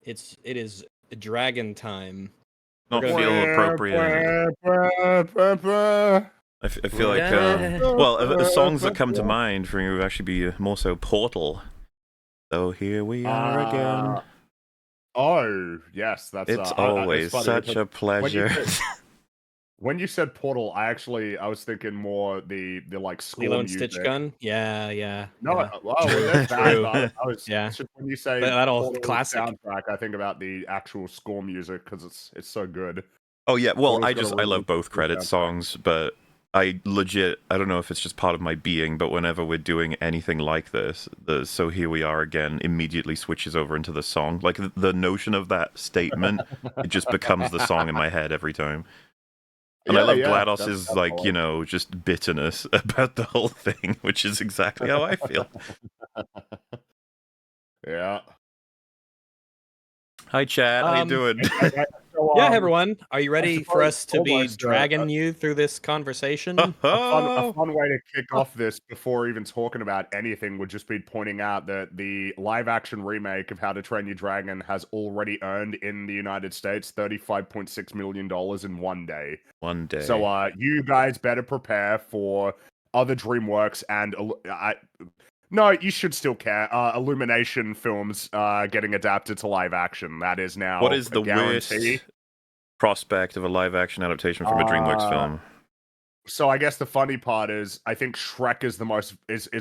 it is dragon time. Not We're feel appropriate. I feel like, well, songs that come to mind for you would actually be more so Portal. So here we are again. Oh, yes, that's... It's always such a pleasure. When you said Portal, I was thinking more the like score Lilo and music. Stitch gun? Yeah. No, yeah. well, there's that. I was Yeah. just, when you say That old Portal classic. soundtrack, I think about the actual score music because it's so good. Oh yeah, well, Portal's got a I love both credit songs, but I don't know if it's just part of my being, but whenever we're doing anything like this, the So Here We Are Again immediately switches over into the song. Like, the notion of that statement, it just becomes the song in my head every time. And I love GLaDOS's, like, you know, just bitterness about the whole thing, which is exactly how I feel. Yeah. Hi, Chad. How you doing? Yeah, everyone. Are you ready for us to be dragging you through this conversation? A fun way to kick off this before even talking about anything would just be pointing out that the live-action remake of How to Train Your Dragon has already earned in the United States $35.6 million in one day. One day. So you guys better prepare for other DreamWorks and... No, you should still care. Illumination films getting adapted to live action. That is now what is the guarantee. worst prospect of a live action adaptation from a DreamWorks film? So I guess the funny part is I think Shrek is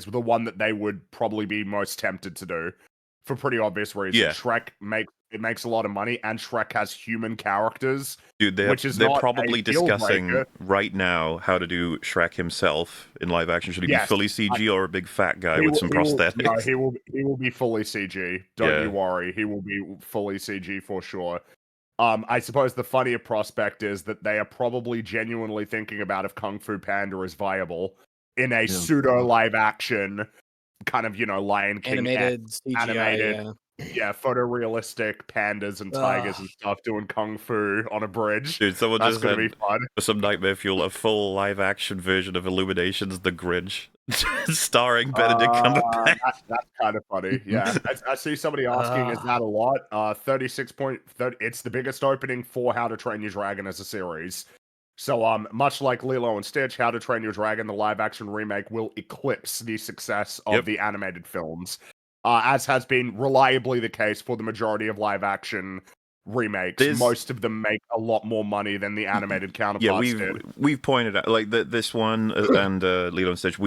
the one that they would probably be most tempted to do for pretty obvious reasons. Yeah. Shrek makes a lot of money, and Shrek has human characters. Dude, they're probably discussing right now how to do Shrek himself in live action. Should he be fully CG or a big fat guy with some prosthetics? No, he will be fully CG. Don't you worry. He will be fully CG for sure. I suppose the funnier prospect is that they are probably genuinely thinking about if Kung Fu Panda is viable in a pseudo live action kind of, Lion King animated CGI, photorealistic pandas and tigers and stuff doing kung fu on a bridge. Dude, someone That's just gonna be said, fun. for some nightmare fuel, a full live action version of Illumination's The Grinch, starring Benedict Cumberbatch. That's kind of funny. Yeah, I see somebody asking, is that a lot? 36.30. It's the biggest opening for How to Train Your Dragon as a series. So, much like Lilo and Stitch, How to Train Your Dragon, the live-action remake will eclipse the success of the animated films, as has been reliably the case for the majority of live-action remakes. Most of them make a lot more money than the animated counterparts did. We've pointed out, like, this one and Lilo and Stitch,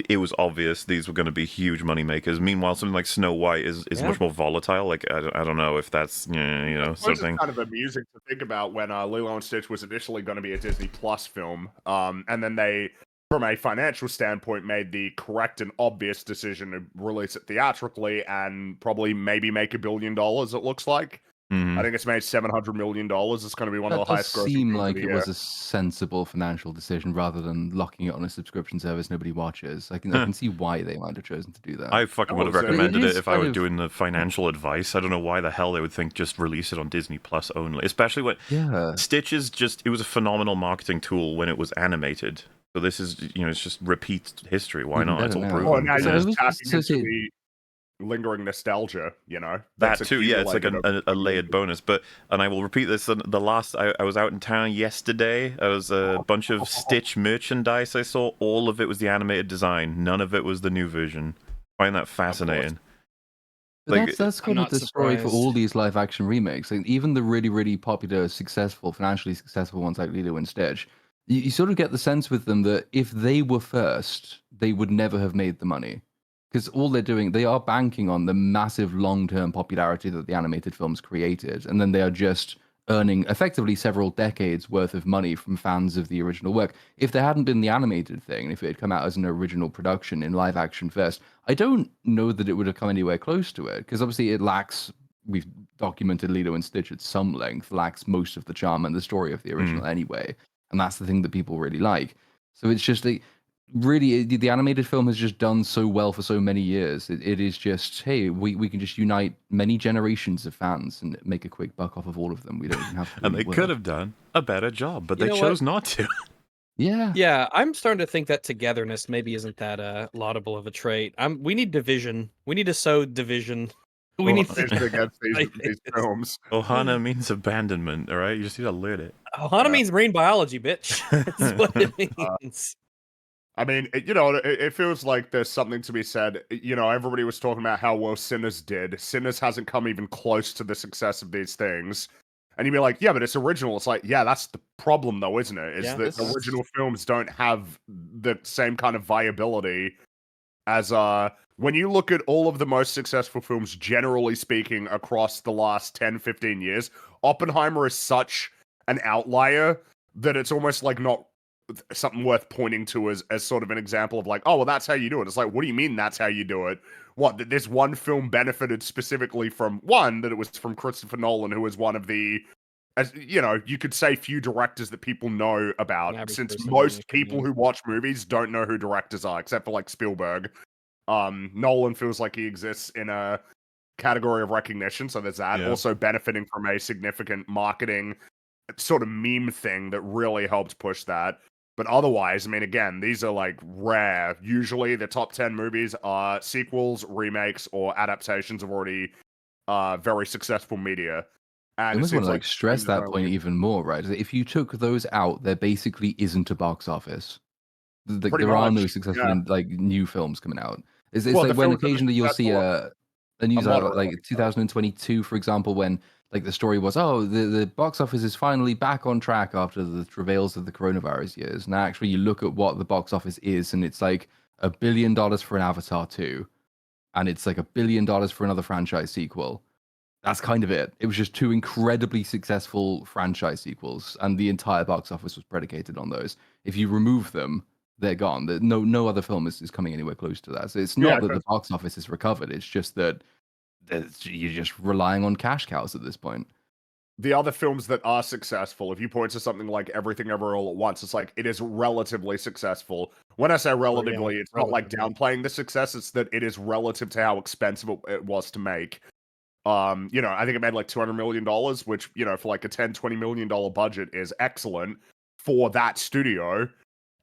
it was obvious these were going to be huge money makers. Meanwhile, something like Snow White is much more volatile. Like, I don't know if that's, something. It's kind of amusing to think about when Lilo and Stitch was initially going to be a Disney Plus film, and then they, from a financial standpoint, made the correct and obvious decision to release it theatrically and probably maybe make $1 billion, it looks like. I think it's made $700 million. It's going to be one of the highest grossing. It seemed like it was a sensible financial decision rather than locking it on a subscription service nobody watches. I can see why they might have chosen to do that. I fucking would have recommended it if I were doing the financial advice. I don't know why the hell they would think just release it on Disney Plus only. Especially when Stitch is it was a phenomenal marketing tool when it was animated. So this is, it's just repeat history. Why not? It's all proven. Oh, now you're just tapping into the lingering nostalgia, that too. Yeah, it's like a layered bonus. And I will repeat this, the last I was out in town yesterday, there was a bunch of Stitch merchandise I saw. All of it was the animated design, none of it was the new version. I find that fascinating. But that's kind of the story for all these live action remakes. Like, even the really, really popular, financially successful ones like Lilo and Stitch, you sort of get the sense with them that if they were first, they would never have made the money. Because all they're doing, they are banking on the massive long-term popularity that the animated films created, and then they are just earning effectively several decades worth of money from fans of the original work. If there hadn't been the animated thing, if it had come out as an original production in live action first, I don't know that it would have come anywhere close to it, because obviously it lacks, we've documented Lilo and Stitch at some length, lacks most of the charm and the story of the original anyway, and that's the thing that people really like. So it's just really, the animated film has just done so well for so many years. It is just, hey, we can just unite many generations of fans and make a quick buck off of all of them. We don't even have to. And they could have done a better job, but they chose not to. Yeah, I'm starting to think that togetherness maybe isn't that laudable of a trait. We need division. We need to sow division We need vision against these films. Ohana means abandonment, all right? You just need to learn it. Ohana means marine biology, bitch. That's what it means. I mean, it feels like there's something to be said. Everybody was talking about how well Sinners did. Sinners hasn't come even close to the success of these things. And you'd be like, yeah, but it's original. It's like, yeah, that's the problem, though, isn't it? Is that original films don't have the same kind of viability as when you look at all of the most successful films, generally speaking, across the last 10, 15 years, Oppenheimer is such an outlier that it's almost like not something worth pointing to as sort of an example of like, oh, well, that's how you do it. It's like, what do you mean that's how you do it? What, that this one film benefited specifically from, one, that it was from Christopher Nolan, who is one of the, as you could say, few directors that people know about, since most people who watch movies don't know who directors are, except for like Spielberg. Nolan feels like he exists in a category of recognition, so there's that. Also benefiting from a significant marketing sort of meme thing that really helped push that. But otherwise, I mean, again, these are like rare. Usually the top 10 movies are sequels, remakes, or adaptations of already very successful media. And I almost want to like stress that point even more, right? If you took those out, there basically isn't a box office. There are no successful like new films coming out. It's like when occasionally you'll see a news out like 2022, for example, when like the story was, oh, the box office is finally back on track after the travails of the coronavirus years. Now, actually, you look at what the box office is, and it's like $1 billion for an Avatar 2, and it's like $1 billion for another franchise sequel. That's kind of it. It was just two incredibly successful franchise sequels, and the entire box office was predicated on those. If you remove them, they're gone. No other film is coming anywhere close to that. So it's not that the box office is recovered. It's just that you're just relying on cash cows at this point. The other films that are successful, if you point to something like Everything Ever All at Once, it's like it is relatively successful. When I say relatively, it's not like downplaying the success. It's that it is relative to how expensive it was to make. I think it made like $200 million, which, for like a $10-20 million budget is excellent for that studio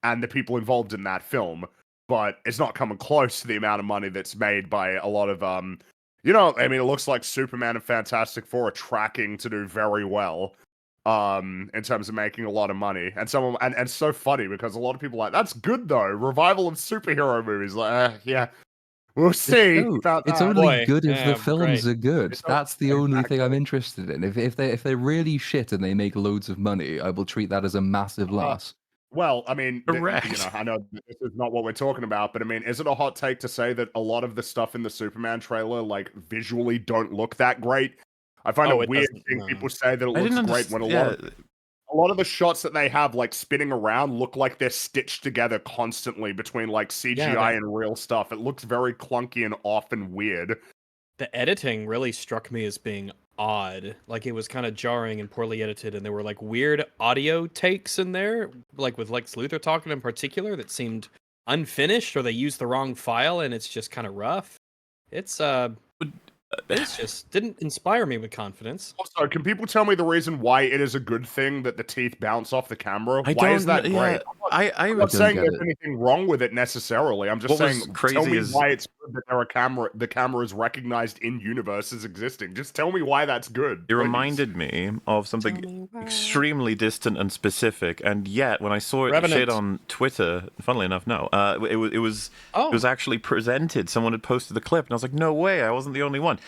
and the people involved in that film. But it's not coming close to the amount of money that's made by a lot of, it looks like Superman and Fantastic Four are tracking to do very well, in terms of making a lot of money. And and it's so funny because a lot of people are like, that's good though. Revival of superhero movies. Like, yeah. We'll see about that. It's only good if the films are good. That's the only thing I'm interested in. If they're really shit and they make loads of money, I will treat that as a massive loss. Well, I mean, I know this is not what we're talking about, but I mean, is it a hot take to say that a lot of the stuff in the Superman trailer, like, visually don't look that great? I find it weird seeing people say that it looks great when a lot of the shots that they have, like, spinning around look like they're stitched together constantly between, like, CGI and real stuff. It looks very clunky and off and weird. The editing really struck me as being odd. Like, it was kind of jarring and poorly edited, and there were, like, weird audio takes in there, like, with Lex Luthor talking in particular, that seemed unfinished, or they used the wrong file, and it's just kind of rough. It just didn't inspire me with confidence. Also, can people tell me the reason why it is a good thing that the teeth bounce off the camera? Why is that great? I'm not saying there's anything wrong with it necessarily. I'm just saying, tell me why it's good that the camera is recognized in universe as existing. Just tell me why that's good. It reminded me of something extremely distant and specific, and yet when I saw it shit on Twitter, funnily enough, it was actually presented. Someone had posted the clip, and I was like, no way, I wasn't the only one.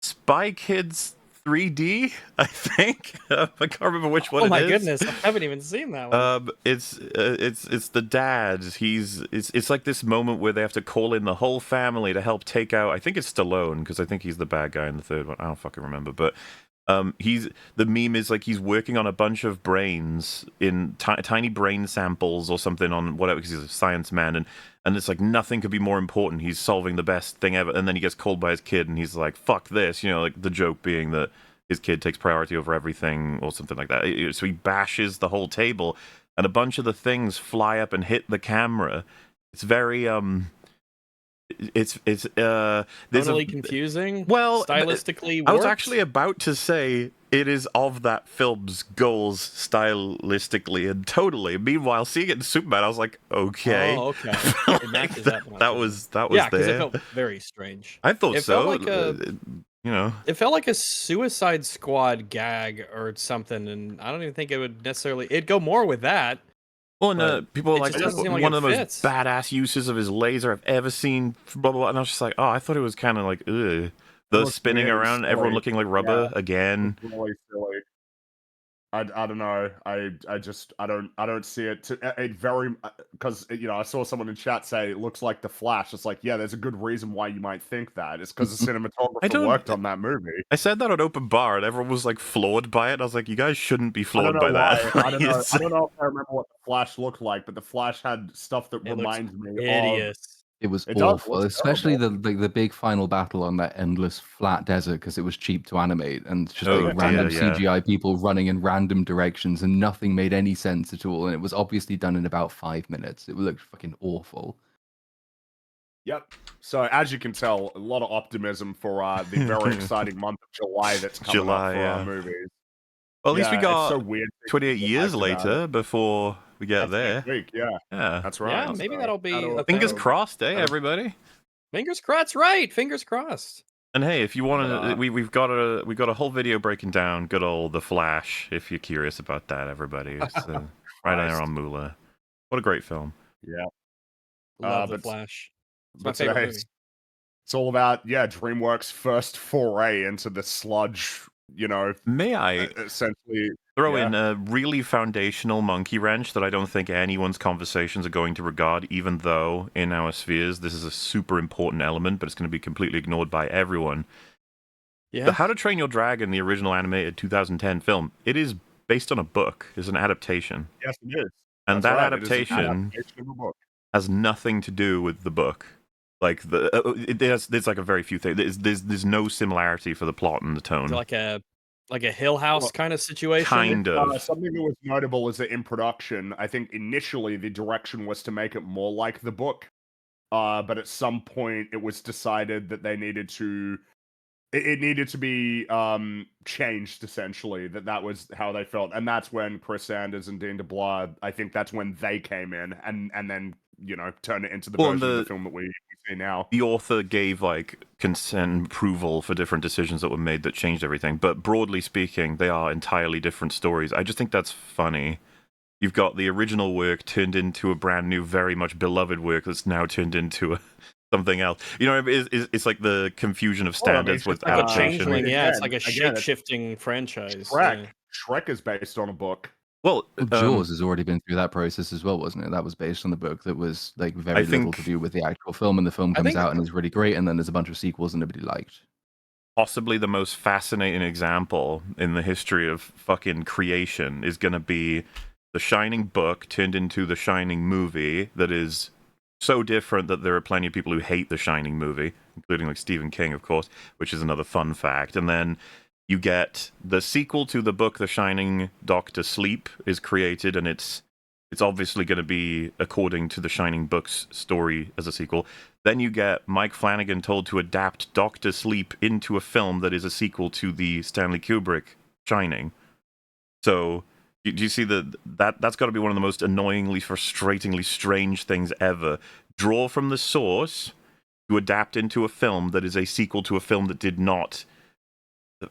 Spy Kids 3D, I think. I can't remember which one it is. Oh my goodness, I haven't even seen that one. It's the dad. It's like this moment where they have to call in the whole family to help take out, I think it's Stallone, because I think he's the bad guy in the third one. I don't fucking remember, but the meme is like he's working on a bunch of brains in tiny brain samples or something on whatever, because he's a science man, and it's like nothing could be more important. He's solving the best thing ever, and then he gets called by his kid, and he's like, "Fuck this," like the joke being that his kid takes priority over everything or something like that. So he bashes the whole table, and a bunch of the things fly up and hit the camera. It's very it's totally confusing. Well, stylistically warped. I was actually about to say it is of that film's goals stylistically and totally. Meanwhile, seeing it in Superman, I was like, okay. Oh, okay. It matches that was yeah, there. Because it felt very strange. I thought so. Felt like you know. It felt like a Suicide Squad gag or something, and I don't even think it would necessarily. It'd go more with that. Well, and people were it like, just doesn't seem like one it of the most fits. badass uses of his laser I've ever seen, blah, blah, blah. And I was just like, oh, I thought it was kind of like, ugh. The spinning around, everyone looking like rubber again. It's really silly. I don't know. I don't see it. It very because I saw someone in chat say it looks like the Flash. It's like, yeah, there's a good reason why you might think that. It's because the cinematographer worked on that movie. I said that on open bar, and everyone was like floored by it. I was like, you guys shouldn't be floored by why. that. I don't know. I don't know if I remember what the Flash looked like, but the Flash had stuff that reminds me of. It was It awful, especially the big final battle on that endless flat desert because it was cheap to animate and just random CGI people running in random directions and nothing made any sense at all. And it was obviously done in about 5 minutes. It looked fucking awful. Yep. So as you can tell, a lot of optimism for the very exciting month of July that's coming up for our movies. Well, at least we got so weird 28 years later before we get there. Next week, yeah, that's right. Yeah, maybe that'll be. Fingers crossed, everybody. Fingers crossed, right? Fingers crossed. And hey, if you want to, we've got a whole video breaking down good old The Flash. If you're curious about that, everybody, it's right there on Moolah. What a great film! Yeah, love The Flash. It's my favorite movie. It's all about DreamWorks' first foray into the sludge. May I essentially throw in a really foundational monkey wrench that I don't think anyone's conversations are going to regard, even though in our spheres this is a super important element, but it's going to be completely ignored by everyone. Yeah. The How to Train Your Dragon, the original animated 2010 film, it is based on a book. It's an adaptation. Yes, it is. And that adaptation has nothing to do with the book. Like there's like a very few things. There's no similarity for the plot and the tone. Like a Hill House kind of situation. Kind of. Something that was notable is that in production, I think initially the direction was to make it more like the book, but at some point it was decided that they needed to. It needed to be changed essentially. That was how they felt, and that's when Chris Sanders and Dean DeBlois. I think that's when they came in and then turned it into the version of the film that we see now. The author gave consent approval for different decisions that were made that changed everything. But broadly speaking, they are entirely different stories. I just think that's funny. You've got the original work turned into a brand new, very much beloved work that's now turned into something else. It's like the confusion of standards with adaptation. It's like a shape-shifting franchise. Shrek is based on a book. Well, Jaws has already been through that process as well, wasn't it? That was based on the book that was very little to do with the actual film, and the film comes out and is really great, and then there's a bunch of sequels and nobody liked. Possibly the most fascinating example in the history of fucking creation is going to be The Shining book turned into The Shining movie that is so different that there are plenty of people who hate The Shining movie, including Stephen King, of course, which is another fun fact. And then you get the sequel to the book, The Shining Doctor Sleep, is created, and it's obviously going to be according to the Shining book's story as a sequel. Then you get Mike Flanagan told to adapt Doctor Sleep into a film that is a sequel to the Stanley Kubrick Shining. So do you see that's got to be one of the most annoyingly, frustratingly strange things ever. Draw from the source to adapt into a film that is a sequel to a film that did not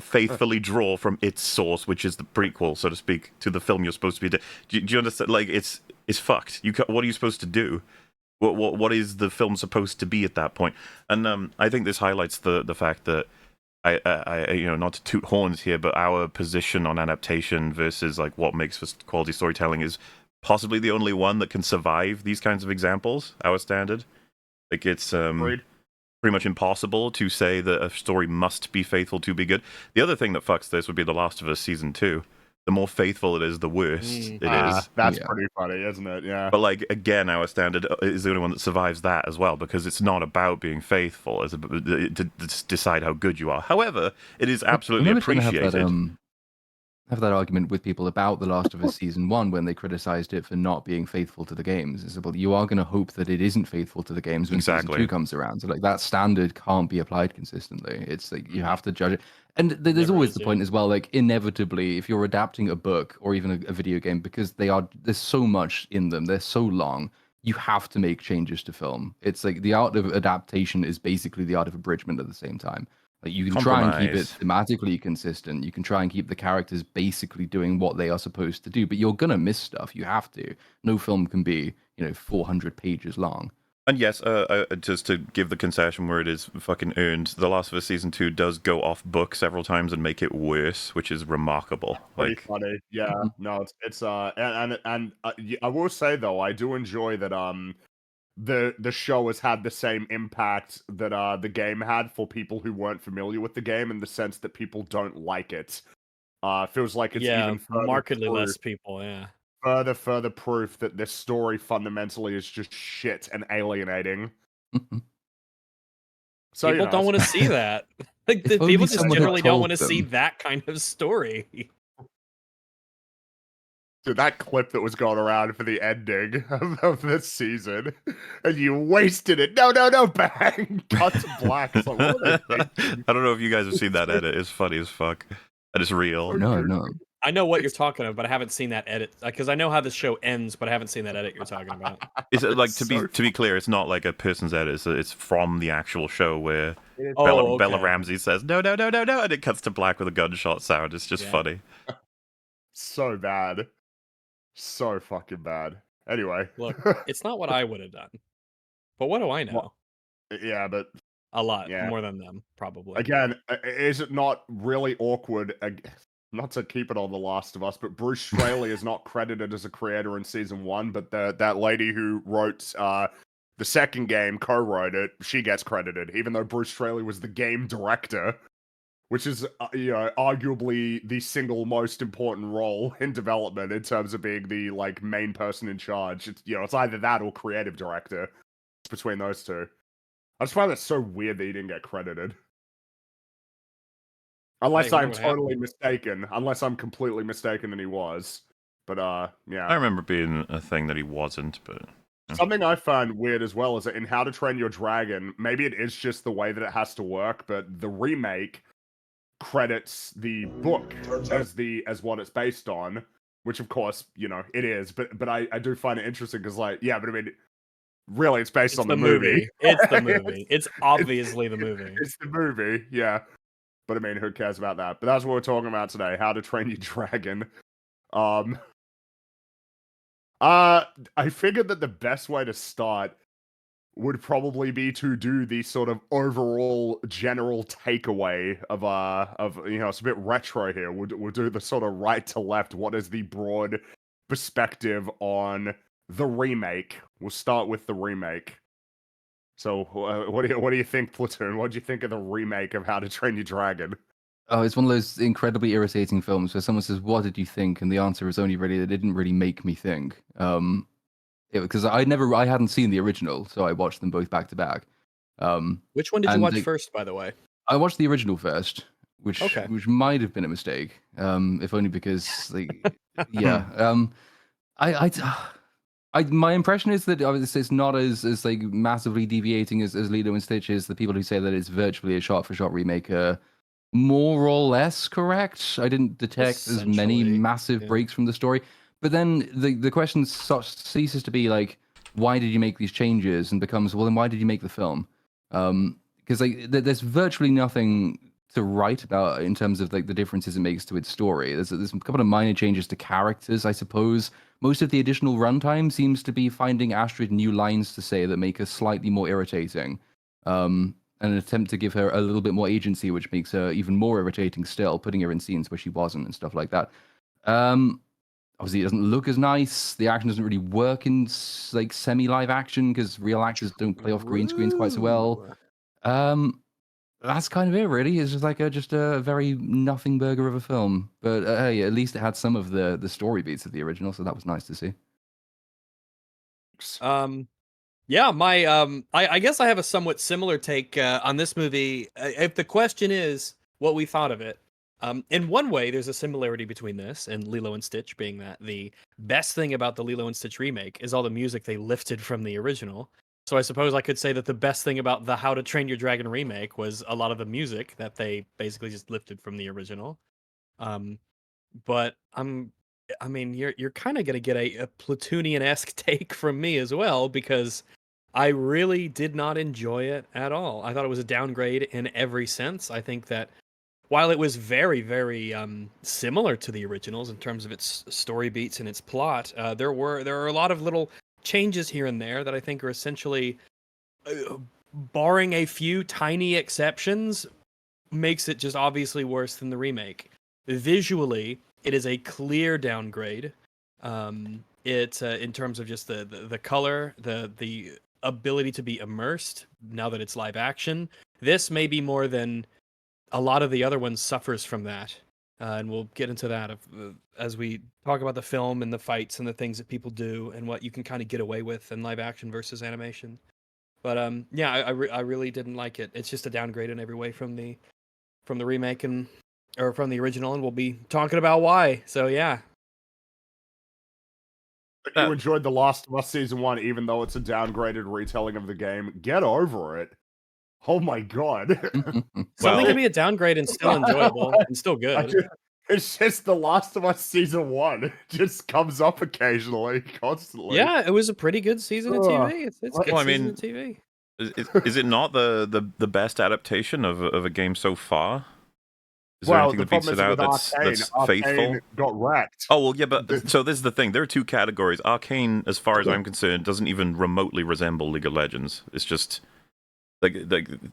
faithfully draw from its source, which is the prequel, so to speak, to the film you're supposed to be. Do you understand? It's fucked. What are you supposed to do? What is the film supposed to be at that point? And I think this highlights the fact that I not to toot horns here, but our position on adaptation versus what makes for quality storytelling is possibly the only one that can survive these kinds of examples. Our standard, it's pretty much impossible to say that a story must be faithful to be good. The other thing that fucks this would be The Last of Us Season 2. The more faithful it is, the worse it is. That's pretty funny, isn't it? Yeah. But again, our standard is the only one that survives that as well, because it's not about being faithful, to decide how good you are. However, it is absolutely appreciated. Have that argument with people about The Last of Us Season 1 when they criticized it for not being faithful to the games. It's well, you are going to hope that it isn't faithful to the games when Season 2 comes around. So that standard can't be applied consistently. It's you have to judge it. And there's always the point as well, inevitably, if you're adapting a book or even a video game, because there's so much in them, they're so long, you have to make changes to film. It's the art of adaptation is basically the art of abridgment at the same time. Like you can try and keep it Compromise. thematically consistent. You can try and keep the characters basically doing what they are supposed to do, but you're gonna miss stuff. You have to. No film can be, 400 pages long. And yes, just to give the concession where it is fucking earned, The Last of Us Season 2 does go off book several times and make it worse, which is remarkable. Pretty funny. Yeah, no, it's and I will say though, I do enjoy that the show has had the same impact that the game had for people who weren't familiar with the game, in the sense that people don't like it. Feels like it's even markedly less people, yeah. Further proof that this story fundamentally is just shit and alienating. So people don't want to see that. Like the people just generally don't want to see that kind of story. Dude, that clip that was going around for the ending of this season, and you wasted it. No, bang! Cut to black. It's like, what are they thinking? I don't know if you guys have seen that edit. It's funny as fuck. And it's real. No. I know what you're talking about, but I haven't seen that edit. Because I know how the show ends, but I haven't seen that edit you're talking about. Is it like to be clear? It's not like a person's edit. It's from the actual show where Bella Ramsey says no, and it cuts to black with a gunshot sound. It's just funny. So bad. So fucking bad. Anyway. Look, it's not what I would have done. But what do I know? Well, yeah, but... A lot. Yeah. More than them, probably. Again, is it not really awkward... Not to keep it on The Last of Us, but Bruce Straley is not credited as a creator in Season 1, but that lady who wrote the second game, co-wrote it, she gets credited, even though Bruce Straley was the game director. Which is, arguably the single most important role in development in terms of being the, main person in charge. It's, it's either that or creative director. It's between those two. I just find that so weird that he didn't get credited. Unless I'm totally mistaken. Unless I'm completely mistaken and he was. But, yeah. I remember being a thing that he wasn't, but... Something I find weird as well is that in How to Train Your Dragon, maybe it is just the way that it has to work, but the remake... credits the book as what it's based on, which of course it is, but I do find it interesting because but I mean really it's based on the movie. It's the movie. It's obviously the movie. It's the movie, yeah, but I mean who cares about that? But that's what we're talking about today, How to Train Your Dragon. I figured that the best way to start would probably be to do the sort of overall general takeaway of it's a bit retro here. We'll do the sort of right to left. What is the broad perspective on the remake? We'll start with the remake. So, what do you think, Platoon? What do you think of the remake of How to Train Your Dragon? Oh, it's one of those incredibly irritating films where someone says, "What did you think?" and the answer is only really that it didn't really make me think. Because I hadn't seen the original, so I watched them both back to back. Which one did you watch first, by the way? I watched the original first, which might have been a mistake, if only because my impression is that it's not as massively deviating as Lilo and Stitch is. The people who say that it's virtually a shot-for-shot remake are more or less correct. I didn't detect as many massive breaks from the story. But then the question ceases to be why did you make these changes, and becomes, well, then why did you make the film? Because there's virtually nothing to write about in terms of the differences it makes to its story. There's a couple of minor changes to characters, I suppose. Most of the additional runtime seems to be finding Astrid new lines to say that make her slightly more irritating. And an attempt to give her a little bit more agency, which makes her even more irritating still, putting her in scenes where she wasn't and stuff like that. Obviously, it doesn't look as nice. The action doesn't really work in semi-live action because real actors don't play off green screens quite so well. That's kind of it, really. It's just a very nothing burger of a film. But hey, at least it had some of the story beats of the original, so that was nice to see. Yeah, my I guess I have a somewhat similar take on this movie. If the question is what we thought of it, in one way, there's a similarity between this and Lilo and Stitch, being that the best thing about the Lilo and Stitch remake is all the music they lifted from the original. So I suppose I could say that the best thing about the How to Train Your Dragon remake was a lot of the music that they basically just lifted from the original. But I mean, you're kind of gonna get a Platoonian-esque take from me as well, because I really did not enjoy it at all. I thought it was a downgrade in every sense. I think that while it was very, very similar to the originals in terms of its story beats and its plot, there are a lot of little changes here and there that I think are essentially, barring a few tiny exceptions, makes it just obviously worse than the remake. Visually, it is a clear downgrade. It's in terms of just the color, the ability to be immersed now that it's live action. This may be more than a lot of the other ones suffers from that. And we'll get into that as we talk about the film and the fights and the things that people do and what you can kind of get away with in live action versus animation. But yeah, I really didn't like it. It's just a downgrade in every way from the remake or from the original, and we'll be talking about why. So yeah. But you enjoyed The Last of Us Season 1, even though it's a downgraded retelling of the game. Get over it. Oh my god. Something can be a downgrade and still enjoyable and still good. It's just The Last of Us Season 1. It just comes up occasionally, constantly. Yeah, it was a pretty good season of TV. It's good season of TV. Is it not the best adaptation of a game so far? Is there anything that beats it out that's faithful? Got wrecked. Oh, well, yeah, but so this is the thing. There are two categories. Arcane, as far as I'm concerned, doesn't even remotely resemble League of Legends. It's just like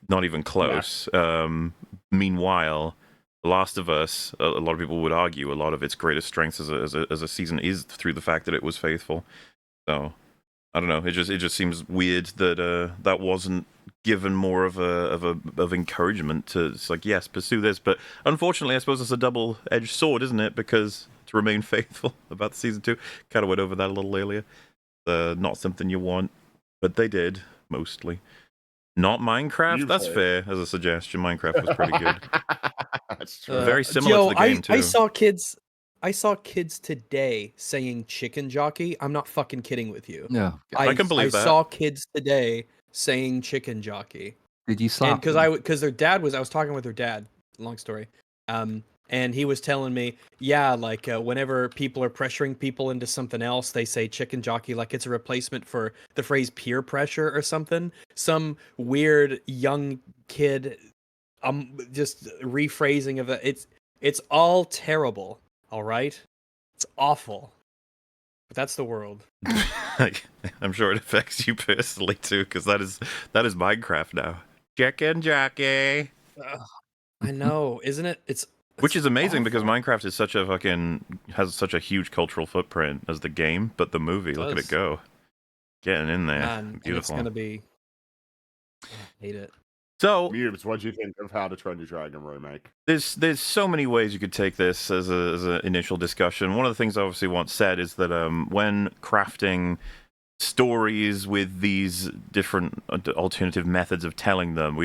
not even close. Yeah. Meanwhile, The Last of Us, a lot of people would argue, a lot of its greatest strengths as a season is through the fact that it was faithful. So I don't know. It just seems weird that that wasn't given more of encouragement to. It's like, yes, pursue this, but unfortunately, I suppose it's a double-edged sword, isn't it? Because to remain faithful about season 2, kind of went over that a little earlier. Not something you want, but they did mostly. Not Minecraft. That's fair as a suggestion. Minecraft was pretty good. That's true. Very similar to the game too. I saw kids today saying chicken jockey. I'm not fucking kidding with you. Yeah, I can believe that. I saw kids today saying chicken jockey. Did you slap? Because their dad was. I was talking with their dad. Long story. And he was telling me, yeah, like whenever people are pressuring people into something else, they say chicken jockey, like it's a replacement for the phrase peer pressure or something. Some weird young kid, just rephrasing of it. It's all terrible. All right, it's awful. But that's the world. I'm sure it affects you personally too, because that is Minecraft now. Chicken jockey. I know, isn't it? Which is amazing awful. Because Minecraft is has such a huge cultural footprint as the game, but the movie, look at it go. Getting in there. Man, beautiful. It's gonna be. I hate it. So, Mubes, what do you think of How to Train Your Dragon remake? There's so many ways you could take this as an initial discussion. One of the things I obviously want said is that when crafting stories with these different alternative methods of telling them,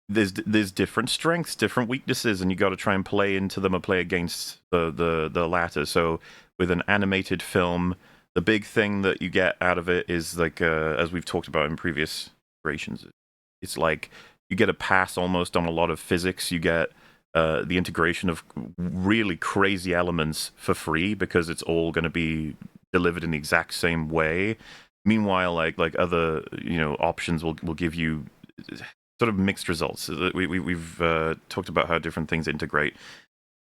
there's different strengths, different weaknesses, and you got to try and play into them or play against the latter. So with an animated film, the big thing that you get out of it is like as we've talked about in previous iterations, it's like you get a pass almost on a lot of physics. You get the integration of really crazy elements for free because it's all going to be delivered in the exact same way. Meanwhile, like other options will give you sort of mixed results. We've talked about how different things integrate.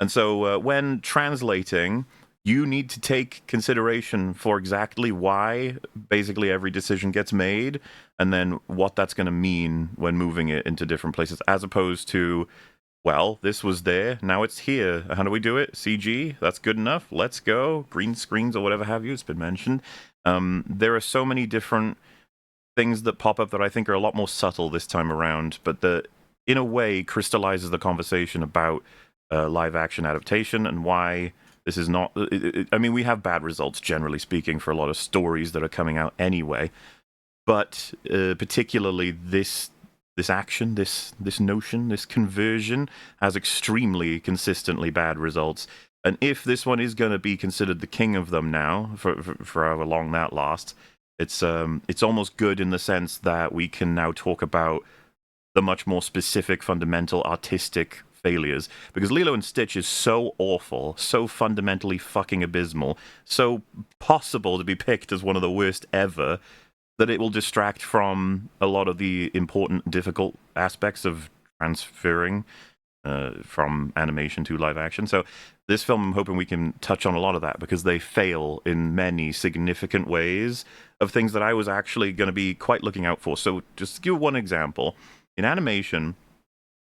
And so when translating, you need to take consideration for exactly why basically every decision gets made, and then what that's going to mean when moving it into different places, as opposed to, well, this was there, now it's here. How do we do it? CG, that's good enough. Let's go. Green screens or whatever have you. It's been mentioned. There are so many different things that pop up that I think are a lot more subtle this time around, but that in a way crystallizes the conversation about live action adaptation and why this is not. I mean, we have bad results generally speaking for a lot of stories that are coming out anyway, but particularly this action, this notion, this conversion has extremely consistently bad results. And if this one is going to be considered the king of them now, for however long that lasts, it's almost good in the sense that we can now talk about the much more specific, fundamental, artistic failures. Because Lilo and Stitch is so awful, so fundamentally fucking abysmal, so possible to be picked as one of the worst ever, that it will distract from a lot of the important, difficult aspects of transferring from animation to live action. So this film, I'm hoping we can touch on a lot of that, because they fail in many significant ways of things that I was actually going to be quite looking out for. So just to give one example, in animation,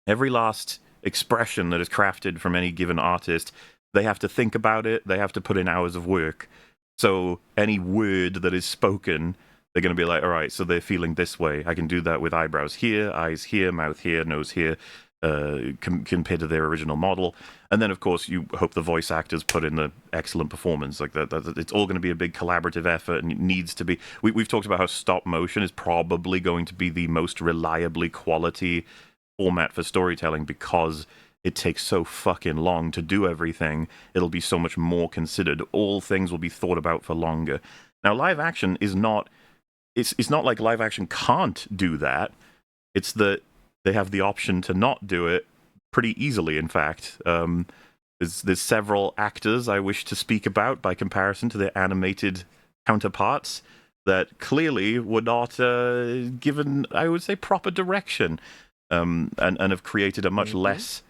every last expression that is crafted from any given artist, they have to think about it, they have to put in hours of work. So any word that is spoken, they're going to be like, all right, so they're feeling this way. I can do that with eyebrows here, eyes here, mouth here, nose here, compared to their original model. And then, of course, you hope the voice actors put in the excellent performance. Like that it's all going to be a big collaborative effort, and it needs to be. We've talked about how stop motion is probably going to be the most reliably quality format for storytelling, because it takes so fucking long to do everything. It'll be so much more considered. All things will be thought about for longer. Now, live action is not. It's not like live action can't do that. It's that they have the option to not do it pretty easily, in fact. There's several actors I wish to speak about by comparison to their animated counterparts that clearly were not given, I would say, proper direction, and have created a much less,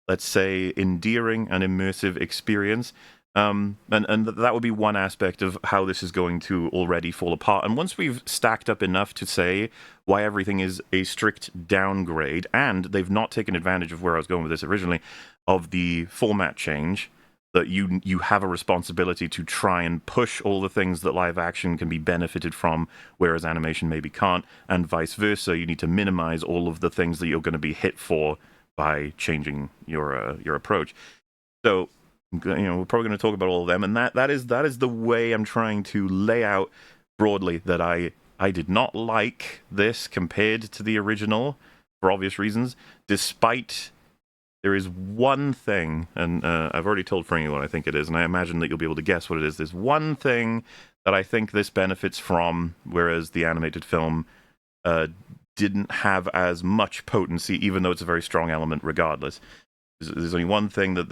let's say, endearing and immersive experience. And that would be one aspect of how this is going to already fall apart. And once we've stacked up enough to say why everything is a strict downgrade, and they've not taken advantage of where I was going with this originally, of the format change, that you have a responsibility to try and push all the things that live action can be benefited from, whereas animation maybe can't, and vice versa. You need to minimize all of the things that you're going to be hit for by changing your approach. So, we're probably going to talk about all of them, and that is the way I'm trying to lay out broadly that I did not like this compared to the original, for obvious reasons, despite there is one thing, and I've already told Frankie what I think it is, and I imagine that you'll be able to guess what it is. There's one thing that I think this benefits from, whereas the animated film didn't have as much potency, even though it's a very strong element regardless. There's only one thing that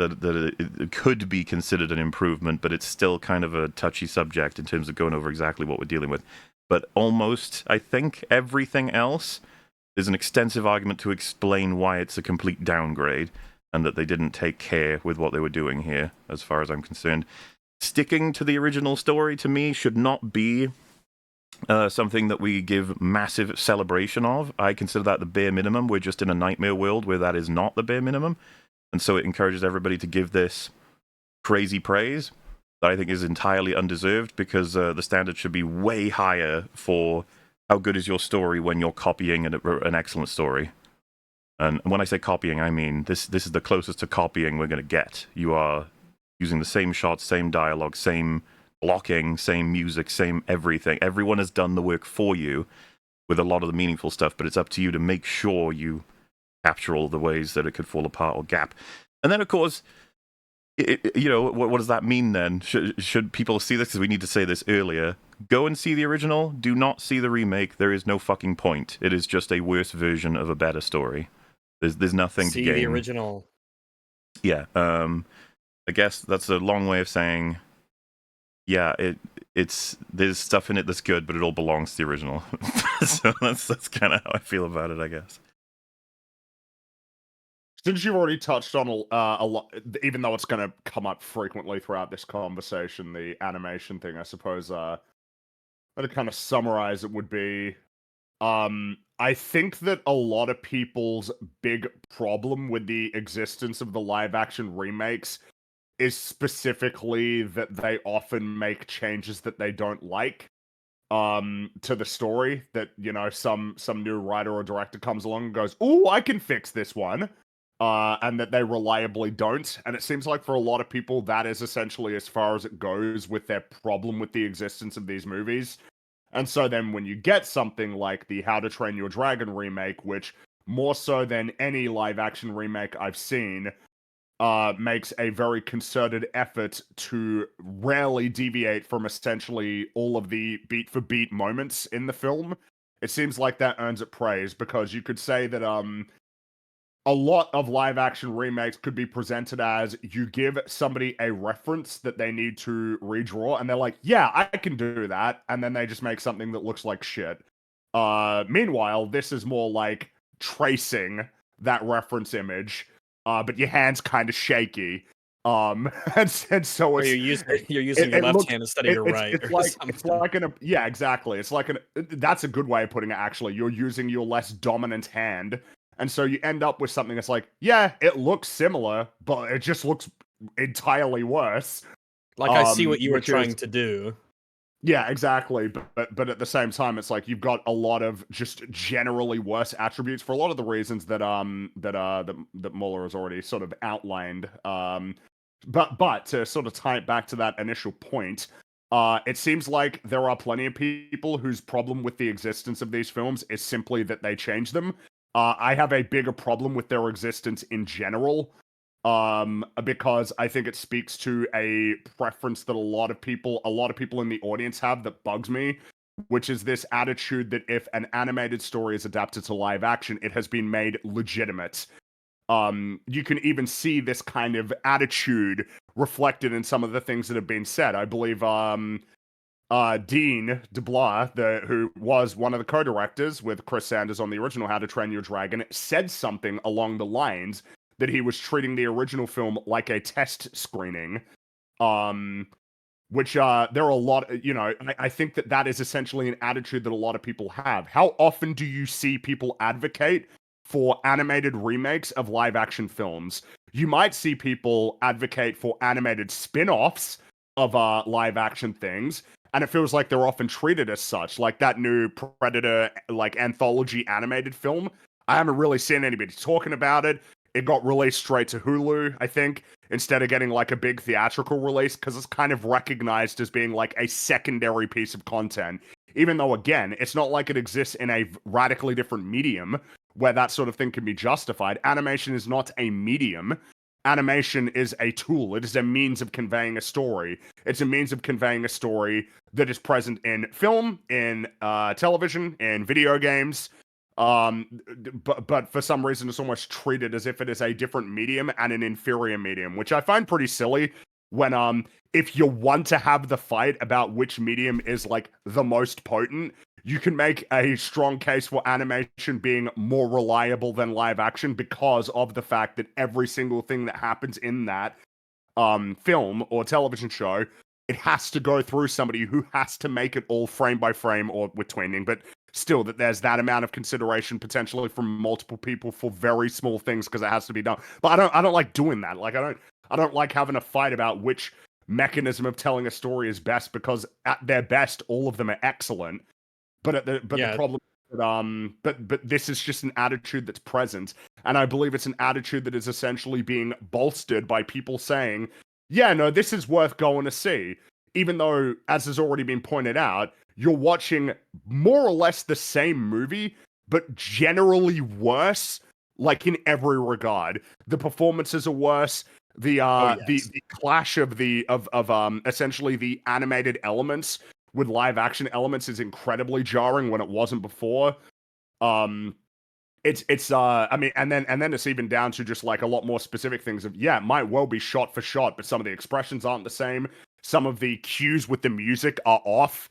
it could be considered an improvement, but it's still kind of a touchy subject in terms of going over exactly what we're dealing with. But almost, I think, everything else, there's an extensive argument to explain why it's a complete downgrade, and that they didn't take care with what they were doing here, as far as I'm concerned. Sticking to the original story, to me, should not be something that we give massive celebration of. I consider that the bare minimum. We're just in a nightmare world where that is not the bare minimum. And so it encourages everybody to give this crazy praise that I think is entirely undeserved, because the standard should be way higher for how good is your story when you're copying an excellent story. And when I say copying, I mean this is the closest to copying we're going to get. You are using the same shots, same dialogue, same blocking, same music, same everything. Everyone has done the work for you with a lot of the meaningful stuff, but it's up to you to make sure you capture all the ways that it could fall apart or gap. And then, of course, what does that mean then? Should people see this? Because we need to say this earlier. Go and see the original. Do not see the remake. There is no fucking point. It is just a worse version of a better story. There's nothing to gain. See the original. Yeah. I guess that's a long way of saying, yeah, there's stuff in it that's good, but it all belongs to the original. So that's kind of how I feel about it, I guess. Since you've already touched on a lot, even though it's going to come up frequently throughout this conversation, the animation thing, I suppose, to kind of summarize it would be, I think that a lot of people's big problem with the existence of the live-action remakes is specifically that they often make changes that they don't like to the story, that, some new writer or director comes along and goes, "Ooh, I can fix this one." And that they reliably don't. And it seems like for a lot of people, that is essentially as far as it goes with their problem with the existence of these movies. And so then when you get something like the How to Train Your Dragon remake, which more so than any live-action remake I've seen, makes a very concerted effort to rarely deviate from essentially all of the beat-for-beat moments in the film, it seems like that earns it praise, because you could say that, a lot of live action remakes could be presented as you give somebody a reference that they need to redraw, and they're like, yeah, I can do that. And then they just make something that looks like shit. Meanwhile, this is more like tracing that reference image, but your hand's kind of shaky. And so Or it's you're using your left hand instead of your right. It's like yeah, exactly. It's like that's a good way of putting it. Actually, you're using your less dominant hand, and so you end up with something that's like, yeah, it looks similar, but it just looks entirely worse. Like I see what you were trying to do. Yeah, exactly. But at the same time, it's like you've got a lot of just generally worse attributes for a lot of the reasons that that Muller has already sort of outlined. But to sort of tie it back to that initial point, it seems like there are plenty of people whose problem with the existence of these films is simply that they change them. I have a bigger problem with their existence in general. Because I think it speaks to a preference that a lot of people in the audience have that bugs me, which is this attitude that if an animated story is adapted to live action, it has been made legitimate. You can even see this kind of attitude reflected in some of the things that have been said. I believe Dean DeBlois, who was one of the co-directors with Chris Sanders on the original How to Train Your Dragon, said something along the lines that he was treating the original film like a test screening, which there are a lot, I think that is essentially an attitude that a lot of people have. How often do you see people advocate for animated remakes of live action films? You might see people advocate for animated spin-offs of live action things, and it feels like they're often treated as such, like that new Predator like anthology animated film. I haven't really seen anybody talking about it. It got released straight to Hulu, I think, instead of getting like a big theatrical release, because it's kind of recognized as being like a secondary piece of content. Even though, again, it's not like it exists in a radically different medium where that sort of thing can be justified. Animation is not a medium. Animation is a tool. It is a means of conveying a story. It's a means of conveying a story that is present in film, in television, in video games. But for some reason it's almost treated as if it is a different medium and an inferior medium, which I find pretty silly. When if you want to have the fight about which medium is like the most potent, you can make a strong case for animation being more reliable than live action because of the fact that every single thing that happens in that film or television show, it has to go through somebody who has to make it all frame by frame or with tweening, but still that there's that amount of consideration potentially from multiple people for very small things because it has to be done. But I don't like doing that. Like I don't like having a fight about which mechanism of telling a story is best, because at their best all of them are excellent. But the problem but this is just an attitude that's present, and I believe it's an attitude that is essentially being bolstered by people saying, yeah, no, this is worth going to see, even though, as has already been pointed out, you're watching more or less the same movie, but generally worse, like in every regard. The performances are worse. The clash of essentially the animated elements with live action elements is incredibly jarring when it wasn't before. I mean, and then it's even down to just like a lot more specific things of, yeah, it might well be shot for shot, but some of the expressions aren't the same. Some of the cues with the music are off.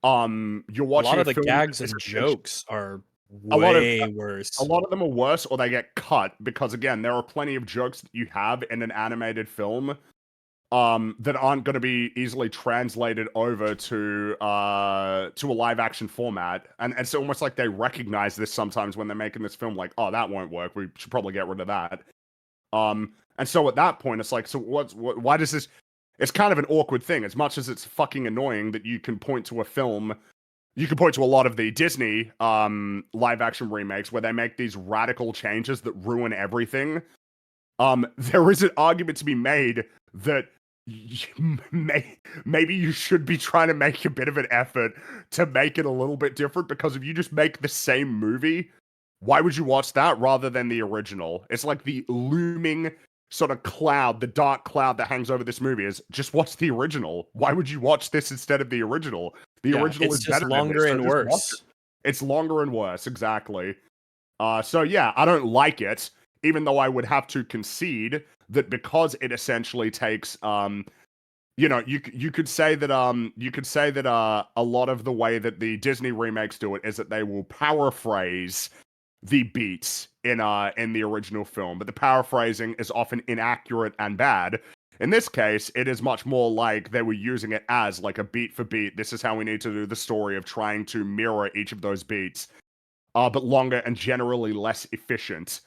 You're watching a lot of the gags and jokes are worse. A lot of them are worse, or they get cut, because again, there are plenty of jokes that you have in an animated film that aren't going to be easily translated over to a live action format, and it's almost like they recognize this sometimes when they're making this film, like, oh, that won't work, we should probably get rid of that. And so at that point, it's like, so why does this? It's kind of an awkward thing. As much as it's fucking annoying that you can point to a film, you can point to a lot of the Disney live action remakes where they make these radical changes that ruin everything. There is an argument to be made that maybe you should be trying to make a bit of an effort to make it a little bit different, because if you just make the same movie, why would you watch that rather than the original? It's like the looming sort of cloud, the dark cloud that hangs over this movie is, just watch the original. Why would you watch this instead of the original? The original is better longer than this, and worse. It's longer and worse, exactly. So yeah, I don't like it. even though I would have to concede that because it essentially takes you could say that a lot of the way that the Disney remakes do it is that they will paraphrase the beats in the original film, but the paraphrasing is often inaccurate and bad. In this case, it is much more like they were using it as like a beat for beat. This is how we need to do the story of trying to mirror each of those beats, but longer and generally less efficient.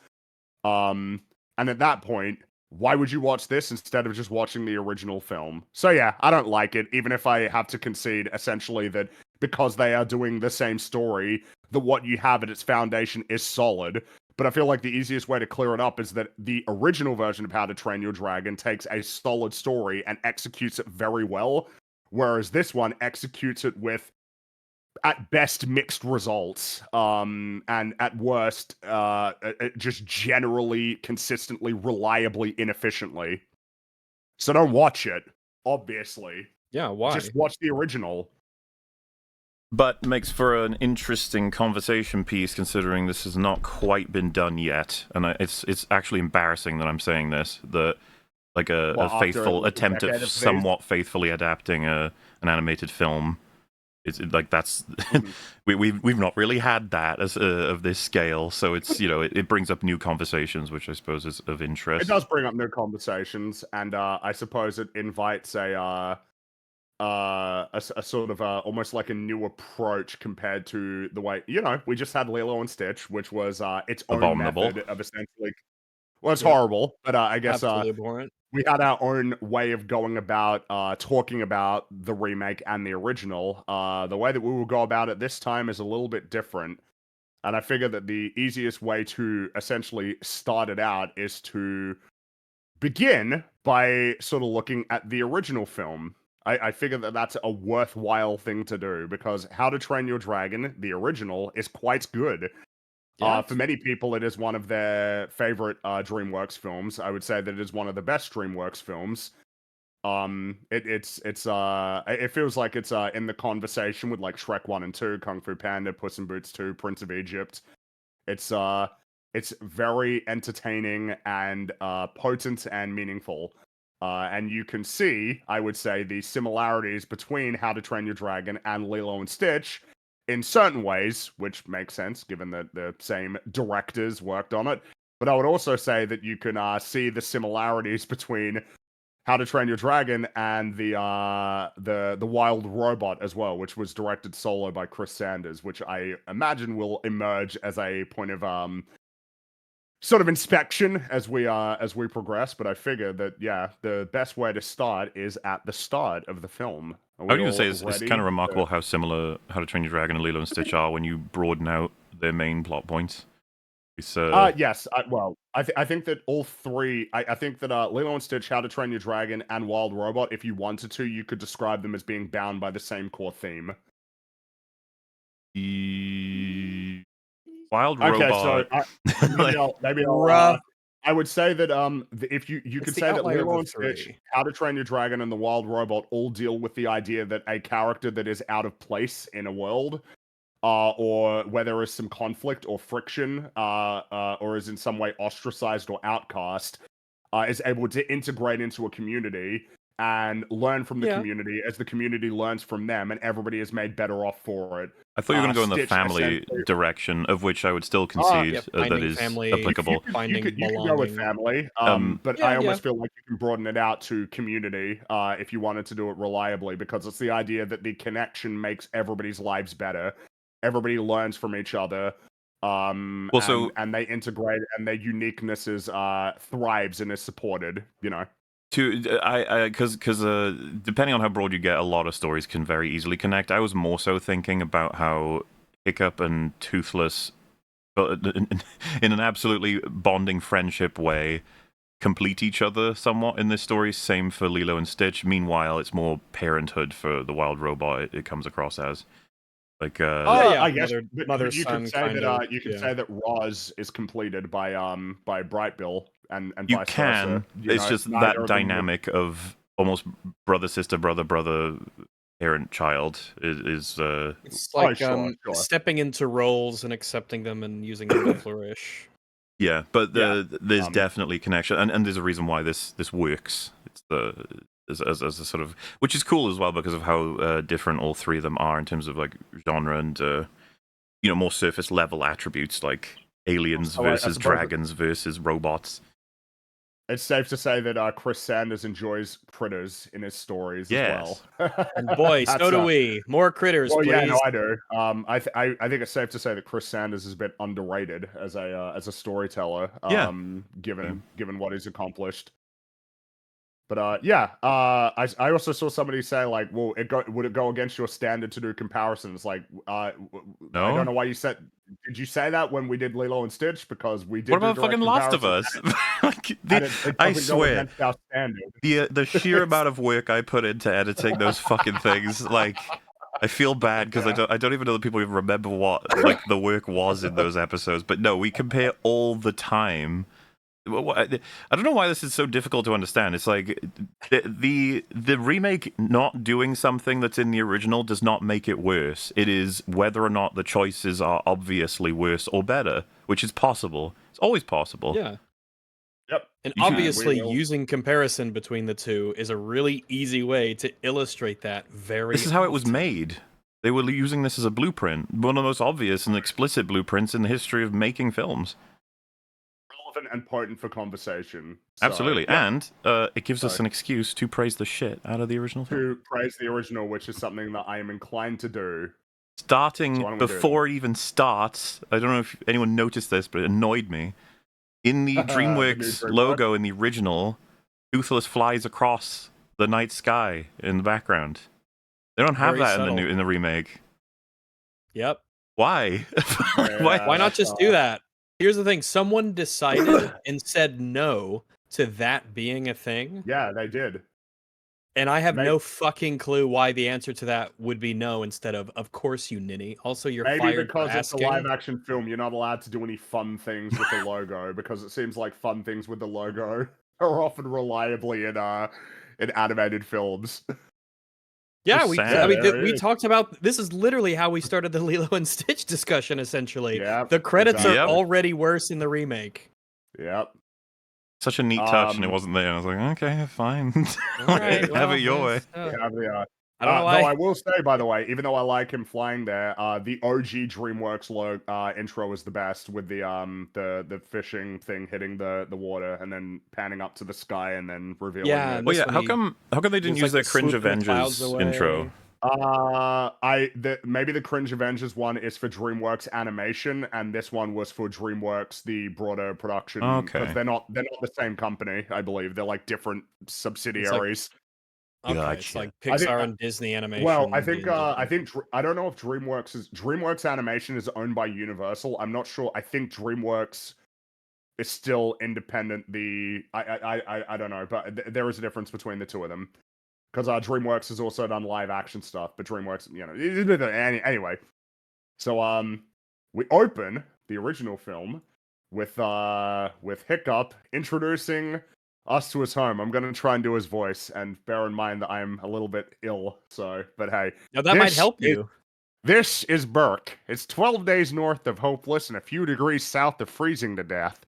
And at that point, why would you watch this instead of just watching the original film? So yeah, I don't like it, even if I have to concede essentially that because they are doing the same story, that what you have at its foundation is solid. But I feel like the easiest way to clear it up is that the original version of How to Train Your Dragon takes a solid story and executes it very well, whereas this one executes it with at best mixed results, and at worst just generally consistently reliably inefficiently. So don't watch it, obviously. Yeah, why? Just watch the original. But makes for an interesting conversation piece, considering this has not quite been done yet, and it's actually embarrassing that I'm saying this. That like a faithful attempt at somewhat faithfully adapting an animated film. It's like that's we've not really had that as of this scale, so it's it brings up new conversations, which I suppose is of interest. It does bring up new conversations, and I suppose it invites a sort of almost like a new approach compared to the way we just had Lilo and Stitch, which was its own Abominable. method of essentially. Well, it's horrible, but I guess absolutely abhorrent. We had our own way of going about talking about the remake and the original. The way that we will go about it this time is a little bit different. And I figure that the easiest way to essentially start it out is to begin by sort of looking at the original film. I figure that that's a worthwhile thing to do because How to Train Your Dragon, the original, is quite good. For many people, it is one of their favorite DreamWorks films. I would say that it is one of the best DreamWorks films. It feels like it's in the conversation with like Shrek 1 and 2, Kung Fu Panda, Puss in Boots 2, Prince of Egypt. It's very entertaining and potent and meaningful. And you can see, I would say, the similarities between How to Train Your Dragon and Lilo and Stitch in certain ways, which makes sense given that the same directors worked on it. But I would also say that you can see the similarities between How to Train Your Dragon and the Wild Robot as well, which was directed solo by Chris Sanders, which I imagine will emerge as a point of sort of inspection as we progress. But I figure that the best way to start is at the start of the film. I would even say it's kind of remarkable how similar How to Train Your Dragon and Lilo and Stitch are when you broaden out their main plot points. It's, yes. I think that all three. I think that Lilo and Stitch, How to Train Your Dragon, and Wild Robot, if you wanted to, you could describe them as being bound by the same core theme. Wild Robot. So maybe I'll I would say that if you could say that Lilo and Stitch, How to Train Your Dragon, and the Wild Robot all deal with the idea that a character that is out of place in a world, or where there is some conflict or friction, or is in some way ostracized or outcast, is able to integrate into a community and learn from the community as the community learns from them, and everybody is made better off for it. I thought you were going to go in the family direction, of which I would still concede that is applicable. You could go with family, but I almost feel like you can broaden it out to community if you wanted to do it reliably, because it's the idea that the connection makes everybody's lives better. Everybody learns from each other, and they integrate, and their uniqueness is thrives and is supported. Because depending on how broad you get, a lot of stories can very easily connect. I was more so thinking about how Hiccup and Toothless, in an absolutely bonding friendship way, complete each other somewhat in this story. Same for Lilo and Stitch. Meanwhile, it's more parenthood for the Wild Robot. It comes across as like I guess mother you could say that say that Roz is completed by Brightbill. And you vice can. Versa. It's just that dynamic of almost brother sister brother parent child is. It's like stepping into roles and accepting them and using them to flourish. Yeah, but there's Um, definitely connection, and there's a reason why this works. It's as a sort of, which is cool as well because of how different all three of them are in terms of like genre and more surface level attributes like aliens So I versus suppose dragons versus robots. it's safe to say that Chris Sanders enjoys critters in his stories as well. Yes. And boy, so That's, do we. More critters, well, yeah, no, please. I do. I think it's safe to say that Chris Sanders is a bit underrated as a storyteller. Yeah. Given what he's accomplished. But I also saw somebody say like, well, would it go against your standard to do comparisons? Like, I No? don't know why you said. Did you say that when we did Lilo and Stitch? Because we did. What do about direct fucking Last of comparisons, Us? Like, and it I doesn't go swear, against our standard. the sheer amount of work I put into editing those fucking things, like, I feel bad because I don't even know that people even remember what like the work was in those episodes. But no, we compare all the time. I don't know why this is so difficult to understand. It's like the remake not doing something that's in the original does not make it worse. It is whether or not the choices are obviously worse or better, which is possible. It's always possible. Yeah. Yep. And You should- obviously, We will- using comparison between the two is a really easy way to illustrate that very This is how it was often. made. They were using this as a blueprint, one of the most obvious and explicit blueprints in the history of making films. Relevant and potent for conversation. So, Absolutely, yeah, and it gives us an excuse to praise the shit out of the original film. to praise the original, which is something that I am inclined to do. Starting So why don't we do before it even starts, I don't know if anyone noticed this, but it annoyed me. In the The new DreamWorks DreamWorks. logo in the original, Toothless flies across the night sky in the background. They don't have Very that subtle. in the remake. Yep. Why? Yeah. Why not just do that? Here's the thing. Someone decided and said no to that being a thing. Yeah, they did. And I have Maybe- no fucking clue why the answer to that would be no instead of course you ninny. Also, you're Maybe fired because for it's a asking. live action film, you're not allowed to do any fun things with the logo because it seems like fun things with the logo are often reliably in animated films. Yeah, So we. sad. I mean, There it we is. talked about this. Is literally how we started the Lilo and Stitch discussion. Essentially, Yeah, the credits exactly. are Yep. already worse in the remake. Yep. Such a neat touch, and it Um, wasn't there. I was like, okay, fine. All right, Have well, it your way. Yeah, I don't know Though why. I will say, by the way, even though I like him flying there, the OG DreamWorks intro is the best with the fishing thing hitting the water and then panning up to the sky and then revealing Yeah, it. and Well, this yeah. one How come they didn't was use like their Cringe swooping the clouds Avengers away. intro? Maybe the Cringe Avengers one is for DreamWorks Animation, and this one was for DreamWorks, the broader production. Okay. Because they're not the same company, I believe. They're like different subsidiaries. Okay, it's Gotcha. like I think- Pixar and Disney Animation. Well, I think being I different. think I don't know if DreamWorks Animation is owned by Universal. I'm not sure. I think DreamWorks is still independent. I don't know, but there is a difference between the two of them because DreamWorks has also done live action stuff, but DreamWorks, anyway. So we open the original film with Hiccup introducing us to his home. I'm gonna try and do his voice, and bear in mind that I'm a little bit ill. So, but hey, Now that might this help is- you. This is Burke. It's 12 days north of Hopeless and a few degrees south of freezing to death.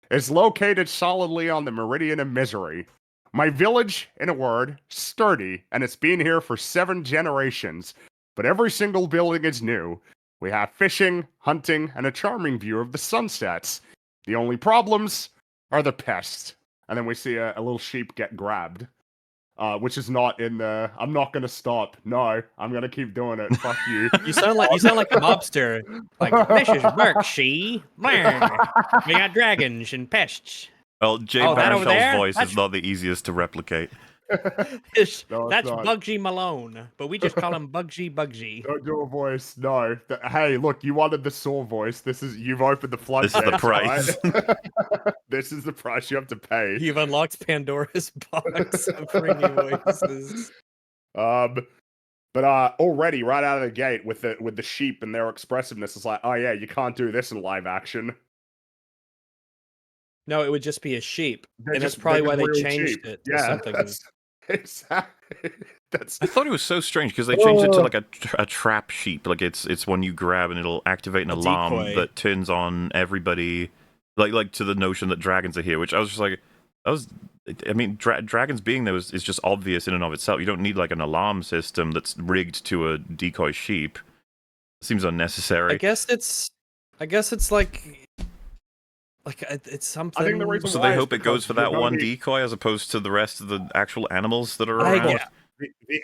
It's located solidly on the meridian of misery. My village, in a word, sturdy, and it's been here for 7 generations. But every single building is new. We have fishing, hunting, and a charming view of the sunsets. The only problems are the pests. And then we see a little sheep get grabbed. Which is not in the. I'm not gonna stop. No, I'm gonna keep doing it. Fuck you. You sound like a mobster. Like this is Burke, she. We got dragons and pests. Well, Jay Oh, that over Baruchel's there? voice That's- is not the easiest to replicate. No, it's That's not. Bugsy Malone, but we just call him Bugsy. Don't do a voice. No. Hey, look, you wanted the Saw voice. You've opened the floodgates. This is the price. right? This is the price you have to pay. You've unlocked Pandora's box of freaky voices. But already right out of the gate with the sheep and their expressiveness, it's like, oh yeah, you can't do this in live action. No, it would just be a sheep, They're and that's just- probably they're why just they real changed sheep. it to Yeah, something. exactly. That's I thought it was so strange because they changed it to like a trap sheep. Like it's one you grab and it'll activate an A alarm decoy. that turns on everybody like to the notion that dragons are here, which I was just like, I mean, dragons being there is just obvious in and of itself. You don't need like an alarm system that's rigged to a decoy sheep. It seems unnecessary. I guess it's like it's something. I think the reason So why they is hope it goes for that one be... decoy as opposed to the rest of the actual animals that are around.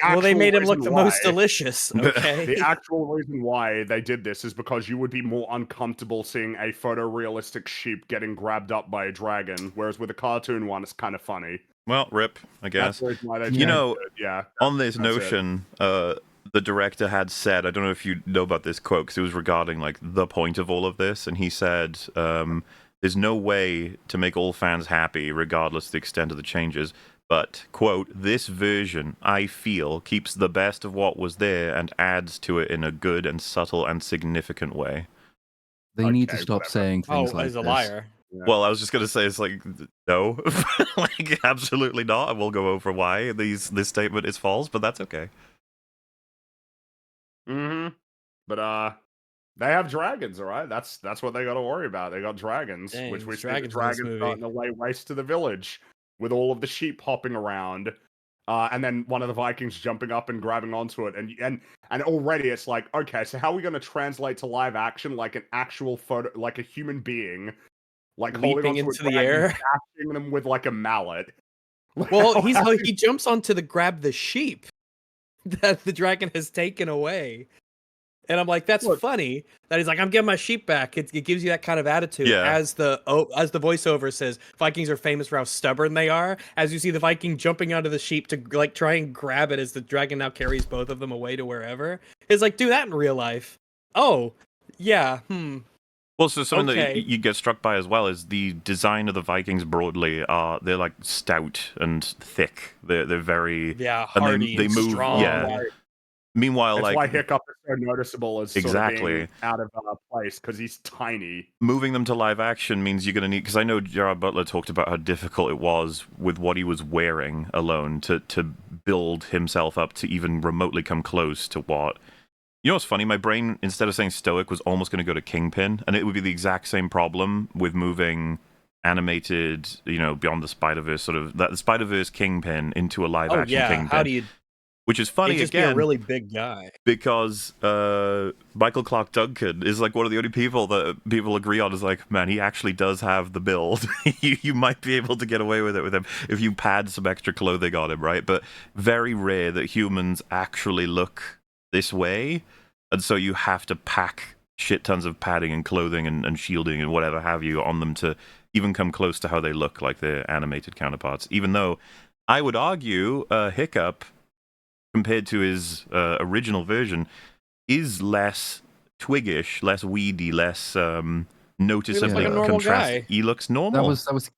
Well, they made him look the most why... delicious. Okay. The actual reason why they did this is because you would be more uncomfortable seeing a photorealistic sheep getting grabbed up by a dragon, whereas with a cartoon one, it's kind of funny. Well, rip, I guess. That's the reason why they You know, yeah. on this notion, the director had said, I don't know if you know about this quote, because it was regarding like the point of all of this, and he said, there's no way to make all fans happy, regardless of the extent of the changes. But, quote, this version, I feel, keeps the best of what was there and adds to it in a good and subtle and significant way. They need to stop saying things like as a this. liar. Yeah. Well, I was just going to say, it's like, no. Like, absolutely not. I will go over why this statement is false, but that's okay. But, they have dragons, all right? That's what they got to worry about. They got dragons, Dang, which we see dragons the in this dragons movie. starting to lay waste to the village with all of the sheep hopping around. And then one of the Vikings jumping up and grabbing onto it, and already it's like, okay, so how are we going to translate to live action like an actual photo, like a human being, like Leaping holding onto into a the dragon, air, bashing them with like a mallet? Well, he jumps onto the grab the sheep that the dragon has taken away. And I'm like, that's funny. That he's like, I'm getting my sheep back. It gives you that kind of attitude. Yeah. As the voiceover says, Vikings are famous for how stubborn they are. As you see the Viking jumping onto the sheep to like try and grab it as the dragon now carries both of them away to wherever. It's like, do that in real life. Oh, yeah. Well, so something Okay. that you get struck by as well is the design of the Vikings broadly. They're like stout and thick. They're very hardy and they move. strong. Yeah. Meanwhile, that's like why Hiccup is so noticeable as sort of being out of place because he's tiny. Moving them to live action means you're going to need, because I know Gerard Butler talked about how difficult it was with what he was wearing alone to build himself up to even remotely come close to what. You know what's funny? My brain, instead of saying Stoic, was almost going to go to Kingpin, and it would be the exact same problem with moving animated, Beyond the Spider-Verse, sort of that Spider-Verse Kingpin into a live action Kingpin. How do you? Which is funny, just again, be a really big guy. Because Michael Clark Duncan is like one of the only people that people agree on is like, man, he actually does have the build. you might be able to get away with it with him if you pad some extra clothing on him, right? But very rare that humans actually look this way, and so you have to pack shit tons of padding and clothing and shielding and whatever have you on them to even come close to how they look like their animated counterparts. Even though I would argue Hiccup, compared to his original version, is less twiggish, less weedy, less noticeably like a normal contrasted. guy. He looks normal. That was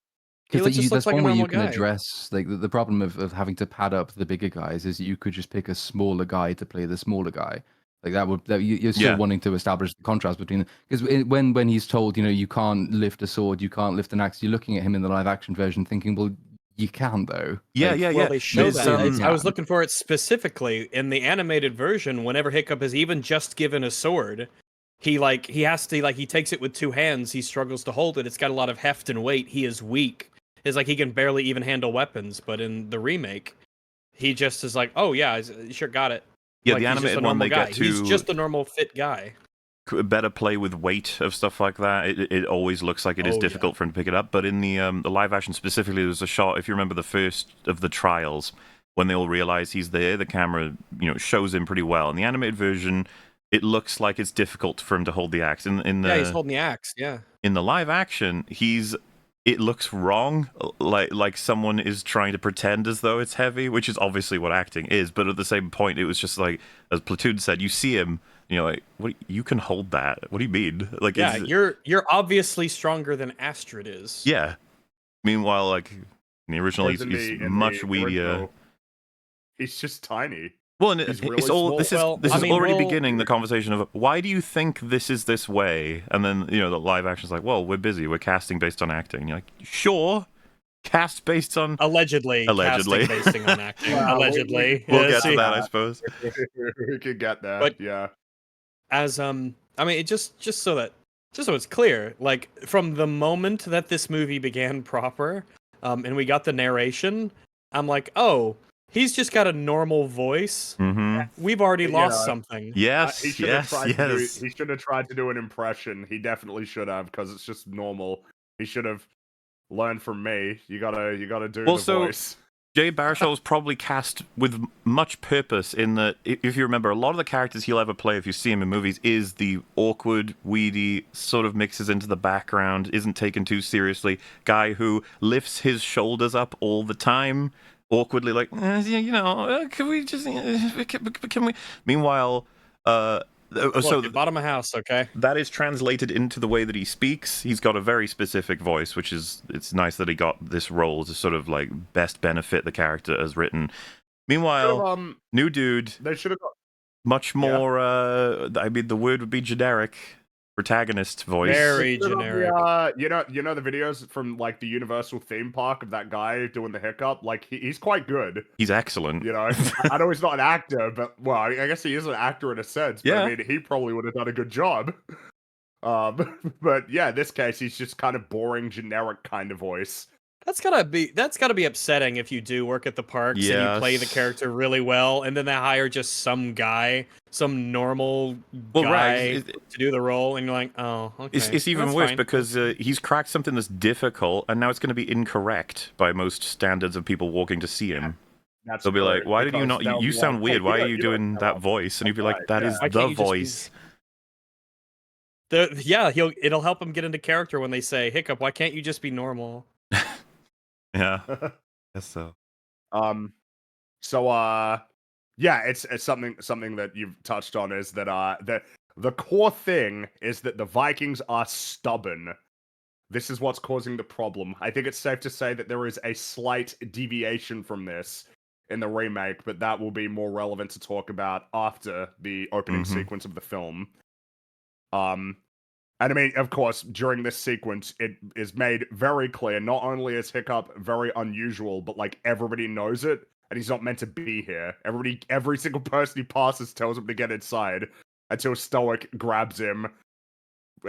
because that's one way you can address like the problem of having to pad up the bigger guys is you could just pick a smaller guy to play the smaller guy. Like you're still wanting to establish the contrast between them. Because when he's told, you can't lift a sword, you can't lift an axe, you're looking at him in the live action version thinking, well, you can though. Well, they show that. I was looking for it specifically in the animated version. Whenever Hiccup is even just given a sword, he has to he takes it with two hands. He struggles to hold it. It's got a lot of heft and weight. He is weak. It's like he can barely even handle weapons. But in the remake, he just is like, oh yeah, sure, got it. Yeah, the animated one they get to. He's just a normal fit guy. Better play with weight of stuff like that. It always looks like it is difficult for him to pick it up. But in the live action specifically, there's a shot, if you remember the first of the trials, when they all realize he's there, the camera shows him pretty well. In the animated version, it looks like it's difficult for him to hold the axe. He's holding the axe, yeah. In the live action, it looks wrong, like someone is trying to pretend as though it's heavy, which is obviously what acting is. But at the same point, it was just like, as Platoon said, you see him, like, what? You can hold that? What do you mean? Like, yeah, you're obviously stronger than Astrid is. Yeah. Meanwhile, like in the original, he's much weedier. He's just tiny. Well, and it's really all small. this is already beginning the conversation of why do you think this is this way? And then the live action's like, well, we're busy. We're casting based on acting. And you're like, sure. Cast based on allegedly casting based on acting. Allegedly, we'll get to that, I suppose. We could get there, but yeah. As it just so that just so it's clear, like from the moment that this movie began proper, and we got the narration, I'm like, oh, he's just got a normal voice. Mm-hmm. We've already lost something. Yes, he should have tried to do an impression. He definitely should have, because it's just normal. He should have learned from me. You gotta do the voice. Jay Baruchel was probably cast with much purpose in that, if you remember, a lot of the characters he'll ever play, if you see him in movies, is the awkward, weedy, sort of mixes into the background, isn't taken too seriously, guy who lifts his shoulders up all the time, awkwardly like, can we just, can we? Meanwhile, so the bottom of house, okay? That is translated into the way that he speaks. He's got a very specific voice, which is, it's nice that he got this role to sort of like best benefit the character as written. Meanwhile, new dude, they should have got much more. I mean, the word would be generic. Protagonist voice. Very generic. You know the videos from like the Universal theme park of that guy doing the hiccup. Like he's quite good. He's excellent. You know, I know he's not an actor, but well, I guess he is an actor in a sense. But yeah. I mean, he probably would have done a good job. But yeah, in this case, he's just kind of boring, generic kind of voice. That's gotta be upsetting if you do work at the parks and you play the character really well, and then they hire just some guy, some normal guy to do the role, and you're like, oh, okay. It's even worse because he's cracked something that's difficult, and now it's going to be incorrect by most standards of people walking to see him. They'll be like, why did you not? You sound weird. Why are you doing that voice? And you'd be like, that is the voice. It'll help him get into character when they say, Hiccup, why can't you just be normal? Yeah, guess so. Yeah, it's something that you've touched on is that the core thing is that the Vikings are stubborn. This is what's causing the problem. I think it's safe to say that there is a slight deviation from this in the remake, but that will be more relevant to talk about after the opening sequence of the film. And I mean, of course, during this sequence, it is made very clear, not only is Hiccup very unusual, but like everybody knows it, and he's not meant to be here. Every single person he passes tells him to get inside, until Stoic grabs him,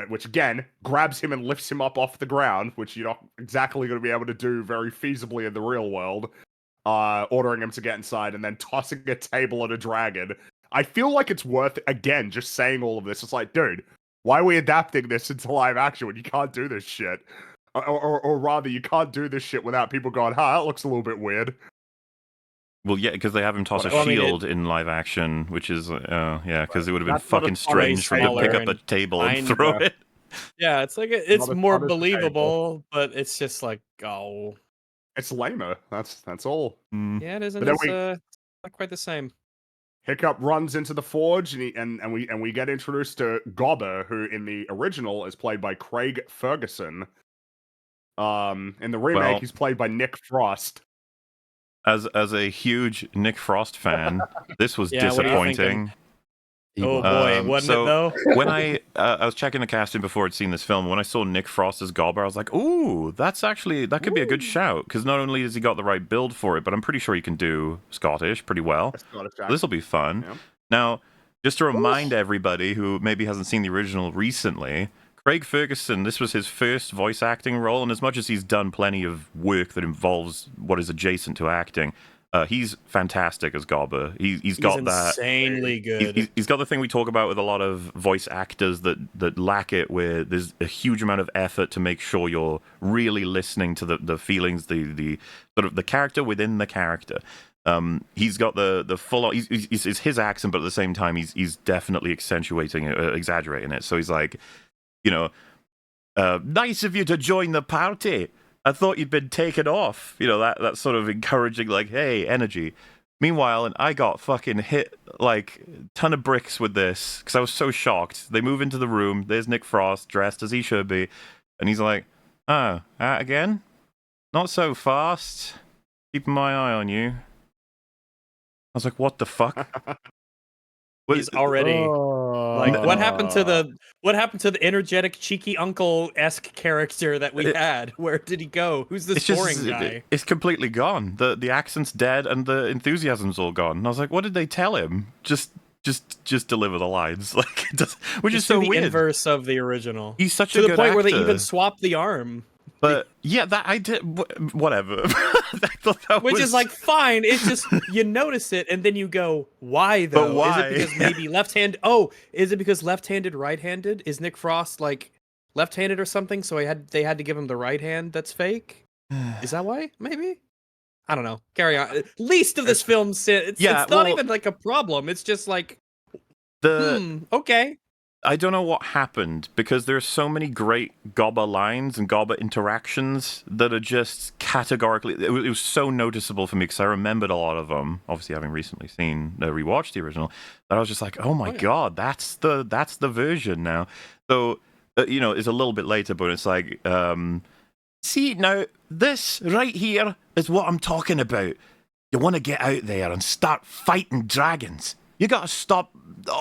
which again, grabs him and lifts him up off the ground, which you're not exactly going to be able to do very feasibly in the real world, ordering him to get inside, and then tossing a table at a dragon. I feel like it's worth, again, just saying all of this. It's like, dude, why are we adapting this into live action when you can't do this shit? Or rather, you can't do this shit without people going, that looks a little bit weird. Well, yeah, because they have him toss a shield in live action, which is, because it would have been fucking strange for him to pick up a table and throw it. Yeah, it's like, it's more believable, but it's just like, oh. It's lamer, that's all. Yeah, it isn't, it's not quite the same. Hiccup runs into the forge, and we get introduced to Gobber, who in the original is played by Craig Ferguson. In the remake, he's played by Nick Frost. As a huge Nick Frost fan, this was disappointing. Oh boy, wasn't it though? When I was checking the casting before I'd seen this film, when I saw Nick Frost as Gobber, I was like, ooh, that could be a good shout, because not only has he got the right build for it, but I'm pretty sure he can do Scottish pretty well. This will be fun. Yeah. Now, just to remind everybody who maybe hasn't seen the original recently, Craig Ferguson, this was his first voice acting role, and as much as he's done plenty of work that involves what is adjacent to acting, he's fantastic as Gobber. He's got that insanely good. He's got the thing we talk about with a lot of voice actors that lack it, where there's a huge amount of effort to make sure you're really listening to the feelings, the sort of the character within the character. He's got the full. It's his accent, but at the same time, he's definitely accentuating it, exaggerating it. So he's like, nice of you to join the party. I thought you'd been taken off. That sort of encouraging, like, hey, energy. Meanwhile, and I got fucking hit like a ton of bricks with this because I was so shocked. They move into the room. There's Nick Frost dressed as he should be, and he's like, "Oh, again? Not so fast. Keeping my eye on you." I was like, "What the fuck?" He's already like, what happened to the energetic, cheeky uncle-esque character that we had? Where did he go? Who's this boring guy? It's completely gone. The accent's dead and the enthusiasm's all gone. And I was like, what did they tell him? Just just deliver the lines, like, which is Just so do the weird. inverse of the original. He's such to a the good point where they actor. even swap the arm. But yeah, that I did. Whatever. I thought that Which was... is like fine. It's just you notice it and then you go, why though? But why? Is it because maybe left-handed? Oh, is it because left-handed, right-handed? Is Nick Frost like left-handed or something? So they had to give him the right hand. That's fake. Is that why? Maybe. I don't know. Carry on. Least of this film, it's not even like a problem. It's just like okay. I don't know what happened, because there are so many great Gobber lines and Gobber interactions that are just categorically... It was so noticeable for me, because I remembered a lot of them, obviously having recently rewatched the original, that I was just like, oh my god, that's the version now. So, it's a little bit later, but it's like, see, now, this right here is what I'm talking about. You want to get out there and start fighting dragons. You got to stop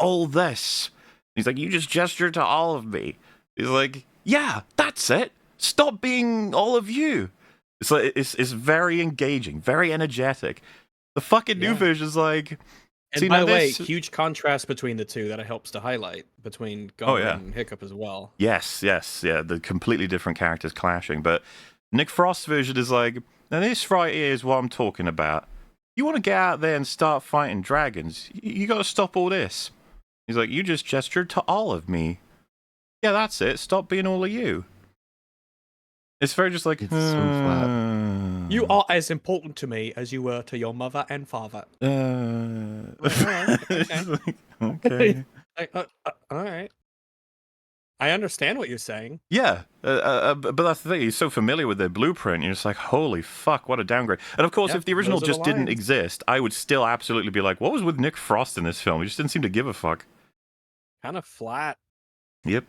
all this. He's like, you just gestured to all of me. He's like, yeah, that's it. Stop being all of you. It's like it's very engaging, very energetic. The fucking new version's like... And by the way, huge contrast between the two that it helps to highlight, between Gobber and Hiccup as well. Yes, yeah, the completely different characters clashing. But Nick Frost's version is like, now this right here is what I'm talking about. You want to get out there and start fighting dragons, you got to stop all this. He's like, you just gestured to all of me. Yeah, that's it. Stop being all of you. It's very just like... It's so flat. You are as important to me as you were to your mother and father. Okay. All right. I understand what you're saying. Yeah, but that's the thing. He's so familiar with their blueprint. You're just like, holy fuck, what a downgrade. And of course, if the original just didn't exist, I would still absolutely be like, what was with Nick Frost in this film? He just didn't seem to give a fuck. Kind of flat. Yep.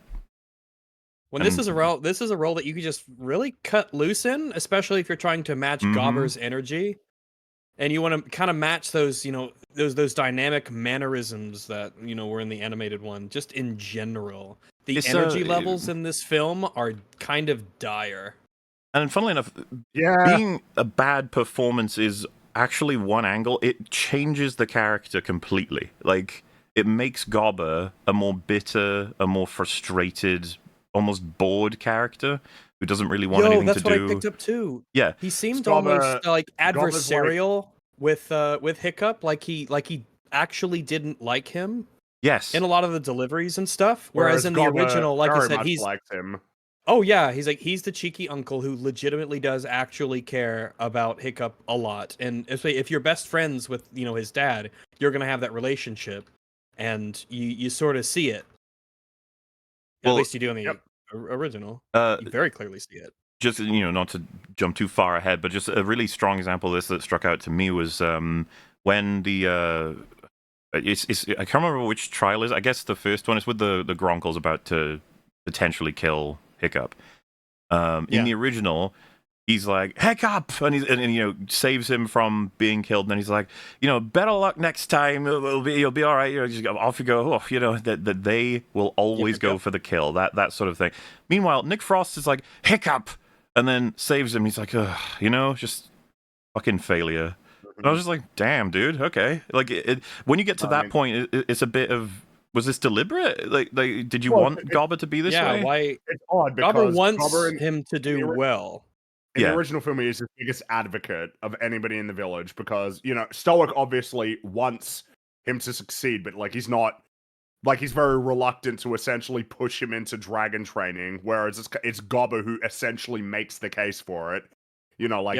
When this is a role that you can just really cut loose in, especially if you're trying to match Gobber's energy, and you want to kind of match those, those dynamic mannerisms that were in the animated one. Just in general, the energy levels in this film are kind of dire. And funnily enough, being a bad performance is actually one angle. It changes the character completely. Like, it makes Gobber a more bitter, a more frustrated, almost bored character who doesn't really want anything to do. That's what I picked up too. Yeah, he seemed almost like adversarial with Hiccup, like he actually didn't like him. Yes, in a lot of the deliveries and stuff. Whereas in the original, like I said, he's liked him. Oh yeah, he's the cheeky uncle who legitimately does actually care about Hiccup a lot. And if you're best friends with his dad, you're gonna have that relationship. And you sort of see it. At least you do in the original. You very clearly see it. Just, not to jump too far ahead, but just a really strong example of this that struck out to me was when the... I can't remember which trial is. I guess the first one is with the Gronkles about to potentially kill Hiccup. In the original... He's like, Hiccup! And saves him from being killed. And then he's like, better luck next time. You'll be all right. Just off you go. That they will always go for the kill. That sort of thing. Meanwhile, Nick Frost is like, Hiccup! And then saves him. He's like, just fucking failure. And I was just like, damn, dude. Okay. Like, when you get to that point, it's a bit of... Was this deliberate? Like did you want Gobber to be this way? Yeah, why? It's odd because Gobber wants him to do well. In the original film, he is the biggest advocate of anybody in the village because, Stoic obviously wants him to succeed, but he's not, he's very reluctant to essentially push him into dragon training, whereas it's Gobber who essentially makes the case for it. He can't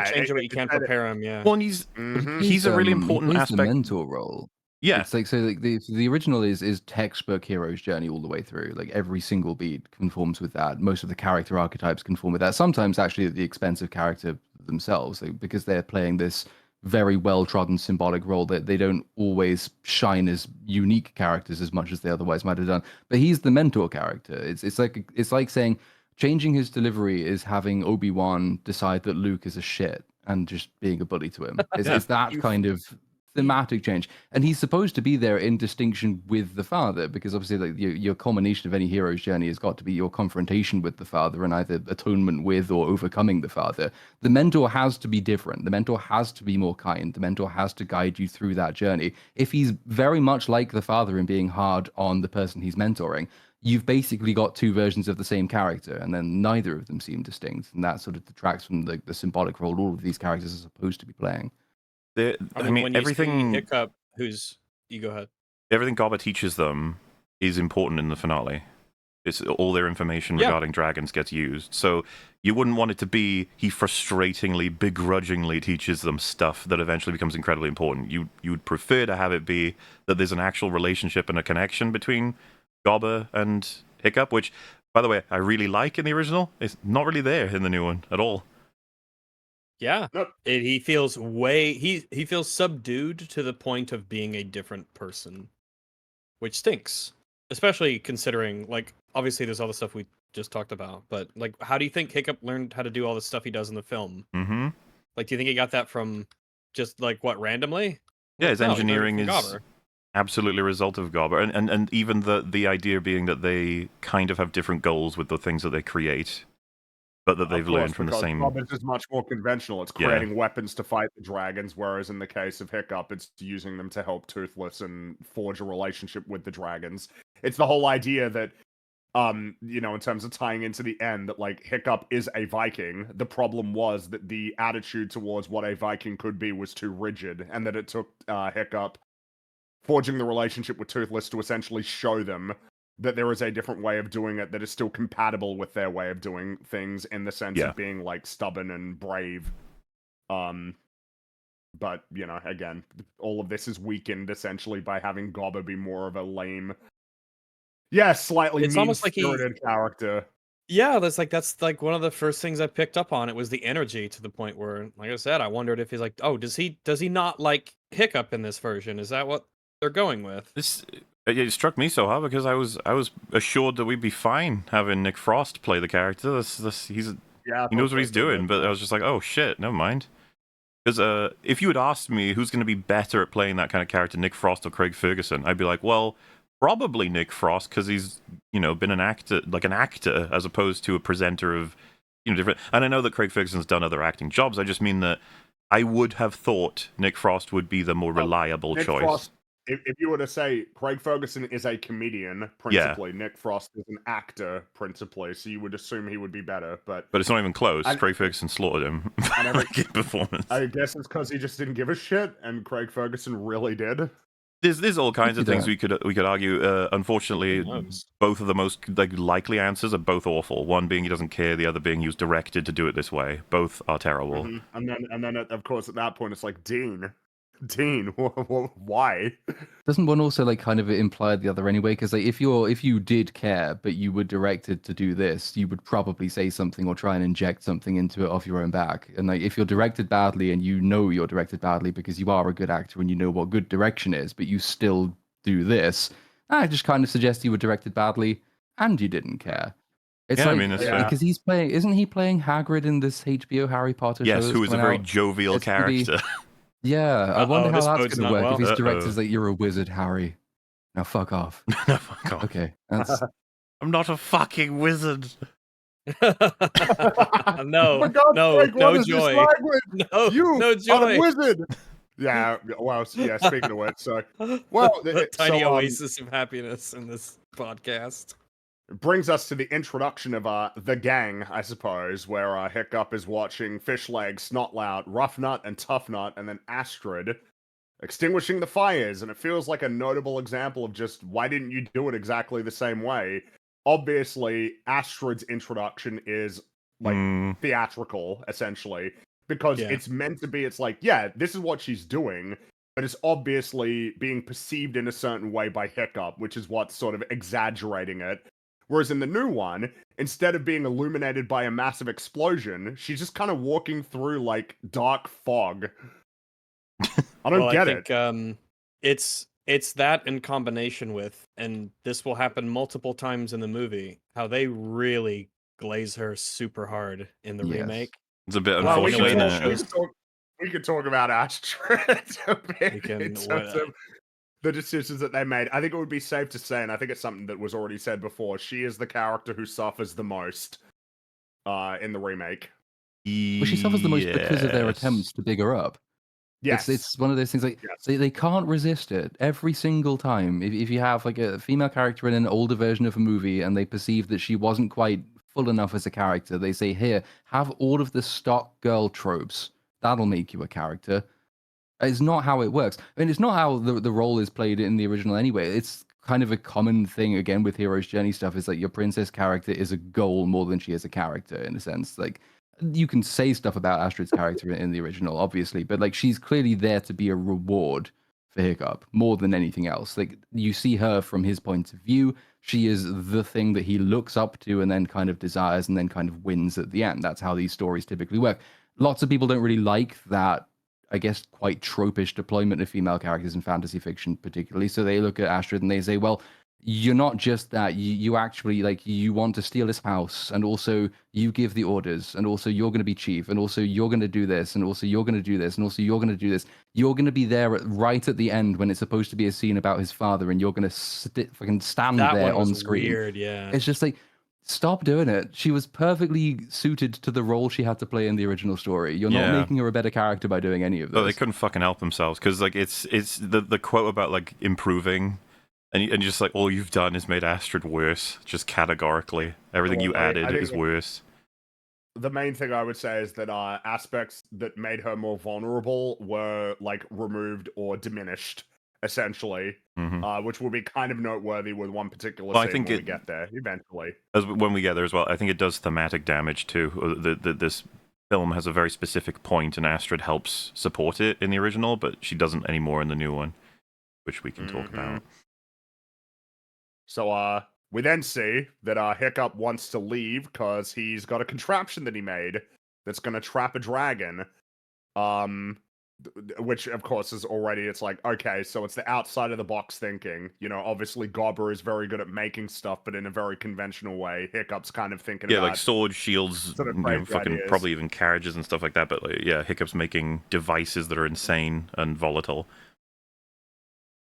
change it, but you can't prepare him. Yeah. Well, and he's a really important aspect. The mentor role. Yeah, it's like the original is textbook hero's journey all the way through. Like every single beat conforms with that. Most of the character archetypes conform with that. Sometimes actually at the expense of character themselves, because they're playing this very well trodden symbolic role that they don't always shine as unique characters as much as they otherwise might have done. But he's the mentor character. It's like saying changing his delivery is having Obi-Wan decide that Luke is a shit and just being a bully to him. It's that kind of thematic change, and he's supposed to be there in distinction with the father, because obviously like your culmination of any hero's journey has got to be your confrontation with the father and either atonement with or overcoming the father. The mentor has to be different. The mentor has to be more kind. The mentor has to guide you through that journey. If he's very much like the father in being hard on the person he's mentoring, you've basically got two versions of the same character, and then neither of them seem distinct, and that sort of detracts from the symbolic role all of these characters are supposed to be playing. I mean, when everything. You see Hiccup, you go ahead. Everything Gobber teaches them is important in the finale. It's all their information regarding dragons gets used. So you wouldn't want it to be he frustratingly, begrudgingly teaches them stuff that eventually becomes incredibly important. You would prefer to have it be that there's an actual relationship and a connection between Gobber and Hiccup, which, by the way, I really like in the original. It's not really there in the new one at all. Yeah, he feels he feels subdued to the point of being a different person, which stinks. Especially considering, like, obviously there's all the stuff we just talked about, but like, how do you think Hiccup learned how to do all the stuff he does in the film? Mm-hmm. Like, do you think he got that from just like randomly? Yeah, his engineering is Gobber. Absolutely a result of Gobber, and even the idea being that they kind of have different goals with the things that they create, but that they've learned from the same. Gobber's is much more conventional. It's creating weapons to fight the dragons, whereas in the case of Hiccup, it's using them to help Toothless and forge a relationship with the dragons. It's the whole idea that, in terms of tying into the end, that like Hiccup is a Viking. The problem was that the attitude towards what a Viking could be was too rigid, and that it took Hiccup forging the relationship with Toothless to essentially show them that there is a different way of doing it that is still compatible with their way of doing things in the sense of being like stubborn and brave. But, again, all of this is weakened essentially by having Gobber be more of a lame, slightly mean-spirited character. Yeah, that's like one of the first things I picked up on. It was the energy, to the point where, like I said, I wondered if he's like, oh, does he not like Hiccup in this version? Is that what they're going with? It struck me so hard because I was assured that we'd be fine having Nick Frost play the character. He knows what he's doing, but I was just like, oh shit, never mind. Because if you had asked me who's going to be better at playing that kind of character, Nick Frost or Craig Ferguson, I'd be like, well, probably Nick Frost, because he's been an actor as opposed to a presenter of different. And I know that Craig Ferguson's done other acting jobs. I just mean that I would have thought Nick Frost would be the more reliable choice. Frost, if you were to say Craig Ferguson is a comedian principally, Nick Frost is an actor principally, so you would assume he would be better. But it's not even close. Craig Ferguson slaughtered him in performance. I guess it's because he just didn't give a shit, and Craig Ferguson really did. There's all kinds of things we could argue. Unfortunately, both of the most likely answers are both awful. One being he doesn't care, the other being he was directed to do it this way. Both are terrible. Mm-hmm. And then of course at that point it's like Dean, why? Doesn't one also kind of imply the other anyway? Because if you did care, but you were directed to do this, you would probably say something or try and inject something into it off your own back. And if you're directed badly, and you know you're directed badly because you are a good actor and you know what good direction is, but you still do this, I just kind of suggest you were directed badly and you didn't care. It's because he's playing. Isn't he playing Hagrid in this HBO Harry Potter show? Yes, who is a very jovial character. Yeah, I wonder how that's going to work if his director's like, you're a wizard, Harry. Now fuck off. No, fuck off. Okay. I'm not a fucking wizard. No joy. No joy. Are a wizard. Yeah, well, speaking of which, so... Well, tiny oasis of happiness in this podcast. Brings us to the introduction of the gang, I suppose, where Hiccup is watching Fishleg, Snotlout, Roughnut, and Toughnut, and then Astrid extinguishing the fires, and it feels like a notable example of just why didn't you do it exactly the same way? Obviously, Astrid's introduction is theatrical, essentially, because it's meant to be. It's like, this is what she's doing, but it's obviously being perceived in a certain way by Hiccup, which is what's sort of exaggerating it. Whereas in the new one, instead of being illuminated by a massive explosion, she's just kind of walking through, dark fog. I don't get it. It's that in combination with, and this will happen multiple times in the movie, how they really glaze her super hard in the remake. It's a bit unfortunate, isn't it? we could talk about Astrid a bit We can in terms of the decisions that they made. I think it would be safe to say, and I think it's something that was already said before, she is the character who suffers the most in the remake. Well, she suffers the most because of their attempts to big her up. Yes. It's one of those things like they can't resist it every single time. If you have like a female character in an older version of a movie and they perceive that she wasn't quite full enough as a character, they say, here, have all of the stock girl tropes. That'll make you a character. It's not how it works. I mean, it's not how the role is played in the original anyway. It's kind of a common thing, again, with Hero's Journey stuff, is that your princess character is a goal more than she is a character, in a sense. Like, you can say stuff about Astrid's character in the original, obviously, but, like, she's clearly there to be a reward for Hiccup, more than anything else. Like, you see her from his point of view. She is the thing that he looks up to and then kind of desires and then kind of wins at the end. That's how these stories typically work. Lots of people don't really like that, I guess, quite tropish deployment of female characters in fantasy fiction, particularly. So they look at Astrid and they say, well, you're not just that. You actually, like, you want to steal his house, and also you give the orders, and also you're going to be chief, and also you're going to do this, and also you're going to do this, and also you're going to do this. You're going to be there right at the end when it's supposed to be a scene about his father, and you're going to fucking stand that there one was on screen. Weird, yeah. It's just like, stop doing it. She was perfectly suited to the role she had to play in the original story. You're not making her a better character by doing any of this. No, they couldn't fucking help themselves, because like it's the quote about like improving, and just like all you've done is made Astrid worse, just categorically. Everything you added is worse. The main thing I would say is that aspects that made her more vulnerable were like removed or diminished, essentially, which will be kind of noteworthy with one particular scene when we get there eventually. When we get there as well, I think it does thematic damage too. This film has a very specific point, and Astrid helps support it in the original, but she doesn't anymore in the new one, which we can talk about. So we then see that Hiccup wants to leave because he's got a contraption that he made that's going to trap a dragon. Which, of course, is already, it's like, okay, so it's the outside of the box thinking. You know, obviously Gobber is very good at making stuff, but in a very conventional way. Hiccup's kind of thinking about... like swords, shields, sort of fucking ideas. Probably even carriages and stuff like that, but like, yeah, Hiccup's making devices that are insane and volatile.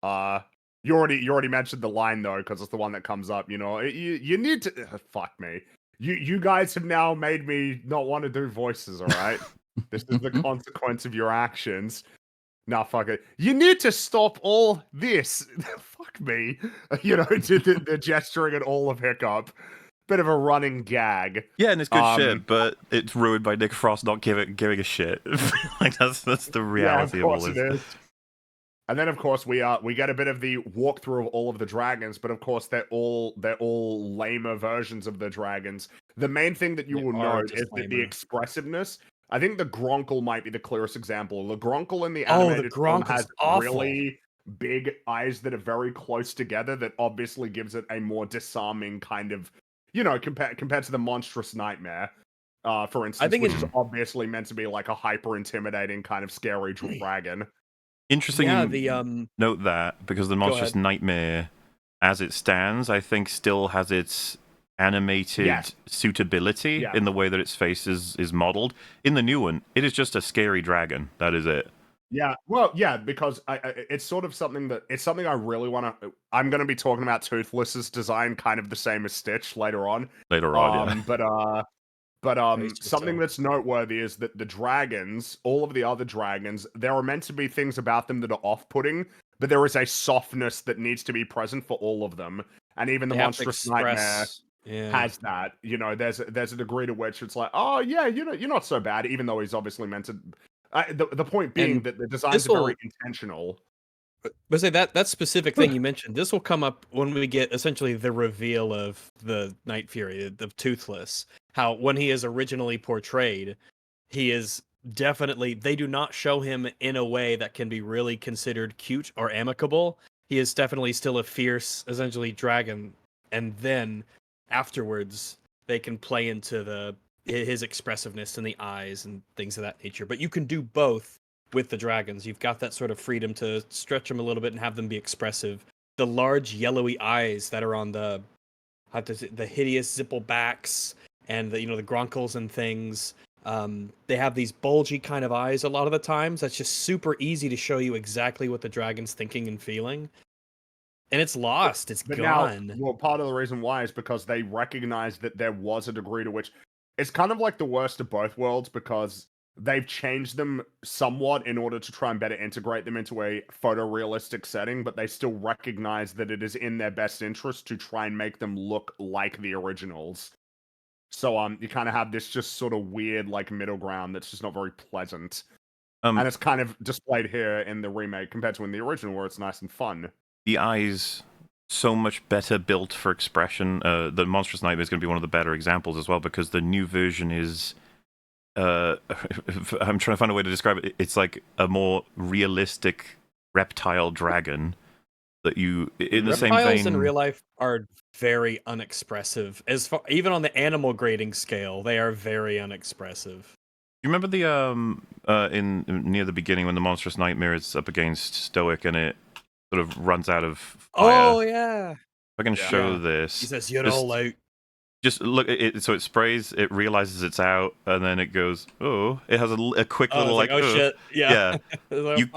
You already mentioned the line, though, because it's the one that comes up, you know, you need to... fuck me. You guys have now made me not want to do voices, all right? This is the consequence of your actions. Nah, fuck it. You need to stop all this. Fuck me. You know, the gesturing at all of Hiccup. Bit of a running gag. Yeah, and it's good shit, but it's ruined by Nick Frost not giving a shit. Like that's the reality of all this. It is. And then, of course, we get a bit of the walkthrough of all of the dragons, but of course they're all lamer versions of the dragons. The main thing that you will note is that the expressiveness. I think the Gronkle might be the clearest example. The Gronkle in the animated film has really big eyes that are very close together. That obviously gives it a more disarming kind of, you know, compared to the monstrous nightmare, for instance, which is obviously meant to be like a hyper intimidating kind of scary dragon. Interesting. Yeah, note that because the monstrous nightmare, as it stands, I think still has its animated suitability in the way that its face is modeled. In the new one, it is just a scary dragon. That is it. Yeah, well, yeah, because it's sort of something I really want to. I'm going to be talking about Toothless's design, kind of the same as Stitch later on. Yeah. But something that's noteworthy is that the dragons, all of the other dragons, there are meant to be things about them that are off-putting, but there is a softness that needs to be present for all of them, and even the monstrous nightmare has that. You know, there's a degree to which it's like, oh yeah, you know, you're not so bad, even though he's obviously meant to. The point being that the designs are very intentional. But say that specific thing you mentioned, this will come up when we get essentially the reveal of the Night Fury, of Toothless. How when he is originally portrayed, he is definitely, they do not show him in a way that can be really considered cute or amicable. He is definitely still a fierce, essentially, dragon. And then afterwards, they can play into his expressiveness in the eyes and things of that nature. But you can do both with the dragons. You've got that sort of freedom to stretch them a little bit and have them be expressive. The large yellowy eyes that are on the hideous zipplebacks and the Gronkles and things. They have these bulgy kind of eyes a lot of the times. That's just super easy to show you exactly what the dragon's thinking and feeling. And it's lost. It's gone. Now, well, part of the reason why is because they recognized that there was a degree to which it's kind of like the worst of both worlds, because they've changed them somewhat in order to try and better integrate them into a photorealistic setting, but they still recognize that it is in their best interest to try and make them look like the originals. So you kind of have this just sort of weird like middle ground that's just not very pleasant. And it's kind of displayed here in the remake compared to in the original, where it's nice and fun. The eyes so much better built for expression. The Monstrous Nightmare is going to be one of the better examples as well, because the new version is I'm trying to find a way to describe it. It's like a more realistic reptile dragon that you in the same vein. Reptiles in real life are very unexpressive. As far even on the animal grading scale, they are very unexpressive. You remember the in near the beginning when the Monstrous Nightmare is up against Stoic and it sort of runs out of fire? Oh yeah. If I can show this. He says, "You're all out." Just look at it. So it sprays, it realizes it's out, and then it goes, oh, it has a quick little like, oh shit. Yeah. You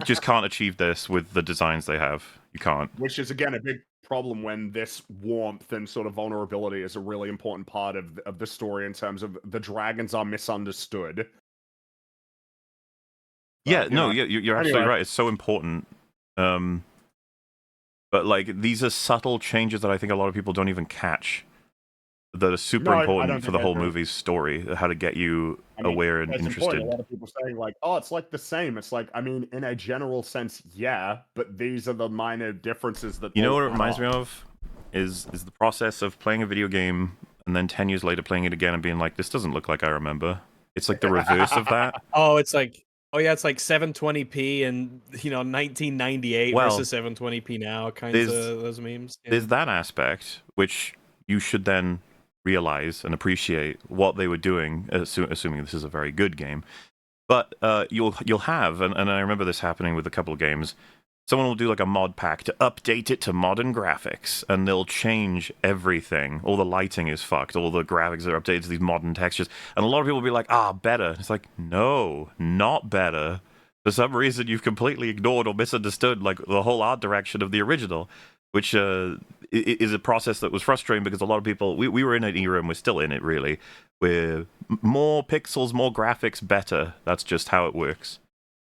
just can't achieve this with the designs they have. You can't. Which is, again, a big problem when this warmth and sort of vulnerability is a really important part of the story in terms of the dragons are misunderstood. You're absolutely right. It's so important. But like, these are subtle changes that I think a lot of people don't even catch, that are super important for the whole movie's story, how to get you aware and interested. A lot of people saying like, oh, it's like the same. It's like, I mean, in a general sense, yeah, but these are the minor differences that... You know what it reminds me of? Is the process of playing a video game and then 10 years later playing it again and being like, this doesn't look like I remember. It's like the reverse of that. It's like 720p and 1998 versus 720p now, kinds of those memes. Yeah. There's that aspect which you should then realize and appreciate what they were doing, assuming this is a very good game. But you'll have, and I remember this happening with a couple of games, someone will do like a mod pack to update it to modern graphics, and they'll change everything. All the lighting is fucked, all the graphics are updated to these modern textures, and a lot of people will be like, better. It's like, no, not better. For some reason, you've completely ignored or misunderstood like the whole art direction of the original, which is a process that was frustrating because a lot of people, we were in an era, and we're still in it really, where more pixels, more graphics, better. That's just how it works.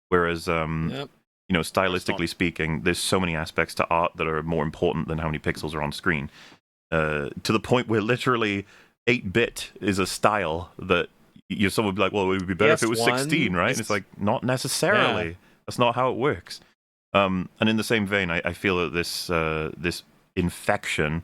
Whereas, stylistically speaking, there's so many aspects to art that are more important than how many pixels are on screen. To the point where literally 8-bit is a style that someone would be like, well, it would be better if it was 16, right? And it's like, not necessarily. Yeah. That's not how it works. And in the same vein, I feel that this infection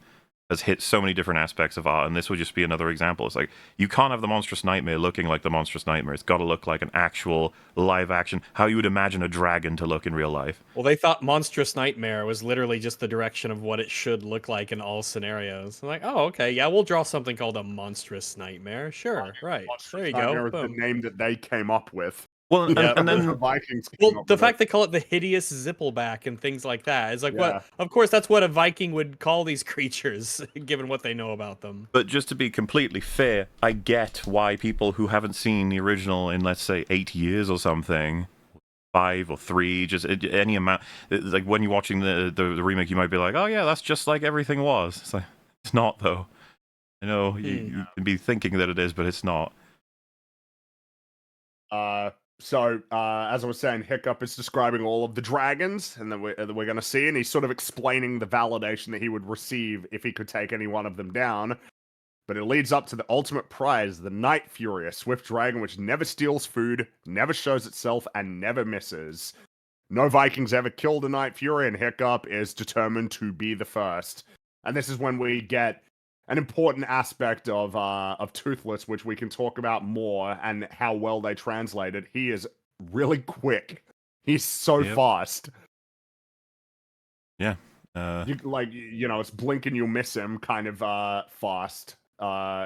has hit so many different aspects of art, and this would just be another example. It's like, you can't have the Monstrous Nightmare looking like the Monstrous Nightmare. It's got to look like an actual live action, how you would imagine a dragon to look in real life. Well, they thought Monstrous Nightmare was literally just the direction of what it should look like in all scenarios. I'm like, oh, okay, yeah, we'll draw something called a Monstrous Nightmare. Sure, right. There you go. Is the name that they came up with. Well, and then the Vikings. Well, the fact they call it the hideous Zippleback and things like that is like, what? Of course, that's what a Viking would call these creatures, given what they know about them. But just to be completely fair, I get why people who haven't seen the original in, let's say, 8 years or something, 5 or 3, just any amount, like when you're watching the remake, you might be like, oh yeah, that's just like everything was. It's like, it's not though. I know you can be thinking that it is, but it's not. So, as I was saying, Hiccup is describing all of the dragons, and that we're going to see, and he's sort of explaining the validation that he would receive if he could take any one of them down. But it leads up to the ultimate prize, the Night Fury, a swift dragon which never steals food, never shows itself, and never misses. No Vikings ever killed a Night Fury, and Hiccup is determined to be the first. And this is when we get an important aspect of Toothless, which we can talk about more, and how well they translate it. He is really quick. He's so fast. Yeah. It's blink and you'll miss him kind of fast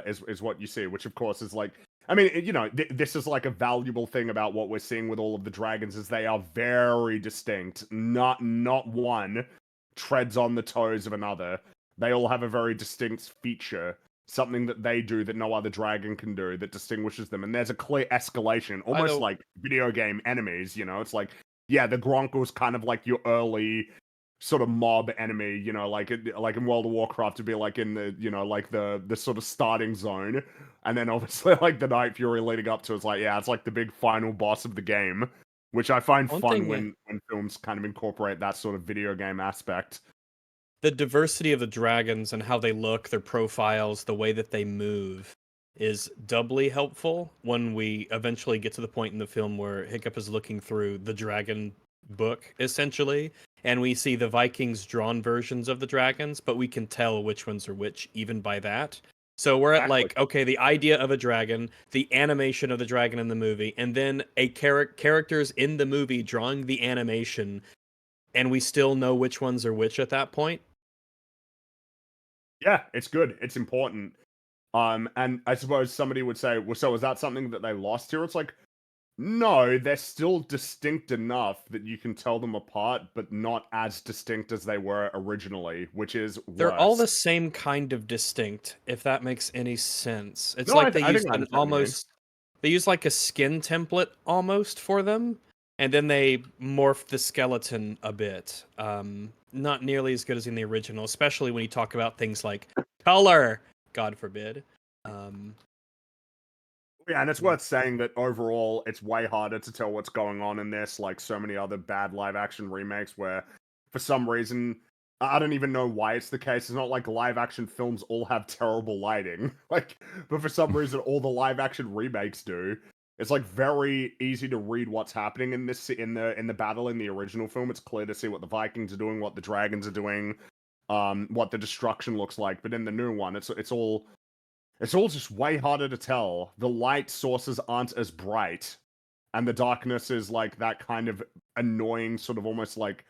is what you see, which of course is like, I mean, this is like a valuable thing about what we're seeing with all of the dragons, is they are very distinct. Not one treads on the toes of another. They all have a very distinct feature. something that they do that no other dragon can do that distinguishes them. And there's a clear escalation, almost like video game enemies, you know? It's like, yeah, the Gronkul's kind of like your early sort of mob enemy, you know, like in World of Warcraft to be like in the, you know, like the sort of starting zone. And then obviously like the Night Fury leading up to it's like, yeah, it's like the big final boss of the game, which I find fun when films kind of incorporate that sort of video game aspect. The diversity of the dragons and how they look, their profiles, the way that they move is doubly helpful when we eventually get to the point in the film where Hiccup is looking through the dragon book, essentially, and we see the Vikings drawn versions of the dragons, but we can tell which ones are which even by that. So we're at like, okay, the idea of a dragon, the animation of the dragon in the movie, and then a characters in the movie drawing the animation, and we still know which ones are which at that point. Yeah, it's good. It's important. And I suppose somebody would say, well, so is that something that they lost here? It's like, no, they're still distinct enough that you can tell them apart, but not as distinct as they were originally, which is worse. They're all the same kind of distinct, if that makes any sense. It's like they use they use like a skin template almost for them, and then they morph the skeleton a bit. Not nearly as good as in the original, especially when you talk about things like color, God forbid. Yeah, and it's worth saying that overall, it's way harder to tell what's going on in this, like so many other bad live-action remakes where, for some reason, I don't even know why it's the case. It's not like live-action films all have terrible lighting, like, but for some reason, all the live-action remakes do. It's like very easy to read what's happening in this in the battle in the original film. It's clear to see what the Vikings are doing, what the dragons are doing, what the destruction looks like. But in the new one, it's all just way harder to tell. The light sources aren't as bright, and the darkness is like that kind of annoying, sort of almost like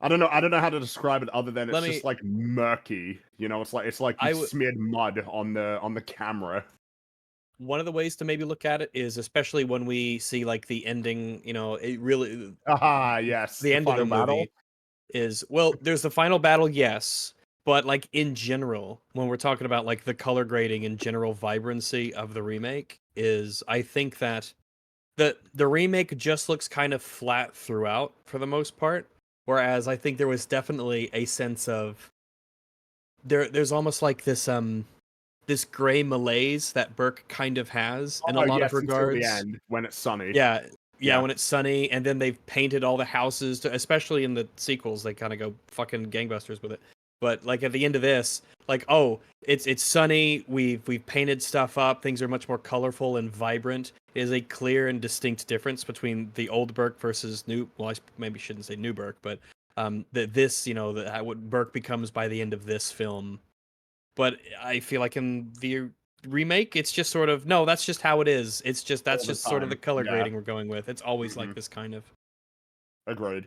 I don't know how to describe it other than it's just like murky. You know, it's like you smeared mud on the camera. One of the ways to maybe look at it is, especially when we see like the ending, you know, it really yes, the end of the movie is, well, there's the final battle, yes, but like in general, when we're talking about like the color grading and general vibrancy of the remake, is I think that the remake just looks kind of flat throughout for the most part, whereas I think there was definitely a sense of there's almost like this gray malaise that Burke kind of has in a lot of regards. Until the end, when it's sunny. Yeah, when it's sunny, and then they've painted all the houses, especially in the sequels, they kind of go fucking gangbusters with it. But like at the end of this, like, oh, it's sunny, we've painted stuff up, things are much more colorful and vibrant. It is a clear and distinct difference between the old Burke versus new. Well, I maybe shouldn't say new Burke, but this, you know, what Burke becomes by the end of this film. But I feel like in the remake, it's just sort of, no, that's just how it is. It's just, that's just sort of the color grading we're going with. It's always like this kind of. Agreed.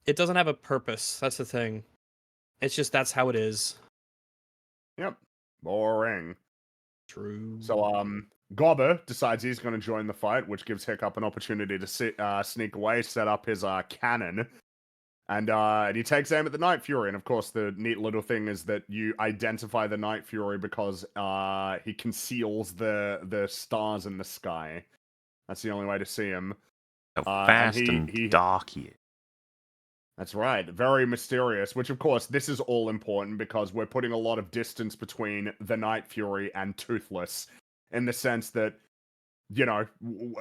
It doesn't have a purpose. That's the thing. It's just, that's how it is. Yep. Boring. True. So, Gobber decides he's going to join the fight, which gives Hiccup an opportunity to sneak away, set up his cannon. And he takes aim at the Night Fury. And of course, the neat little thing is that you identify the Night Fury because he conceals the stars in the sky. That's the only way to see him. How fast and dark he is. That's right. Very mysterious, which of course, this is all important because we're putting a lot of distance between the Night Fury and Toothless in the sense that, you know,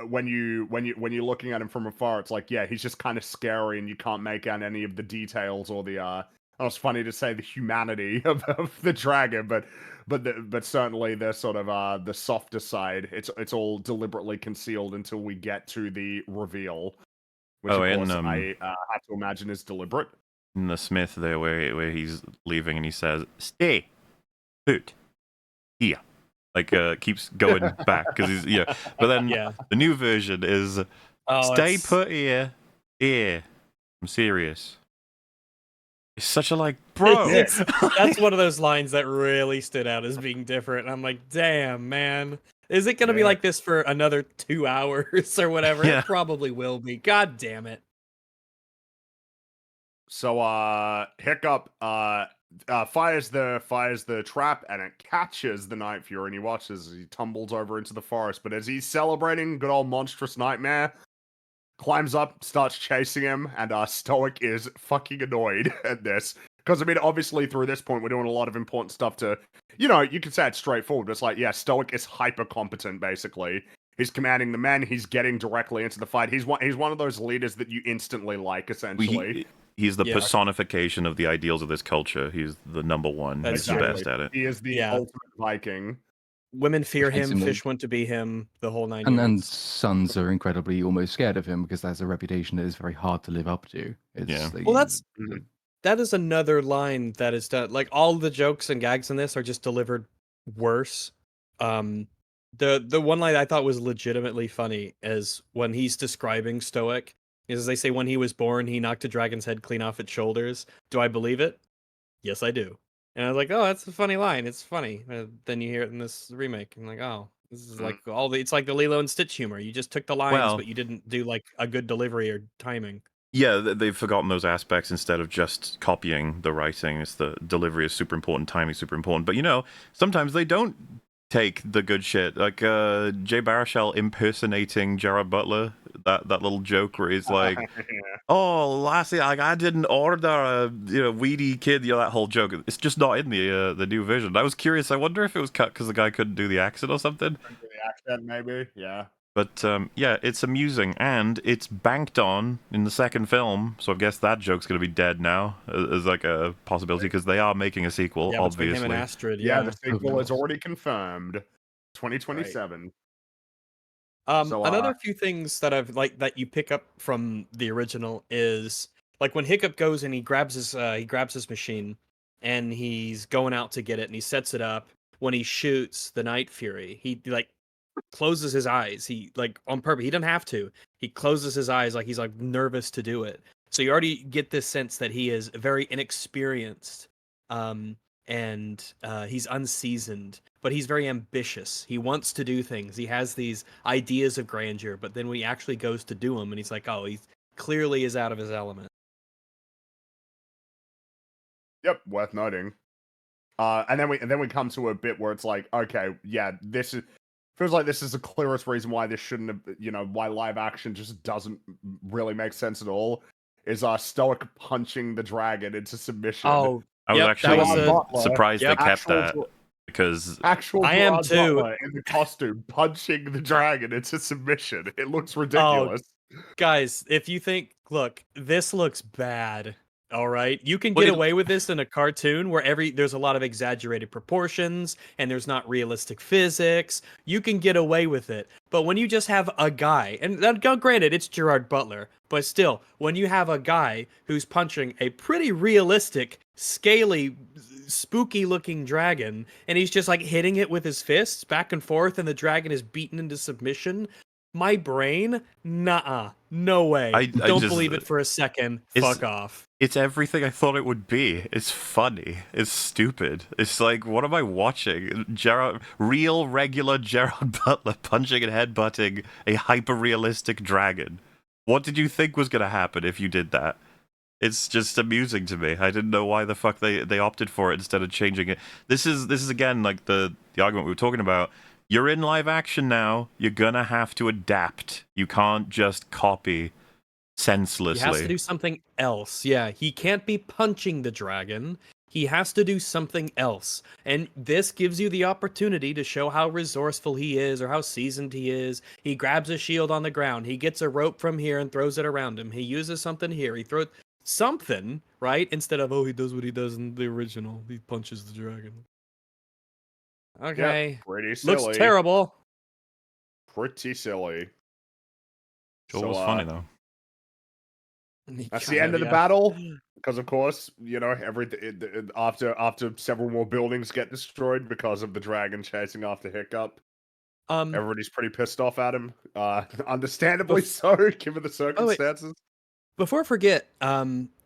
when you're looking at him from afar, it's like, yeah, he's just kind of scary, and you can't make out any of the details or the. It's funny to say the humanity of the dragon, but certainly the sort of the softer side. It's all deliberately concealed until we get to the reveal, which of course I have to imagine is deliberate. In the Smith there, where he's leaving, and he says, "Stay put here." Like keeps going back because he's but then the new version is stay put here. I'm serious. It's such a like, bro. That's one of those lines that really stood out as being different. I'm like, damn, man, is it gonna be like this for another 2 hours or whatever? It probably will be. God damn it. So Hiccup fires the trap, and it catches the Night Fury, and he watches as he tumbles over into the forest. But as he's celebrating good old monstrous nightmare, climbs up, starts chasing him, and Stoic is fucking annoyed at this. Because, I mean, obviously, through this point, we're doing a lot of important stuff to, you can say it's straightforward, but it's like, yeah, Stoic is hyper-competent, basically. He's commanding the men, he's getting directly into the fight. He's one of those leaders that you instantly like, essentially. He's the personification of the ideals of this culture. He's the number one. He's the best at it. He is the ultimate Viking. Women fear him, fish want to be him, the whole nine and yards. sons are incredibly almost scared of him because that's a reputation that is very hard to live up to. Well, that is another line that is done. Like, all the jokes and gags in this are just delivered worse. The one line I thought was legitimately funny is when he's describing Stoic. Is they say when he was born, he knocked a dragon's head clean off its shoulders. Do I believe it? Yes, I do. And I was like, oh, that's a funny line. It's funny. Then you hear it in this remake. I'm like, oh, this is like it's like the Lilo and Stitch humor. You just took the lines, but you didn't do like a good delivery or timing. Yeah, they've forgotten those aspects instead of just copying the writing. It's the delivery is super important, timing is super important. But sometimes they don't take the good shit. Like Jay Baruchel impersonating Gerard Butler. That little joke where he's like, "Oh, lassie, like I didn't order a weedy kid." That whole joke. It's just not in the new version. I was curious. I wonder if it was cut because the guy couldn't do the accent or something. The accent, maybe. Yeah. But yeah, it's amusing, and it's banked on in the second film, so I guess that joke's going to be dead now, as like a possibility, because they are making a sequel, obviously. Him and Astrid, the sequel is already confirmed, 2027. Right. Another few things that I've that you pick up from the original is like when Hiccup goes and he grabs his machine, and he's going out to get it, and he sets it up. When he shoots the Night Fury, he closes his eyes. He on purpose. He doesn't have to. He closes his eyes like he's like nervous to do it. So you already get this sense that he is very inexperienced, and he's unseasoned, but he's very ambitious. He wants to do things. He has these ideas of grandeur, but then when he actually goes to do them, and he's like, oh, he clearly is out of his element. Yep, worth noting. And then we come to a bit where it's like, okay, yeah, this is. Feels like this is the clearest reason why this shouldn't have, why live action just doesn't really make sense at all. Is Stoic punching the dragon into submission. Oh, I was actually surprised they kept that because I am too in the costume punching the dragon into submission. It looks ridiculous. Oh, guys, if you think, look, this looks bad. All right, you can get away with this in a cartoon where there's a lot of exaggerated proportions and there's not realistic physics. You can get away with it, but when you just have a guy, and granted it's Gerard Butler, but still, when you have a guy who's punching a pretty realistic, scaly, spooky-looking dragon, and he's just like hitting it with his fists back and forth, and the dragon is beaten into submission. My brain, no way. I don't believe it for a second. Fuck off. It's everything I thought it would be. It's funny. It's stupid. It's like, what am I watching? Real, regular Gerard Butler punching and headbutting a hyper-realistic dragon. What did you think was going to happen if you did that? It's just amusing to me. I didn't know why the fuck they opted for it instead of changing it. This is again, like the argument we were talking about. You're in live action now. You're gonna have to adapt. You can't just copy senselessly. He has to do something else. Yeah, he can't be punching the dragon. He has to do something else. And this gives you the opportunity to show how resourceful he is or how seasoned he is. He grabs a shield on the ground. He gets a rope from here and throws it around him. He uses something here. He throws something, right? Instead of, he does what he does in the original. He punches the dragon. Okay. Yep, pretty silly. Looks terrible. Pretty silly. Sure was funny though. That's the end of the battle, because of course, everything after several more buildings get destroyed because of the dragon chasing after Hiccup. Everybody's pretty pissed off at him. Understandably so, given the circumstances. Before I forget,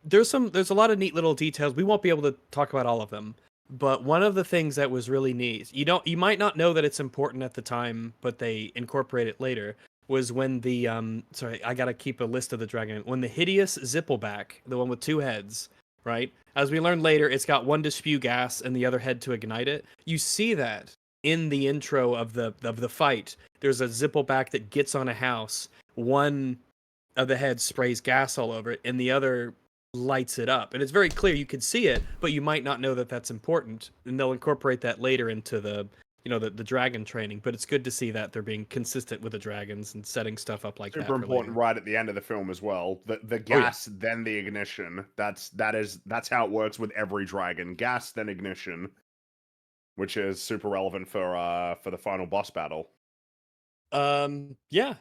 there's a lot of neat little details. We won't be able to talk about all of them. But one of the things that was really neat, you might not know that it's important at the time, but they incorporate it later, was when I gotta keep a list of the dragon. When the hideous Zippleback, the one with two heads, right? As we learn later, it's got one to spew gas and the other head to ignite it. You see that in the intro of the fight. There's a zippleback that gets on a house. One of the heads sprays gas all over it, and the other lights it up. And it's very clear you can see it, but you might not know that that's important. And they'll incorporate that later into the the dragon training. But it's good to see that they're being consistent with the dragons and setting stuff up like that. Super important later. right at the end of the film as well. The gas, then the ignition. That's how it works with every dragon. Gas, then ignition, which is super relevant for the final boss battle. Yeah.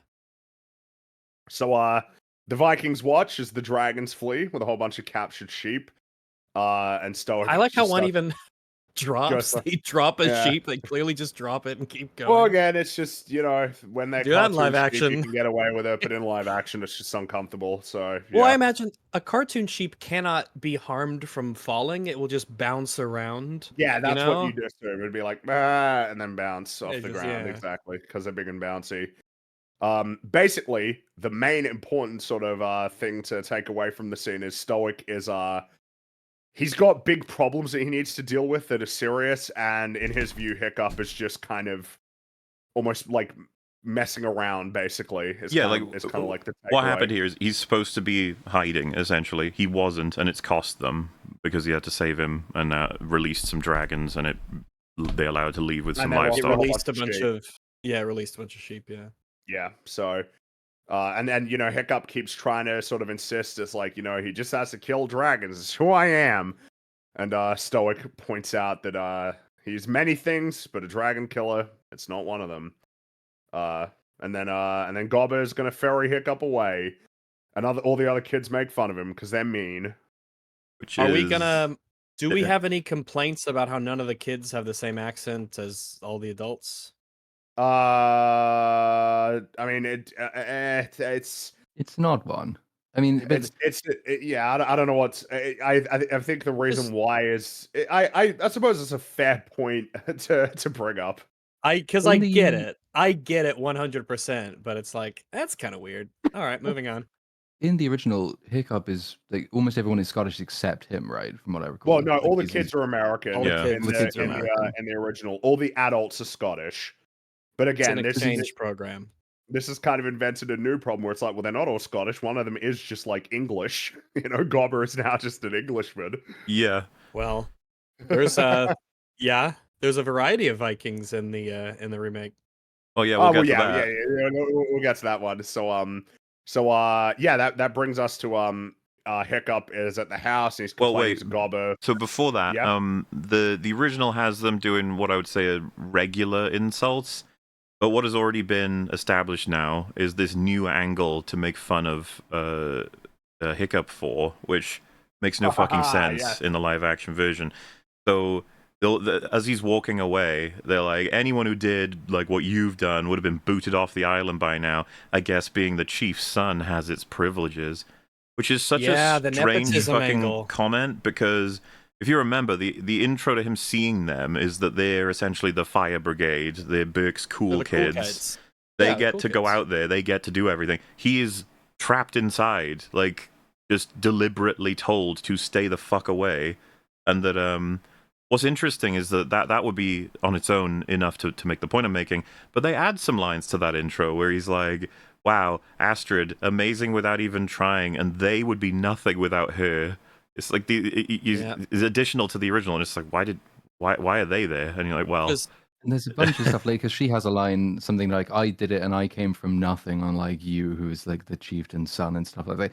So the Vikings watch as the dragons flee with a whole bunch of captured sheep. And Stoic. I like how one even drops. They drop a sheep. They clearly just drop it and keep going. Well, again, it's just when they're do that in live action, you can get away with it, but in live action, it's just uncomfortable. So, well, I imagine a cartoon sheep cannot be harmed from falling. It will just bounce around. Yeah, that's what you just do. It'd be like and then bounce off the ground, yeah. exactly, because they're big and bouncy. Basically, the main important sort of thing to take away from the scene is Stoic is he's got big problems that he needs to deal with that are serious, and in his view, Hiccup is just kind of almost like messing around, basically. It's kind of like the takeaway. What happened here is he's supposed to be hiding, essentially. He wasn't, and it's cost them because he had to save him and released some dragons, and they allowed to leave with some livestock. It released a bunch of sheep, yeah. Yeah, so and then Hiccup keeps trying to sort of insist it's like he just has to kill dragons. It's who I am. And Stoic points out that he's many things, but a dragon killer, it's not one of them. And then Gobber is gonna ferry Hiccup away, and all the other kids make fun of him because they're mean. Do we have any complaints about how none of the kids have the same accent as all the adults? I mean, it's not one. I mean, but I don't know what's. I think the reason why is I suppose it's a fair point to bring up. I get it. I get it 100%, but it's like that's kind of weird. All right, moving on. In the original, Hiccup is like almost everyone is Scottish except him, right? From what I recall. Well, no, all the kids are American. All the kids are American. In the original, all the adults are Scottish. But again, it's an exchange program. This has kind of invented a new problem where it's like, well, they're not all Scottish. One of them is just like English. Gobber is now just an Englishman. Yeah. Well, there's there's a variety of Vikings in the remake. Oh yeah, we'll get to that. We'll get to that one. That brings us to Hiccup is at the house and he's complaining to Gobber. So before that, the original has them doing what I would say are regular insults, but what has already been established now is this new angle to make fun of Hiccup for, which makes no fucking sense in the live action version. So as he's walking away, they're like, anyone who did like what you've done would have been booted off the island by now. I guess being the chief's son has its privileges. Which is such a strange fucking comment, because if you remember, the intro to him seeing them is that they're essentially the fire brigade. They're Burke's cool kids. They get to go out there. They get to do everything. He is trapped inside, like, just deliberately told to stay the fuck away. And that, what's interesting is that would be on its own enough to make the point I'm making. But they add some lines to that intro where he's like, wow, Astrid, amazing without even trying, and they would be nothing without her. It's like it's additional to the original, and it's like, why are they there? And you're like, well, and there's a bunch of stuff like, because she has a line, something like, I did it and I came from nothing, unlike you, who is like the chieftain's son and stuff like that.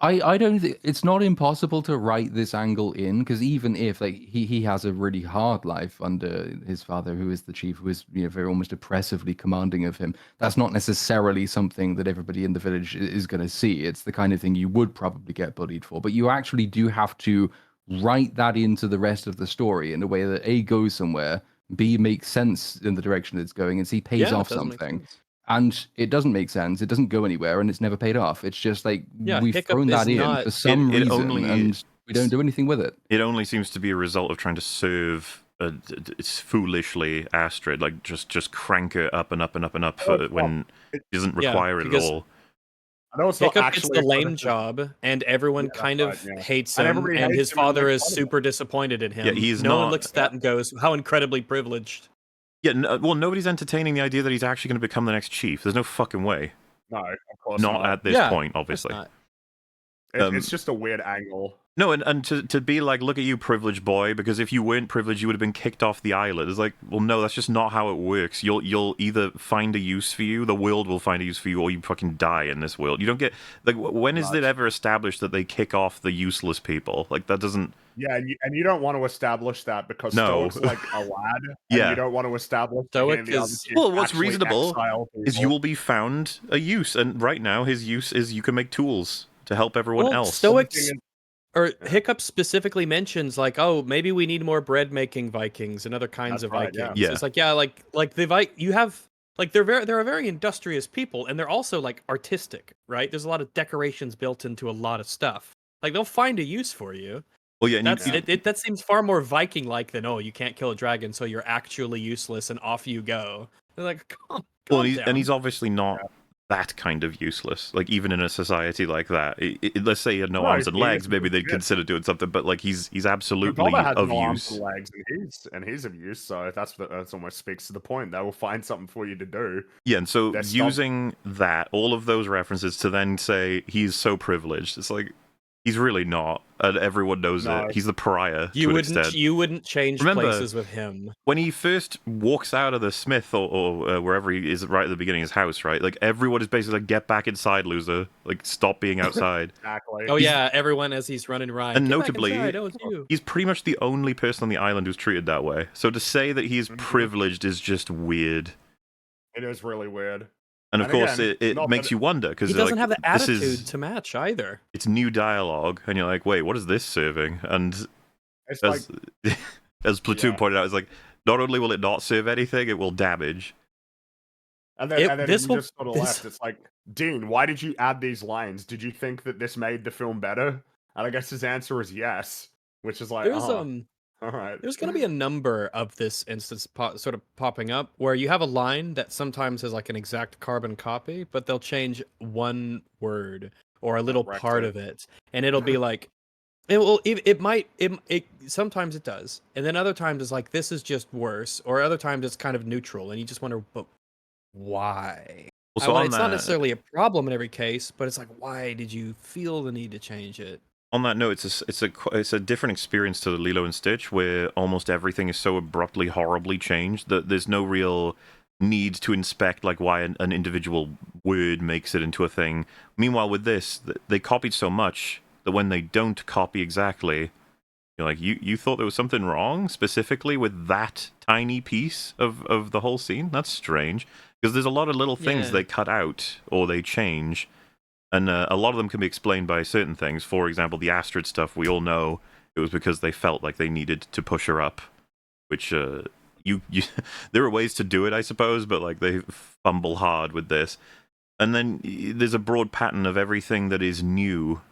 I don't think it's not impossible to write this angle in, because even if like he has a really hard life under his father, who is the chief, who is very almost oppressively commanding of him, that's not necessarily something that everybody in the village is going to see. It's the kind of thing you would probably get bullied for, but you actually do have to write that into the rest of the story in a way that A, goes somewhere, B, makes sense in the direction it's going, and C, pays off something. And it doesn't make sense. It doesn't go anywhere, and it's never paid off. It's just like we've thrown that in for some reason, and we don't do anything with it. It only seems to be a result of trying to serve it's foolishly Astrid, like just crank her up and up and up and up when it doesn't require it at all. I know it's not Hiccup gets actually the a lame criticism. job, and everyone Yeah, that's kind right, of yeah. hates And him, everybody and hates his him and father makes is fun of him. super disappointed in him. Yeah, he's no one not- looks at that and goes, "How incredibly privileged." Yeah, well, nobody's entertaining the idea that he's actually going to become the next chief. There's no fucking way. No, of course Not not. at this Yeah, point, of course obviously. not. It's just a weird angle. No, and to be like, look at you, privileged boy, because if you weren't privileged, you would have been kicked off the island. It's like, well, no, that's just not how it works. You'll either find a use for you, the world will find a use for you, or you fucking die in this world. You don't get like, when is it ever established that they kick off the useless people? Like that doesn't. Yeah, and you don't want to establish that because No. Stoic's like a lad, Yeah. and you don't want to establish Stoic the other is- chief Well, what's actually reasonable exile is you people. will be found a use, and right now his use is you can make tools to help everyone Well, else. Stoics or Yeah. Hiccup specifically mentions like, oh, maybe we need more bread making Vikings and other kinds That's of right, Vikings. yeah. It's like like the you have like they're a very industrious people, and they're also like artistic, right? There's a lot of decorations built into a lot of stuff. Like they'll find a use for you. Well, yeah, and That's you, that seems far more Viking like than, oh, you can't kill a dragon, so you're actually useless and off you go. They're like, calm well, down. and he's obviously not that kind of useless. Like even in a society like that, let's say he had no arms and he legs, is maybe they'd legit. consider doing something. But like he's But absolutely Gobber has of no arms use. and legs, and he's of use. So that's almost speaks to the point. They will find something for you to do. Yeah, and so They're stumped. using that, all of those references to then say he's so privileged, it's like he's really not, and everyone knows No. it. He's the pariah to an extent. You wouldn't change Remember, places with him. When he first walks out of the smith or wherever he is right at the beginning of his house, right? Like everyone is basically like, "Get back inside, loser! Like stop being outside." Exactly. Oh yeah, everyone as he's running Ryan. And "Get back notably, inside, oh, it's you." he's pretty much the only person on the island who's treated that way. So to say that he's Mhm. privileged is just weird. It is really weird. And of And course, again, it not makes that you wonder because He doesn't like, have the this attitude is to match either. it's new dialogue, and you're like, wait, what is this serving? And It's like as Platoon Yeah. pointed out, it's like not only will it not serve anything, it will damage. And then this you will- just sort of this- left. It's like, Dean, why did you add these lines? Did you think that this made the film better? And I guess his answer is yes, which is like, There's all right. There's going to be a number of this instance sort of popping up where you have a line that sometimes has like an exact carbon copy, but they'll change one word or a little Correct part it. of it, and it'll be like, it sometimes it does, and then other times it's like, this is just worse, or other times it's kind of neutral, and you just wonder, but why? Well, so on It's not that- necessarily a problem in every case, but it's like, why did you feel the need to change it? On that note, it's a different experience to the Lilo and Stitch, where almost everything is so abruptly, horribly changed that there's no real need to inspect like why an individual word makes it into a thing. Meanwhile, with this, they copied so much that when they don't copy exactly, you're like, you thought there was something wrong specifically with that tiny piece of the whole scene? That's strange, because there's a lot of little things Yeah. they cut out or they change. And a lot of them can be explained by certain things. For example, the Astrid stuff, we all know it was because they felt like they needed to push her up, which you there are ways to do it, I suppose, but like they fumble hard with this. And then there's a broad pattern of everything that is new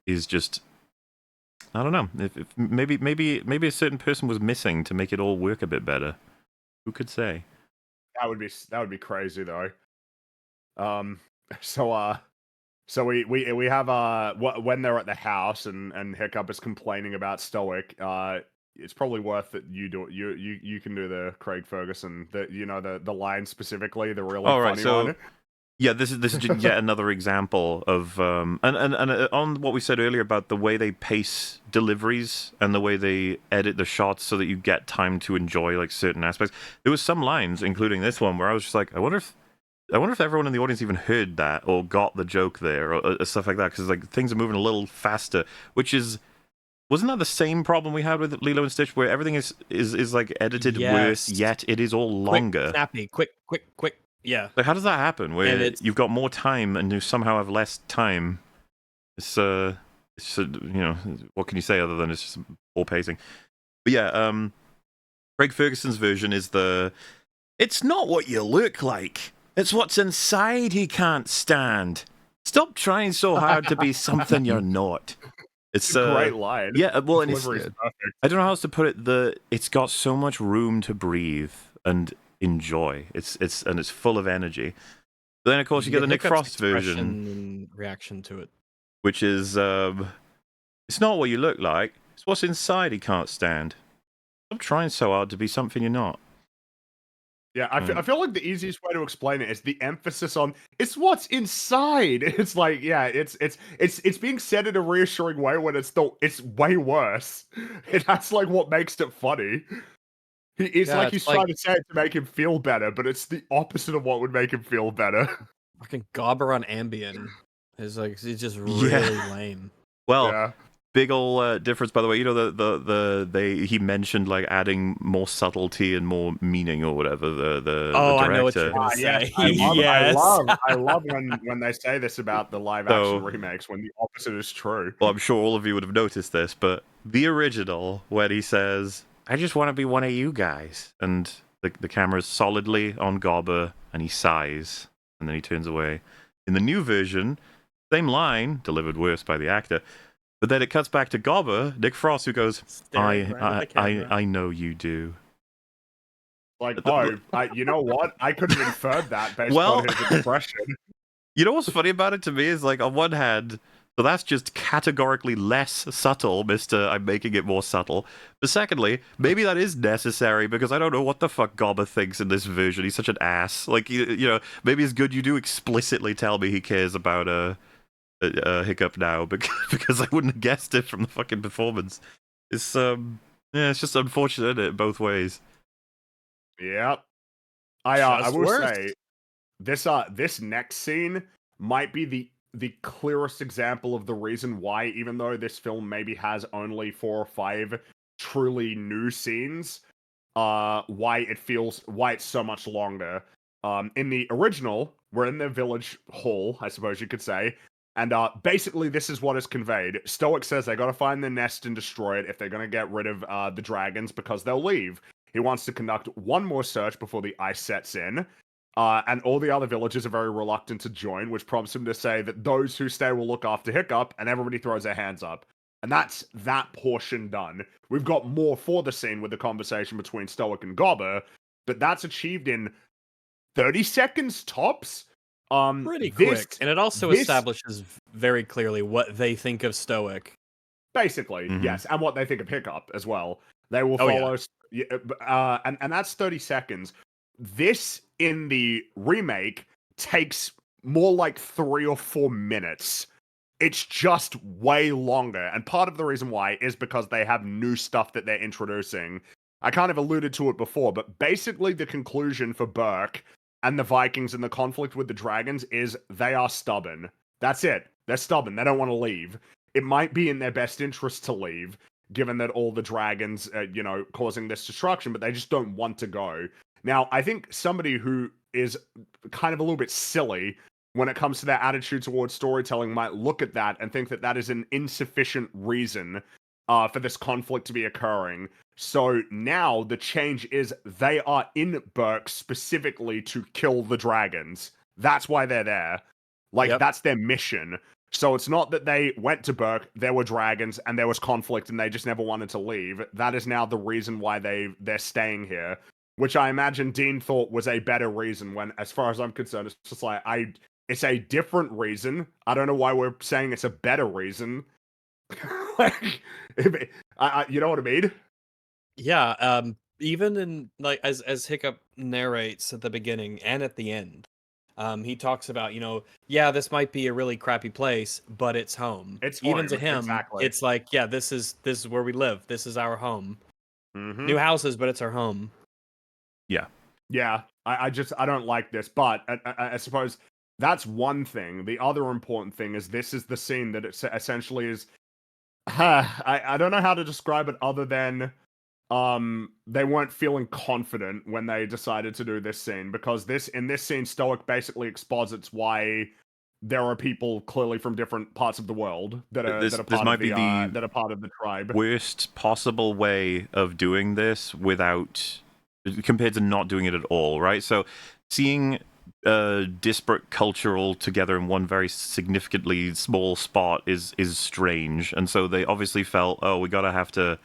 is just, I don't know. If maybe a certain person was missing to make it all work a bit better. Who could say? That would be crazy though. So we have when they're at the house and Hiccup is complaining about Stoic. It's probably worth that you do it. You can do the Craig Ferguson, the line specifically, the really All right, funny so one. yeah, this is just yet another example of and on what we said earlier about the way they pace deliveries and the way they edit the shots so that you get time to enjoy like certain aspects. There was some lines, including this one, where I was just like, I wonder if everyone in the audience even heard that or got the joke there or stuff like that, because like things are moving a little faster, which is. Wasn't that the same problem we had with Lilo and Stitch, where everything is like edited worse, Yes. yet it is all longer? Quick, snappy, quick. Yeah. Like, how does that happen? Where And you've got more time and you somehow have less time? It's what can you say other than it's just poor pacing? But yeah, Craig Ferguson's version is it's not what you look like, it's what's inside he can't stand. Stop trying so hard to be something you're not. It's a great line. Yeah, well, and Delivery is perfect. I don't know how else to put it. It's got so much room to breathe and enjoy. It's full of energy. But then, of course, you get the Nick Hiccup's Frost version, and reaction to it, which is, it's not what you look like, it's what's inside he can't stand. Stop trying so hard to be something you're not. Yeah, I feel like the easiest way to explain it is the emphasis on it's what's inside. It's like, yeah, it's being said in a reassuring way when it's way worse. That's like what makes it funny. It's Yeah, like it's he's like- trying to say it to make him feel better, but it's the opposite of what would make him feel better. fucking Gobber on Ambien is like it's just really lame. Well, Yeah. big ol' difference, by the way. You know, he mentioned like adding more subtlety and more meaning or whatever. The director. I know what you're gonna say. I love when they say this about the live action remakes when the opposite is true. Well, I'm sure all of you would have noticed this, but the original, when he says, "I just want to be one of you guys," and the camera's solidly on Gobber, and he sighs, and then he turns away. In the new version, same line, delivered worse by the actor, but then it cuts back to Gobber, Nick Frost, who goes, I know you do. Like, you know what? I could have inferred that based on his expression. You know what's funny about it to me is, like, on one hand, so that's just categorically less subtle, Mr. I'm making it more subtle. But secondly, maybe that is necessary, because I don't know what the fuck Gobber thinks in this version. He's such an ass. Like, you know, maybe it's good you do explicitly tell me he cares about Hiccup now, because I wouldn't have guessed it from the fucking performance. It's, it's just unfortunate in both ways. Yep. I will say, this next scene might be the clearest example of the reason why, even though this film maybe has only 4 or 5 truly new scenes, why it's so much longer. In the original, we're in the village hall, I suppose you could say, and basically this is what is conveyed. Stoic says they gotta find the nest and destroy it if they're gonna get rid of the dragons, because they'll leave. He wants to conduct one more search before the ice sets in. And all the other villagers are very reluctant to join, which prompts him to say that those who stay will look after Hiccup, and everybody throws their hands up. And that's that portion done. We've got more for the scene with the conversation between Stoic and Gobber, but that's achieved in 30 seconds tops. Pretty quick. And it also establishes very clearly what they think of Stoic. Basically, yes, and what they think of Hiccup as well. They will follow, and that's 30 seconds. This in the remake takes more like 3 or 4 minutes. It's just way longer, and part of the reason why is because they have new stuff that they're introducing. I kind of alluded to it before, but basically the conclusion for Burke and the Vikings and the conflict with the dragons is they are stubborn. That's it. They're stubborn. They don't want to leave. It might be in their best interest to leave, given that all the dragons, causing this destruction, but they just don't want to go. Now, I think somebody who is kind of a little bit silly when it comes to their attitude towards storytelling might look at that and think that that is an insufficient reason for this conflict to be occurring. So now the change is they are in Burke specifically to kill the dragons. That's why they're there. That's their mission. So it's not that they went to Burke, there were dragons, and there was conflict, and they just never wanted to leave. That is now the reason why they're staying here, which I imagine Dean thought was a better reason when, as far as I'm concerned, it's just like, it's a different reason. I don't know why we're saying it's a better reason. You know what I mean? Yeah, even in, like, as Hiccup narrates at the beginning and at the end, he talks about, this might be a really crappy place, but it's home. Even to him, exactly. It's like, yeah, this is where we live. This is our home. New houses, but it's our home. Yeah. Yeah. I don't like this, but I suppose that's one thing. The other important thing is this is the scene that it essentially is. I don't know how to describe it other than they weren't feeling confident when they decided to do this scene, because in this scene Stoic basically exposits why there are people clearly from different parts of the world that are part of the tribe. Worst possible way of doing this without, compared to not doing it at all, right? So seeing disparate culture all together in one very significantly small spot is strange, and so they obviously felt, we're gonna have to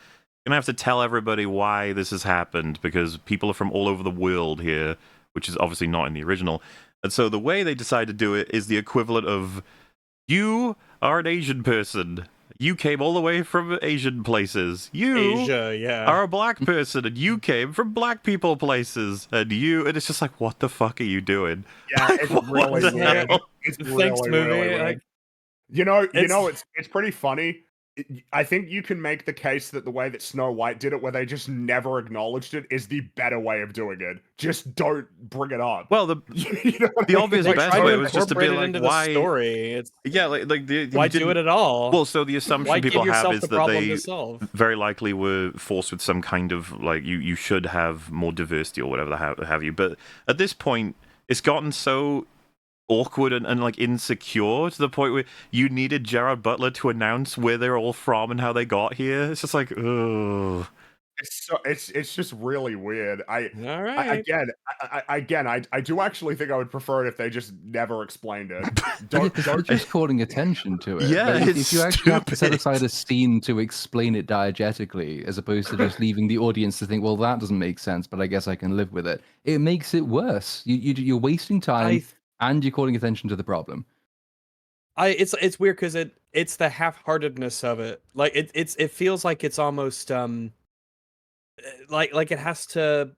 tell everybody why this has happened, because people are from all over the world here, which is obviously not in the original. And so the way they decide to do it is the equivalent of, you are an Asian person. You came all the way from Asian places. You Asia, yeah. are a black person, and you came from black people places. And it's just like, what the fuck are you doing? Yeah, Like, it's what really the weird. hell? It's Thanks, really, movie. really weird. Like, You know, it's pretty funny. I think you can make the case that the way that Snow White did it, where they just never acknowledged it, is the better way of doing it. Just don't bring it up. Well, You know what the I mean? obvious Like, best try way to was just to be incorporate it like, into why? the story. It's Yeah, like why do it at all? Well, so the assumption Why people give have yourself is the that problem they to solve? very likely were forced with some kind of like you should have more diversity or whatever have you. But at this point, it's gotten so awkward and like insecure to the point where you needed Gerard Butler to announce where they're all from and how they got here. It's just like, ugh. It's just really weird. All right. I do actually think I would prefer it if they just never explained it. You're just calling attention to it. Yeah, Like, it's if you actually have to set stupid. aside a scene to explain it diegetically, as opposed to just leaving the audience to think, well, that doesn't make sense, but I guess I can live with it. It makes it worse. You're wasting time and you're calling attention to the problem. It's weird because it's the half-heartedness of it. Like it feels like it's almost like it has to.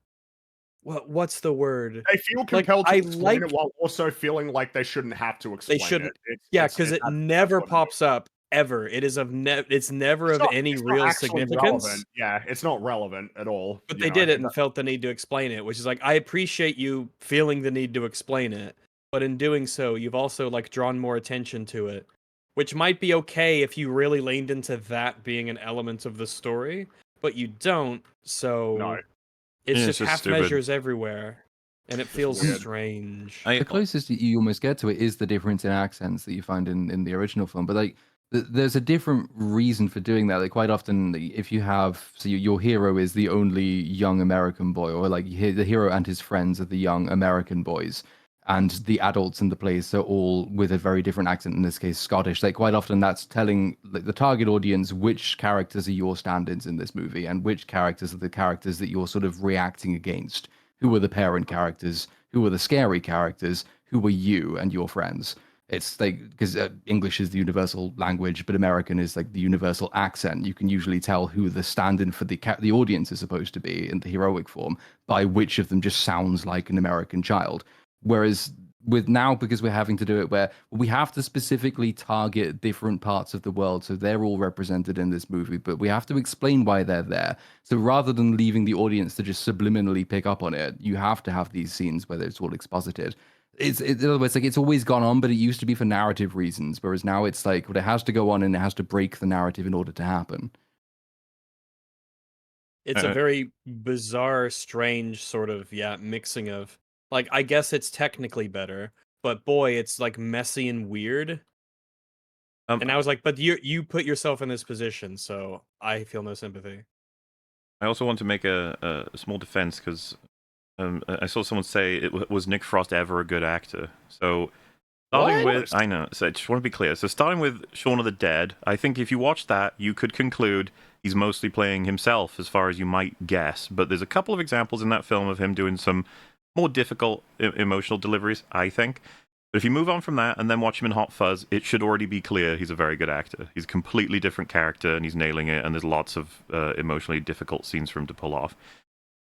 What's the word? They feel Like compelled to I explain like it while also feeling like they shouldn't have to explain they shouldn't. it. Yeah, because it That's never what it is. pops up ever. It is it's never of any It's not real actually significance. relevant. Yeah, it's not relevant at all. But You they know, did it and felt the need to explain it, which is like I appreciate you feeling the need to explain it, but in doing so, you've also like drawn more attention to it, which might be okay if you really leaned into that being an element of the story, but you don't. So No. it's Yeah, just half stupid. measures everywhere, and it feels weird. strange. The closest you almost get to it is the difference in accents that you find in the original film, but like there's a different reason for doing that. Like quite often, if you have your hero is the only young American boy, or like the hero and his friends are the young American boys, and the adults in the place are all with a very different accent. In this case, Scottish. Like quite often, that's telling like, the target audience which characters are your stand-ins in this movie, and which characters are the characters that you're sort of reacting against. Who are the parent characters? Who are the scary characters? Who are you and your friends? It's like because English is the universal language, but American is like the universal accent. You can usually tell who the stand-in for the audience is supposed to be in the heroic form by which of them just sounds like an American child. Whereas with now, because we're having to do it where we have to specifically target different parts of the world, so they're all represented in this movie, but we have to explain why they're there. So rather than leaving the audience to just subliminally pick up on it, you have to have these scenes where it's all exposited. In other words, like it's always gone on, but it used to be for narrative reasons, whereas now it's like, well, it has to go on and it has to break the narrative in order to happen. It's a very bizarre, strange sort of mixing of like I guess it's technically better, but boy, it's like messy and weird. And I was like, but you put yourself in this position, so I feel no sympathy. I also want to make a small defense because I saw someone say was Nick Frost ever a good actor? So starting with, I know, so I just want to be clear. So starting with Shaun of the Dead, I think if you watch that, you could conclude he's mostly playing himself as far as you might guess. But there's a couple of examples in that film of him doing some more difficult emotional deliveries, I think. But if you move on from that and then watch him in Hot Fuzz, it should already be clear he's a very good actor. He's a completely different character and he's nailing it, and there's lots of emotionally difficult scenes for him to pull off.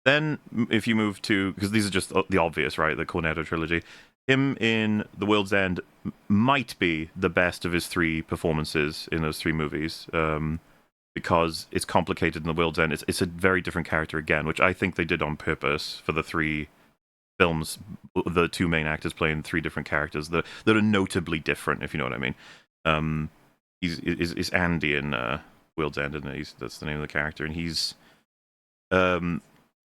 Then, if you move to, because these are just the obvious, right? The Cornetto trilogy. Him in The World's End might be the best of his three performances in those three movies, because it's complicated in The World's End. It's a very different character again, which I think they did on purpose for the three films. The two main actors playing three different characters that are notably different, if you know what I mean. He's Andy in World's End, isn't it? That's the name of the character, and he's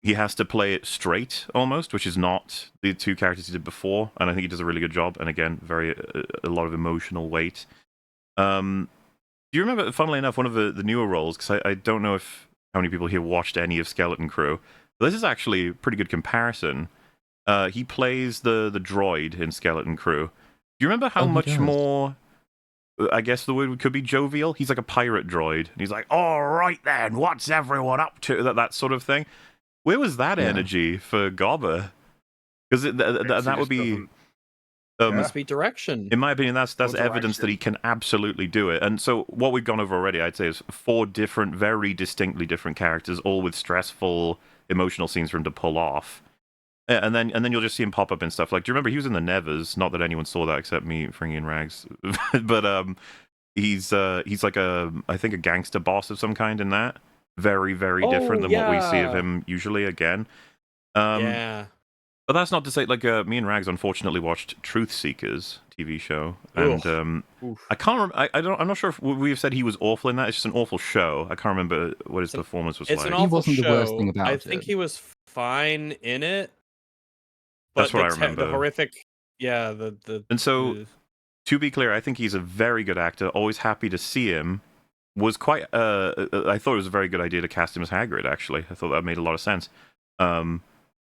he has to play it straight almost, which is not the two characters he did before, and I think he does a really good job. And again, a lot of emotional weight. Do you remember, funnily enough, one of the newer roles? Because I don't know how many people here watched any of Skeleton Crew. But this is actually a pretty good comparison. He plays the droid in Skeleton Crew. Do you remember how much more? I guess the word could be jovial. He's like a pirate droid, and he's like, "All right then, what's everyone up to?" That sort of thing. Where was that energy for Gobber? Because that would be Must be direction. In my opinion, that's Or evidence that he can absolutely do it. And so what we've gone over already, I'd say, is 4 different, very distinctly different characters, all with stressful, emotional scenes for him to pull off. And then you'll just see him pop up in stuff. Like, do you remember he was in the Nevers? Not that anyone saw that except me, Fringy and Rags. But he's like I think a gangster boss of some kind in that. Very, very different than what we see of him usually again. Yeah. But that's not to say, like, me and Rags unfortunately watched Truth Seekers TV show, and I can't remember. I'm not sure if we've said he was awful in that. It's just an awful show. I can't remember what his performance was like. It's an awful he wasn't show. the worst thing about I it. think he was fine in it. That's what I remember. The horrific, yeah. And so, to be clear, I think he's a very good actor. Always happy to see him. Was quite. I thought it was a very good idea to cast him as Hagrid. Actually, I thought that made a lot of sense.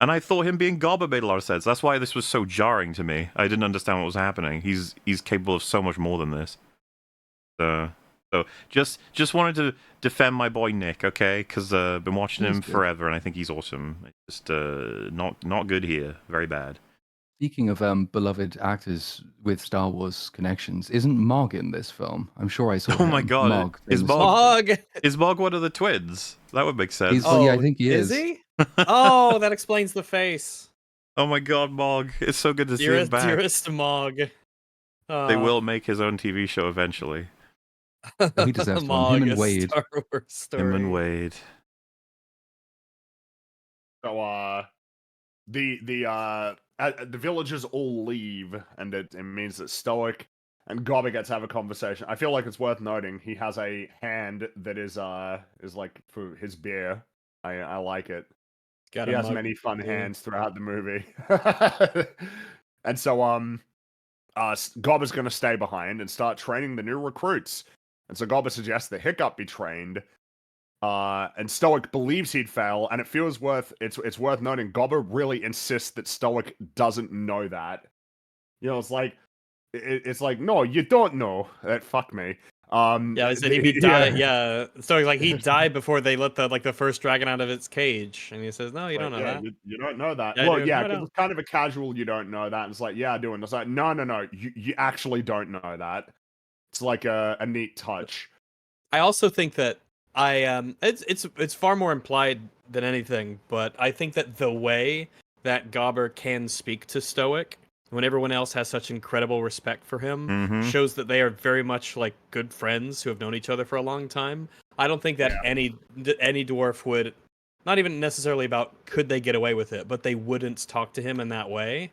And I thought him being Gobber made a lot of sense. That's why this was so jarring to me. I didn't understand what was happening. He's capable of so much more than this. So just wanted to defend my boy Nick, okay? Because I've been watching him forever, and I think he's awesome. It's just not good here. Very bad. Speaking of beloved actors with Star Wars connections, isn't Mog in this film? I'm sure I saw. Oh my god, Mog. Is Mog one of the twins? That would make sense. Yeah, I think he is. Is he? Oh, that explains the face. Oh my god, Mog! It's so good to see him back. Dearest Mog. They will make his own TV show eventually. Oh, he deserves one. Him and Wade. Star Wars story. Him and Wade. So the villagers all leave, and it means that Stoic and Gobber get to have a conversation. I feel like it's worth noting he has a hand that is like for his beer. I like it. He has many fun hands throughout the movie. And so Gobber's gonna stay behind and start training the new recruits. And so Gobber suggests that Hiccup be trained. And Stoic believes he'd fail, and it's worth noting Gobber really insists that Stoic doesn't know that. You know, it's like no, you don't know. Fuck me. Yeah, they said he'd die. Yeah, so he's like he died before they let the first dragon out of its cage, and he says, "No, you don't know that. You don't know that." Yeah, well, no, because it's kind of a casual. You don't know that. And it's like, yeah, I do. And it's like, no, you actually don't know that. It's like a neat touch. I also think that it's far more implied than anything, but I think that the way that Gobber can speak to Stoic when everyone else has such incredible respect for him shows that they are very much like good friends who have known each other for a long time. I don't think that any dwarf would, not even necessarily about could they get away with it, but they wouldn't talk to him in that way.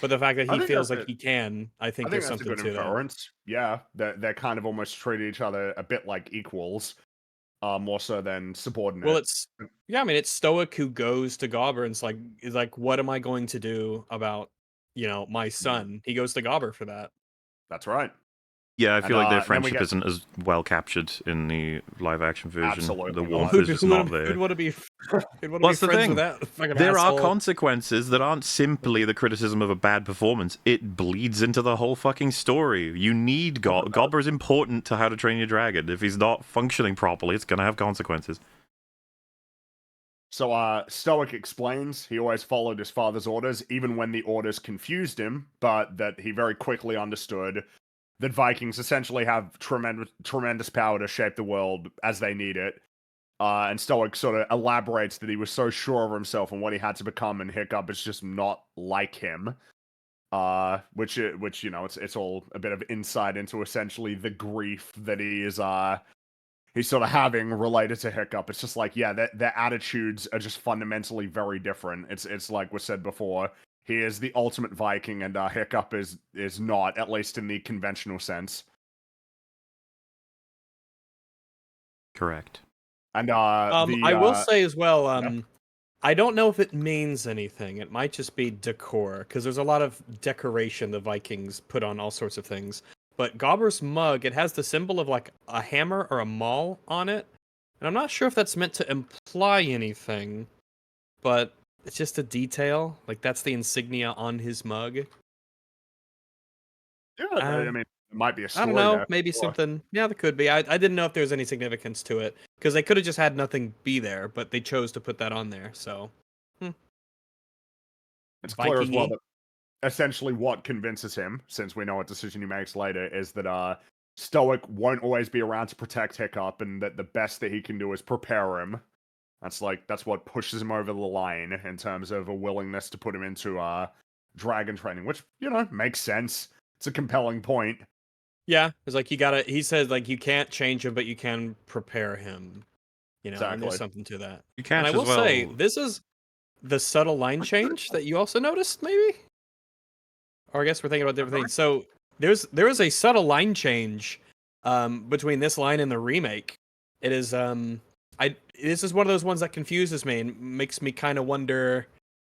But the fact that he feels like he can, I think there's something to that. Inference. Yeah, they're kind of almost treat each other a bit like equals, more so than subordinate. Well, it's Stoic who goes to Gobber and is like, what am I going to do about my son? He goes to Gobber for that. That's right. Yeah, I feel like their friendship isn't as well captured in the live action version. Absolutely. The warmth is just not there. Who'd want to be What's the thing? There are consequences that aren't simply the criticism of a bad performance. It bleeds into the whole fucking story. You need Gobber is important to How to Train Your Dragon. If he's not functioning properly, it's going to have consequences. So Stoic explains he always followed his father's orders, even when the orders confused him, but that he very quickly understood that Vikings essentially have tremendous power to shape the world as they need it. And Stoic sort of elaborates that he was so sure of himself and what he had to become, and Hiccup is just not like him. Which it's all a bit of insight into essentially the grief that he's sort of having related to Hiccup. It's just like, yeah, their attitudes are just fundamentally very different. It's like we said before. He is the ultimate Viking, and Hiccup is not, at least in the conventional sense. Correct. And I will say as well, I don't know if it means anything. It might just be decor, because there's a lot of decoration the Vikings put on all sorts of things. But Gobber's mug, it has the symbol of like a hammer or a maul on it. And I'm not sure if that's meant to imply anything, but it's just a detail. Like, that's the insignia on his mug. Yeah, I mean, it might be a story. I don't know. Maybe something. Yeah, there could be. I didn't know if there was any significance to it. Because they could have just had nothing be there, but they chose to put that on there. So, it's clear as well essentially what convinces him, since we know what decision he makes later, is that Stoic won't always be around to protect Hiccup, and that the best that he can do is prepare him. That's what pushes him over the line in terms of a willingness to put him into dragon training, which, makes sense. It's a compelling point. Yeah, it's like he says like you can't change him, but you can prepare him. Exactly. And there's something to that. You can't. And I will say, this is the subtle line change that you also noticed, maybe? Or I guess we're thinking about different things. So there is a subtle line change between this line and the remake. It is this is one of those ones that confuses me and makes me kind of wonder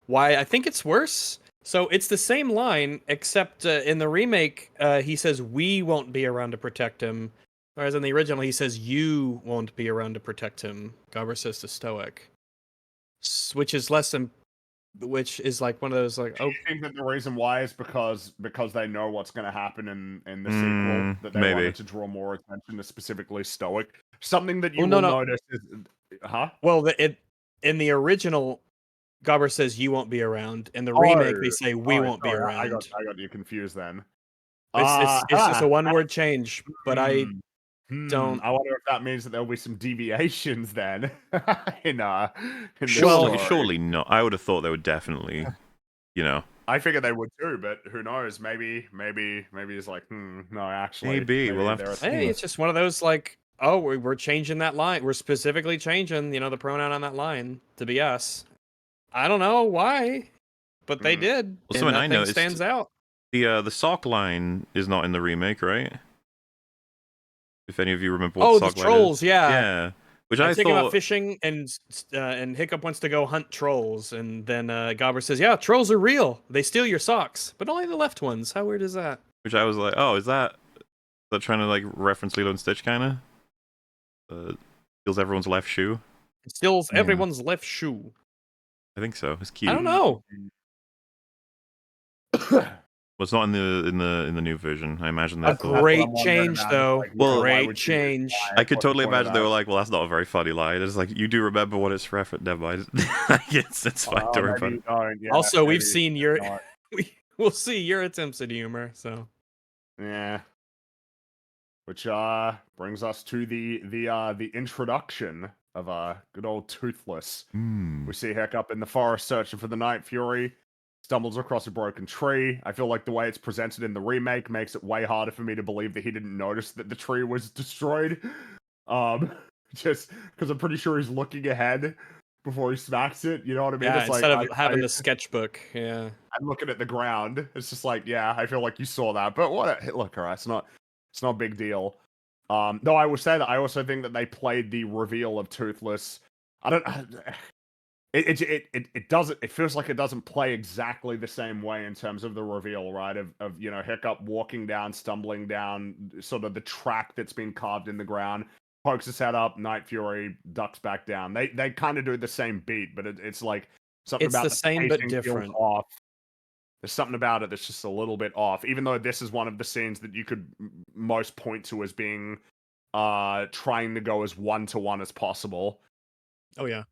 why I think it's worse. So it's the same line, except in the remake, he says we won't be around to protect him, whereas in the original he says you won't be around to protect him. Gobber says to Stoic, which is less than, which is like one of those like. Do you think that the reason why is because they know what's going to happen in the sequel, that they wanted to draw more attention to specifically Stoic? Something that you will notice is, Well, in the original, Gobber says you won't be around. In the remake, they say we won't be around. I got you confused then. It's just a one-word change, but I don't. I wonder if that means that there'll be some deviations then. in surely not. I would have thought they would definitely, I figured they would too, but who knows? Maybe it's like, no, actually. Maybe we'll have to see. Hey, it's just one of those like, oh, we're changing that line. We're specifically changing, the pronoun on that line to be us. I don't know why, but they did. Well, something I noticed stands out. The sock line is not in the remake, right? If any of you remember what sock the trolls, line is. Yeah. Which I thought about fishing, and Hiccup wants to go hunt trolls, and then Gobber says, "Yeah, trolls are real. They steal your socks, but only the left ones." How weird is that? Which I was like, oh, is that trying to like reference Lilo and Stitch, kind of? Steals everyone's left shoe. It steals everyone's left shoe. I think so. It's cute. I don't know. Well, it's not in the new version. I imagine that's a great change, though. Well, great change. I could totally imagine they were like, "Well, that's not a very funny line." It's like you do remember what it's referenced. Never mind. Yes, it's fine. Don't worry about it. Also, we've seen we'll see your attempts at humor. So yeah, which brings us to the introduction of good old Toothless. We see Hiccup in the forest searching for the Night Fury. Stumbles across a broken tree. I feel like the way it's presented in the remake makes it way harder for me to believe that he didn't notice that the tree was destroyed. Just because I'm pretty sure he's looking ahead before he smacks it. You know what I mean? Yeah, it's instead like, of having the sketchbook. Yeah. I'm looking at the ground. It's just like, yeah, I feel like you saw that. But look, alright, it's not a big deal. Though I will say that I also think that they played the reveal of Toothless. It feels like it doesn't play exactly the same way in terms of the reveal, right? Of Hiccup walking down, stumbling down, sort of the track that's been carved in the ground, pokes his head up, Night Fury ducks back down. They kind of do the same beat, but it's like something about the same but different. Off. There's something about it that's just a little bit off, even though this is one of the scenes that you could most point to as being trying to go as one-to-one as possible. Oh yeah.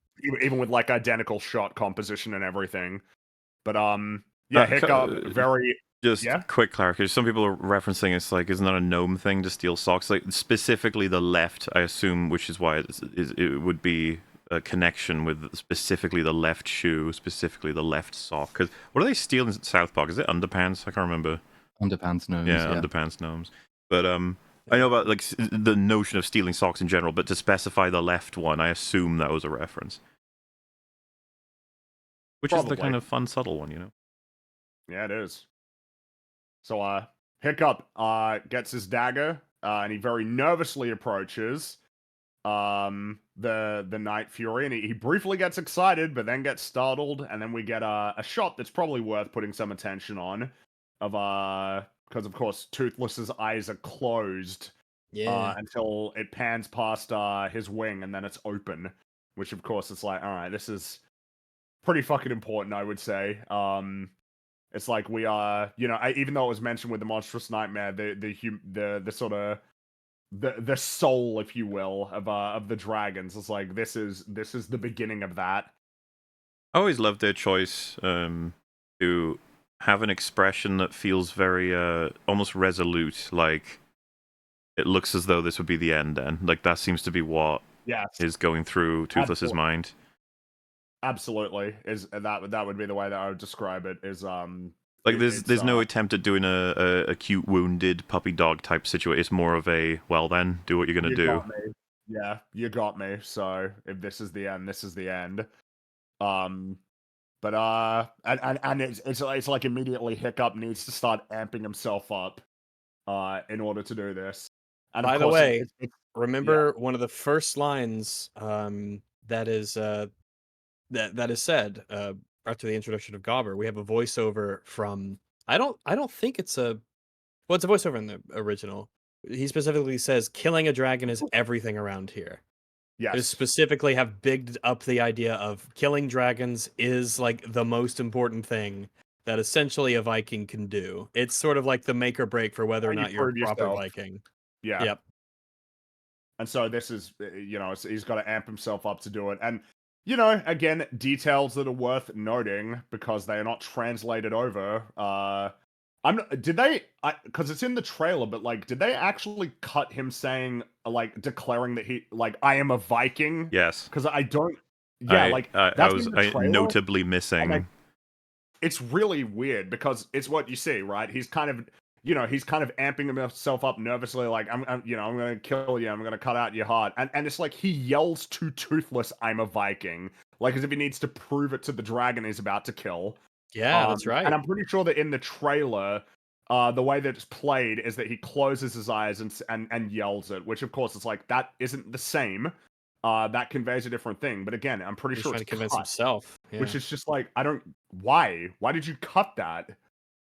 Even with like identical shot composition and everything. But Hiccup very quick clarification. Some people are referencing it's like, isn't that a gnome thing to steal socks? Like specifically the left, I assume, which is why it would be a connection with specifically the left shoe, specifically the left sock. Because what are they stealing in South Park? Is it underpants? I can't remember. Underpants gnomes. Yeah, underpants gnomes. But I know about like the notion of stealing socks in general, but to specify the left one, I assume that was a reference. Which is the kind of fun, subtle one, Yeah, it is. So, Hiccup gets his dagger, and he very nervously approaches the Night Fury, and he briefly gets excited, but then gets startled, and then we get a shot that's probably worth putting some attention on, because of course Toothless's eyes are closed until it pans past his wing, and then it's open, which of course it's like, all right, this is pretty fucking important, I would say. It's like we are, even though it was mentioned with the monstrous nightmare, the sort of the soul, if you will, of the dragons. It's like this is the beginning of that. I always loved their choice to have an expression that feels very almost resolute, like it looks as though this would be the end then. Like that seems to be what is going through Toothless's mind. Absolutely. Is that would be the way that I would describe it, is like there's no attempt at doing a cute wounded puppy dog type situation. It's more of a, well then, do what you're gonna do. Got me. Yeah, you got me. So if this is the end, this is the end. But and it's like immediately Hiccup needs to start amping himself up in order to do this. And by of the course, way, remember one of the first lines that is that is said after the introduction of Gobber. We have a voiceover from I don't think it's a it's a voiceover in the original. He specifically says killing a dragon is everything around here. They yes, specifically have bigged up the idea of killing dragons is like the most important thing that essentially a Viking can do. It's sort of like the make or break for whether or not you're a proper Viking. Yeah. Yep. And so this is, he's got to amp himself up to do it. And, again, details that are worth noting because they are not translated over. Because it's in the trailer, but like, did they actually cut him saying, like, declaring that he, like, I am a Viking? Yes. Because I don't, I was notably missing. It's really weird because it's what you see, right? He's kind of, he's kind of amping himself up nervously, like, I'm going to kill you, I'm going to cut out your heart. And it's like he yells to Toothless, I'm a Viking, like as if he needs to prove it to the dragon he's about to kill. Yeah, that's right. And I'm pretty sure that in the trailer, the way that it's played is that he closes his eyes and yells it, which of course is like, that isn't the same. That conveys a different thing. But again, I'm pretty sure trying it's to convince cut, himself. Yeah. which is just like, why? Why did you cut that?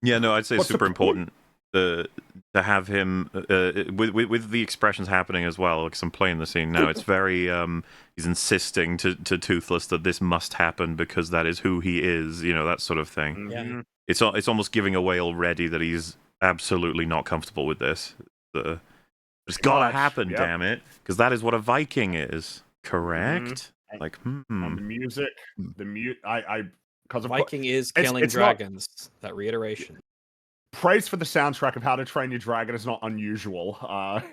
Yeah, no, I'd say it's super important to have him with the expressions happening as well, because I'm playing the scene now. It's very he's insisting to Toothless that this must happen because that is who he is, that sort of thing. Yeah. It's almost giving away already that he's absolutely not comfortable with this. It's gotta happen, damn it, because that is what a Viking is. Correct? Like, And the music, because Viking is killing dragons. That reiteration. Praise for the soundtrack of How to Train Your Dragon is not unusual.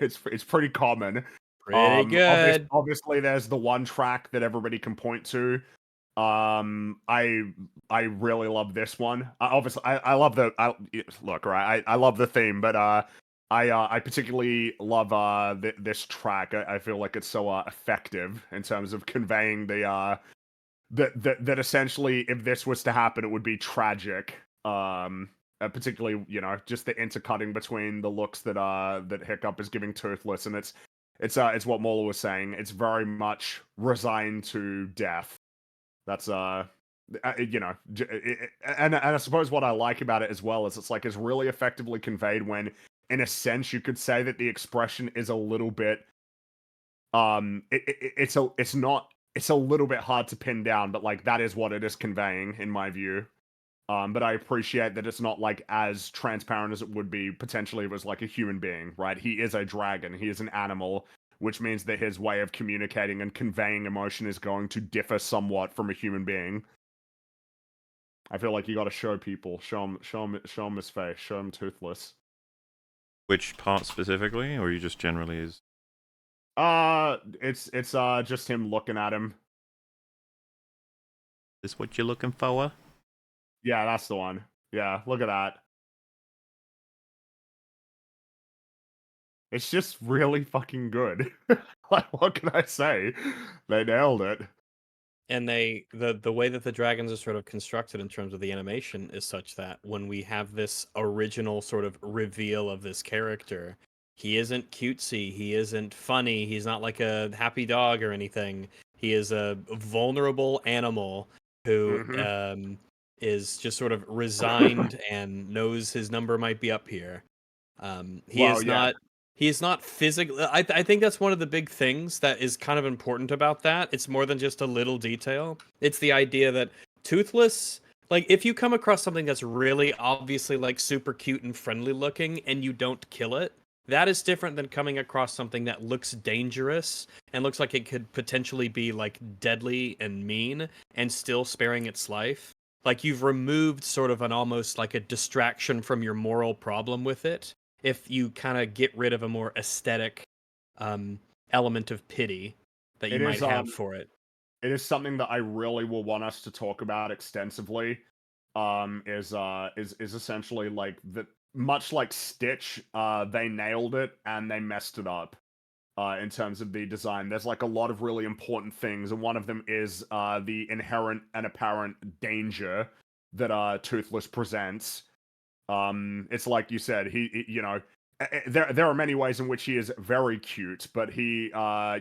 It's pretty common. Pretty good. Obviously, there's the one track that everybody can point to. I really love this one. Obviously, I love I love the theme, but I particularly love this track. I feel like it's so effective in terms of conveying the that essentially, if this was to happen, it would be tragic. Particularly, just the intercutting between the looks that Hiccup is giving Toothless, and it's what Mola was saying. It's very much resigned to death. That's and I suppose what I like about it as well is it's really effectively conveyed when, in a sense, you could say that the expression is a little bit it's a little bit hard to pin down, but like that is what it is conveying in my view. But I appreciate that it's not like as transparent as it would be potentially if it was like a human being, right? He is a dragon, he is an animal, which means that his way of communicating and conveying emotion is going to differ somewhat from a human being. I feel like you got to show people, show him his face, show him Toothless. Which part specifically, or you just generally is? It's just him looking at him. Is this what you're looking for? Yeah, that's the one. Yeah, look at that. It's just really fucking good. Like, what can I say? They nailed it. And the way that the dragons are sort of constructed in terms of the animation is such that when we have this original sort of reveal of this character, he isn't cutesy, he isn't funny, he's not like a happy dog or anything. He is a vulnerable animal who is just sort of resigned and knows his number might be up here. He's not physically. I think that's one of the big things that is kind of important about that. It's more than just a little detail. It's the idea that Toothless, like if you come across something that's really obviously like super cute and friendly looking and you don't kill it, that is different than coming across something that looks dangerous and looks like it could potentially be like deadly and mean and still sparing its life. like you've removed sort of an almost like a distraction from your moral problem with it if you kind of get rid of a more aesthetic element of pity that you It might is have for it. It is something that I really will want us to talk about extensively. Is essentially like the much like Stitch, they nailed it and they messed it up. In terms of the design, there's like a lot of really important things, and one of them is the inherent and apparent danger that Toothless presents. It's like you said, you know, there are many ways in which he is very cute, but he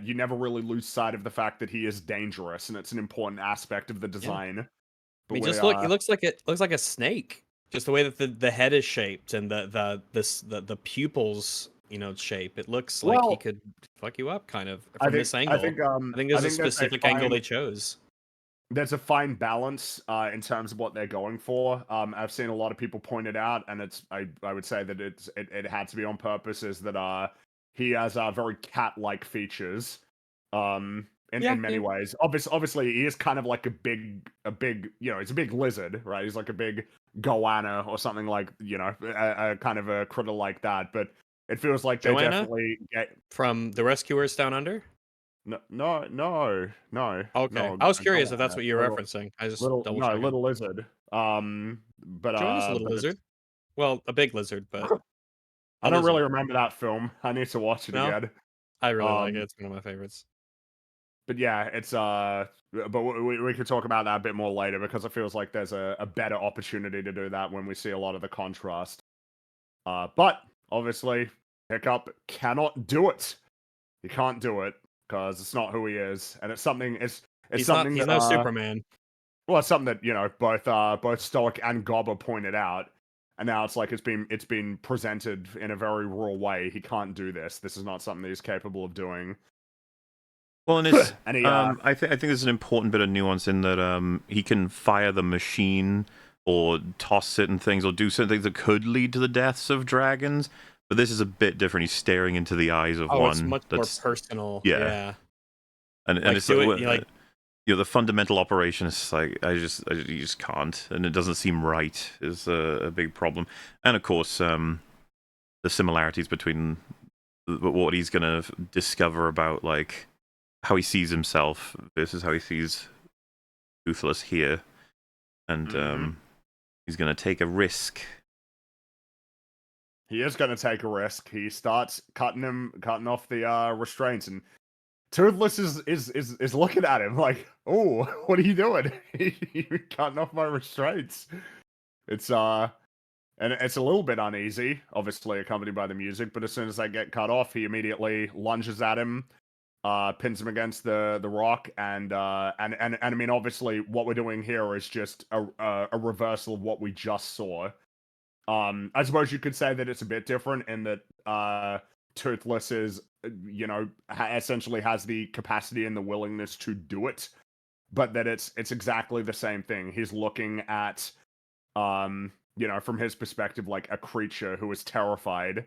you never really lose sight of the fact that he is dangerous, and it's an important aspect of the design. I But mean, we just look. It looks like a snake. Just the way that the head is shaped and the pupils, you know, shape. It looks like he well, could fuck you up, kind of I from think this angle. I think there's a specific angle they chose. there's a fine balance in terms of what they're going for. I've seen a lot of people point it out, and I would say that it had to be on purpose. Is that he has very cat-like features, in many ways. Obviously, he is kind of like a big you know, he's a big lizard, right? He's like a big goanna or something like, you know, a kind of a critter like that. But it feels like they Joanna definitely get from The Rescuers Down Under. no. Okay, I was curious if that's what you're referencing. I just double checking. Little lizard. But Joanna's a little but lizard. Well, a big lizard, but I a don't really lizard. remember that film. I need to watch it No, again. I really like it. It's one of my favorites. But yeah, it's but we could talk about that a bit more later, because it feels like there's a better opportunity to do that when we see a lot of the contrast. But obviously, Hiccup cannot do it. He can't do it because it's not who he is, and it's something. It's He's something not. He's that no Superman. well, it's something that, you know, both Stoic and Gobber pointed out, and now it's like it's been presented in a very raw way. He can't do this. This is not something that he's capable of doing. Well, and it's And he, I think there's an important bit of nuance in that he can fire the machine or toss certain things or do certain things that could lead to the deaths of dragons. But this is a bit different. He's staring into the eyes of one. It's much more personal. Yeah. Yeah. And Like, it's do like, it, like you know, the fundamental operation is like you just can't, and it doesn't seem right is a big problem. And of course, the similarities between what he's gonna discover about like how he sees himself versus how he sees Toothless here, and he's gonna take a risk. He is going to take a risk. He starts cutting off the restraints, and Toothless is looking at him like, "Oh, what are you doing? You're cutting off my restraints." It's and it's a little bit uneasy, obviously accompanied by the music. But as soon as they get cut off, he immediately lunges at him, pins him against the rock, and I mean, obviously, what we're doing here is just a reversal of what we just saw. I suppose you could say that it's a bit different in that Toothless is, you know, essentially has the capacity and the willingness to do it, but that it's exactly the same thing. He's looking at, you know, from his perspective, like a creature who is terrified.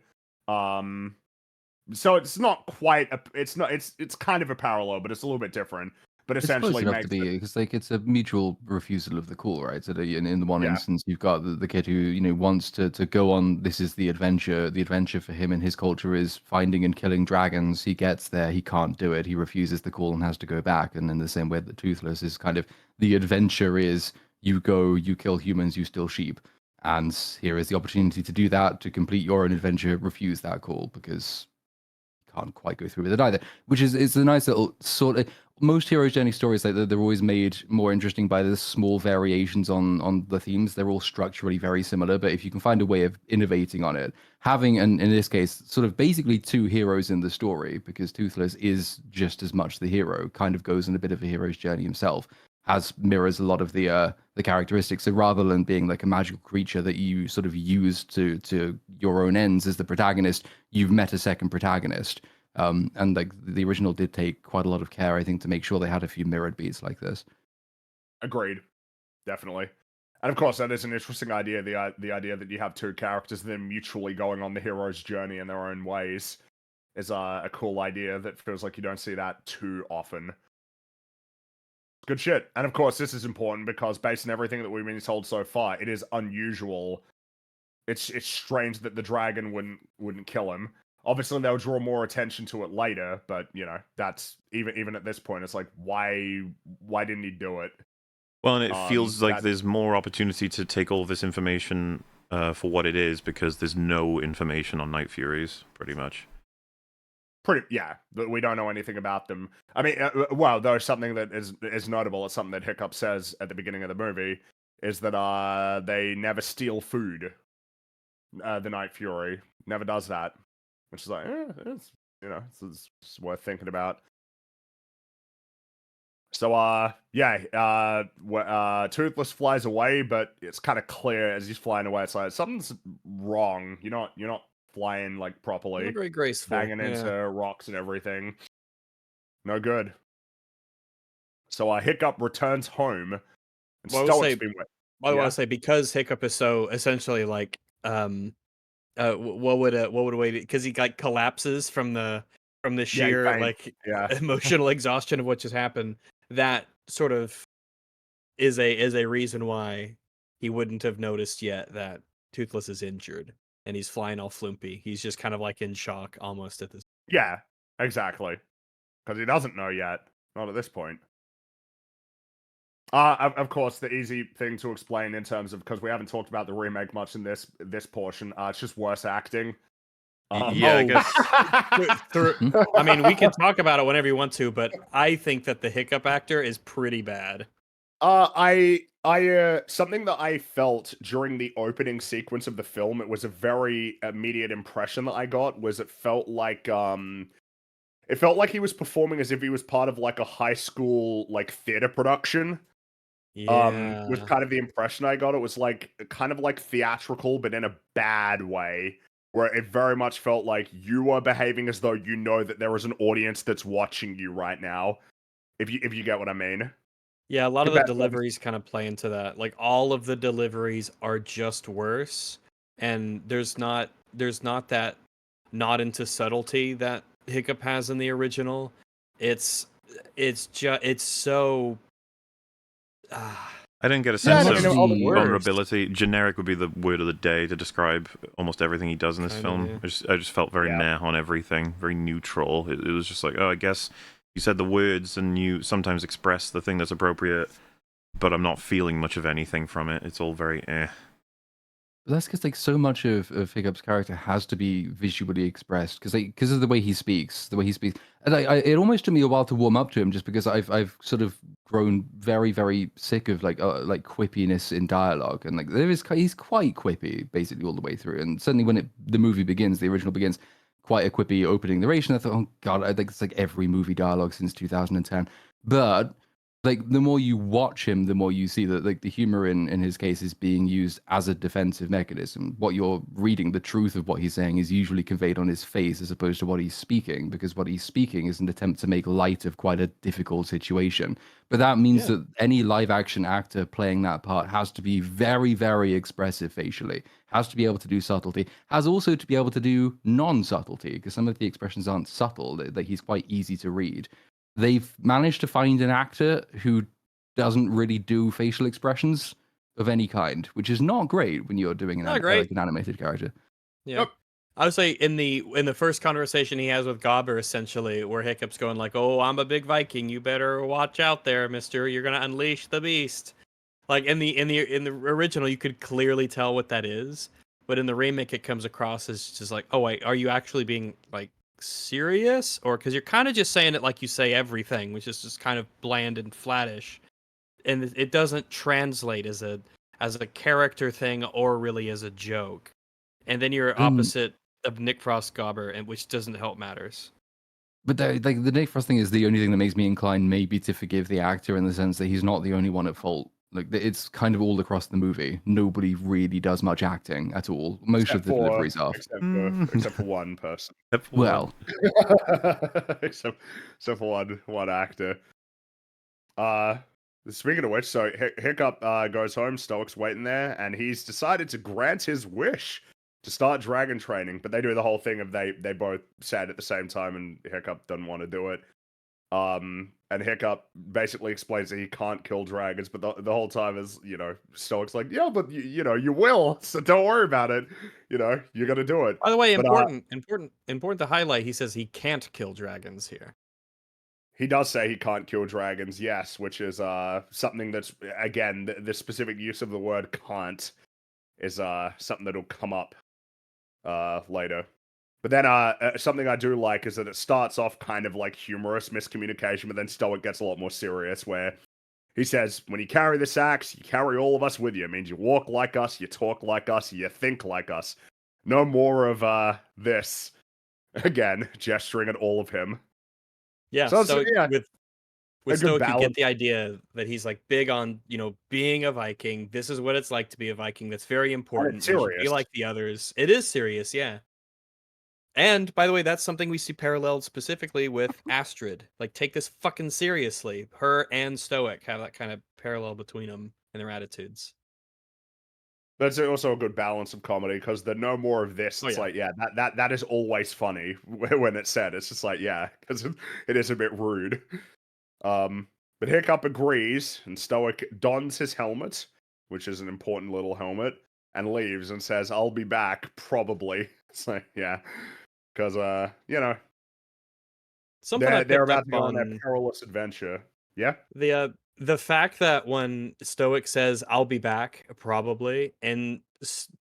So it's not quite it's kind of a parallel, but it's a little bit different. But essentially, it's close enough to be, because like it's a mutual refusal of the call, right? So in the one instance, you've got the kid who, you know, wants to go on. This is the adventure. The adventure for him and his culture is finding and killing dragons. He gets there, he can't do it. He refuses the call and has to go back. And in the same way that Toothless is kind of the adventure is you go, you kill humans, you steal sheep, and here is the opportunity to do that, to complete your own adventure. Refuse that call because can't quite go through with it either, which is it's a nice little sort of. Most hero's journey stories, like they're always made more interesting by the small variations on the themes. They're all structurally very similar, but if you can find a way of innovating on it, having, and in this case, sort of basically two heroes in the story, because Toothless is just as much the hero, kind of goes on a bit of a hero's journey himself, has mirrors a lot of the characteristics. So rather than being like a magical creature that you sort of use to your own ends as the protagonist, you've met a second protagonist. And like the original did take quite a lot of care, I think, to make sure they had a few mirrored beats like this. Agreed, definitely. And of course, that is an interesting idea. The idea that you have two characters, then mutually going on the hero's journey in their own ways, is a cool idea that feels like you don't see that too often. Good shit. And of course, this is important because based on everything that we've been told so far, it is unusual. It's strange that the dragon wouldn't kill him. Obviously, they'll draw more attention to it later, but you know, that's even at this point, it's like, why didn't he do it? Well, and it feels like there's more opportunity to take all of this information for what it is, because there's no information on Night Furies, pretty much. Yeah, we don't know anything about them. I mean, well, there's something that is notable. It's something that Hiccup says at the beginning of the movie, is that they never steal food. The Night Fury never does that, which is like, it's, you know, it's worth thinking about. So, Toothless flies away, but it's kind of clear as he's flying away. It's like something's wrong. You're not flying like properly. Not very graceful. Banging into rocks and everything. No good. So, Hiccup returns home. And Stoic's been with. I want to say, because Hiccup is so essentially like what would a way, because he like collapses from the sheer like emotional exhaustion of what just happened. That sort of is a reason why he wouldn't have noticed yet that Toothless is injured and he's flying all flumpy. He's just kind of like in shock almost at this. Yeah, exactly. Because he doesn't know yet. Not at this point. Of course, the easy thing to explain in terms of, because we haven't talked about the remake much in this portion, it's just worse acting. Yeah, I guess. I mean, we can talk about it whenever you want to, but I think that the Hiccup actor is pretty bad. I something that I felt during the opening sequence of the film, it was a very immediate impression that I got, was it felt like he was performing as if he was part of like a high school like theater production. Yeah. Was kind of the impression I got. It was like kind of like theatrical, but in a bad way, where it very much felt like you are behaving as though you know that there is an audience that's watching you right now. If you get what I mean. Yeah, a lot of the deliveries kind of play into that. Like, all of the deliveries are just worse, and there's not that nod into subtlety that Hiccup has in the original. It's so. I didn't get a sense of vulnerability. Generic would be the word of the day to describe almost everything he does in this film. Yeah. I just felt very meh on everything, very neutral. It was just like, oh, I guess you said the words and you sometimes express the thing that's appropriate, but I'm not feeling much of anything from it. It's all very eh. That's because like so much of Hiccup's character has to be visually expressed because of the way he speaks, and it almost took me a while to warm up to him just because I've sort of grown very, very sick of like quippiness in dialogue, and like he's quite quippy basically all the way through, and certainly when the original begins, quite a quippy opening narration. I thought, oh god, I think it's like every movie dialogue since 2010, but like the more you watch him, the more you see that like the humor in his case is being used as a defensive mechanism. What you're reading, the truth of what he's saying, is usually conveyed on his face as opposed to what he's speaking, because what he's speaking is an attempt to make light of quite a difficult situation. But that means that any live action actor playing that part has to be very, very expressive facially, has to be able to do subtlety, has also to be able to do non-subtlety, because some of the expressions aren't subtle, that he's quite easy to read. They've managed to find an actor who doesn't really do facial expressions of any kind, which is not great when you're doing an animated character. Yeah. Yep. I would say in the first conversation he has with Gobber, essentially, where Hiccup's going like, "Oh, I'm a big Viking. You better watch out there, mister. You're gonna unleash the beast." Like in the original, you could clearly tell what that is, but in the remake, it comes across as just like, "Oh wait, are you actually being like serious?" Or because you're kind of just saying it like you say everything, which is just kind of bland and flattish, and it doesn't translate as a character thing or really as a joke. And then you're opposite of Nick Frost Gobber, and which doesn't help matters. But the Nick Frost thing is the only thing that makes me inclined maybe to forgive the actor, in the sense that he's not the only one at fault. Like it's kind of all across the movie. Nobody really does much acting at all. Most of the deliveries are, except for one person. Well, except for one actor. Speaking of which, so Hiccup goes home. Stoic's waiting there, and he's decided to grant his wish to start dragon training. But they do the whole thing of they both said at the same time, and Hiccup doesn't want to do it. And Hiccup basically explains that he can't kill dragons, but the whole time is, Stoic's like, yeah, but you will, so don't worry about it. You're gonna do it. By the way, But important to highlight. He says he can't kill dragons here. he does say he can't kill dragons, yes, which is something that's, again, the specific use of the word "can't" is something that'll come up later. But then something I do like is that it starts off kind of like humorous miscommunication, but then Stoic gets a lot more serious, where he says, when you carry this axe, you carry all of us with you. It means you walk like us, you talk like us, you think like us. No more of this. Again, gesturing at all of him. Yeah, So Stoic, yeah, with a good Stoic, you get balance. the idea that he's like big on, being a Viking. This is what it's like to be a Viking. That's very important. You should be Serious. like the others. It is serious, yeah. And by the way, that's something we see paralleled specifically with Astrid. Like, take this fucking seriously. Her and Stoic have that kind of parallel between them and their attitudes. That's also a good balance of comedy, because the no more of this. It's like, yeah, that is always funny when it's said. It's just like, yeah, because it is a bit rude. But Hiccup agrees, and Stoic dons his helmet, which is an important little helmet, and leaves and says, "I'll be back, probably." It's like, yeah, because Something I they're picked up about to go on their on perilous adventure. Yeah, the fact that when Stoic says "I'll be back," probably, and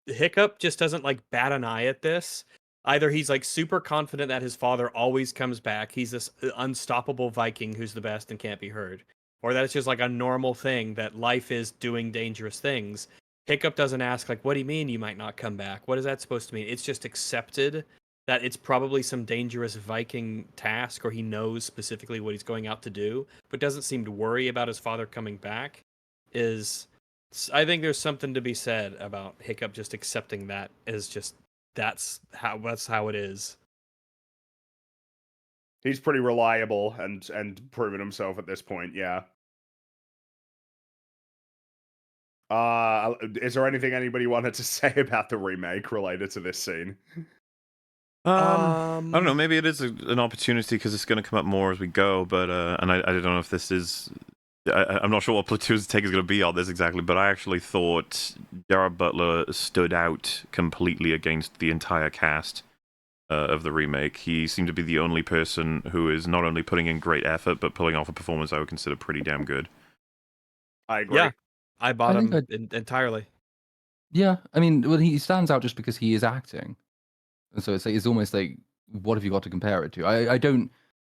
Hiccup just doesn't like bat an eye at this. Either he's like super confident that his father always comes back. He's this unstoppable Viking who's the best and can't be heard. Or that it's just like a normal thing that life is doing dangerous things. Hiccup doesn't ask like, what do you mean you might not come back? What is that supposed to mean? It's just accepted that it's probably some dangerous Viking task, or he knows specifically what he's going out to do, but doesn't seem to worry about his father coming back. I think there's something to be said about Hiccup just accepting that as just that's how it is. he's pretty reliable and proven himself at this point. Yeah. Is there anything anybody wanted to say about the remake related to this scene? I don't know. Maybe it is an opportunity because it's going to come up more as we go. But and I don't know if this is. I'm not sure what Platoon's take is going to be on this exactly. But I actually thought Gerard Butler stood out completely against the entire cast of the remake. He seemed to be the only person who is not only putting in great effort, but pulling off a performance I would consider pretty damn good. I agree. Yeah, I bought him entirely. Yeah, I mean, well, he stands out just because he is acting, and so it's almost like, what have you got to compare it to? I don't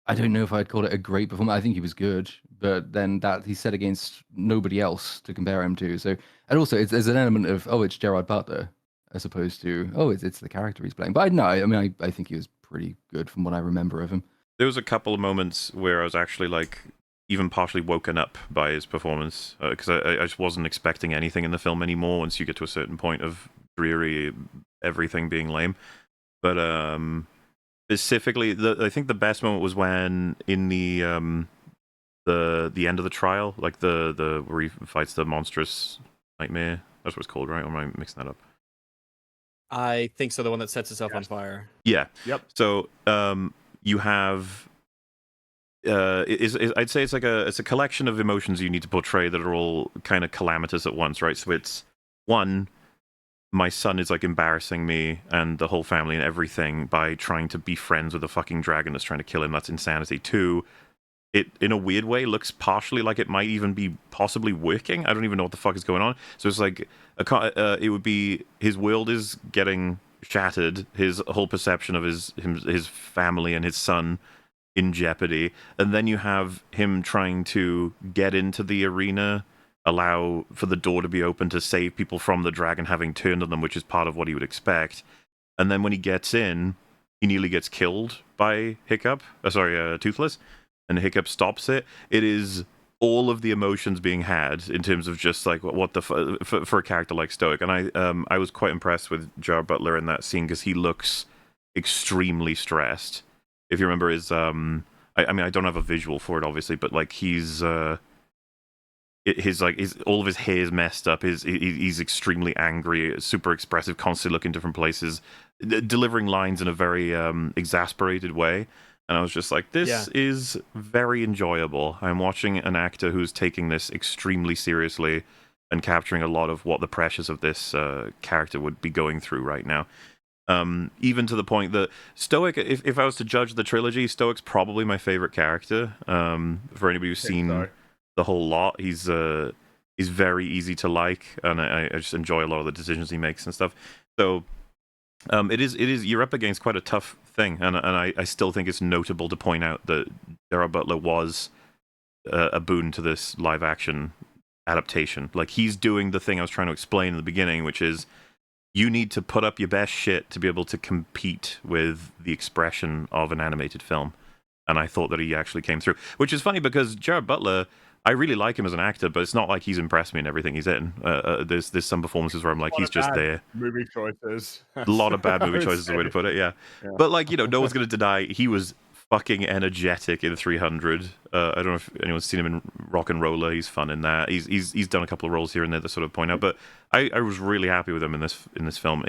know if I'd call it a great performance. I think he was good, but then that he's set against nobody else to compare him to. So, and also there's an element of, oh, it's Gerard Butler, as opposed to, oh, it's the character he's playing. But I think he was pretty good from what I remember of him. There was a couple of moments where I was actually like even partially woken up by his performance, because I just wasn't expecting anything in the film anymore once you get to a certain point of dreary everything being lame. But specifically, I think the best moment was when in the end of the trial, like the where he fights the monstrous nightmare. That's what it's called, right? Or am I mixing that up? I think so. The one that sets itself on fire. Yeah. Yep. So you have. I'd say it's a collection of emotions you need to portray that are all kind of calamitous at once, right? So it's one, my son is like embarrassing me and the whole family and everything by trying to be friends with a fucking dragon that's trying to kill him. That's insanity. Two, it in a weird way looks partially like it might even be possibly working. I don't even know what the fuck is going on. So it's like it would be his world is getting shattered, his whole perception of his family and his son in jeopardy, and then you have him trying to get into the arena, allow for the door to be open to save people from the dragon having turned on them, which is part of what he would expect. And then when he gets in, he nearly gets killed by Hiccup. Toothless, and Hiccup stops it. It is all of the emotions being had in terms of just like what the for a character like Stoic. And I was quite impressed with Gerard Butler in that scene because he looks extremely stressed. If you remember his, I mean, I don't have a visual for it, obviously, but like he's, all of his hair is messed up. He's extremely angry, super expressive, constantly looking different places, delivering lines in a very exasperated way. And I was just like, this is very enjoyable. I'm watching an actor who's taking this extremely seriously and capturing a lot of what the pressures of this character would be going through right now. Even to the point that Stoic, if I was to judge the trilogy, Stoic's probably my favorite character. For anybody who's seen the whole lot, he's very easy to like, and I just enjoy a lot of the decisions he makes and stuff. So it is you're up against quite a tough thing, and I still think it's notable to point out that Gerard Butler was a boon to this live action adaptation. Like, he's doing the thing I was trying to explain in the beginning, which is you need to put up your best shit to be able to compete with the expression of an animated film. And I thought that he actually came through. Which is funny because Gerard Butler, I really like him as an actor, but it's not like he's impressed me in everything he's in. There's some performances where I'm like, he's just there. Movie choices. A lot of bad movie choices is the way to put it, yeah. But, like, no one's going to deny he was fucking energetic in 300. I don't know if anyone's seen him in Rock and Roller. He's fun in that. He's done a couple of roles here and there that sort of point out. But I was really happy with him in this film,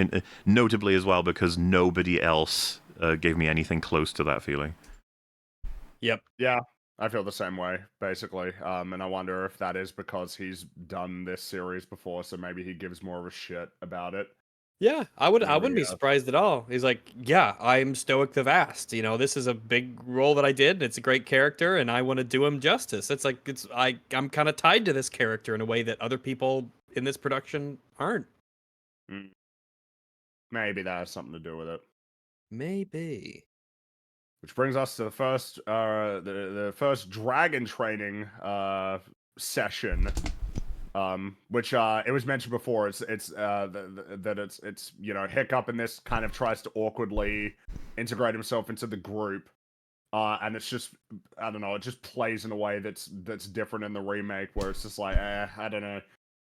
notably as well because nobody else gave me anything close to that feeling. Yep. Yeah, I feel the same way basically. And I wonder if that is because he's done this series before, so maybe he gives more of a shit about it. Yeah, I wouldn't be surprised at all. He's like, yeah, I'm Stoic the Vast. This is a big role that I did, and it's a great character, and I want to do him justice. It's like I'm kind of tied to this character in a way that other people in this production aren't. Maybe that has something to do with it. Maybe. Which brings us to the first the first dragon training session. Which it was mentioned before. It's Hiccup in this kind of tries to awkwardly integrate himself into the group, and it's just, I don't know, it just plays in a way that's different in the remake, where it's just like, I don't know,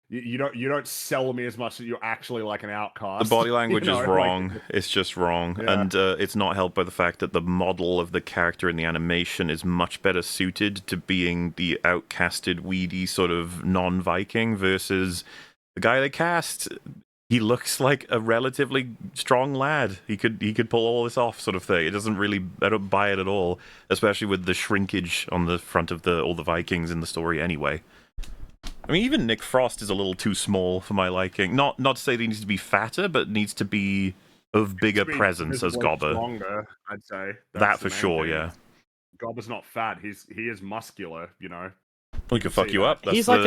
you don't sell me as much that you're actually like an outcast. The body language is wrong. It's just wrong, and it's not helped by the fact that the model of the character in the animation is much better suited to being the outcasted, weedy sort of non-Viking versus the guy they cast. He looks like a relatively strong lad. He could pull all this off, sort of thing. It doesn't really, I don't buy it at all, especially with the shrinkage on the front of all the Vikings in the story anyway. I mean, even Nick Frost is a little too small for my liking. Not to say that he needs to be fatter, but needs to be of bigger presence as Gobber. Stronger, I'd say. That for sure, yeah. Gobber's not fat. He is muscular, Well, he can fuck you up. He's like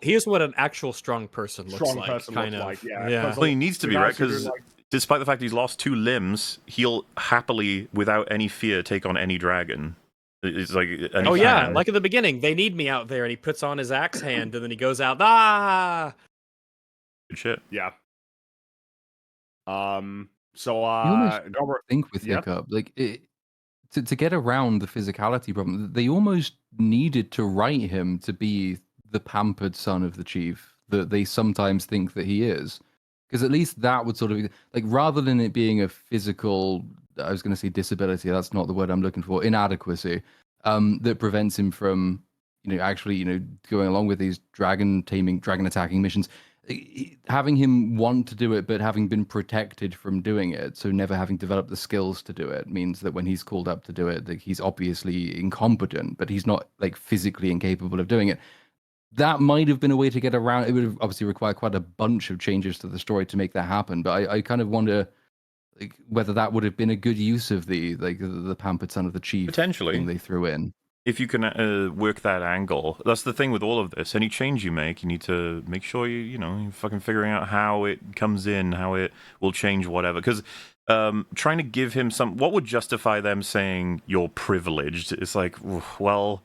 here's what an actual strong person looks like. Yeah. Well, he needs to be, right? Because despite the fact he's lost 2 limbs, he'll happily, without any fear, take on any dragon. It's like, like at the beginning, they need me out there, and he puts on his axe hand, and then he goes out. Ah, good shit. Yeah. So Gobber, think with Hiccup, like to get around the physicality problem, they almost needed to write him to be the pampered son of the chief that they sometimes think that he is, because at least that would sort of like, rather than it being a physical, I was going to say disability, that's not the word I'm looking for, inadequacy, that prevents him from, actually, going along with these dragon attacking missions. Having him want to do it, but having been protected from doing it, so never having developed the skills to do it, means that when he's called up to do it, like, he's obviously incompetent, but he's not like physically incapable of doing it. That might have been a way to get around. It would have obviously required quite a bunch of changes to the story to make that happen, but I kind of wonder, like, whether that would have been a good use of the pampered son of the chief potentially thing they threw in. If you can work that angle. That's the thing with all of this. Any change you make, you need to make sure you're fucking figuring out how it comes in, how it will change whatever. Because trying to give him what would justify them saying you're privileged? It's like, well,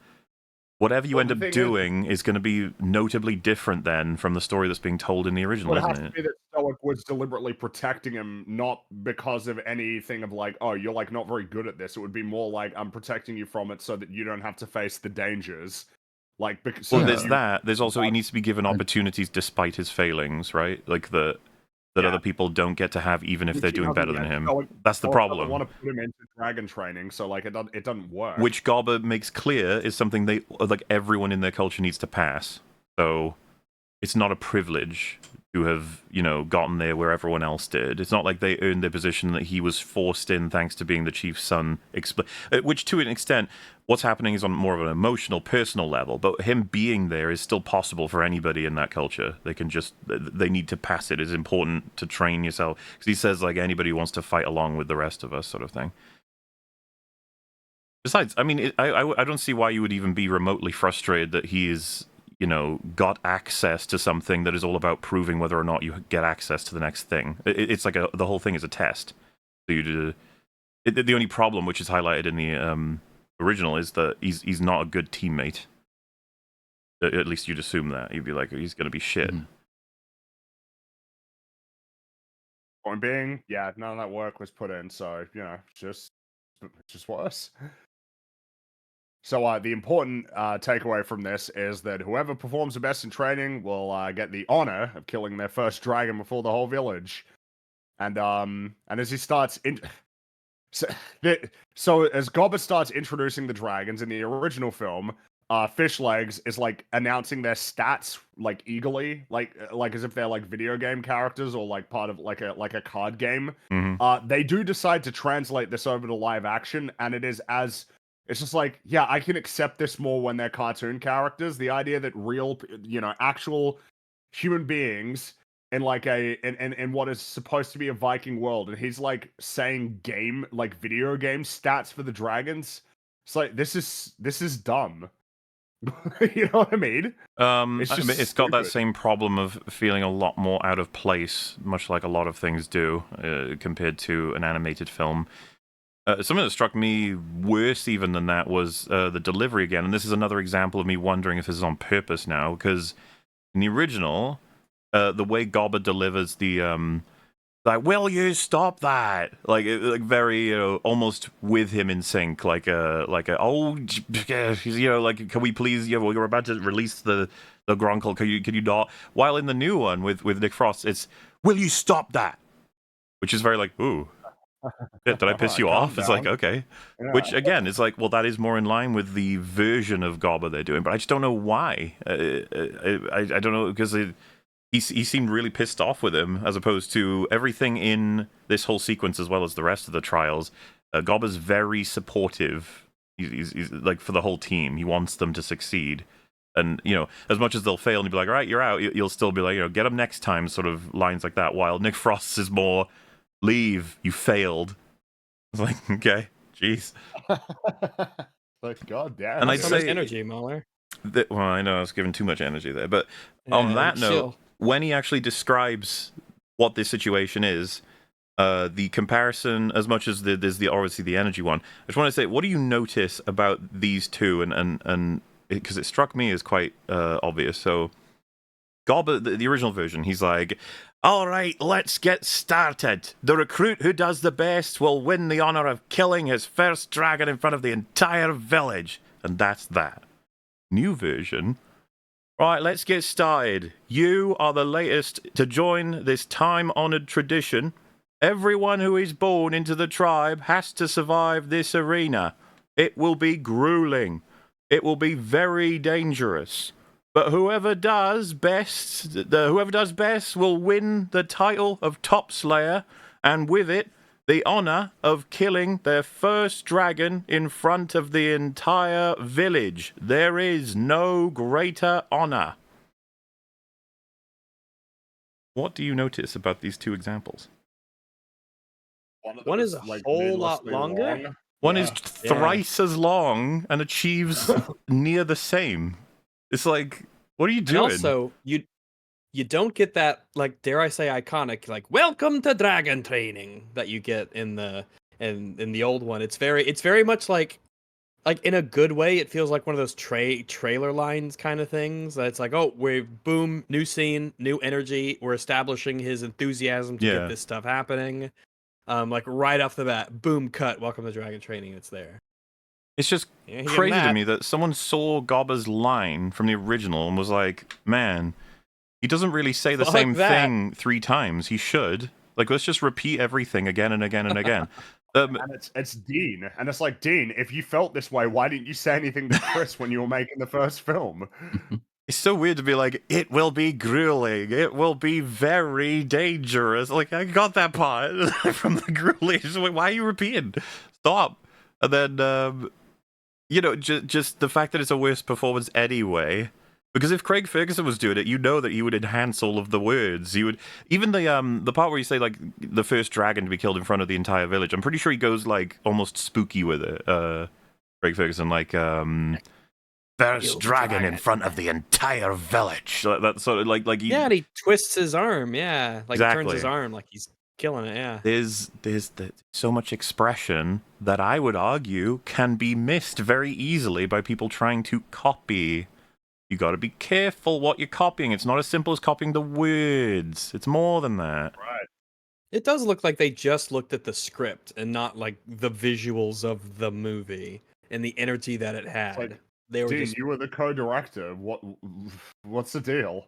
whatever you end up doing is going to be notably different then from the story that's being told in the original, isn't it? It has to be that Stoic was deliberately protecting him, not because of anything of like, oh, you're like not very good at this. It would be more like, I'm protecting you from it so that you don't have to face the dangers. Like, because there's that. There's also, he needs to be given opportunities despite his failings, right? Like that other people don't get to have, even if they're doing better than him. That's the problem. I want to put him into dragon training, so like it doesn't work. Which Gobber makes clear is something everyone in their culture needs to pass. So it's not a privilege. to have, gotten there where everyone else did. It's not like they earned their position, that he was forced in thanks to being the chief's son. Which, to an extent, what's happening is on more of an emotional, personal level. But him being there is still possible for anybody in that culture. They need to pass it. It's important to train yourself. Because he says, like, anybody wants to fight along with the rest of us, sort of thing. Besides, I mean, I don't see why you would even be remotely frustrated that he is, got access to something that is all about proving whether or not you get access to the next thing. It's like the whole thing is a test. So the only problem, which is highlighted in the original, is that he's not a good teammate. At least you'd assume that. You'd be like, he's going to be shit. Mhm. Point being, yeah, none of that work was put in, so, just worse. So the important takeaway from this is that whoever performs the best in training will get the honor of killing their first dragon before the whole village. And as he starts so as Gobber starts introducing the dragons in the original film, Fishlegs is like announcing their stats like eagerly, like as if they're like video game characters or like part of like a card game. Mm-hmm. They do decide to translate this over to live action, and it's just like, yeah, I can accept this more when they're cartoon characters. The idea that real, actual human beings in like in what is supposed to be a Viking world, and he's like saying video game stats for the dragons. It's like, this is dumb. You know what I mean? It's got that same problem of feeling a lot more out of place, much like a lot of things do, compared to an animated film. Something that struck me worse even than that was the delivery again, and this is another example of me wondering if this is on purpose now, because in the original, the way Gobber delivers the like, will you stop that? Like very, almost with him in sync, like like can we please, we're about to release the Gronkle, can you not? While in the new one with Nick Frost, it's, will you stop that? Which is very like, ooh. Did I piss you off? It's like, okay. Yeah. Which, again, is like, well, that is more in line with the version of Gobber they're doing, but I just don't know why. I don't know, because he seemed really pissed off with him, as opposed to everything in this whole sequence, as well as the rest of the trials. Gobber's very supportive. He's like, for the whole team. He wants them to succeed. And, as much as they'll fail and you'll be like, all right, you're out, you'll still be like, get them next time, sort of lines like that, while Nick Frost is more, leave, you failed. It's like, okay, jeez. Like, god damn. And I'd say energy, Mahler. Well, I know I was giving too much energy there, but on that note, when he actually describes what this situation is, the comparison, as much as there's obviously the energy one, I just want to say, what do you notice about these two? And because it struck me as quite obvious. So, Gobber, the original version, he's like, all right, let's get started. The recruit who does the best will win the honor of killing his first dragon in front of the entire village. And that's that. New version. Right, let's get started. You are the latest to join this time-honored tradition. Everyone who is born into the tribe has to survive this arena. It will be grueling. It will be very dangerous. But whoever does best will win the title of Top Slayer, and with it, the honor of killing their first dragon in front of the entire village. There is no greater honor. What do you notice about these two examples? One is a whole lot longer. One is thrice as long and achieves near the same. It's like, what are you doing? And also, you don't get that, like, dare I say, iconic, like, welcome to dragon training that you get in the old one. It's very much like in a good way, it feels like one of those trailer lines kind of things. It's like, oh, we're boom, new scene, new energy. We're establishing his enthusiasm to get this stuff happening. Like right off the bat, boom, cut, welcome to dragon training. It's there. It's just crazy to me that someone saw Gobber's line from the original and was like, man, he doesn't really say the same thing 3 times. He should. Like, let's just repeat everything again and again and again. And it's Dean. And it's like, Dean, if you felt this way, why didn't you say anything to Chris when you were making the first film? It's so weird to be like, it will be grueling. It will be very dangerous. Like, I got that part from the grueling. Just like, why are you repeating? Stop. And then, just the fact that it's a worse performance anyway. Because if Craig Ferguson was doing it, you know that he would enhance all of the words. He would even the part where you say like the first dragon to be killed in front of the entire village. I'm pretty sure he goes like almost spooky with it. Craig Ferguson, like first dragon in front of the entire village. So that's sort of like and he twists his arm. Yeah, like Exactly. turns his arm like he's killing it. Yeah. There's so much expression that I would argue can be missed very easily by people trying to copy. You got to be careful what you're copying. It's not as simple as copying the words. It's more than that. Right. It does look like they just looked at the script and not like the visuals of the movie and the energy that it had. Like, they were Dean, just... you were the co-director. What's the deal?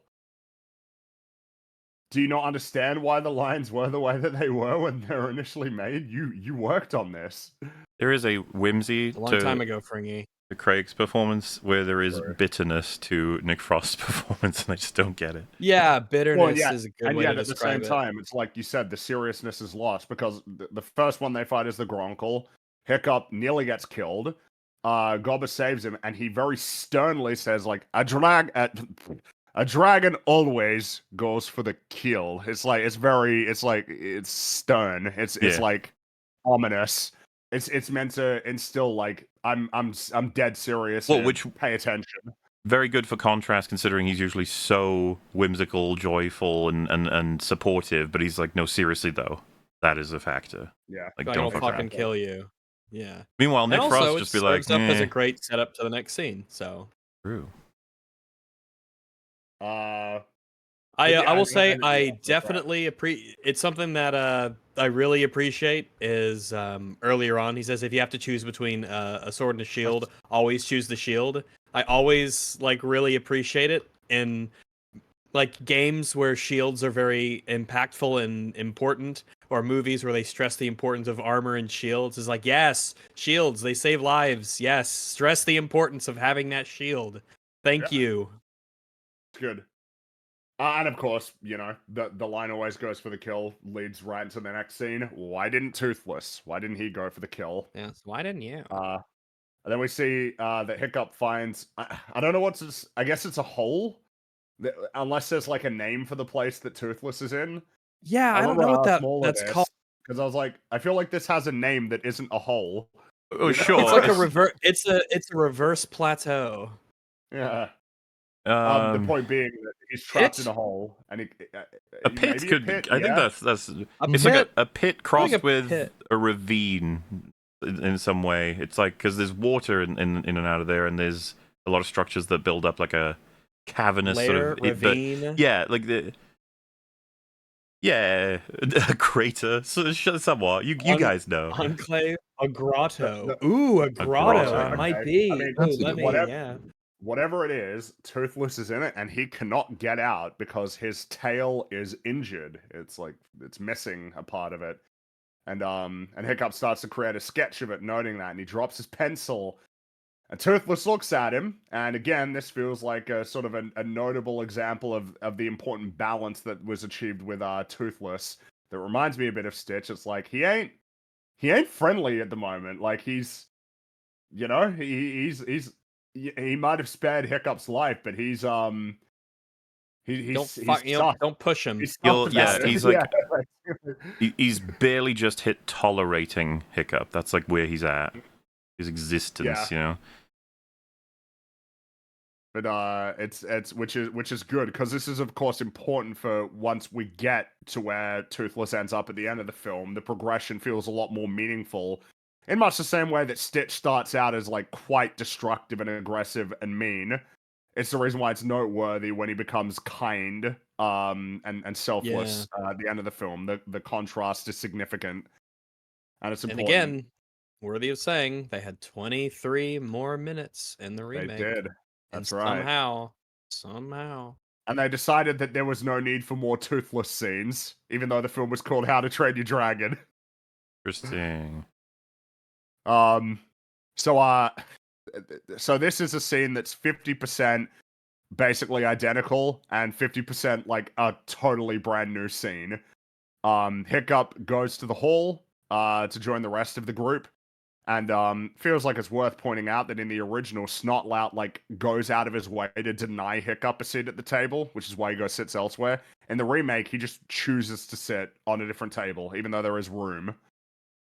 Do you not understand why the lines were the way that they were when they were initially made? You worked on this. There is a whimsy a long time ago, Fringy. To Craig's performance where there is bitterness to Nick Frost's performance, and I just don't get it. Yeah, bitterness is a good way to describe it. And at the same time, it's like you said, the seriousness is lost because the first one they fight is the Gronkle. Hiccup nearly gets killed. Gobber saves him, and he very sternly says, like, a dragon always goes for the kill. It's stern. It's like ominous. It's meant to instill like I'm dead serious. Well, which pay attention. Very good for contrast, considering he's usually so whimsical, joyful, and supportive. But he's like, no, seriously though, that is a factor. Yeah, like don't fucking kill you. Yeah. Meanwhile, Nick Frost just be like, up as a great setup to the next scene. So true. I will say I definitely appreciate. It's something that I really appreciate is earlier on he says if you have to choose between a sword and a shield, always choose the shield. I always like really appreciate it in like games where shields are very impactful and important, or movies where they stress the importance of armor and shields. Is like, yes, shields, they save lives. Yes, stress the importance of having that shield. Thank you. It's good. And of course, the line always goes for the kill, leads right into the next scene. Why didn't Toothless? Why didn't he go for the kill? Yes, why didn't you? And then we see that Hiccup finds, I don't know what's this, I guess it's a hole? Unless there's like a name for the place that Toothless is in. Yeah, I don't know what that's called. Because I was like, I feel like this has a name that isn't a hole. Oh, sure. It's like a reverse. It's a reverse plateau. Yeah. The point being that he's trapped in a hole, and a pit could. Pit, I think that's it's like a pit crossed with a ravine in some way. It's like because there's water in and out of there, and there's a lot of structures that build up like a cavernous layer, sort of ravine. a crater. So somewhat, you guys know. Enclave, a grotto. Ooh, a grotto. It might be. Whatever it is, Toothless is in it, and he cannot get out because his tail is injured. It's like it's missing a part of it, and Hiccup starts to create a sketch of it, noting that, and he drops his pencil. And Toothless looks at him, and again, this feels like a sort of a notable example of the important balance that was achieved with Toothless. That reminds me a bit of Stitch. It's like he ain't friendly at the moment. Like he's he might have spared Hiccup's life, but he's don't push him. He's he's barely just hit tolerating Hiccup. That's like where he's at, his existence, But it's which is good because this is of course important for once we get to where Toothless ends up at the end of the film. The progression feels a lot more meaningful. In much the same way that Stitch starts out as like quite destructive and aggressive and mean, it's the reason why it's noteworthy when he becomes kind and selfless at the end of the film. The contrast is significant, and it's important. And again, worthy of saying, they had 23 more minutes in the remake. They did. That's right. Somehow. And they decided that there was no need for more Toothless scenes, even though the film was called How to Train Your Dragon. Interesting. So this is a scene that's 50% basically identical, and 50% like a totally brand new scene. Hiccup goes to the hall to join the rest of the group. And feels like it's worth pointing out that in the original, Snotlout like goes out of his way to deny Hiccup a seat at the table, which is why he goes sits elsewhere. In the remake, he just chooses to sit on a different table, even though there is room.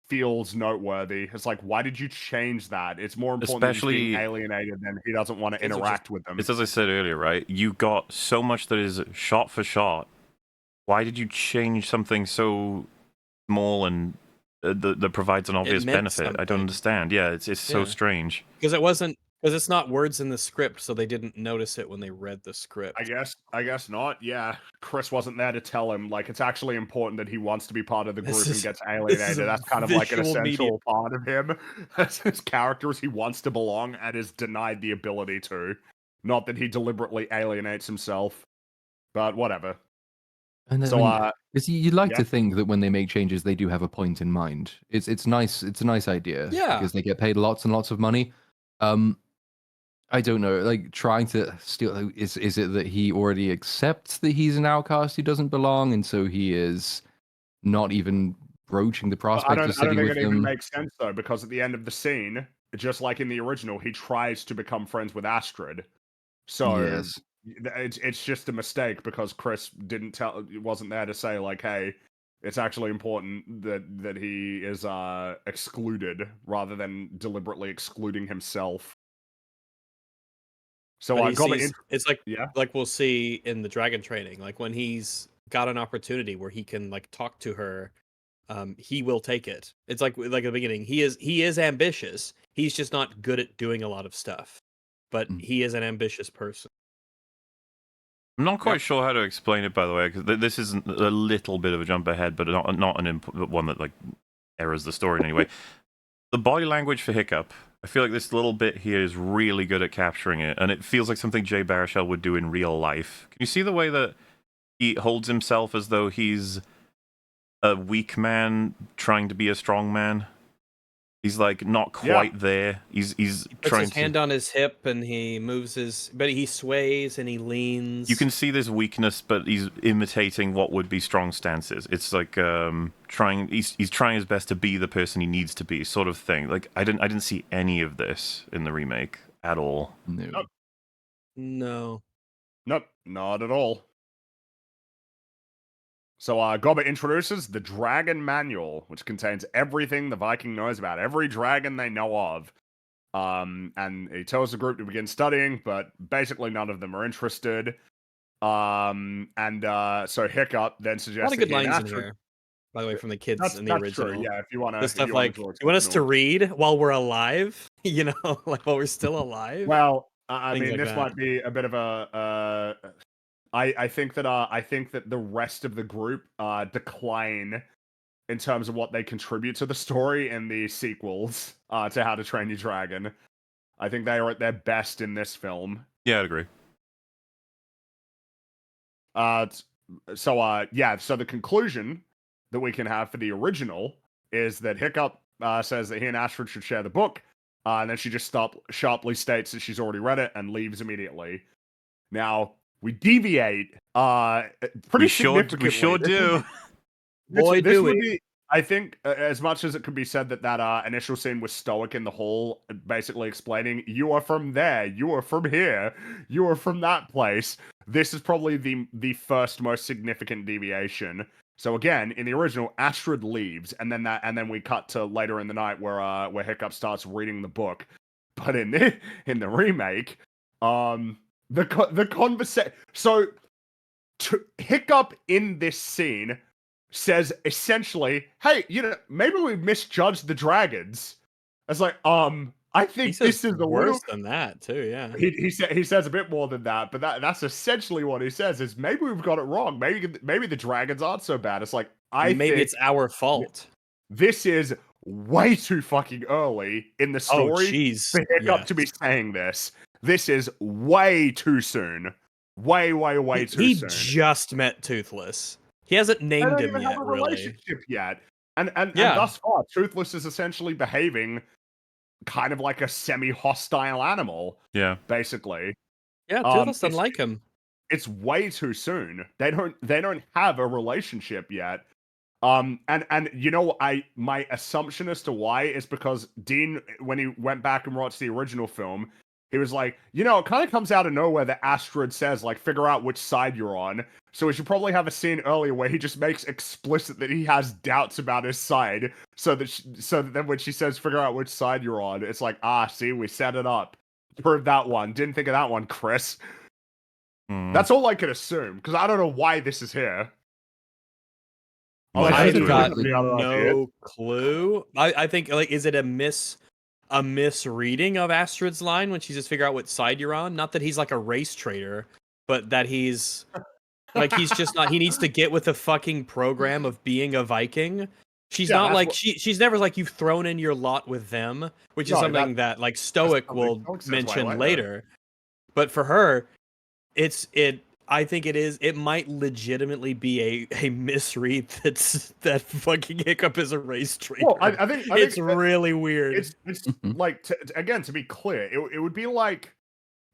Feels noteworthy. It's like, why did you change that? It's more important that he's being alienated than he doesn't want to interact with them. It's as I said earlier, right? You got so much that is shot for shot. Why did you change something so small and that provides an obvious benefit? Something. I don't understand. Yeah, it's so strange. Because it's not words in the script, so they didn't notice it when they read the script. I guess not. Yeah, Chris wasn't there to tell him. Like, it's actually important that he wants to be part of the group and gets alienated. That's kind of like an essential part of him. As his character is he wants to belong and is denied the ability to. Not that he deliberately alienates himself, but whatever. And then, so, you'd like to think that when they make changes, they do have a point in mind. It's nice. It's a nice idea. Yeah. Because they get paid lots and lots of money. I don't know. Like trying to steal. Is it that he already accepts that he's an outcast who doesn't belong, and so he is not even broaching the prospect of sitting with them? I don't think it even makes sense though, because at the end of the scene, just like in the original, he tries to become friends with Astrid. So. Yes. It's just a mistake because Chris wasn't there to say like, hey, it's actually important that he is excluded rather than deliberately excluding himself. So it's like we'll see in the dragon training, like when he's got an opportunity where he can like talk to her, he will take it. It's like at the beginning, he is ambitious. He's just not good at doing a lot of stuff, but he is an ambitious person. I'm not quite sure how to explain it, by the way, because this is a little bit of a jump ahead, but not one that like errors the story in any way. The body language for Hiccup, I feel like this little bit here is really good at capturing it, and it feels like something Jay Baruchel would do in real life. Can you see the way that he holds himself as though he's a weak man trying to be a strong man? He's like not quite there. He's trying his hand on his hip and he moves but he sways and he leans. You can see this weakness, but he's imitating what would be strong stances. It's like he's trying his best to be the person he needs to be, sort of thing. Like I didn't see any of this in the remake at all. No. Nope, not at all. So, Gobber introduces the Dragon Manual, which contains everything the Viking knows about every dragon they know of. And he tells the group to begin studying, but basically none of them are interested. So Hiccup then suggests a lot of good lines in here, by the way, from the kids in the original. True. Yeah, if you want to, stuff like you want us to read while we're alive, like while we're still alive. Well, I mean, this might be a bit of a. I think that the rest of the group decline in terms of what they contribute to the story in the sequels to How to Train Your Dragon. I think they are at their best in this film. Yeah, I'd agree. So the conclusion that we can have for the original is that Hiccup says that he and Astrid should share the book, and then she just sharply states that she's already read it and leaves immediately. Now, we deviate pretty significantly. We sure do. This would be, I think, as much as it could be said that initial scene was Stoic in the hall, basically explaining, you are from there, you are from here, you are from that place. This is probably the first most significant deviation. So again, in the original, Astrid leaves, and then we cut to later in the night where Hiccup starts reading the book. But in the remake, the conversation. So Hiccup in this scene says essentially, "Hey, maybe we misjudged the dragons." It's like, I think this is worse than that too. Yeah, he says a bit more than that, but that's essentially what he says. Is maybe we've got it wrong. Maybe the dragons aren't so bad. It's like maybe it's our fault. This is way too fucking early in the story for Hiccup to be saying this. This is way too soon. Way too soon. He just met Toothless. He hasn't named him yet, really. Relationship yet. And thus far, Toothless is essentially behaving kind of like a semi-hostile animal. Yeah. Basically. Yeah, Toothless doesn't It's like him. it's way too soon. They don't have a relationship yet. And you know, my assumption as to why is because Dean, when he went back and watched the original film, he was like, you know, it kind of comes out of nowhere that Astrid says, like, figure out which side you're on. So we should probably have a scene earlier where he just makes explicit that he has doubts about his side, so that then when she says figure out which side you're on, it's like, see, we set it up. Proved that one. Didn't think of that one, Chris. That's all I can assume, because I don't know why this is here. I've got no clue. I think, like, is it a misreading of Astrid's line when she says figure out what side you're on? Not that he's like a race traitor, but that he's like, he's just not, he needs to get with the fucking program of being a Viking. She's not like, she's never like, you've thrown in your lot with them, which is something that like Stoic will mention later. But for her, I think it might legitimately be a misread that fucking Hiccup is a race traitor. Well, I think it's really weird. It's like, again, to be clear, it would be like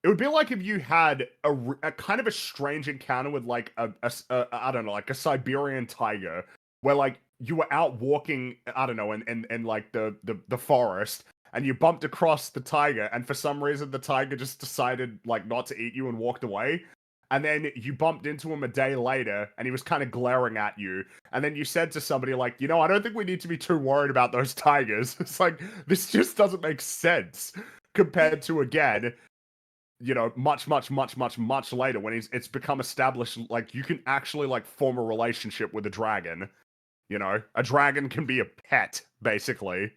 if you had a kind of a strange encounter with like a I don't know, like a Siberian tiger, where like you were out walking, I don't know, in like the forest, and you bumped across the tiger, and for some reason the tiger just decided like not to eat you and walked away. And then you bumped into him a day later, and he was kind of glaring at you. And then you said to somebody like, you know, I don't think we need to be too worried about those tigers. It's like, this just doesn't make sense compared to, again, you know, much later when it's become established, like, you can actually like form a relationship with a dragon. You know, a dragon can be a pet, basically.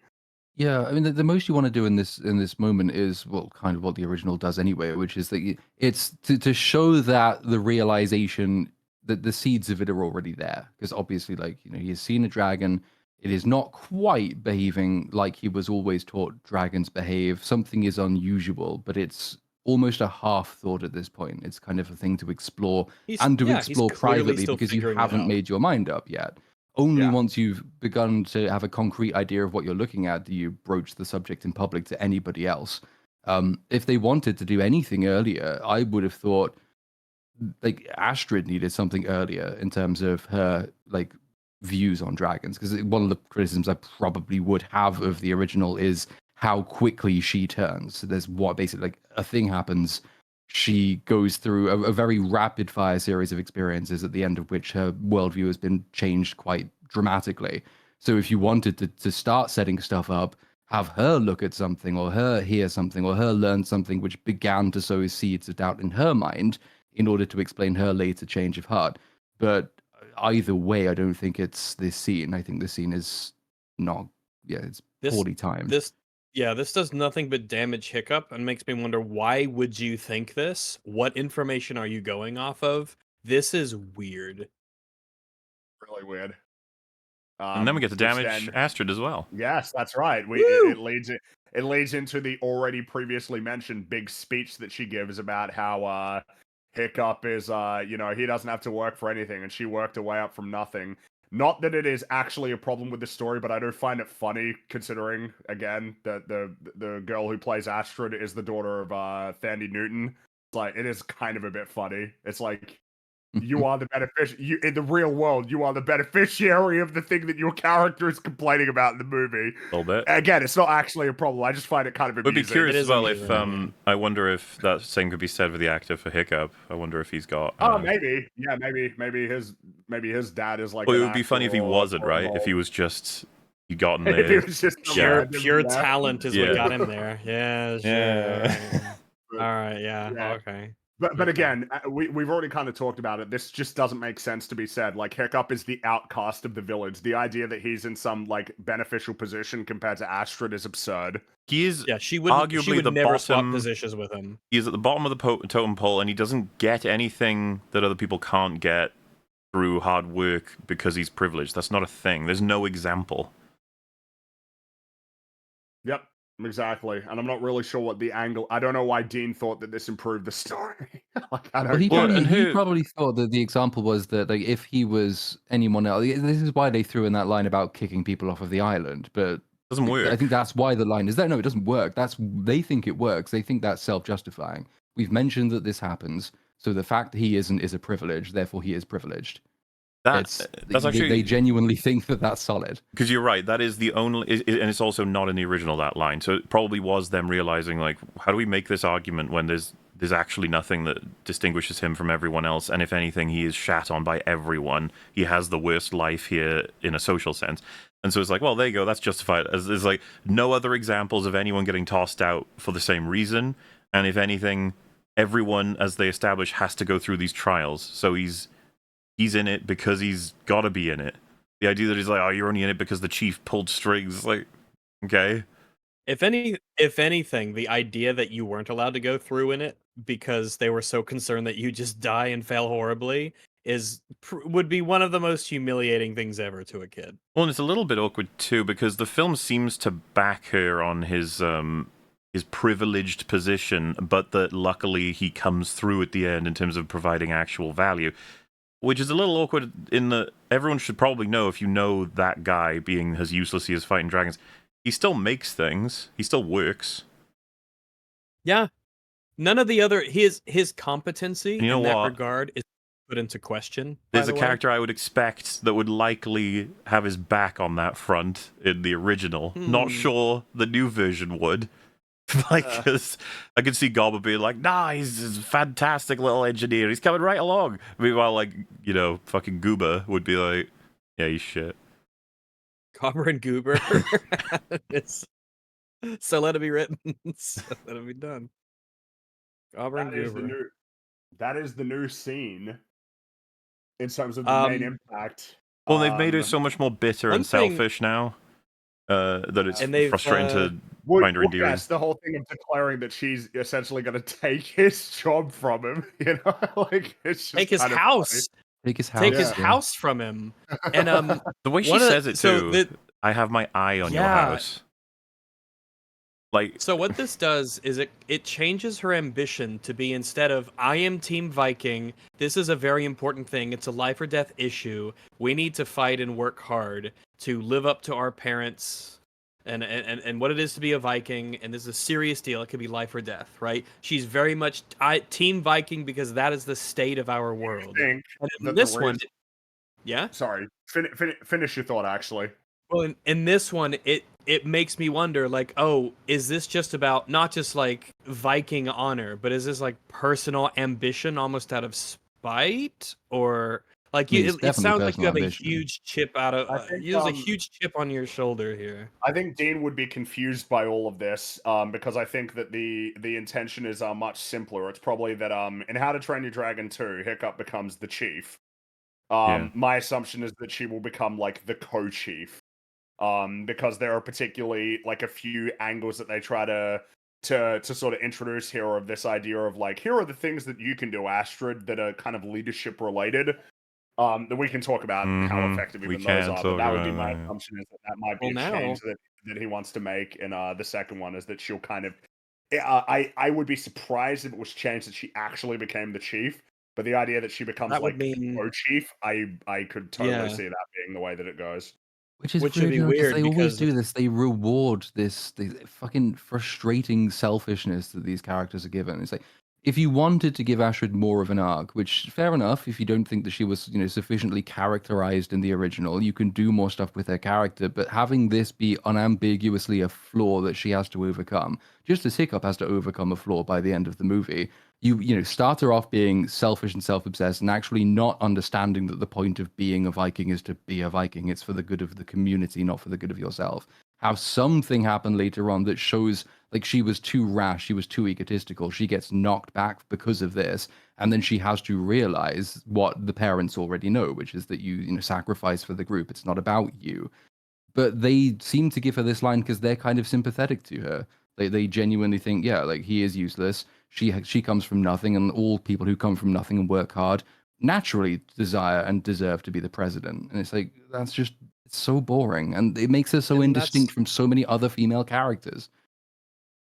Yeah, I mean, the most you want to do in this moment is, well, kind of what the original does anyway, which is that it's to show that the realization that the seeds of it are already there, because obviously, like, you know, he has seen a dragon. It is not quite behaving like he was always taught dragons behave. Something is unusual, but it's almost a half thought at this point. It's kind of a thing to explore explore privately because you haven't made your mind up yet. Only once you've begun to have a concrete idea of what you're looking at do you broach the subject in public to anybody else. If they wanted to do anything earlier, I would have thought like Astrid needed something earlier in terms of her like views on dragons, because one of the criticisms I probably would have of the original is how quickly she turns. So there's what basically like a thing happens. She goes through a very rapid fire series of experiences at the end of which her worldview has been changed quite dramatically. So if you wanted to start setting stuff up, have her look at something or her hear something or her learn something which began to sow seeds of doubt in her mind in order to explain her later change of heart. But either way, I don't think it's this scene. I think this scene is not, it's poorly timed. This does nothing but damage Hiccup and makes me wonder, why would you think this? What information are you going off of? This is weird. Really weird. And then we get to damage Astrid as well. Yes, that's right. It leads into the already previously mentioned big speech that she gives about how Hiccup is you know, he doesn't have to work for anything, and she worked her way up from nothing. Not that it is actually a problem with the story, but I do find it funny considering, again, that the girl who plays Astrid is the daughter of Thandie Newton. It's like, it is kind of a bit funny. It's like, you are the beneficiary. In the real world, you are the beneficiary of the thing that your character is complaining about in the movie. A little bit. Again, it's not actually a problem. I just find it kind of amusing. I'd be curious as well if I wonder if that same could be said for the actor for Hiccup. I wonder if he's got. Maybe. Yeah, maybe his dad is like. Well, it would be funny if he wasn't, right? If he was just gotten there. If he was just pure talent is what got him there. Yeah. Sure. All right. Yeah. Okay. But again, we've already kind of talked about it. This just doesn't make sense to be said. Like, Hiccup is the outcast of the village. The idea that he's in some like beneficial position compared to Astrid is absurd. He is she would never swap positions with him. He's at the bottom of the totem pole, and he doesn't get anything that other people can't get through hard work because he's privileged. That's not a thing. There's no example. Yep. Exactly, and I'm not really sure what the angle. I don't know why Dean thought that this improved the story. Like, I don't. He probably thought that the example was that, like, if he was anyone else, this is why they threw in that line about kicking people off of the island. But it doesn't work. I think that's why the line is there. No, it doesn't work. They think it works. They think that's self-justifying. We've mentioned that this happens, so the fact that he isn't is a privilege. Therefore, he is privileged. That's actually they genuinely think that that's solid. Because you're right, that is the only, and it's also not in the original, that line. So it probably was them realizing, like, how do we make this argument when there's actually nothing that distinguishes him from everyone else, and if anything, he is shat on by everyone. He has the worst life here in a social sense. And so it's like, well, there you go, that's justified. There's like no other examples of anyone getting tossed out for the same reason, and if anything, everyone, as they establish, has to go through these trials. So he's in it because he's got to be in it. The idea that he's like, oh, you're only in it because the chief pulled strings, like, okay. If anything, the idea that you weren't allowed to go through in it because they were so concerned that you just die and fail horribly would be one of the most humiliating things ever to a kid. Well, and it's a little bit awkward too because the film seems to back her on his privileged position, but that luckily he comes through at the end in terms of providing actual value. Which is a little awkward in that everyone should probably know, if you know that guy being as useless he is fighting dragons, he still makes things. He still works. Yeah. None of the other his competency in that regard is put into question. There's a character I would expect that would likely have his back on that front in the original. Not sure the new version would. Like, because I could see Gobber being like, nah, he's a fantastic little engineer. He's coming right along. Meanwhile, like, you know, fucking Goober would be like, yeah, he's shit. Gobber and Goober. So let it be written. So let it be done. Gobber and Goober. That is the new scene in terms of the main impact. Well, they've made her so much more bitter and selfish now. That it's frustrating to find her endearing. Yes, the whole thing of declaring that she's essentially going to take his job from him, you know, like it's just take his house, take his house from him, and the way she says it too. I have my eye on your house. Like, so what this does is it changes her ambition to be, instead of I am Team Viking, this is a very important thing, it's a life or death issue, we need to fight and work hard to live up to our parents and what it is to be a Viking, and this is a serious deal, it could be life or death, right? She's very much Team Viking because that is the state of our world. And in this one, yeah? Sorry, finish your thought, actually. Well, in this one, it makes me wonder, like, oh, is this just about not just like Viking honor, but is this like personal ambition, almost out of spite, or like it sounds like you have a huge chip there's a huge chip on your shoulder here. I think Dean would be confused by all of this, because I think that the intention is much simpler. It's probably that in How to Train Your Dragon 2, Hiccup becomes the chief. My assumption is that she will become like the co-chief. Because there are particularly like a few angles that they try to sort of introduce here of this idea of like, here are the things that you can do, Astrid, that are kind of leadership related. That we can talk about how effective even those are. But that would be my assumption, is that might be a change that he wants to make. And the second one is that she'll kind of, I would be surprised if it was changed that she actually became the chief. But the idea that she becomes like co-chief, I could totally see that being the way that it goes. Which would be weird, they always do this. They reward the fucking frustrating selfishness that these characters are given. It's like, if you wanted to give Astrid more of an arc, which fair enough, if you don't think that she was, sufficiently characterized in the original, you can do more stuff with her character. But having this be unambiguously a flaw that she has to overcome, just as Hiccup has to overcome a flaw by the end of the movie, you start her off being selfish and self-obsessed and actually not understanding that the point of being a Viking is to be a Viking. It's for the good of the community, not for the good of yourself. Have something happen later on that shows like she was too rash, she was too egotistical, she gets knocked back because of this, and then she has to realize what the parents already know, which is that you sacrifice for the group. It's not about you. But they seem to give her this line because they're kind of sympathetic to her. They genuinely think, yeah, like, he is useless. She comes from nothing, and all people who come from nothing and work hard naturally desire and deserve to be the president. And it's like, that's just, it's so boring, and it makes her so indistinct from so many other female characters.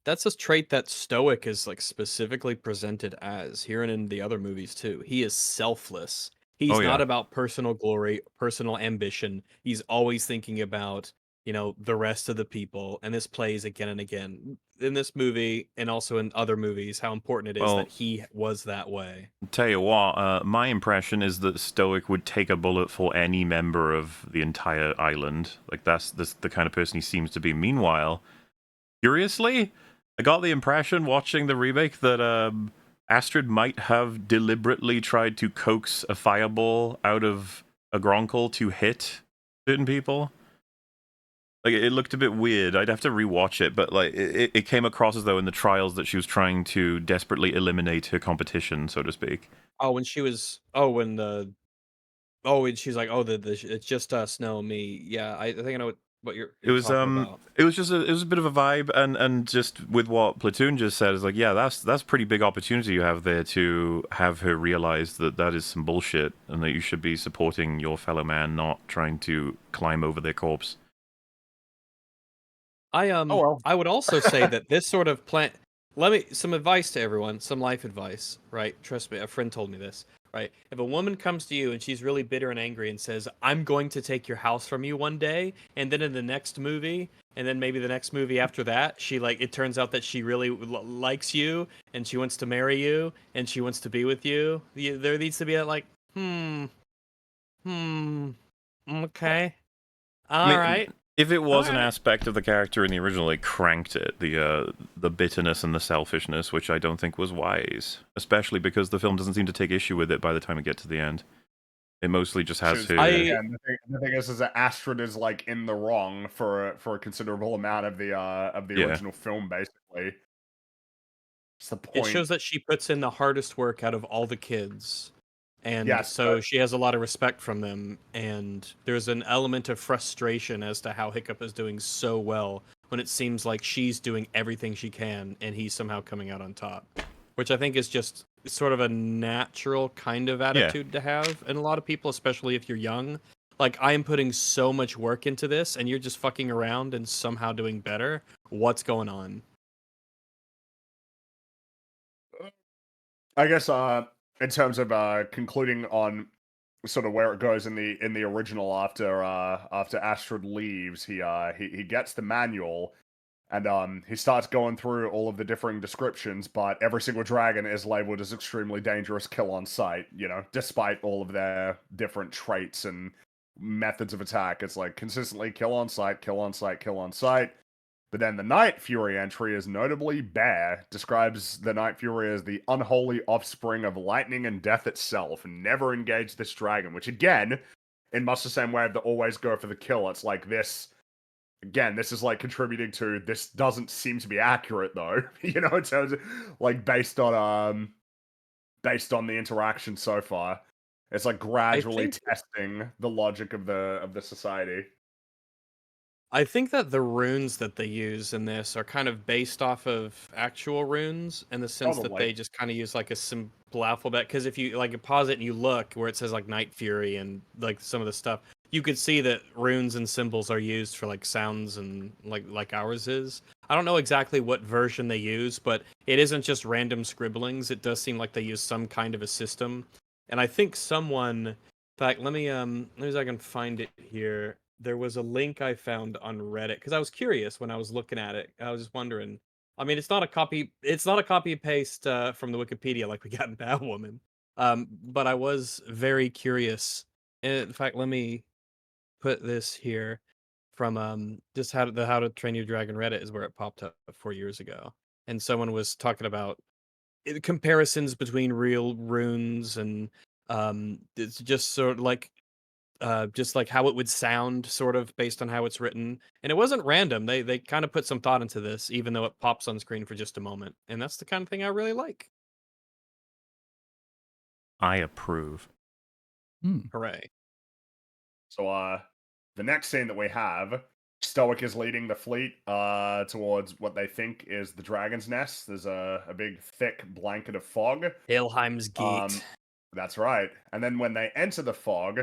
That's a trait that Stoic is like specifically presented as here and in the other movies too. He is selfless. He's not about personal glory, personal ambition. He's always thinking about, the rest of the people. And this plays again and again. in this movie and also in other movies how important it is that he was that way. Tell you what, my impression is that Stoic would take a bullet for any member of the entire island. Like, that's the kind of person he seems to be. Meanwhile, curiously, I got the impression watching the remake that Astrid might have deliberately tried to coax a fireball out of a Gronkle to hit certain people. Like, it looked a bit weird. I'd have to rewatch it, but like it came across as though in the trials that she was trying to desperately eliminate her competition, so to speak. Oh, when she was and she's like, it's just us, no me. Yeah, I think I know what you're talking about. It was a bit of a vibe, and just with what Platoon just said, is like, yeah, that's pretty big opportunity you have there to have her realize that is some bullshit, and that you should be supporting your fellow man, not trying to climb over their corpse. I would also say that this sort of plan. Some advice to everyone, some life advice, right? Trust me, a friend told me this, right? If a woman comes to you and she's really bitter and angry and says, "I'm going to take your house from you one day," and then in the next movie, and then maybe the next movie after that, it turns out that she really likes you and she wants to marry you and she wants to be with you. There needs to be a like, okay, all right. If it was an aspect of the character in the original, it cranked it, the bitterness and the selfishness, which I don't think was wise, especially because the film doesn't seem to take issue with it by the time we get to the end. It mostly just has her. The thing is that Astrid is like in the wrong for a considerable amount of the original film, basically. It's the point. It shows that she puts in the hardest work out of all the kids. And she has a lot of respect from them, and there's an element of frustration as to how Hiccup is doing so well when it seems like she's doing everything she can and he's somehow coming out on top. Which I think is just sort of a natural kind of attitude to have in a lot of people, especially if you're young. Like, I am putting so much work into this, and you're just fucking around and somehow doing better. What's going on? I guess in terms of concluding on sort of where it goes in the original after Astrid leaves, he gets the manual and he starts going through all of the differing descriptions, but every single dragon is labeled as extremely dangerous, kill on sight, despite all of their different traits and methods of attack. It's like consistently kill on sight, kill on sight, kill on sight. But then the Night Fury entry is notably bare, describes the Night Fury as the unholy offspring of lightning and death itself, and never engage this dragon, which again, in much the same way that always go for the kill, it's like this, again, this is like contributing to, this doesn't seem to be accurate though, in terms of, like, based on the interaction so far. It's like gradually testing the logic of the society. I think that the runes that they use in this are kind of based off of actual runes in the sense that they just kind of use like a simple alphabet. Because if you like pause it and you look where it says like Night Fury and like some of the stuff, you could see that runes and symbols are used for like sounds and like ours is. I don't know exactly what version they use, but it isn't just random scribblings. It does seem like they use some kind of a system. And I think someone, in fact, let me see if I can find it here. There was a link I found on Reddit because I was curious when I was looking at it. I was just wondering. I mean, it's not a copy paste from the Wikipedia like we got in Batwoman. But I was very curious. In fact, let me put this here from just how to Train Your Dragon Reddit is where it popped up 4 years ago, and someone was talking about comparisons between real runes and it's just sort of like just like how it would sound sort of based on how it's written. And it wasn't random. They kind of put some thought into this, even though it pops on screen for just a moment. And that's the kind of thing I really like. I approve. Hooray. So the next scene that we have, Stoic is leading the fleet towards what they think is the Dragon's Nest. There's a big thick blanket of fog. Helheim's Gate. That's right. And then when they enter the fog,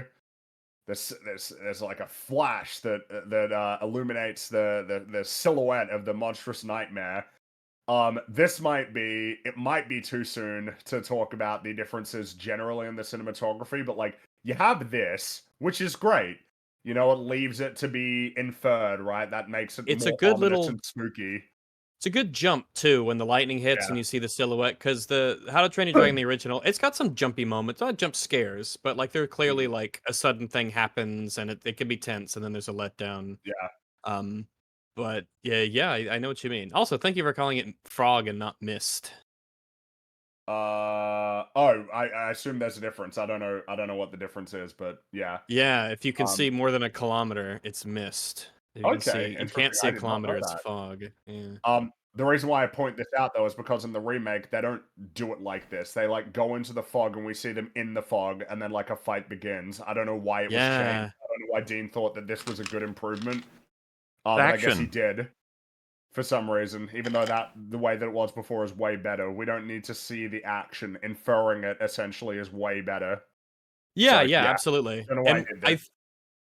there's like a flash that illuminates the silhouette of the monstrous nightmare. This might be too soon to talk about the differences generally in the cinematography, but like you have this, which is great. It leaves it to be inferred, right? That makes it it's more a good ominous little and spooky. It's a good jump too when the lightning hits and Yeah. you see the silhouette, because the How to Train Your Dragon the original, it's got some jumpy moments, not jump scares, but like they're clearly like a sudden thing happens and it can be tense and then there's a letdown. Yeah. Um, but yeah, I know what you mean. Also, thank you for calling it frog and not mist. I assume there's a difference. I don't know what the difference is, but yeah. Yeah, if you can Um, see more than a kilometer, it's mist. If you can okay, see, you can't interesting. see I a did not know kilometer, it's that. fog. Yeah. The reason why I point this out though is because in the remake they don't do it like this. They like go into the fog and we see them in the fog, and then like a fight begins. I don't know why it was changed. Yeah. I don't know why Dean thought that this was a good improvement. But I guess he Action. did for some reason, even though that the way that it was before is way better. We don't need to see the action. Inferring it essentially is way better. Yeah, So, yeah, yeah. absolutely. Don't know why And he did this.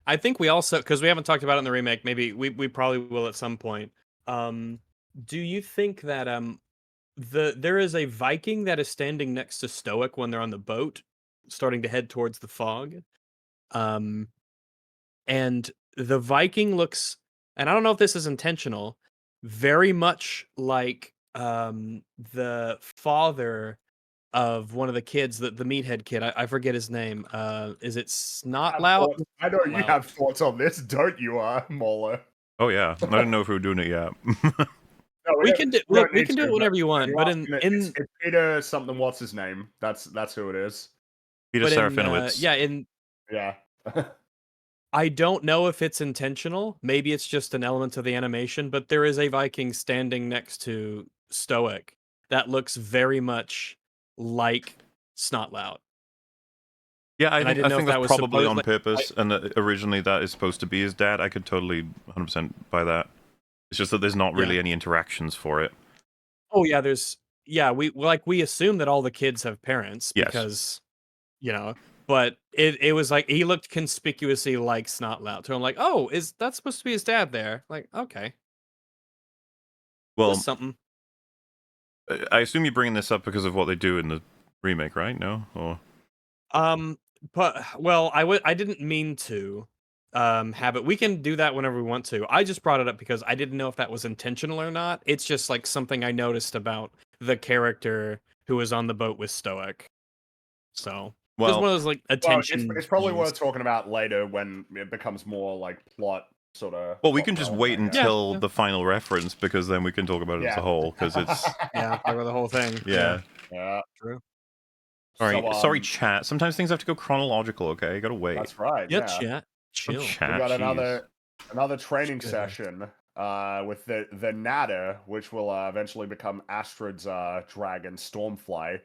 I think we also, because we haven't talked about it in the remake, maybe we probably will at some point. Do you think that there is a Viking that is standing next to Stoic when they're on the boat, starting to head towards the fog? Um, and the Viking looks, and I don't know if this is intentional, very much like the father of one of the kids, the meathead kid. I forget his name. Is it Snotlout? I know you Snotlout. have thoughts on this, don't you, Mola? Oh yeah, I don't know if we're doing it yet. No, We can do don't we need can do to, it whenever you want, you're but asking it- it's Peter something. What's his name? That's who it is. Peter Serafinowicz. Yeah. I don't know if it's intentional. Maybe it's just an element of the animation, but there is a Viking standing next to Stoic that looks very much like Snotlout. Yeah, I And I think didn't know if that's that was probably on supposed- purpose, and that originally that is supposed to be his dad. I could totally 100% buy that. It's just that there's not really any interactions for it. Oh yeah, we assume that all the kids have parents Yes. because but it was like he looked conspicuously like Snotlout. So I'm like, oh, is that supposed to be his dad there? Like, okay. Well, Just something. I assume you're bringing this up because of what they do in the remake, right? No, or But well, I didn't mean to have it. We can do that whenever we want to. I just brought it up because I didn't know if that was intentional or not. It's just like something I noticed about the character who was on the boat with Stoic. So just one of those like attention. It's probably things. worth talking about later when it becomes more like plot sort of. well, we can just wait until Yeah. the final reference, because then we can talk about it as a whole. Because it's Yeah, talk about the whole thing. yeah. True. All right, So, sorry, chat. Sometimes things have to go chronological. Okay, you gotta wait. That's right. Yeah, Yeah. chat. Chill. Chat, We got jeez. another training Chill. session with the Natter, which will eventually become Astrid's dragon Stormfly.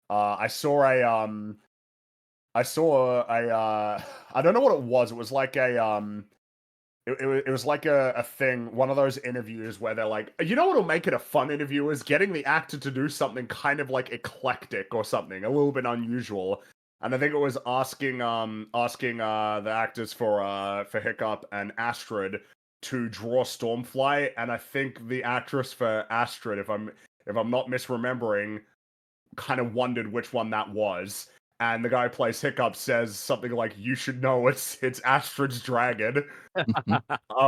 I saw a I don't know what it was. It was like a it was like a thing, one of those interviews where they're like, you know what'll make it a fun interview is getting the actor to do something kind of like eclectic or something, a little bit unusual. And I think it was asking the actors for Hiccup and Astrid to draw Stormfly, and I think the actress for Astrid, if I'm not misremembering, kind of wondered which one that was. And the guy who plays Hiccup says something like, "You should know it's Astrid's dragon,"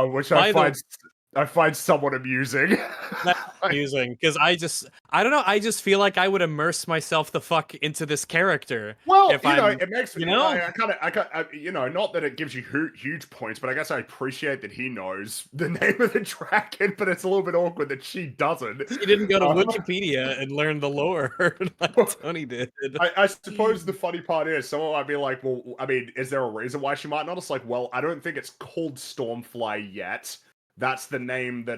which I find somewhat amusing. That's amusing because I don't know. I just feel like I would immerse myself the fuck into this character. Well, if it makes me, I not that it gives you huge points, but I guess I appreciate that he knows the name of the dragon, but it's a little bit awkward that she doesn't. She didn't go to Wikipedia and learn the lore like Tony did. I suppose the funny part is someone might be like, well, I mean, is there a reason why she might not? It's like, well, I don't think it's called Stormfly yet. That's the name that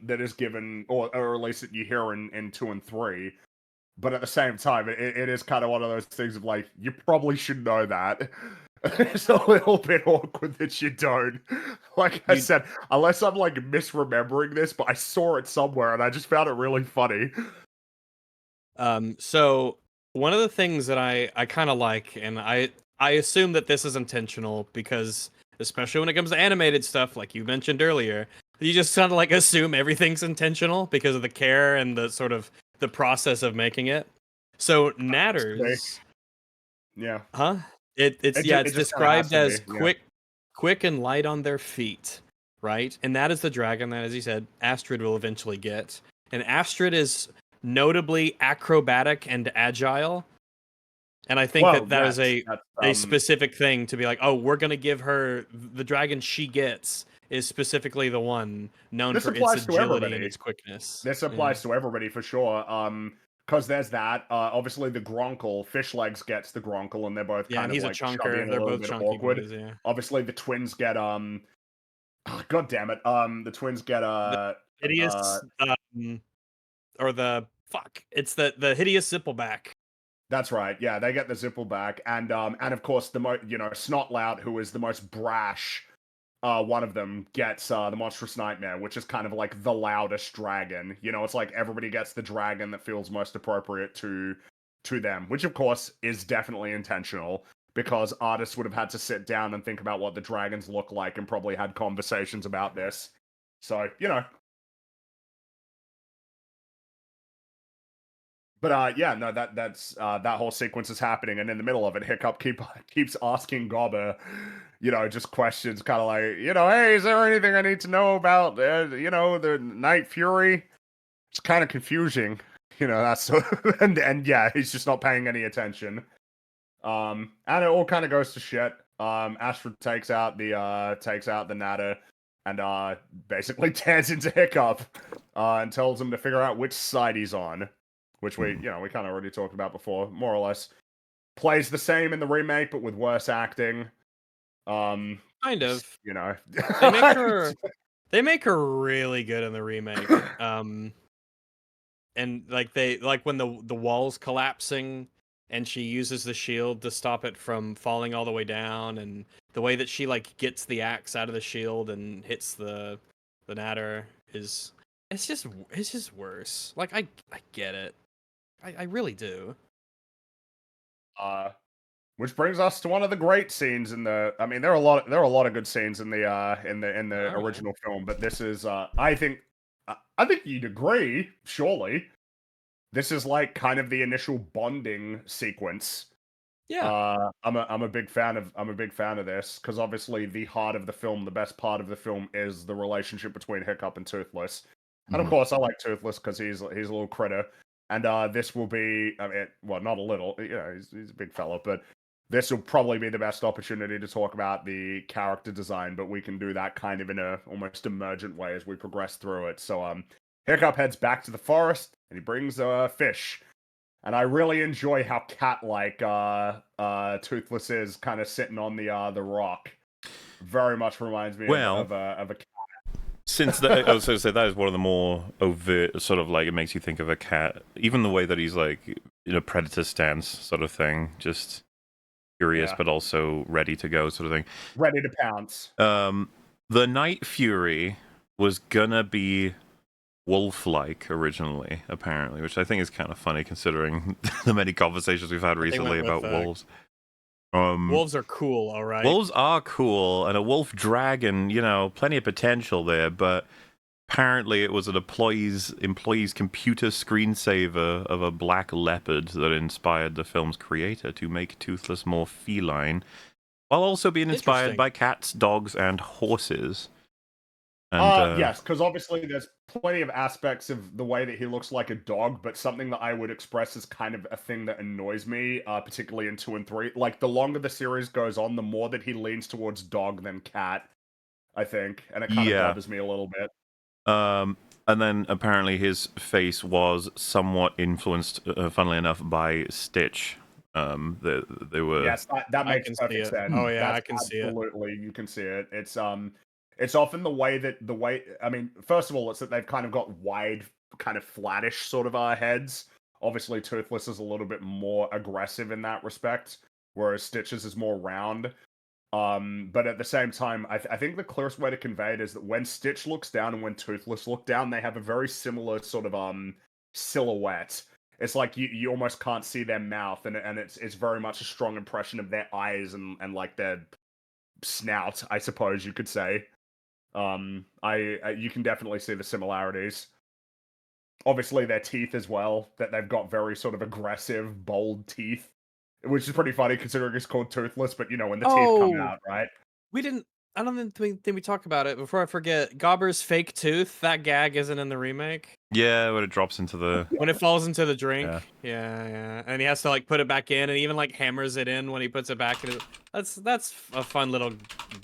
that is given, or at least that you hear in 2 and 3. But at the same time, it is kind of one of those things of like, you probably should know that. It's a little bit awkward that you don't. Like I said, unless I'm like misremembering this, but I saw it somewhere and I just found it really funny. So one of the things that I kind of like, and I assume that this is intentional because especially when it comes to animated stuff, like you mentioned earlier, you just kind of like assume everything's intentional because of the care and the sort of the process of making it. So natters, yeah, it's described as me, quick and light on their feet, right? And that is the dragon that, as you said, Astrid will eventually get. and Astrid is notably acrobatic and agile. And I think that is a specific thing to be like, oh, we're gonna give her the dragon she gets is specifically the one known for its agility and its quickness. This applies to everybody for sure. Because there's that. Obviously, the Gronkle, Fish Legs gets the Gronkle, and they're both kind of like chubby and a little bit awkward. Boys, yeah. Obviously, the twins get God damn it. The twins get the hideous or the fuck. It's the hideous Zippleback. That's right. Yeah, they get the Zippleback, and of course the Snotlout, who is the most brash. One of them gets the Monstrous Nightmare, which is kind of like the loudest dragon. You know, it's like everybody gets the dragon that feels most appropriate to them, which of course is definitely intentional because artists would have had to sit down and think about what the dragons look like and probably had conversations about this. So, you know. But yeah, no, that's that whole sequence is happening, and in the middle of it, Hiccup keeps asking Gobber, just questions, kind of like, hey, is there anything I need to know about, the Night Fury? It's kind of confusing, that's and yeah, he's just not paying any attention. And it all kind of goes to shit. Astrid takes out the Natter and basically tears into Hiccup and tells him to figure out which side he's on. Which we kind of already talked about before, more or less. Plays the same in the remake, but with worse acting. Kind of. They make her really good in the remake. And when the wall's collapsing and she uses the shield to stop it from falling all the way down, and the way that she gets the axe out of the shield and hits the Natter is it's just worse. I get it. I really do. Which brings us to one of the great scenes in the. I mean, there are a lot of good scenes in the original film, but this is. I think you'd agree. Surely, this is kind of the initial bonding sequence. Yeah. I'm a big fan of this because obviously the heart of the film, the best part of the film, is the relationship between Hiccup and Toothless, and of course I like Toothless because he's a little critter. And this will be, not a little, he's a big fella, but this will probably be the best opportunity to talk about the character design, but we can do that kind of in a almost emergent way as we progress through it. So, Hiccup heads back to the forest, and he brings a fish. And I really enjoy how cat-like Toothless is, kind of sitting on the rock. Very much reminds me of a cat. Since that, I was going to say that is one of the more overt, sort of it makes you think of a cat. Even the way that he's in a predator stance, sort of thing, just curious but also ready to go, sort of thing. Ready to pounce. The Night Fury was gonna be wolf-like originally, apparently, which I think is kind of funny considering the many conversations we've had recently about wolves. Wolves are cool, all right. Wolves are cool, and a wolf dragon, plenty of potential there, but apparently it was an employee's computer screensaver of a black leopard that inspired the film's creator to make Toothless more feline, while also being inspired by cats, dogs, and horses. And, yes, because obviously there's plenty of aspects of the way that he looks like a dog, but something that I would express as kind of a thing that annoys me, particularly in 2 and 3. The longer the series goes on, the more that he leans towards dog than cat, I think, and it kind of bothers me a little bit. And then apparently his face was somewhat influenced, funnily enough, by Stitch. They were. Yes, that makes perfect sense. Oh yeah, I can see it. Absolutely, you can see it. It's often the way. I mean, first of all, it's that they've kind of got wide, kind of flattish sort of heads. Obviously, Toothless is a little bit more aggressive in that respect, whereas Stitch's is more round. But at the same time, I think the clearest way to convey it is that when Stitch looks down and when Toothless look down, they have a very similar sort of silhouette. It's like you almost can't see their mouth, and it's very much a strong impression of their eyes and their snout, I suppose you could say. You can definitely see the similarities. Obviously, their teeth as well, that they've got very sort of aggressive, bold teeth, which is pretty funny considering it's called Toothless, but when the teeth come out, right? I don't think we talk about it before I forget. Gobber's fake tooth. That gag isn't in the remake. Yeah, when it drops into the When it falls into the drink. Yeah. Yeah, and he has to like put it back in, and even like hammers it in when he puts it back in. That's a fun little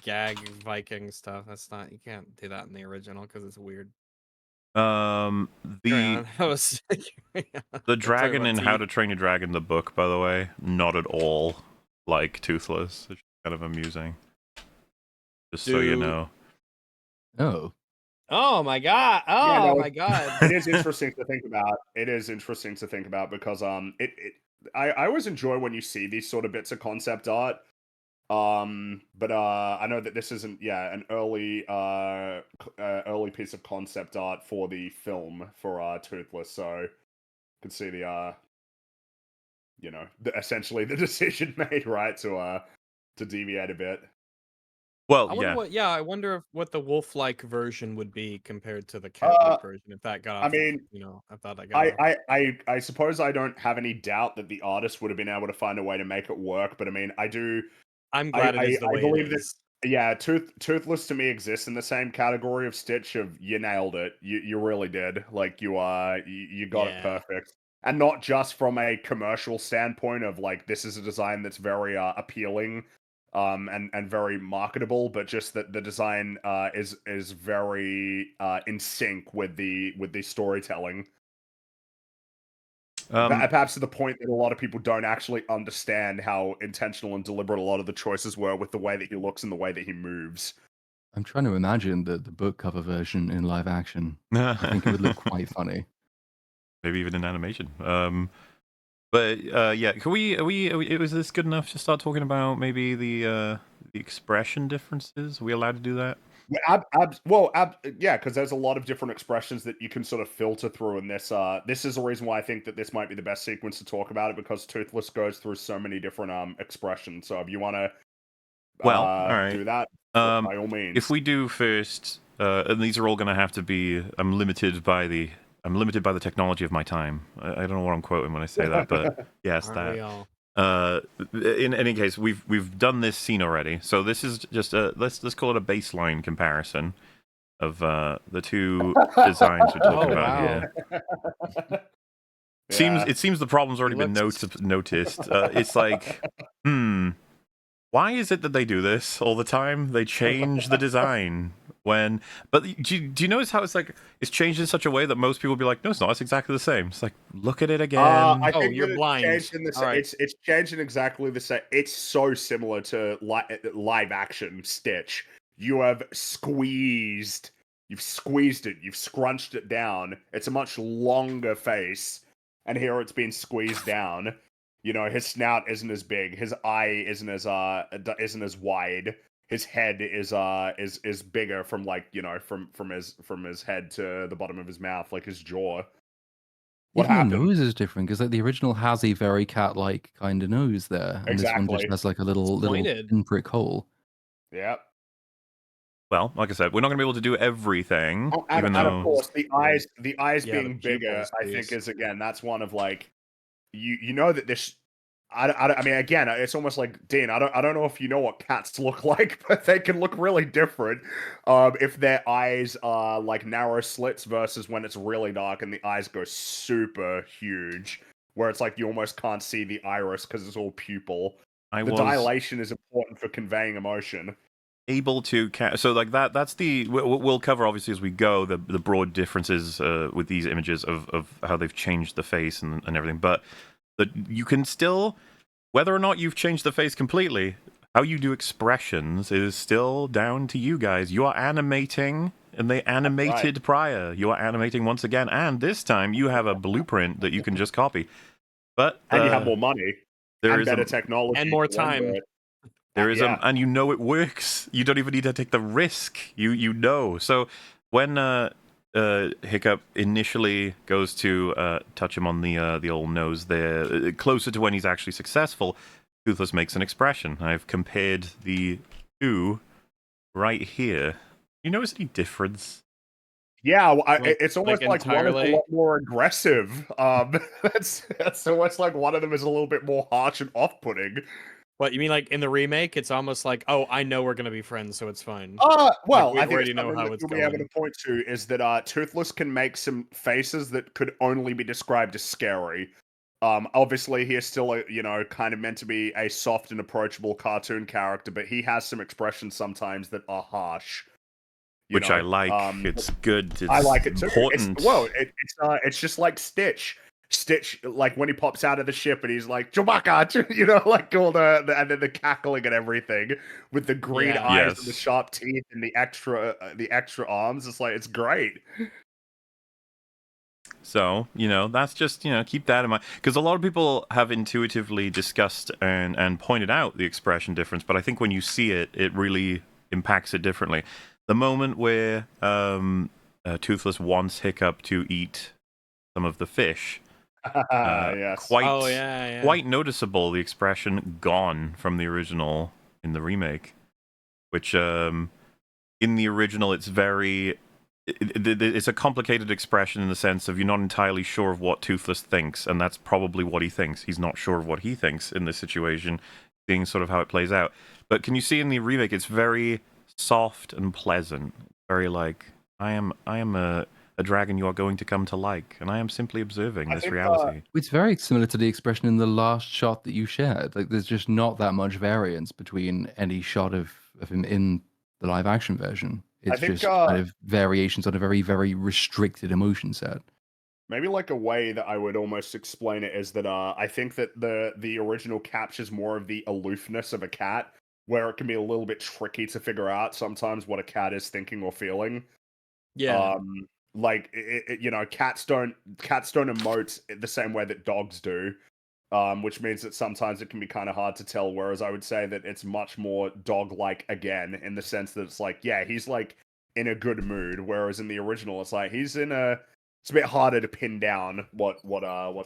gag Viking stuff. That's not, you can't do that in the original because it's weird. the That was the dragon in How to Train Your Dragon, the book, by the way, not at all like Toothless. It's kind of amusing. Just so you know. Oh. Oh my god! Yeah, Oh no, my god! It is interesting to think about. It is interesting to think about because I always enjoy when you see these sort of bits of concept art. But I know that this isn't an early early piece of concept art for the film for Toothless, so you can see the essentially the decision made, right, to deviate a bit. Well, I wonder I wonder what the wolf-like version would be compared to the cat-like version. If that got off, I thought that got off. I suppose I don't have any doubt that the artist would have been able to find a way to make it work, but I mean, I'm glad it is the way I believe it is. Yeah, Toothless to me exists in the same category of Stitch of you nailed it. You really did. Like you got it perfect. And not just from a commercial standpoint of like this is a design that's very appealing and very marketable, but just that the design is very in sync with the storytelling. Perhaps to the point that a lot of people don't actually understand how intentional and deliberate a lot of the choices were with the way that he looks and the way that he moves. I'm trying to imagine the book cover version in live action. I think it would look quite funny. Maybe even in animation. But yeah, can we? Was this good enough to start talking about maybe the expression differences? Are we allowed to do that? Yeah, because there's a lot of different expressions that you can sort of filter through, and this is a reason why I think that this might be the best sequence to talk about it, because Toothless goes through so many different expressions. So if you want to, all right, do that by all means. If we do first, and these are all going to have to be. I'm limited by the technology of my time. I don't know what I'm quoting when I say that, but yes, Aren't we all? In any case, we've done this scene already, so this is just let's call it a baseline comparison of the two designs we're talking about here. It seems the problem's already been noticed. It's like, why is it that they do this all the time? They change the design but do you notice how it's changed in such a way that most people will be like, no, it's not. It's exactly the same. It's like, look at it again. I think you're blind. It's changed in exactly the same. It's so similar to live action Stitch. You've squeezed it, you've scrunched it down. It's a much longer face, and here it's been squeezed down. You know, his snout isn't as big, his eye isn't as wide. His head is bigger from from his head to the bottom of his mouth, like his jaw. What Even happened? the nose is different because like the original has a very cat-like kind of nose there, and this one just has like a little pinprick hole. Yep. Well, like I said, we're not going to be able to do everything. And of course, the eyes being bigger, I think is again that's one of like you know that this. I mean, again, it's almost like Dean. I don't know if you know what cats look like, but they can look really different if their eyes are like narrow slits versus when it's really dark and the eyes go super huge, where it's like you almost can't see the iris because it's all pupil. Dilation is important for conveying emotion. Able to so like that's the we'll cover obviously as we go the broad differences with these images of how they've changed the face and everything, but you can still, whether or not you've changed the face completely, how you do expressions is still down to you guys. You are animating, and they animated prior. You are animating once again, and this time you have a blueprint that you can just copy. But and you have more money, and better technology, and more time. There is and you know it works. You don't even need to take the risk. You know. So when Hiccup initially goes to touch him on the old nose there, closer to when he's actually successful, Toothless makes an expression. I've compared the two right here. You notice any difference? Yeah, it's almost like one is a lot more aggressive. That's almost like one of them is a little bit more harsh and off-putting. What you mean, like in the remake? It's almost like, oh, I know we're gonna be friends, so it's fine. Well, we I think already know something how that it's you'll be able to going. point to is that Toothless can make some faces that could only be described as scary. Obviously, he is still kind of meant to be a soft and approachable cartoon character, but he has some expressions sometimes that are harsh. Which I like. It's good. It's I like it too. important. It's just like Stitch. Stitch, like when he pops out of the ship and he's like Chewbacca, like all and then the cackling and everything with the green eyes and the sharp teeth and the extra arms. It's like, it's great. So, that's just, keep that in mind. Because a lot of people have intuitively discussed and pointed out the expression difference, but I think when you see it, it really impacts it differently. The moment where Toothless wants Hiccup to eat some of the fish, yes. quite noticeable, the expression gone from the original in the remake. Which, in the original, it's very... It's a complicated expression in the sense of you're not entirely sure of what Toothless thinks, and that's probably what he thinks. He's not sure of what he thinks in this situation, seeing sort of how it plays out. But can you see in the remake, it's very soft and pleasant. Very like, I am a dragon you are going to come to like, and I am simply observing this reality. It's very similar to the expression in the last shot that you shared. Like, there's just not that much variance between any shot of him in the live action version. It's just kind of variations on a very, very restricted emotion set. Maybe like a way that I would almost explain it is that I think that the original captures more of the aloofness of a cat, where it can be a little bit tricky to figure out sometimes what a cat is thinking or feeling. Yeah. Like cats don't emote the same way that dogs do. Which means that sometimes it can be kind of hard to tell, whereas I would say that it's much more dog-like again, in the sense that it's like, yeah, he's like in a good mood, whereas in the original it's like it's a bit harder to pin down what's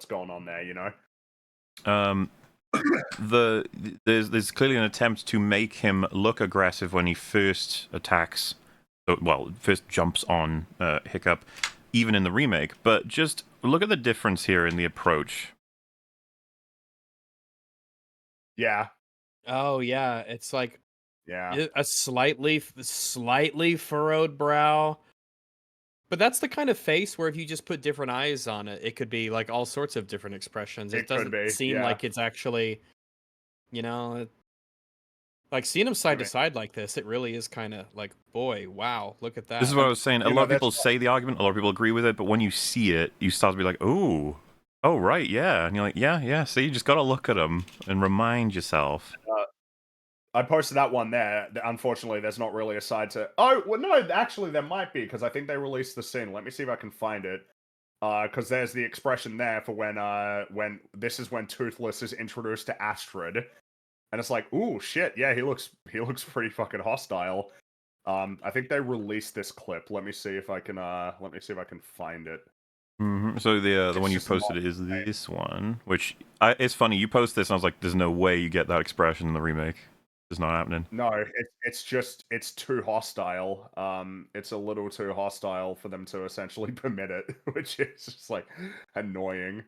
going on there, There's clearly an attempt to make him look aggressive when he first attacks, first jumps on Hiccup, even in the remake, but just look at the difference here in the approach. Yeah. Oh yeah, it's like a slightly furrowed brow. But that's the kind of face where if you just put different eyes on it, it could be like all sorts of different expressions. It doesn't seem like it's actually, like seeing him side to side like this, it really is kind of like, boy, wow, look at that. This is what I was saying. A lot of people say the argument, a lot of people agree with it, but when you see it, you start to be like, oh, right, yeah. And you're like, yeah, so you just got to look at them and remind yourself. I posted that one there. Unfortunately, there's not really a side to... Oh, well, no, actually, there might be, because I think they released the scene. Let me see if I can find it. Because there's the expression there for when this is when Toothless is introduced to Astrid. And it's like, ooh, shit, yeah, he looks pretty fucking hostile. I think they released this clip. Let me see if I can find it. Mm-hmm. So the one you posted is this one, which it's funny. You post this, and I was like, "There's no way you get that expression in the remake. It's not happening." No, it's too hostile. It's a little too hostile for them to essentially permit it, which is just like annoying.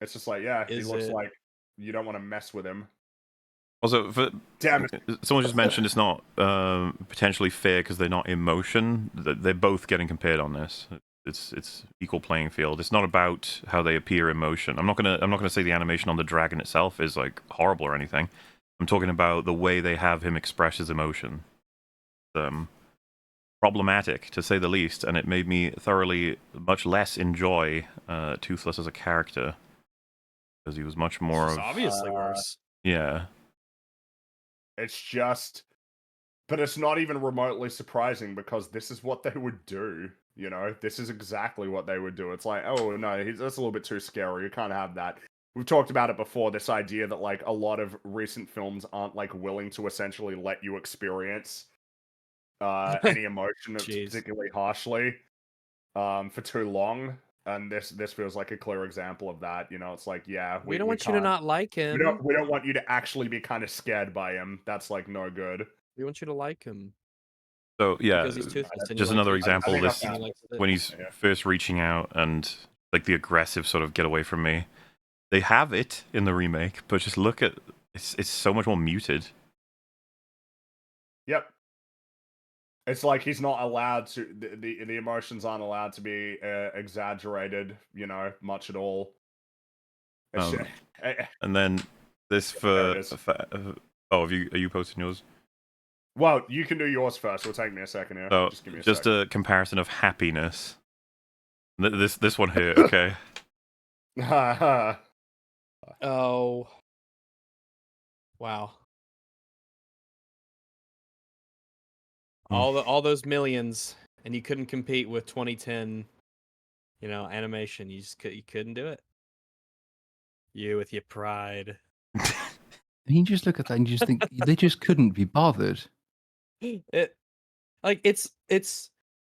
It's just like, yeah, he looks like you don't want to mess with him. Also, damn it. Someone just mentioned it's not potentially fair because they're not in motion. They're both getting compared on this. It's equal playing field. It's not about how they appear in motion. I'm not gonna say the animation on the dragon itself is like horrible or anything. I'm talking about the way they have him express his emotion. Problematic to say the least, and it made me thoroughly much less enjoy Toothless as a character because he was much more obviously worse. Yeah. It's just, but it's not even remotely surprising because this is what they would do. This is exactly what they would do. It's like, oh no, that's a little bit too scary. You can't have that. We've talked about it before. This idea that like a lot of recent films aren't like willing to essentially let you experience any emotion particularly harshly for too long. And this feels like a clear example of that. It's like, yeah, we don't want you to not like him. We don't want you to actually be kind of scared by him. That's like no good. We want you to like him. So yeah, because he's toothless and just another example. When he's first reaching out and like the aggressive sort of get away from me. They have it in the remake, but just look at it's so much more muted. Yep. It's like he's not allowed to. The emotions aren't allowed to be exaggerated, much at all. And then this for oh, are you posting yours? Well, you can do yours first. It'll take me a second here. So just give me a just second. a comparison of happiness. This one here, okay. Oh. Wow. All those millions, and you couldn't compete with 2010, animation. You couldn't do it. You with your pride. You just look at that and you just think they just couldn't be bothered. It's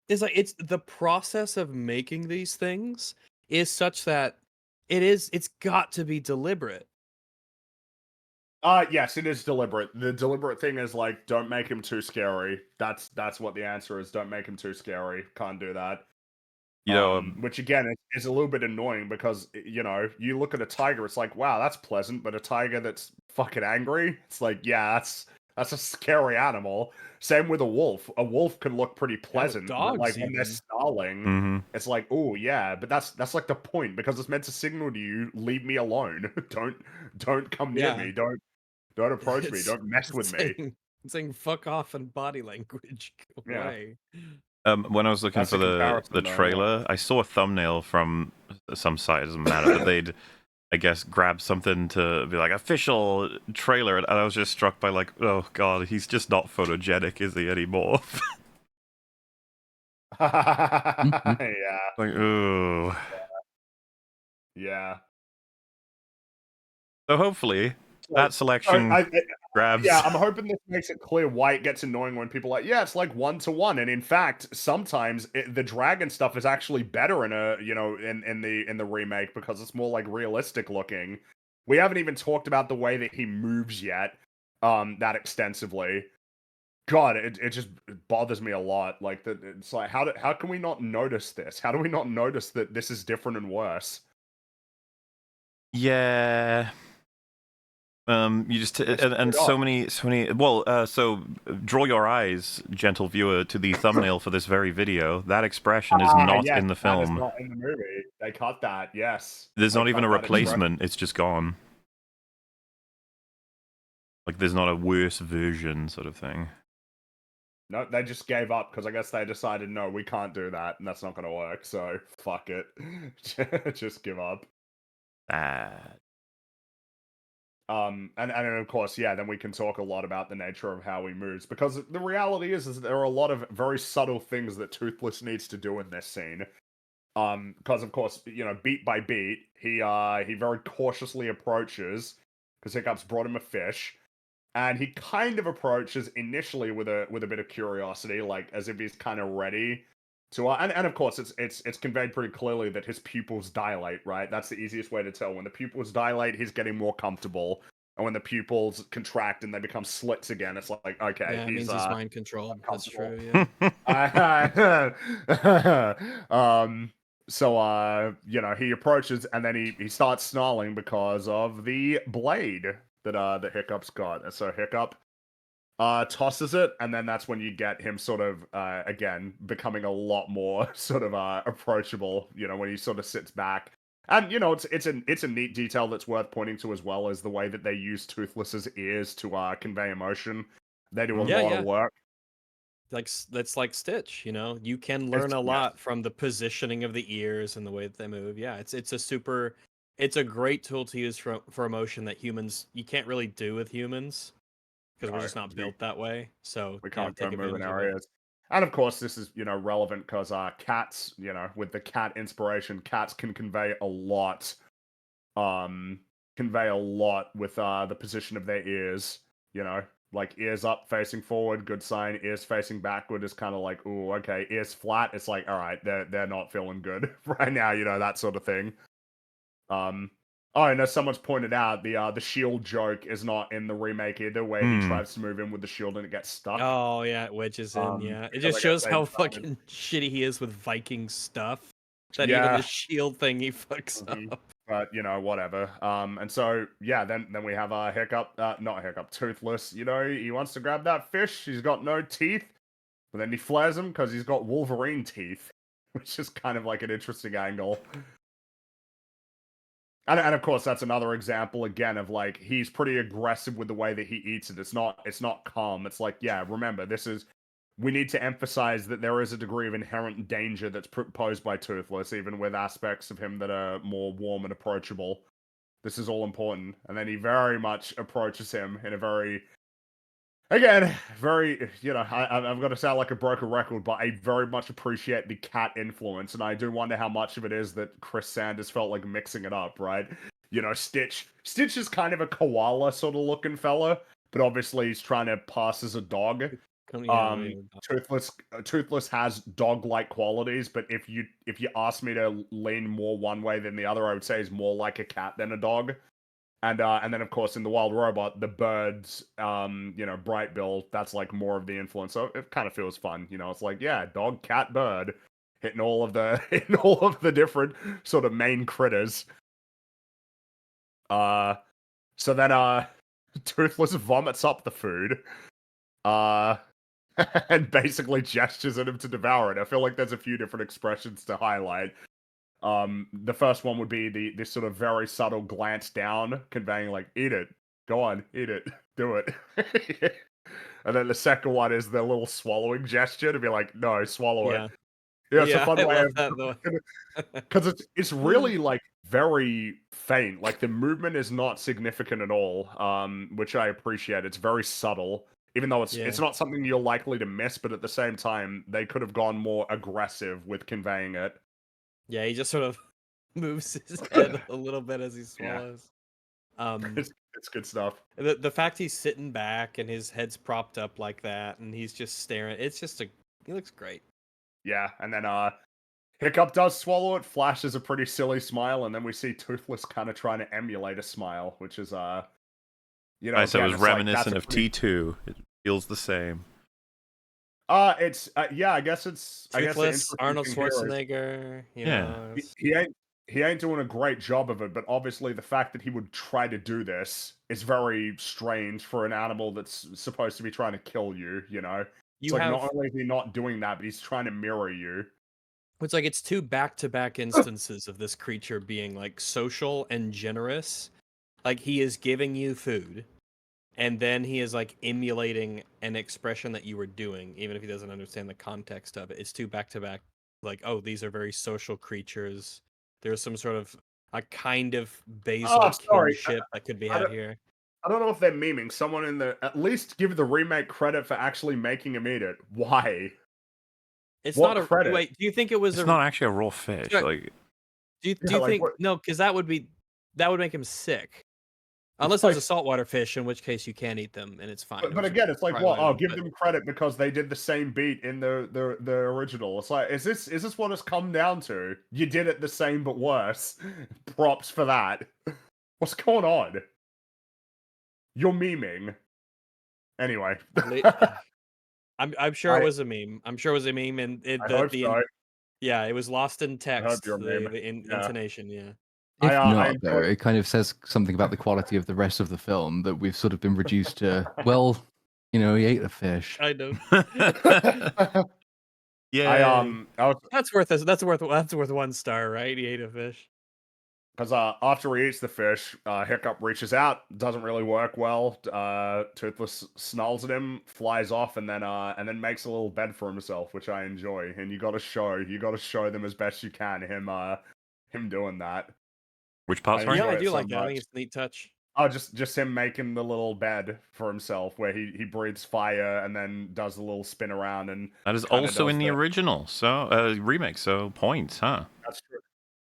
the process of making these things is such that it's got to be deliberate. Yes, it is deliberate. The deliberate thing is like, don't make him too scary. That's what the answer is. Don't make him too scary. Can't do that. Which again is a little bit annoying because you look at a tiger, it's like, wow, that's pleasant, but a tiger that's fucking angry, it's like, yeah, that's a scary animal. Same with a wolf. A wolf can look pretty pleasant, but like when they're snarling, it's like, oh yeah, but that's like the point because it's meant to signal to you, leave me alone. Don't come near me. Don't approach me. Don't mess with me. It's saying fuck off in body language. Go away. When I was looking for the trailer, I saw a thumbnail from some site, it doesn't matter, but they'd, I guess, grab something to be like, official trailer, and I was just struck by like, oh god, he's just not photogenic, is he, anymore? Yeah. Like, ooh. Yeah. So hopefully, that selection grabs... Yeah, I'm hoping this makes it clear why it gets annoying when people are like, yeah, it's like 1-to-1, and in fact, sometimes the dragon stuff is actually better in in the remake because it's more like realistic looking. We haven't even talked about the way that he moves yet, that extensively. God, it just bothers me a lot. Like it's like how can we not notice this? How do we not notice that this is different and worse? Yeah. You just and so many. Well, so draw your eyes, gentle viewer, to the thumbnail for this very video. That expression is not in the film. That is not in the movie. They cut that. Yes. There's not even a replacement. It's just gone. Like there's not a worse version, sort of thing. No, they just gave up because I guess they decided, no, we can't do that, and that's not going to work. So fuck it, just give up. And of course, yeah, then we can talk a lot about the nature of how he moves, because the reality is that there are a lot of very subtle things that Toothless needs to do in this scene. Because of course, beat by beat, he very cautiously approaches, because Hiccup's brought him a fish, and he kind of approaches initially with a bit of curiosity, like as if he's kind of ready to, and of course it's conveyed pretty clearly that his pupils dilate, right? That's the easiest way to tell. When the pupils dilate, he's getting more comfortable, and when the pupils contract and they become slits again, it's like, okay, yeah, it means he's mind controlled. That's true. Yeah. So he approaches and then he starts snarling because of the blade that Hiccup's got. And so Hiccup tosses it, and then that's when you get him sort of again becoming a lot more sort of approachable, when he sort of sits back. And it's a neat detail that's worth pointing to, as well as the way that they use Toothless's ears to convey emotion. They do a lot of work. Like that's like Stitch, you can learn a lot from the positioning of the ears and the way that they move. Yeah, it's a great tool to use for emotion that you can't really do with humans, because we're just not built that way. So we can't go moving areas. And of course, this is relevant because cats, with the cat inspiration, cats can convey a lot. With the position of their ears. Like ears up, facing forward, good sign. Ears facing backward is kind of like, ooh, okay. Ears flat, it's like, all right, they're not feeling good right now. That sort of thing. Oh, and as someone's pointed out, the shield joke is not in the remake either, where he tries to move in with the shield and it gets stuck. Oh yeah, it wedges in. Yeah, it just shows how fucking shitty he is with Viking stuff. that even the shield thing he fucks up. But whatever. And so then we have Hiccup, not Hiccup, Toothless. He wants to grab that fish. He's got no teeth, but then he flares him because he's got Wolverine teeth, which is kind of like an interesting angle. And of course, that's another example again of like he's pretty aggressive with the way that he eats it. It's not calm. It's like, remember, we need to emphasize that there is a degree of inherent danger that's posed by Toothless, even with aspects of him that are more warm and approachable. This is all important. And then he very much approaches him in a very, again, very, I'm going to sound like a broken record, but I very much appreciate the cat influence. And I do wonder how much of it is that Chris Sanders felt like mixing it up, right? Stitch is kind of a koala sort of looking fella, but obviously he's trying to pass as a dog. Toothless has dog-like qualities, but if you ask me to lean more one way than the other, I would say he's more like a cat than a dog. And then of course in the Wild Robot, the birds, Bright Bill, that's like more of the influence. So it kind of feels fun, it's like dog, cat, bird, hitting all of the different sort of main critters. So then Toothless vomits up the food. And basically gestures at him to devour it. I feel like there's a few different expressions to highlight. The first one would be this sort of very subtle glance down, conveying like, eat it, go on, eat it, do it. And then the second one is the little swallowing gesture to be like, no, swallow it. Yeah, it's a fun way of, because it's really like very faint. Like the movement is not significant at all, which I appreciate. It's very subtle. Even though it's not something you're likely to miss, but at the same time, they could have gone more aggressive with conveying it. Yeah, he just sort of moves his head a little bit as he swallows. It's good stuff. The fact he's sitting back and his head's propped up like that, and he's just staring. He looks great. Yeah, and then Hiccup does swallow it, flashes a pretty silly smile, and then we see Toothless kind of trying to emulate a smile, which is so it was reminiscent of T2. It feels the same. It's I guess it's Toothless, Arnold Schwarzenegger. He ain't doing a great job of it, but obviously the fact that he would try to do this is very strange for an animal that's supposed to be trying to kill you. It's not only is he not doing that, but he's trying to mirror you. It's like it's two back-to-back instances of this creature being like social and generous. Like he is giving you food, and then he is like emulating an expression that you were doing, even if he doesn't understand the context of it. It's two back-to-back, like, oh, these are very social creatures. There's some sort of a kind of basal kinship that could be had here. I don't know if they're memeing. Someone at least give the remake credit for actually making him eat it. Why? It's what not a credit. Wait, do you think it was not actually a raw fish? Like, do you think no? Because that would make him sick. Unless it was a saltwater fish, in which case you can eat them and it's fine. But again, it's like, well, I'll give them credit because they did the same beat in the original. It's like, is this what it's come down to? You did it the same but worse. Props for that. What's going on? You're memeing. Anyway. I'm sure it was a meme. I'm sure it was a meme, and it was lost in text. The intonation, yeah. If not, though, it kind of says something about the quality of the rest of the film that we've sort of been reduced to. Well, he ate a fish. I know. Yeah. That's worth 1 star, right? He ate a fish. Because after he eats the fish, Hiccup reaches out. Doesn't really work well. Toothless snarls at him, flies off, and then makes a little bed for himself, which I enjoy. And you got to show them as best you can him doing that. Which part's right? Yeah, I do like that. I think it's a neat touch. Oh, just him making the little bed for himself, where he breathes fire and then does a little spin around, and that is also in the original, so remake. So points, huh? That's true.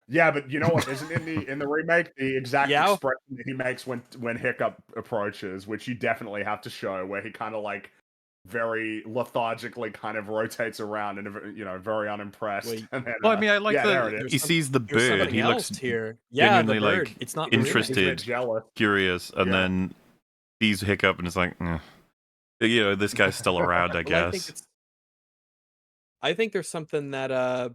Yeah, but you know what isn't in the remake? The exact expression that he makes when Hiccup approaches, which you definitely have to show, where he kind of like very lethargically kind of rotates around and very unimpressed. And then, I mean, I like he sees the bird. He looks here. Genuinely the bird. Like it's not interested, curious, and then sees Hiccup and is like, this guy's still around, I guess. I think there's something that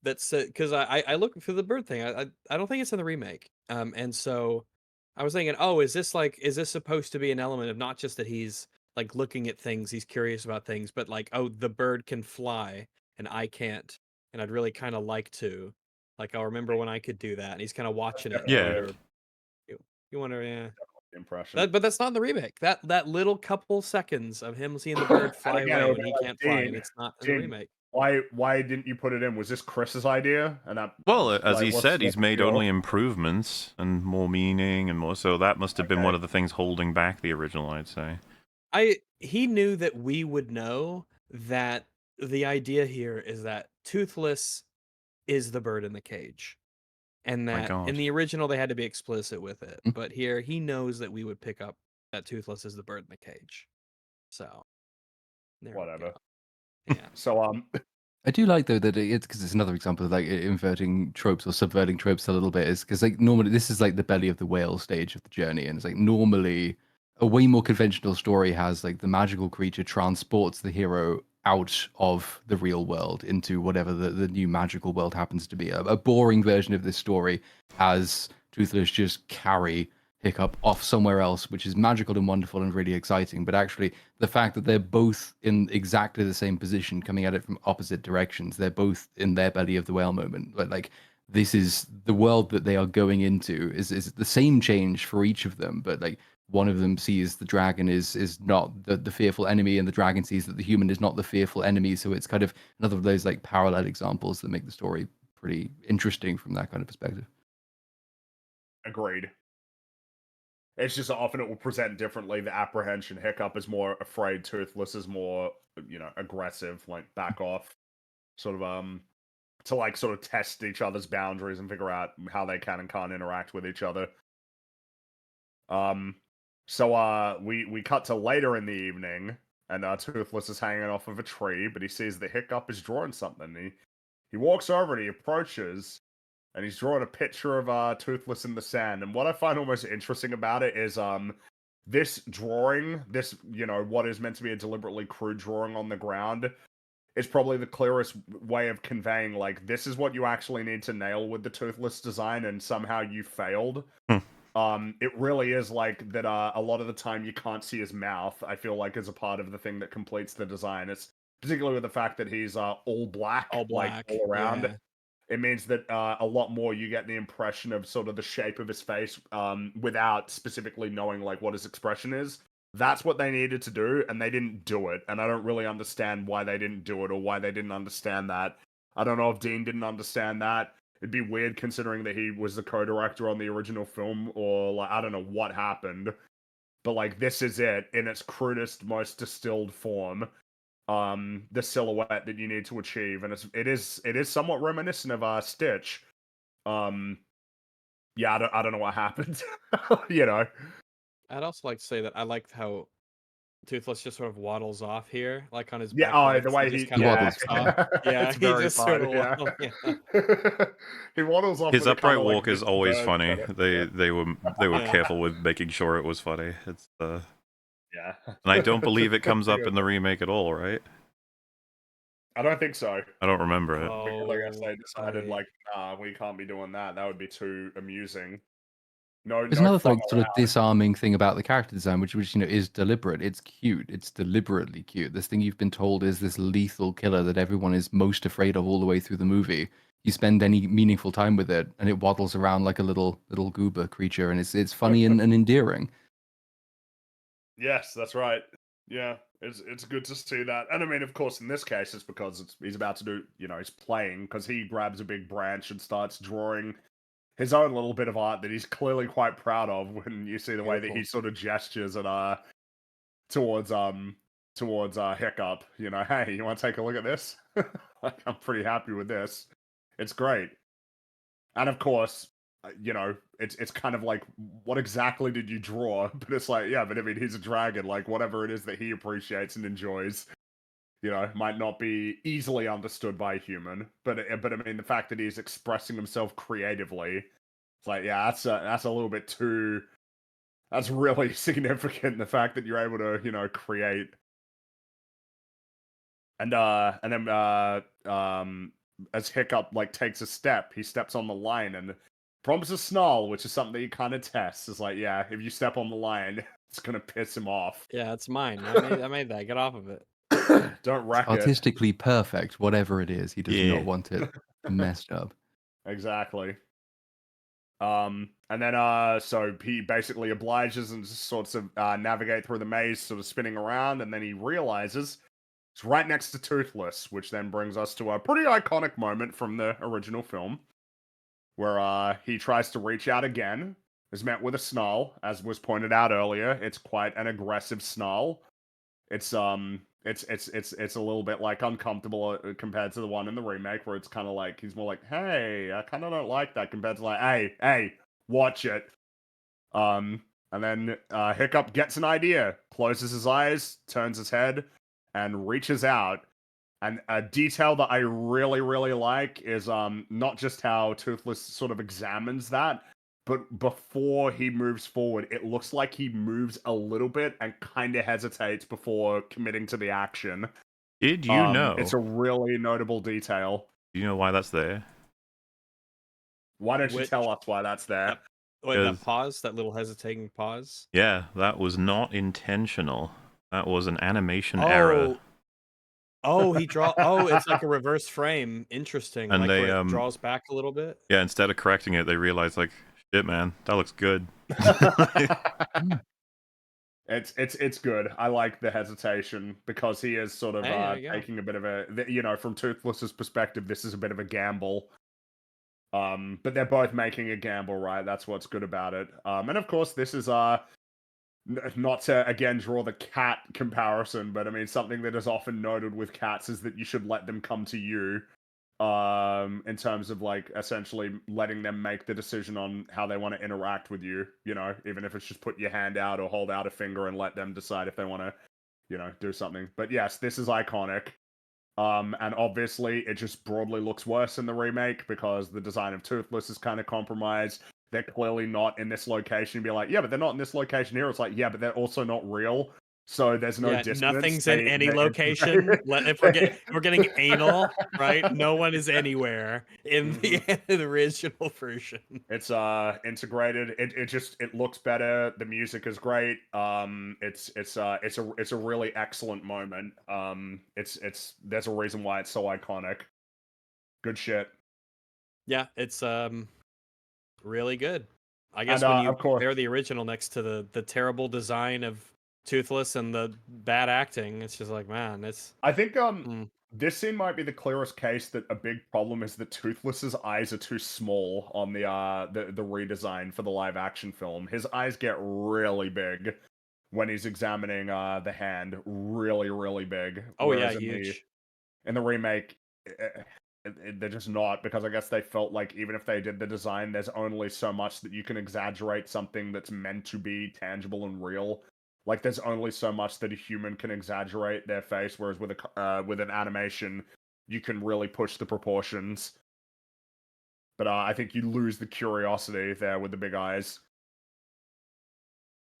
that's because I looked through the bird thing. I don't think it's in the remake. And so I was thinking, oh, is this supposed to be an element of not just that he's like looking at things, he's curious about things, but like, oh, the bird can fly and I can't, and I'd really kind of like to. Like, I'll remember when I could do that, and he's kind of watching it. Yeah. You wonder, yeah. Impression. But that's not in the remake. That little couple seconds of him seeing the bird fly again, away when he like, can't fly, and it's not in the Dean, remake. Why didn't you put it in? Was this Chris's idea? And that, Well, as like, he what's said, he's made your- only improvements and more meaning and more. So that must have been one of the things holding back the original, I'd say. He knew that we would know that the idea here is that Toothless is the bird in the cage. And My that God. in the original they had to be explicit with it. Mm. But here he knows that we would pick up that Toothless is the bird in the cage. So there we Whatever. go. Yeah. So I do like though that it's because it's another example of like inverting tropes or subverting tropes a little bit. Is because like normally this is like the belly of the whale stage of the journey, and it's like normally a way more conventional story has like the magical creature transports the hero out of the real world into whatever the new magical world happens to be. A boring version of this story has Toothless just carry Hiccup off somewhere else, which is magical and wonderful and really exciting. But actually, the fact that they're both in exactly the same position, coming at it from opposite directions, they're both in their belly of the whale moment. Like this is the world that they are going into is the same change for each of them, but like one of them sees the dragon is not the fearful enemy, and the dragon sees that the human is not the fearful enemy. So it's kind of another of those like parallel examples that make the story pretty interesting from that kind of perspective. agreed. It's just often it will present differently. The apprehension, Hiccup is more afraid, Toothless is more, aggressive, like back off, sort of to like sort of test each other's boundaries and figure out how they can and can't interact with each other. So we cut to later in the evening, and Toothless is hanging off of a tree, but he sees that Hiccup is drawing something. He walks over and he approaches, and he's drawing a picture of Toothless in the sand. And what I find almost interesting about it is this drawing, this what is meant to be a deliberately crude drawing on the ground, is probably the clearest way of conveying like this is what you actually need to nail with the Toothless design, and somehow you failed. It really is like that. A lot of the time you can't see his mouth. I feel like is a part of the thing that completes the design. It's particularly with the fact that he's all black, like all around. Yeah. It means that a lot more you get the impression of sort of the shape of his face without specifically knowing like what his expression is. That's what they needed to do, and they didn't do it. And I don't really understand why they didn't do it or why they didn't understand that. I don't know if Dean didn't understand that. It'd be weird considering that he was the co-director on the original film, or like I don't know what happened. But like this is it in its crudest, most distilled form. The silhouette that you need to achieve, and it is somewhat reminiscent of Stitch. Yeah, I don't know what happened. I'd also like to say that I liked how Toothless just sort of waddles off here, like on his Yeah, back legs. the way Just he kind of waddles. walks off. Yeah, it's he very just fun. sort of Yeah. yeah. He waddles off. His with a upright kinda, like, walk is Mr. always Burns funny. kinda- They were Yeah. careful with making sure it was funny. It's Yeah. and I don't believe it comes up in the remake at all, right? I don't think so. I don't remember it. Because I guess they decided, right. like, nah, we can't be doing that. That would be too amusing. No, There's no another fun like sort of allowed. disarming thing about the character design, which is deliberate. It's cute. It's deliberately cute. This thing you've been told is this lethal killer that everyone is most afraid of all the way through the movie. You spend any meaningful time with it, and it waddles around like a little goober creature, and it's funny and endearing. Yes, that's right. Yeah, it's good to see that. And I mean, of course, in this case, it's because he's about to do, he's playing, because he grabs a big branch and starts drawing his own little bit of art that he's clearly quite proud of. When you see the way that he sort of gestures at towards Hiccup, hey, you want to take a look at this? Like, I'm pretty happy with this. It's great. And of course, it's kind of like, what exactly did you draw? But it's like, yeah, but I mean, he's a dragon. Like, whatever it is that he appreciates and enjoys, might not be easily understood by a human. But I mean, the fact that he's expressing himself creatively, it's like, yeah, that's a little bit too. That's really significant. The fact that you're able to, create. And then as Hiccup like takes a step, he steps on the line and prompts a snarl, which is something that he kind of tests. It's like, yeah, if you step on the line, it's gonna piss him off. Yeah, it's mine. I made that. Get off of it. Don't wreck it. Artistically perfect, whatever it is. He does not want it messed up. Exactly. And then so he basically obliges and just sorts of navigate through the maze, sort of spinning around, and then he realizes it's right next to Toothless, which then brings us to a pretty iconic moment from the original film, where he tries to reach out again, is met with a snarl, as was pointed out earlier. It's quite an aggressive snarl. It's a little bit like uncomfortable compared to the one in the remake, where it's kind of like he's more like, "Hey, I kind of don't like that," compared to like, "Hey, watch it." And then Hiccup gets an idea, closes his eyes, turns his head, and reaches out. And a detail that I really, really like is not just how Toothless sort of examines that, but before he moves forward, it looks like he moves a little bit and kind of hesitates before committing to the action. Did you know? It's a really notable detail. Do you know why that's there? Why don't you tell us why that's there? Wait, that pause, that little hesitating pause? Yeah, that was not intentional. That was an animation error. Oh, it's like a reverse frame. Interesting. And like they where it draws back a little bit. Yeah, instead of correcting it, they realized like, shit, man, that looks good. It's good. I like the hesitation because he is sort of taking a bit of a, from Toothless's perspective, this is a bit of a gamble. But they're both making a gamble, right? That's what's good about it. And of course, this is not to again draw the cat comparison, but I mean something that is often noted with cats is that you should let them come to you. In terms of like essentially letting them make the decision on how they want to interact with you, even if it's just put your hand out or hold out a finger and let them decide if they want to, do something. But yes, this is iconic. And obviously it just broadly looks worse in the remake because the design of Toothless is kind of compromised. They're clearly not in this location. Be like, yeah, but they're not in this location here. It's like, yeah, but they're also not real. So there's no dissonance. Nothing's in any location. If we're getting anal, right? No one is anywhere in the original version. It's integrated. It looks better. The music is great. It's a really excellent moment. There's a reason why it's so iconic. Good shit. Yeah, it's really good. I guess when you compare the original next to the terrible design of Toothless and the bad acting, it's just like, man, it's. I think this scene might be the clearest case that a big problem is that Toothless's eyes are too small on the redesign for the live action film. His eyes get really big when he's examining the hand, really, really big. Oh yeah, huge. In the remake, they're just not, because I guess they felt like even if they did the design, there's only so much that you can exaggerate something that's meant to be tangible and real. Like, there's only so much that a human can exaggerate their face, whereas with an animation, you can really push the proportions. But I think you lose the curiosity there with the big eyes.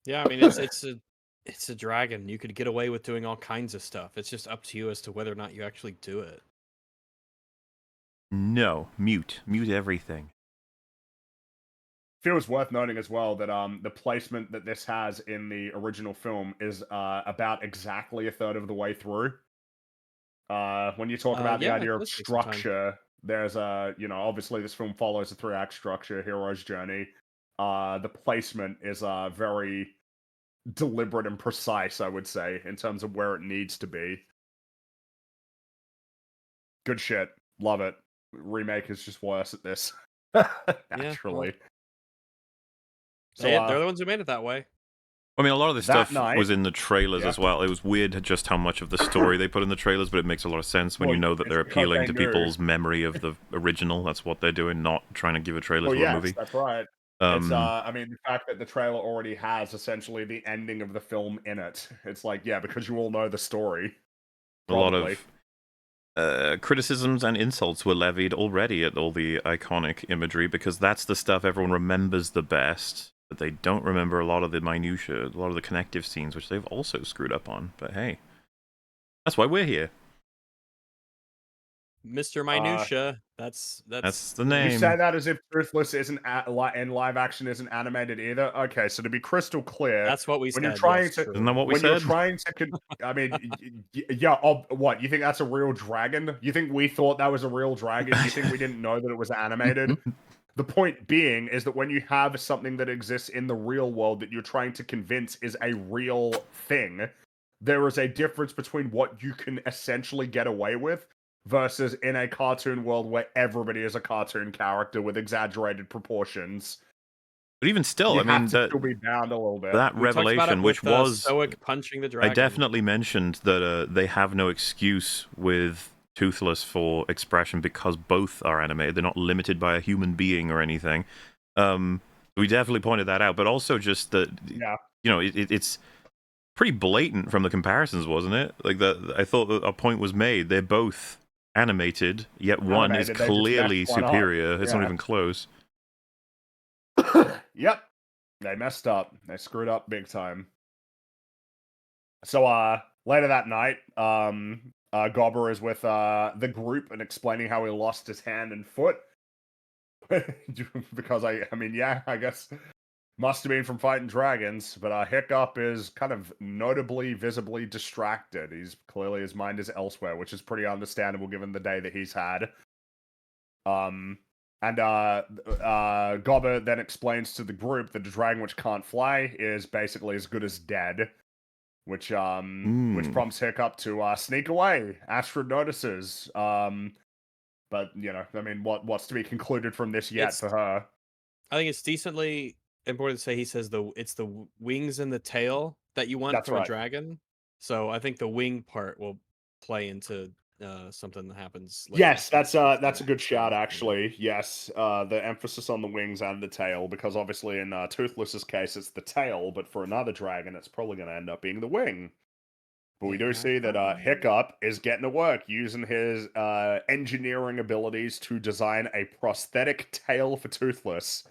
Yeah, I mean, it's a dragon. You could get away with doing all kinds of stuff. It's just up to you as to whether or not you actually do it. No, mute everything. Feels worth noting as well that the placement that this has in the original film is about exactly a third of the way through. When you talk about the idea of structure, there's obviously this film follows a 3-act structure, hero's journey. The placement is very deliberate and precise, I would say, in terms of where it needs to be. Good shit. Love it. Remake is just worse at this. Naturally. So they're the ones who made it that way. I mean, a lot of this stuff was in the trailers as well. It was weird just how much of the story they put in the trailers, but it makes a lot of sense when you know that they're appealing to people's memory of the original. That's what they're doing, not trying to give a trailer to a movie. That's right. It's, I mean, the fact that the trailer already has essentially the ending of the film in it. It's like, yeah, because you all know the story. Probably. A lot of criticisms and insults were levied already at all the iconic imagery, because that's the stuff everyone remembers the best. But they don't remember a lot of the minutiae, a lot of the connective scenes, which they've also screwed up on. But hey, that's why we're here. Mr. Minutia. That's That's the You name. say that as if Toothless isn't in live action isn't animated either. Okay, so to be crystal clear, that's what we when said. you're trying yes, to true. Isn't that what we when you're said? trying to I mean, yeah. What you think that's a real dragon? You think we thought that was a real dragon? You think we didn't know that it was animated? The point being is that when you have something that exists in the real world that you're trying to convince is a real thing, there is a difference between what you can essentially get away with versus in a cartoon world where everybody is a cartoon character with exaggerated proportions. But even still, You I mean, have to still be bound a little bit. that We talked about it revelation, which with, was Stoic punching the I dragon. definitely mentioned that they have no excuse with Toothless for expression because both are animated. They're not limited by a human being or anything. We definitely pointed that out, but also just that, Yeah. you know, it's pretty blatant from the comparisons, wasn't it? Like that, I thought that a point was made. They're both animated, yet one is Animated, they just clearly messed one up. superior. It's not Yeah. even close. Yep. They messed up. They screwed up big time. So later that night, Gobber is with the group and explaining how he lost his hand and foot. Because I mean, yeah, I guess must have been from fighting dragons, but Hiccup is kind of notably, visibly distracted. He's clearly his mind is elsewhere, which is pretty understandable given the day that he's had. And Gobber then explains to the group that the dragon which can't fly is basically as good as dead, which prompts Hiccup to sneak away. Astrid notices, but you know, I mean, what's to be concluded from this yet for her? I think it's decently important to say he says it's the wings and the tail that you want from a dragon. So I think the wing part will play into something that happens later. Yes, that's a good shout actually. Yes, the emphasis on the wings and the tail, because obviously in Toothless's case it's the tail, but for another dragon it's probably going to end up being the wing. But we do see that Hiccup is getting to work using his engineering abilities to design a prosthetic tail for Toothless.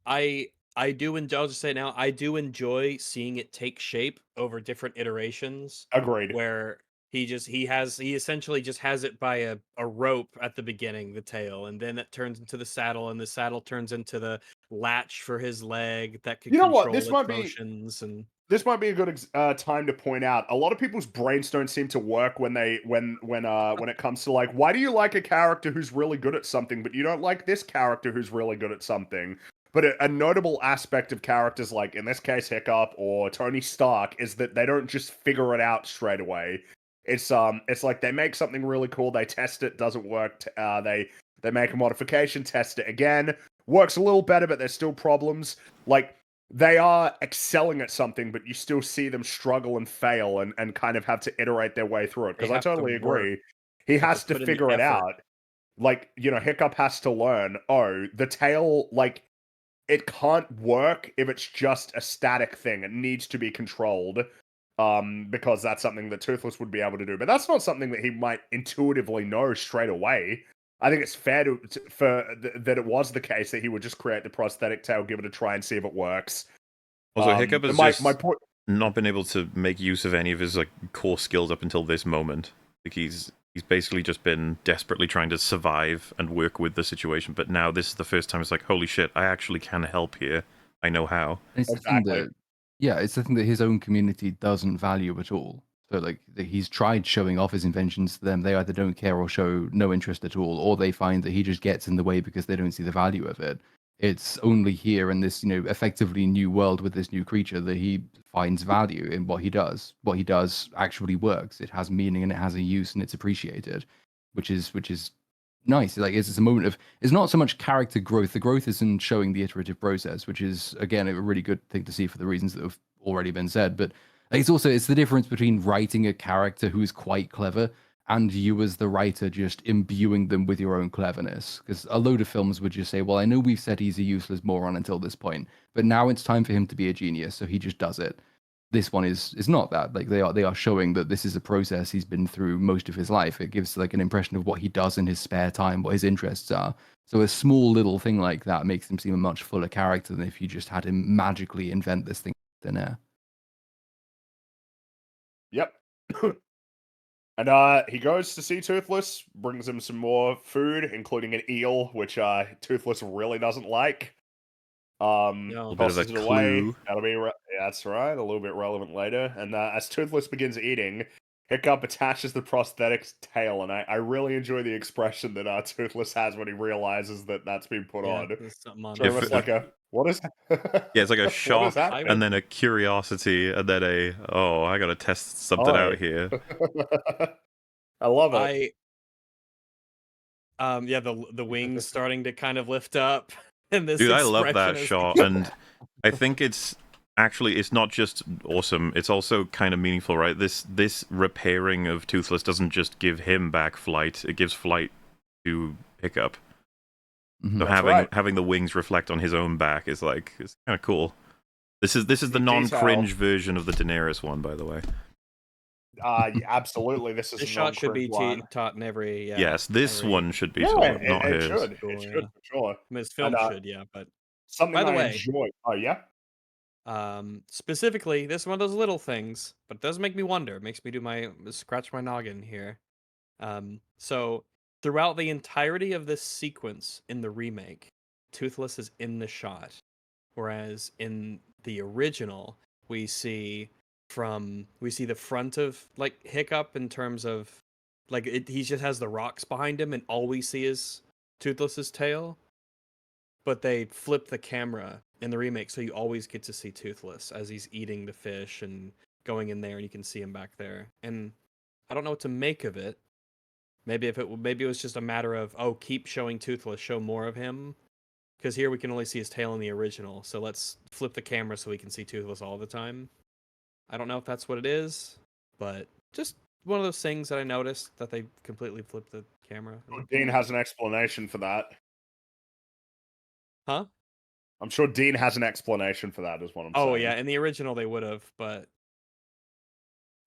I do enjoy. I'll just say now, I do enjoy seeing it take shape over different iterations. Agreed. Where he essentially just has it by a rope at the beginning, the tail, and then it turns into the saddle, and the saddle turns into the latch for his leg that could control its motions. And this might be a good time to point out a lot of people's brains don't seem to work when it comes to like, why do you like a character who's really good at something, but you don't like this character who's really good at something? But a notable aspect of characters like, in this case, Hiccup or Tony Stark, is that they don't just figure it out straight away. It's like they make something really cool, they test it, doesn't work, they make a modification, test it again, works a little better, but there's still problems. Like, they are excelling at something, but you still see them struggle and fail and kind of have to iterate their way through it. Because I totally agree. He has to figure it out. Like, you know, Hiccup has to learn, the tail, like, it can't work if it's just a static thing. It needs to be controlled, because that's something that Toothless would be able to do. But that's not something that he might intuitively know straight away. I think it's fair that it was the case that he would just create the prosthetic tail, give it a try, and see if it works. Also, Hiccup has not been able to make use of any of his like core skills up until this moment. Like he's basically just been desperately trying to survive and work with the situation. But now this is the first time it's like, holy shit, I actually can help here. I know how. It's exactly. It's the thing that his own community doesn't value at all. So like he's tried showing off his inventions to them. They either don't care or show no interest at all, or they find that he just gets in the way because they don't see the value of it. It's only here in this, effectively new world with this new creature that he finds value in what he does. What he does actually works. It has meaning and it has a use and it's appreciated, which is nice. Like it's a moment of, it's not so much character growth. The growth is in showing the iterative process, which is again a really good thing to see for the reasons that have already been said. But it's the difference between writing a character who is quite clever and you as the writer just imbuing them with your own cleverness. Because a load of films would just say, well, I know we've said he's a useless moron until this point, but now it's time for him to be a genius, so he just does it. This one is not that. Like they are showing that this is a process he's been through most of his life. It gives like an impression of what he does in his spare time, what his interests are. So a small little thing like that makes him seem a much fuller character than if you just had him magically invent this thing in thin air. Yep. And he goes to see Toothless, brings him some more food, including an eel, which Toothless really doesn't like. No. A bit of a Tosses it away. clue. That'll be yeah, that's right. A little bit relevant later. And as Toothless begins eating, Hiccup attaches the prosthetic's tail, and I really enjoy the expression that Toothless has when he realizes that that's been put Yeah, on. there's something on Very If- much like a what is? Yeah, it's like a What is shock, happening? and then a curiosity, and then I gotta test something out here. I love it. Yeah, the wings starting to kind of lift up, and this Dude, I love expression that is shot, and I think it's not just awesome, it's also kind of meaningful, right? This repairing of Toothless doesn't just give him back flight, it gives flight to Hiccup. So having the wings reflect on his own back is like, it's kind of cool. This is the non-cringe version of the Daenerys one, by the way. Yeah, absolutely. This is this a shot should be non-cringe one. taught in every Yes, this every one should be Yeah, taught, not it his. should. school, It should yeah. for sure. I mean, this film And, should, yeah, but Something by the I way, enjoy. Oh yeah. specifically, this is one of those little things, but it does make me wonder. It makes me scratch my noggin here. So throughout the entirety of this sequence in the remake, Toothless is in the shot, whereas in the original, we see the front of like Hiccup in terms of like he just has the rocks behind him, and all we see is Toothless's tail. But they flip the camera in the remake, so you always get to see Toothless as he's eating the fish and going in there, and you can see him back there. And I don't know what to make of it. Maybe it was just a matter of, oh, keep showing Toothless, show more of him, because here we can only see his tail in the original. So let's flip the camera so we can see Toothless all the time. I don't know if that's what it is, but just one of those things that I noticed that they completely flipped the camera. Dean has an explanation for that. Huh? I'm sure Dean has an explanation for that, is what I'm saying. Oh yeah, in the original they would have, but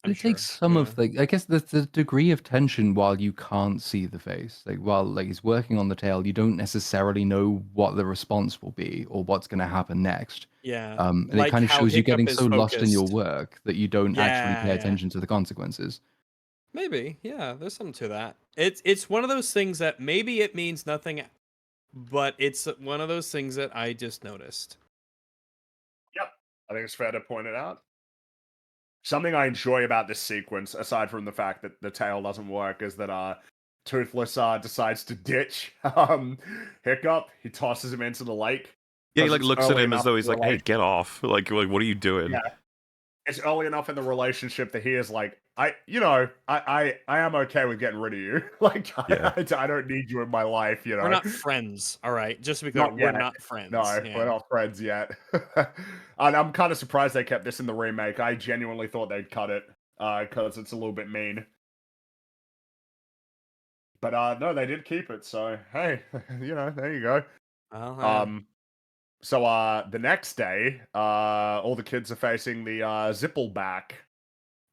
it takes some of the, I guess, the degree of tension while you can't see the face. Like while like he's working on the tail, you don't necessarily know what the response will be or what's going to happen next. Yeah. And Like it kind of how shows you Hiccup getting is so lost in your focused. work that you don't actually pay Yeah. attention to the consequences. Maybe, yeah, there's something to that. It's one of those things that maybe it means nothing, but it's one of those things that I just noticed. Yep, I think it's fair to point it out. Something I enjoy about this sequence, aside from the fact that the tail doesn't work, is that Toothless decides to ditch Hiccup. He tosses him into the lake. Yeah, he like looks at him as though he's like, "Hey, like, get off! Like, what are you doing?" Yeah, it's early enough in the relationship that he is like, I am okay with getting rid of you. Like, Yeah. I don't need you in my life. You know, We're not friends, all right? Just to be clear, we're not friends. No, yeah. we're not friends yet. And I'm kind of surprised they kept this in the remake. I genuinely thought they'd cut it because it's a little bit mean. But no, they did keep it. So hey, there you go. So the next day, all the kids are facing the Zippleback.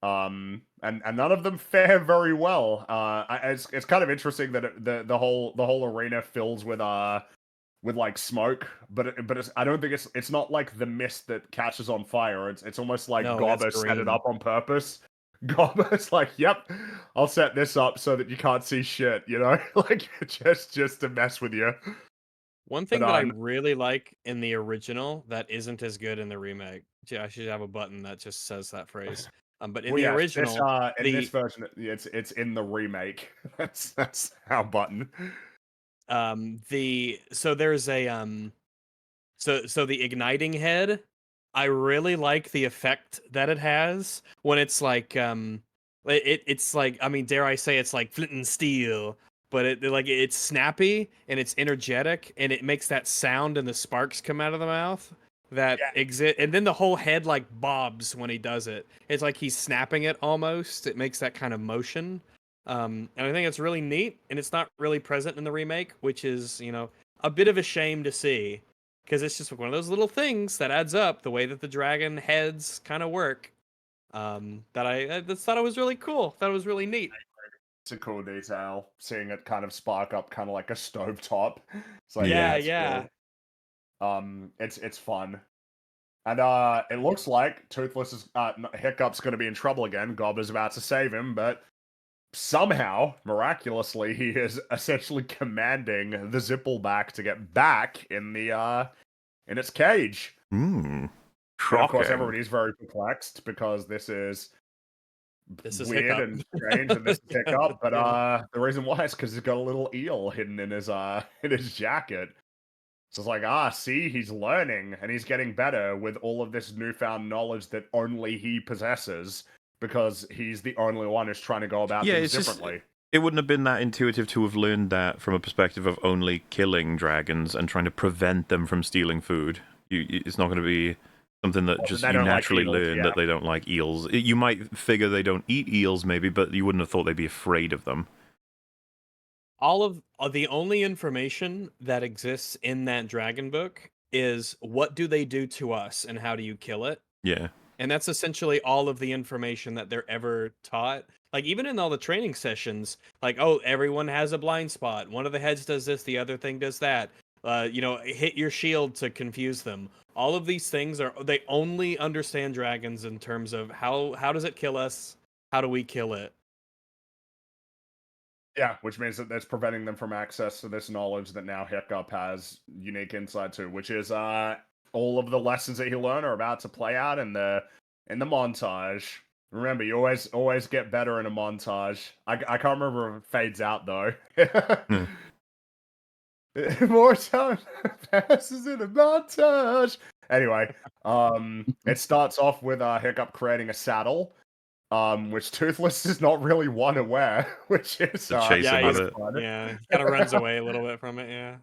And none of them fare very well. It's kind of interesting that the whole arena fills with like smoke, but I don't think it's not like the mist that catches on fire. It's almost like Gobber set it up on purpose. Gobber's like, yep, I'll set this up so that you can't see shit, like just to mess with you. One thing that I really like in the original that isn't as good in the remake. I should have a button that just says that phrase. But in the original, this version, it's in the remake. That's our button. So there's a so the igniting head. I really like the effect that it has when it's like it's like, I mean, dare I say, it's like flint and steel, but it's snappy and it's energetic and it makes that sound and the sparks come out of the mouth that exit, and then the whole head like bobs when he does it. It's like he's snapping it almost. It makes that kind of motion. And I think it's really neat, and it's not really present in the remake, which is, a bit of a shame to see, because it's just one of those little things that adds up, the way that the dragon heads kind of work. That I just thought it was really cool. Thought it was really neat. It's a cool detail, seeing it kind of spark up, kind of like a stovetop. It's like, yeah. Cool. It's fun. And it looks like Toothless is Hiccup's going to be in trouble again. Gobber's about to save him, but somehow, miraculously, he is essentially commanding the Zippleback to get back in the in its cage. Hmm. And of course, Shocking. everybody's very perplexed because this is weird Hiccup. and strange, and this is Hiccup. But the reason why is because he's got a little eel hidden in his jacket. So it's like, see, he's learning and he's getting better with all of this newfound knowledge that only he possesses because he's the only one who's trying to go about things differently. It wouldn't have been that intuitive to have learned that from a perspective of only killing dragons and trying to prevent them from stealing food. It's not going to be something that just you naturally learn that they don't like eels. You might figure they don't eat eels, maybe, but you wouldn't have thought they'd be afraid of them. All of the only information that exists in that dragon book is what do they do to us and how do you kill it? Yeah. And that's essentially all of the information that they're ever taught. Like, even in all the training sessions, like, oh, everyone has a blind spot. One of the heads does this, the other thing does that. Hit your shield to confuse them. All of these things they only understand dragons in terms of how does it kill us? How do we kill it? Yeah, which means that that's preventing them from access to this knowledge that now Hiccup has unique insight to, which is all of the lessons that he learned are about to play out in the montage. Remember, you always get better in a montage. I can't remember if it fades out though. More time passes in a montage. Anyway, it starts off with Hiccup creating a saddle, which Toothless is not really one to wear, which is to chase him with it. Yeah, he kind of runs away a little bit from it. Yeah.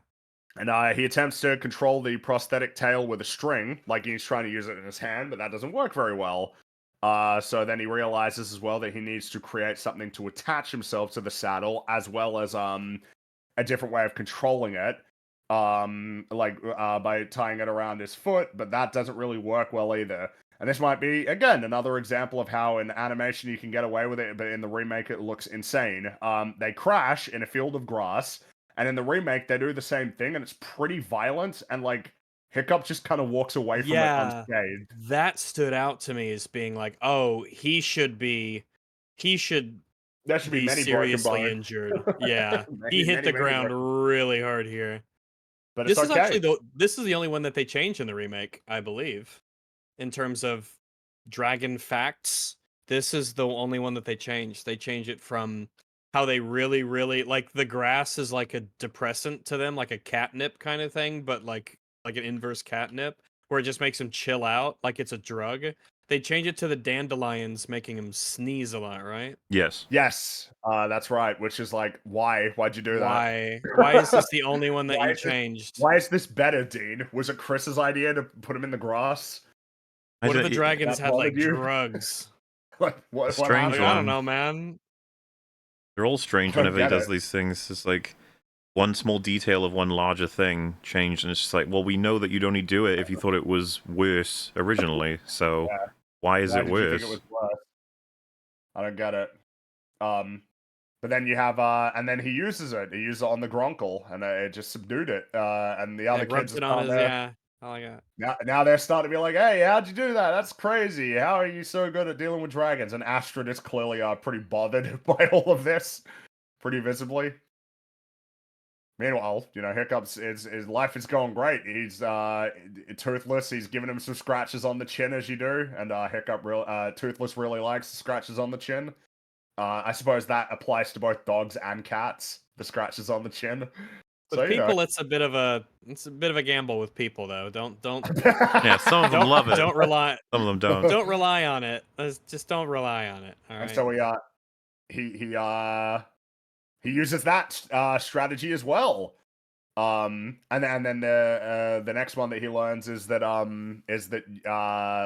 And he attempts to control the prosthetic tail with a string, like he's trying to use it in his hand, but that doesn't work very well. So then he realizes as well that he needs to create something to attach himself to the saddle, as well as a different way of controlling it, by tying it around his foot, but that doesn't really work well either. And this might be, again, another example of how in animation you can get away with it, but in the remake it looks insane. They crash in a field of grass, and in the remake they do the same thing, and it's pretty violent, and like Hiccup just kind of walks away from it unscathed. That stood out to me as being like, oh, he should be many seriously injured. Yeah, he hit the ground really hard here. But this is actually this is the only one that they changed in the remake, I believe, in terms of dragon facts. This is the only one that they changed. They changed it from how they really, really like the grass is like a depressant to them, like a catnip kind of thing, but like an inverse catnip, where it just makes them chill out, like it's a drug. They change it to the dandelions, making him sneeze a lot, right? Yes. Yes, that's right. Which is like, why? Why'd you do that? Why is this the only one that you changed? Why is this better, Dean? Was it Chris's idea to put him in the grass? What if the dragons had like drugs? What strange I don't know, man. They're all strange whenever he does these things. It's like one small detail of one larger thing changed, and it's just like, well, we know that you'd only do it if you thought it was worse originally. So why is it worse? Think it was worse? I don't get it. But then you have and then he uses it. He uses it on the Gronkle, and it just subdued it. And the other kids it on his, I like that. Now they're starting to be like, hey, how'd you do that? That's crazy. How are you so good at dealing with dragons? And Astrid is clearly pretty bothered by all of this, pretty visibly. Meanwhile, Hiccup's his life is going great. He's toothless. He's giving him some scratches on the chin, as you do, and Toothless really likes the scratches on the chin. I suppose that applies to both dogs and cats. The scratches on the chin. With people, it's a bit of a gamble with people, though. Don't. Yeah, some of them love it. Don't rely. Some of them don't. Don't rely on it. Just don't rely on it. All right. And so he uses that strategy as well. And then the next one that he learns is that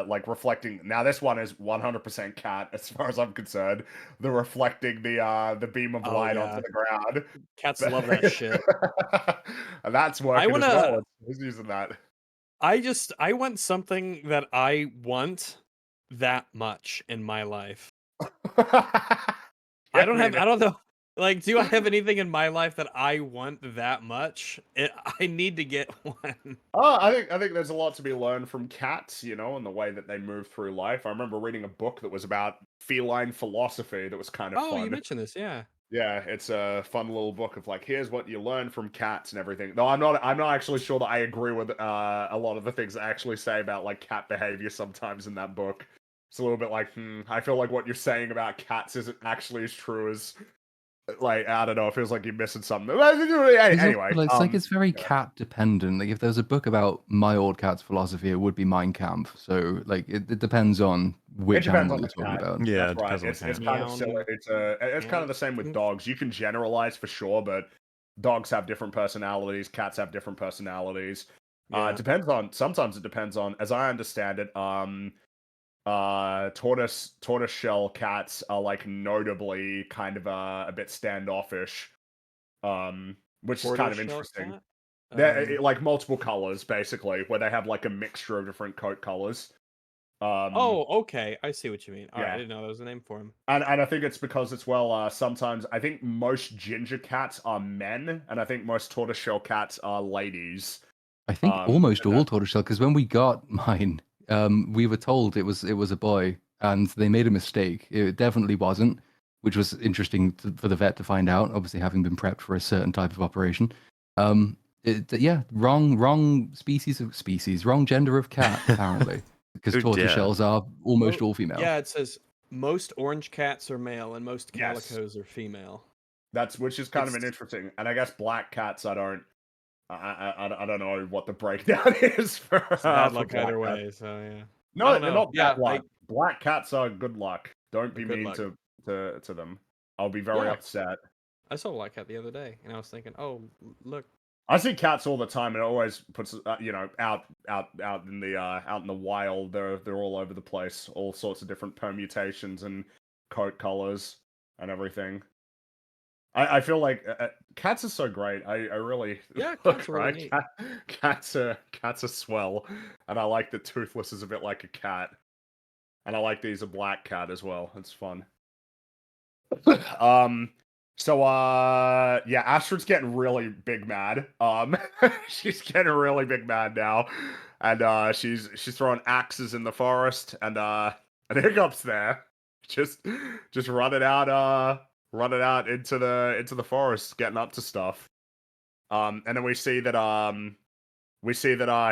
like reflecting. Now this one is 100% cat as far as I'm concerned. The reflecting the beam of light onto the ground. Cats love that shit. And that's working as well. He's using that. I want something that I want that much in my life. I don't know. Like, do I have anything in my life that I want that much? I need to get one. I think there's a lot to be learned from cats, and the way that they move through life. I remember reading a book that was about feline philosophy that was kind of Oh, you fun. mentioned this, yeah. Yeah, it's a fun little book of like, here's what you learn from cats and everything. Though I'm not actually sure that I agree with a lot of the things that actually say about like cat behavior sometimes in that book. It's a little bit like, I feel like what you're saying about cats isn't actually as true as, like, I don't know, it feels like you're missing something. Anyway, It's like it's very cat dependent. Like if there was a book about my old cat's philosophy, it would be Mein Kampf. So like it depends on which depends animal on you're the talking cat. about. Yeah, That's it right. depends on It's the kind cat. of silly. It's kind of the same with dogs. You can generalize for sure, but dogs have different personalities. Cats have different personalities. Yeah. Sometimes it depends on, as I understand it, tortoiseshell cats are like notably kind of a bit standoffish, which is kind of Tortoiseshell interesting. cat? They're like multiple colors, basically, where they have like a mixture of different coat colors. Oh, okay. I see what you mean. All right, I Yeah. didn't know there was a name for him. And I think it's because it's sometimes I think most ginger cats are men, and I think most tortoiseshell cats are ladies. I think almost all tortoiseshell, because when we got mine, we were told it was a boy, and they made a mistake. It definitely wasn't, which was interesting for the vet to find out. Obviously, having been prepped for a certain type of operation. Wrong wrong gender of cat apparently, because Oh, dear. tortoiseshells are almost all female. Yeah, it says most orange cats are male and most Yes. calicos are female. Which is kind of an interesting, and I guess black cats I don't know what the breakdown is for Bad luck black either cats. way, so yeah. No, they're not Yeah, bad luck. Black cats are good luck. Don't be Good mean luck. to them. I'll be very Yeah. upset. I saw a black cat the other day, and I was thinking, oh, look. I see cats all the time, and it always puts out in the wild. They're all over the place, all sorts of different permutations and coat colors and everything. I feel like cats are so great. I really Yeah, cats are really right. neat. Cats are swell, and I like that Toothless is a bit like a cat, and I like that he's a black cat as well. It's fun. So yeah, Astrid's getting really big mad. She's getting really big mad now. And she's throwing axes in the forest, and Hiccup's there. Just running out into the forest, getting up to stuff. And then we see that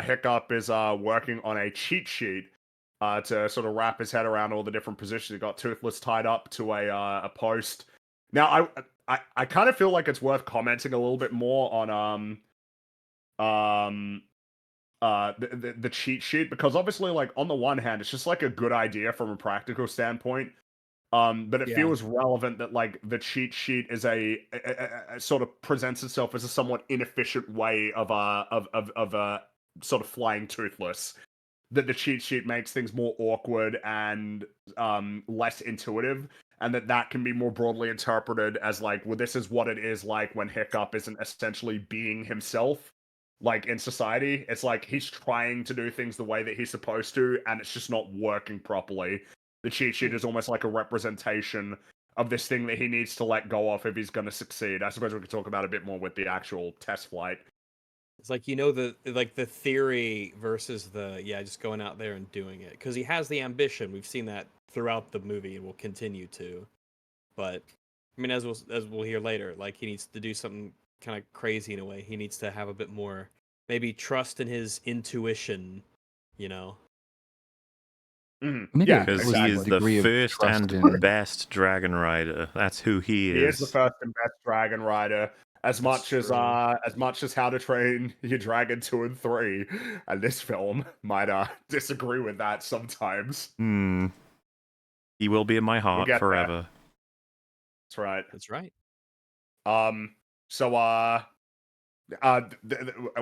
Hiccup is working on a cheat sheet to sort of wrap his head around all the different positions. He got Toothless tied up to a post. Now, I kind of feel like it's worth commenting a little bit more on the cheat sheet, because obviously, like, on the one hand, it's just like a good idea from a practical standpoint. But it feels relevant that like the cheat sheet is a sort of presents itself as a somewhat inefficient way of sort of flying Toothless. That the cheat sheet makes things more awkward and less intuitive, and that can be more broadly interpreted as like, well, this is what it is like when Hiccup isn't essentially being himself, like in society. It's like he's trying to do things the way that he's supposed to, and it's just not working properly. The cheat sheet is almost like a representation of this thing that he needs to let go of if he's going to succeed. I suppose we could talk about a bit more with the actual test flight. It's like, the theory versus just going out there and doing it, because he has the ambition. We've seen that throughout the movie and will continue to. But I mean, as we'll hear later, like, he needs to do something kind of crazy in a way. He needs to have a bit more, maybe, trust in his intuition, you know. Mm-hmm. Yeah, because he is the first and best dragon rider. That's who he is. He is the first and best dragon rider. As much as How to Train Your Dragon 2 and 3, and this film might disagree with that sometimes. He will be in my heart forever. That's right. That's right. So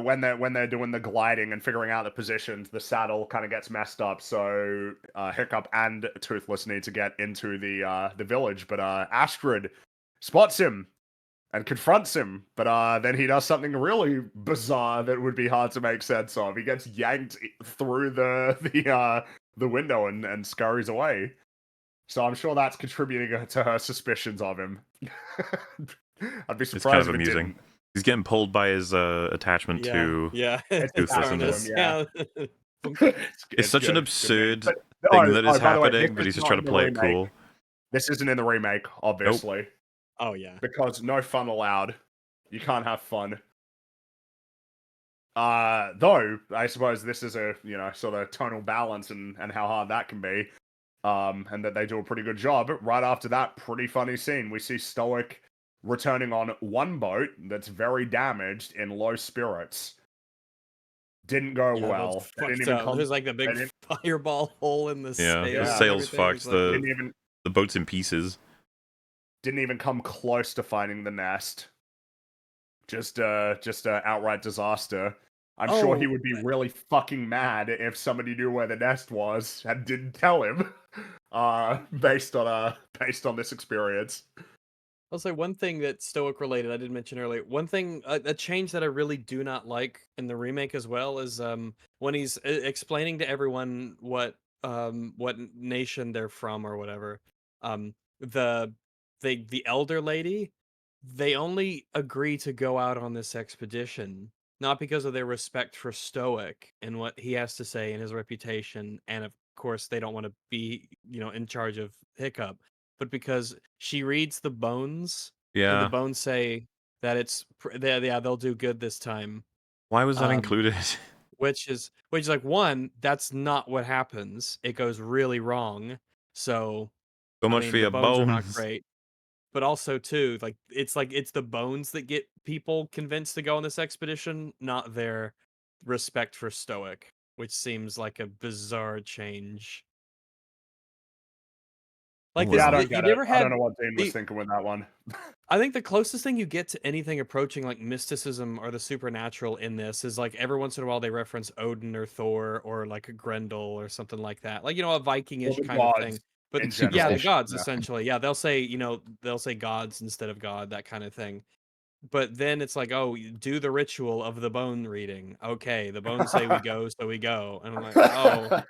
when they're doing the gliding and figuring out the positions, the saddle kind of gets messed up. So Hiccup and Toothless need to get into the village, but Astrid spots him and confronts him, but then he does something really bizarre that would be hard to make sense of. He gets yanked through the window and scurries away. So I'm sure that's contributing to her suspicions of him. I'd be surprised. It's kind of if amusing. It didn't. He's getting pulled by his attachment to Toothless. It's such an absurd thing that is happening, but he's just trying to play it cool. This isn't in the remake, obviously. Oh yeah. Because no fun allowed. You can't have fun. Though I suppose this is a sort of tonal balance and how hard that can be. And that they do a pretty good job. Right after that pretty funny scene, we see Stoic returning on one boat that's very damaged in low spirits. Didn't go Yeah, well. that's They didn't fucked even up. There's like the big furball hole in the Yeah, sails. the and sails everything. fucked. It's like, The boat's in pieces. Didn't even come close to finding the nest. Just a outright disaster. I'm sure he would be really fucking mad if somebody knew where the nest was and didn't tell him. Based on this experience. I'll say one thing that's Stoic related I did mention earlier. One thing, a change that I really do not like in the remake as well is when he's explaining to everyone what nation they're from or whatever. The the elder lady, they only agree to go out on this expedition not because of their respect for Stoic and what he has to say and his reputation, and of course they don't want to be in charge of Hiccup, but because she reads the bones, and the Yeah. bones say that they'll do good this time. Why was that included? Which is like, one, that's not what happens. It goes really wrong. So Much for the your bones are not bones. great. But also too, like it's the bones that get people convinced to go on this expedition, not their respect for Stoic, which seems like a bizarre change. Like Oh, this, Yeah, I well. don't you get it. never I don't had know what Dean was the. thinking with that one. I think the closest thing you get to anything approaching like mysticism or the supernatural in this is like every once in a while they reference Odin or Thor or like a Grendel or something like that. Like, a Viking-ish the kind of gods thing. But in yeah, the general. gods Yeah. essentially. Yeah, they'll say gods instead of God, that kind of thing. But then it's like, oh, do the ritual of the bone reading. Okay, the bones say we go, so we go. And I'm like, oh,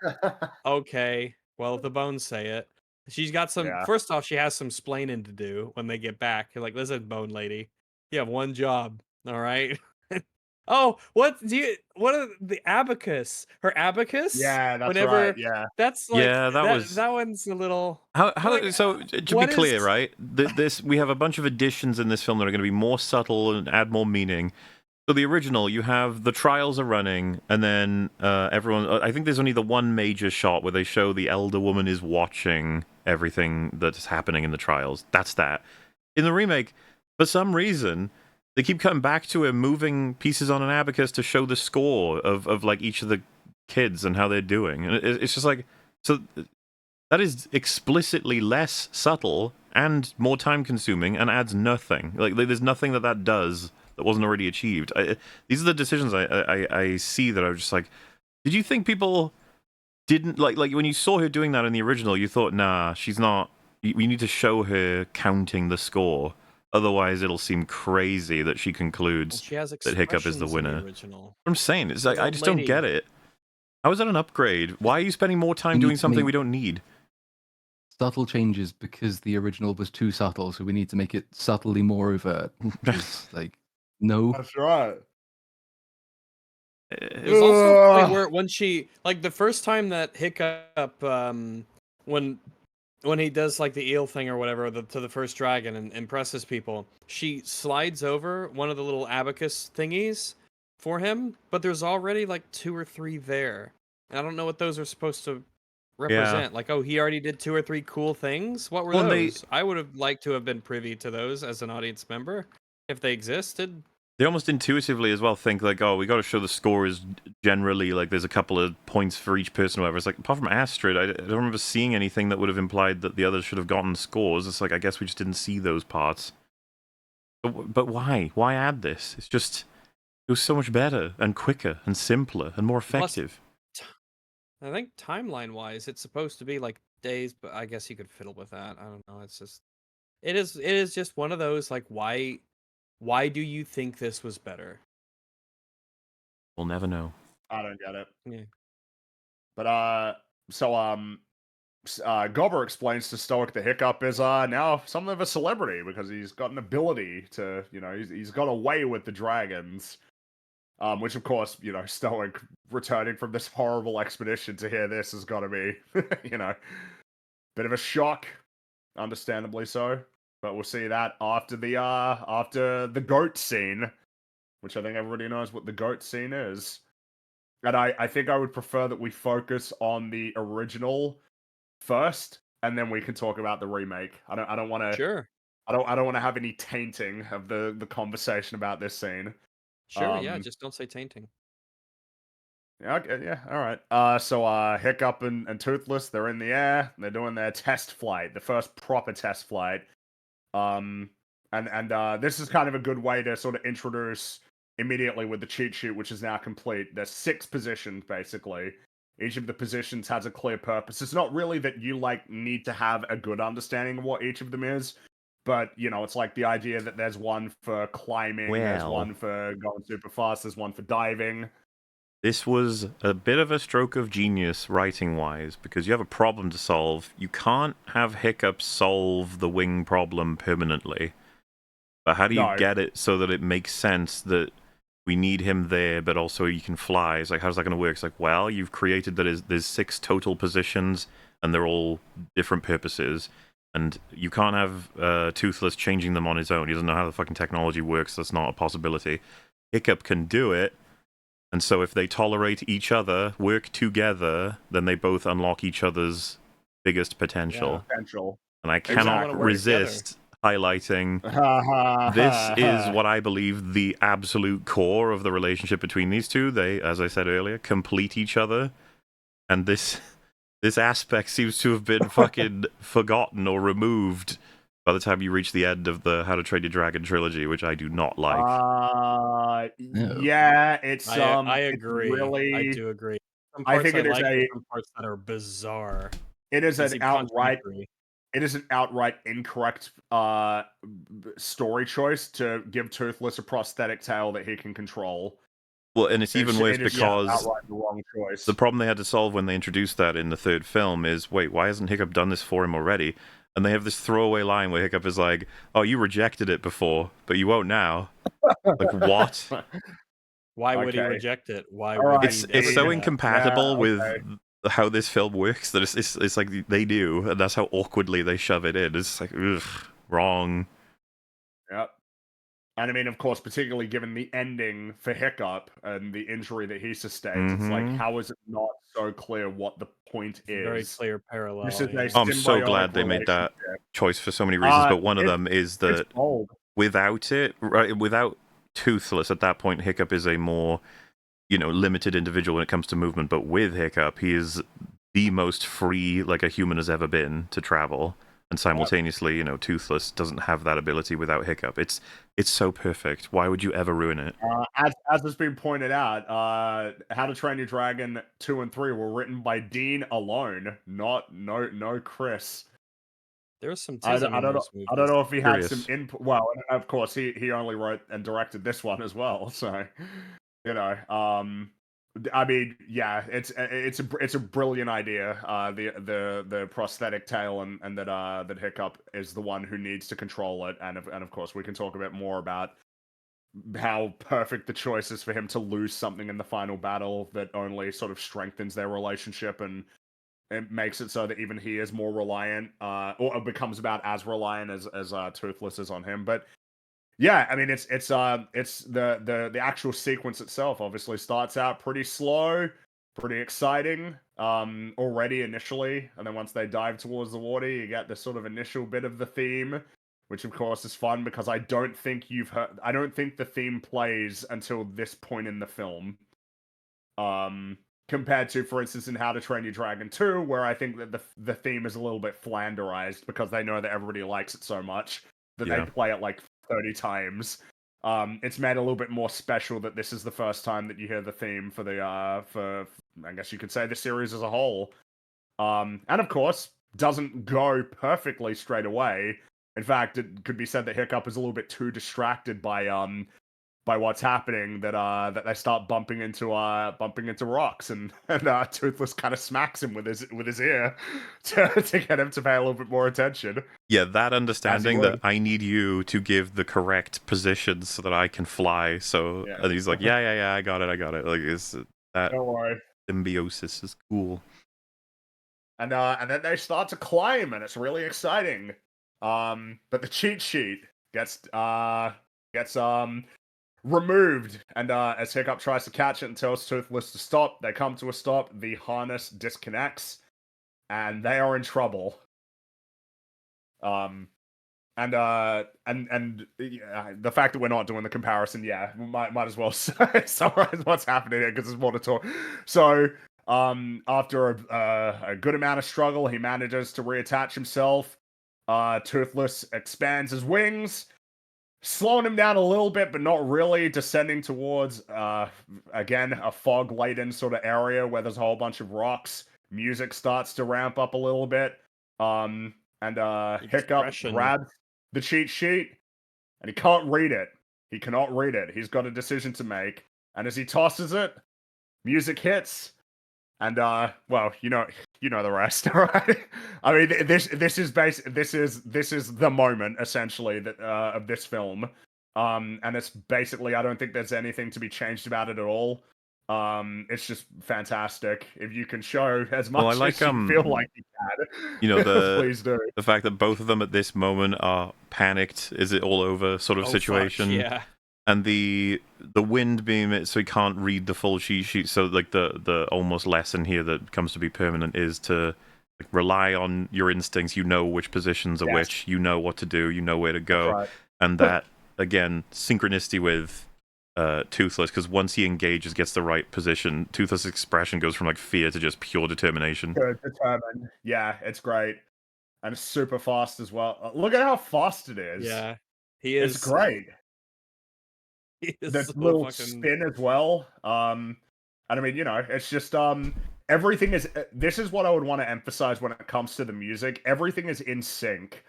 okay. Well, if the bones say it. She's got some. Yeah. First off, she has some splaining to do when they get back. You're like, listen, bone lady, you have one job, all right? Oh, what are the abacus? Her abacus? Yeah, that's right. Whenever Yeah. that's like Yeah, that one's a little. How like, so to be what clear, is- right? This we have a bunch of additions in this film that are going to be more subtle and add more meaning. So the original, you have the trials are running, and then everyone. I think there's only the one major shot where they show the elder woman is watching everything that's happening in the trials. That's that. In the remake, for some reason, they keep coming back to her moving pieces on an abacus to show the score of like each of the kids and how they're doing, and it's just like so. That is explicitly less subtle and more time consuming and adds nothing. Like there's nothing that does that wasn't already achieved. These are the decisions I see that I was just like, did you think people didn't like when you saw her doing that in the original, you thought, nah, she's not. We need to show her counting the score. Otherwise, it'll seem crazy that she concludes she has that Hiccup is the expressions in winner. original. What I'm saying is, like, I old just don't lady. get it. How is that an upgrade? Why are you spending more time We need doing to something make- we don't need? Subtle changes because the original was too subtle, so we need to make it subtly more overt. It's like, no. That's right. There's also a point where when she like the first time that Hiccup when he does like the eel thing or whatever to the first dragon and impresses people, she slides over one of the little abacus thingies for him, but there's already like 2 or 3 there. And I don't know what those are supposed to represent. Like, oh, he already did 2 or 3 cool things. What were Well, those? I would have liked to have been privy to those as an audience member if they existed. They almost intuitively as well think like, oh, we got to show the score is generally like there's a couple of points for each person or whatever. It's like, apart from Astrid, I don't remember seeing anything that would have implied that the others should have gotten scores. It's like, I guess we just didn't see those parts. But why? Why add this? It's just, it was so much better and quicker and simpler and more effective. I think timeline-wise, it's supposed to be like days, but I guess you could fiddle with that. I don't know. It's just, it is just one of those like, why do you think this was better? We'll never know. I don't get it. Yeah. But Gobber explains to Stoic the Hiccup is now something of a celebrity because he's got an ability to, he's got away with the dragons. Which of course, Stoic returning from this horrible expedition to hear this has got to be, bit of a shock. understandably so. But we'll see that after the goat scene, which I think everybody knows what the goat scene is. And I think I would prefer that we focus on the original first, and then we can talk about the remake. I don't want to. Sure. I don't want to have any tainting of the conversation about this scene. Sure, yeah, just don't say tainting. Yeah, okay, yeah, all right. So Hiccup and Toothless, they're in the air. They're doing their test flight, the first proper test flight. And this is kind of a good way to sort of introduce immediately with the cheat sheet, which is now complete. There's 6 positions basically. Each of the positions has a clear purpose. It's not really that you like need to have a good understanding of what each of them is, but you know, it's like the idea that there's one for climbing, there's one for going super fast, there's one for diving. This was a bit of a stroke of genius writing-wise, because you have a problem to solve. You can't have Hiccup solve the wing problem permanently. But how do you get it so that it makes sense that we need him there, but also he can fly? It's like, how's that going to work? It's like, well, you've created that there's 6 total positions, and they're all different purposes. And you can't have Toothless changing them on his own. He doesn't know how the fucking technology works. That's not a possibility. Hiccup can do it. And so if they tolerate each other, work together, then they both unlock each other's biggest potential. And I cannot resist highlighting this is what I believe the absolute core of the relationship between these two. They, as I said earlier, complete each other. And this aspect seems to have been fucking forgotten or removed by the time you reach the end of the How to Train Your Dragon trilogy, which I do not like. Yeah, it's I agree. Really, I do agree. Some I parts think it is like, some parts that are bizarre. It is an outright incorrect story choice to give Toothless a prosthetic tail that he can control. Well, and it's even worse because outright the wrong choice. The problem they had to solve when they introduced that in the 3rd film is, wait, why hasn't Hiccup done this for him already? And they have this throwaway line where Hiccup is like, oh, you rejected it before, but you won't now. Like, what? Why would he reject it? Why would it's so incompatible with how this film works that it's like they do, and that's how awkwardly they shove it in. It's like, ugh, wrong. Yep. And I mean, of course, particularly given the ending for Hiccup and the injury that he sustains, it's like, how is it not so clear what the point is? Very clear parallel. This is I'm so glad they made that choice for so many reasons, but one of them is that without Toothless, at that point, Hiccup is a more, limited individual when it comes to movement. But with Hiccup, he is the most free, like a human has ever been, to travel. And simultaneously, Toothless doesn't have that ability without Hiccup. It's so perfect. Why would you ever ruin it? As has been pointed out, How to Train Your Dragon 2 and 3 were written by Dean alone, no Chris. There's some I don't know if he had some input. Well, of course, he only wrote and directed this one as well. So, I mean, yeah, it's a brilliant idea. The prosthetic tail and that Hiccup is the one who needs to control it, and of course we can talk a bit more about how perfect the choice is for him to lose something in the final battle that only sort of strengthens their relationship and it makes it so that even he is more reliant, or becomes about as reliant as Toothless is on him. But yeah, I mean, it's the actual sequence itself obviously starts out pretty slow, pretty exciting, already initially, and then once they dive towards the water, you get this sort of initial bit of the theme, which of course is fun because I don't think the theme plays until this point in the film. Compared to, for instance, in How to Train Your Dragon 2, where I think that the theme is a little bit flanderized because they know that everybody likes it so much that they play it like 30 times. It's made a little bit more special that this is the first time that you hear the theme for for I guess you could say the series as a whole. And of course, doesn't go perfectly straight away. In fact, it could be said that Hiccup is a little bit too distracted by what's happening that they start bumping into rocks and Toothless kind of smacks him with his ear to get him to pay a little bit more attention. Yeah, that understanding that I need you to give the correct position so that I can fly. So and he's like, yeah, I got it. Like that Don't worry. Symbiosis is cool. And then they start to climb, and it's really exciting. But the cheat sheet gets removed, and as Hiccup tries to catch it and tells Toothless to stop, they come to a stop. The harness disconnects, and they are in trouble. And the fact that we're not doing the comparison, we might as well summarize what's happening here because there's more to talk. So, after a good amount of struggle, he manages to reattach himself. Toothless expands his wings, slowing him down a little bit, but not really, descending towards, again, a fog-laden sort of area where there's a whole bunch of rocks. Music starts to ramp up a little bit. And Hiccup grabs the cheat sheet, and he can't read it. He cannot read it. He's got a decision to make. And as he tosses it, music hits. And well, you know the rest, right? I mean, this is the moment essentially that of this film, and it's basically, I don't think there's anything to be changed about it at all. It's just fantastic. If you can show as much as you feel like you can, please do. The fact that both of them at this moment are panicked, is it all over sort of situation? Fuck, yeah. And the wind beam, so he can't read the full cheat sheet. So like the almost lesson here that comes to be permanent is to like, rely on your instincts. You know which positions are which. You know what to do. You know where to go. Right. And that again, synchronicity with Toothless, because once he engages, gets the right position, Toothless' expression goes from like fear to just pure determination. Determined. Yeah, it's great, and it's super fast as well. Look at how fast it is. Yeah, he is. It's great. The So little fucking... spin as well. And I mean, it's just everything is. This is what I would want to emphasize when it comes to the music. Everything is in sync.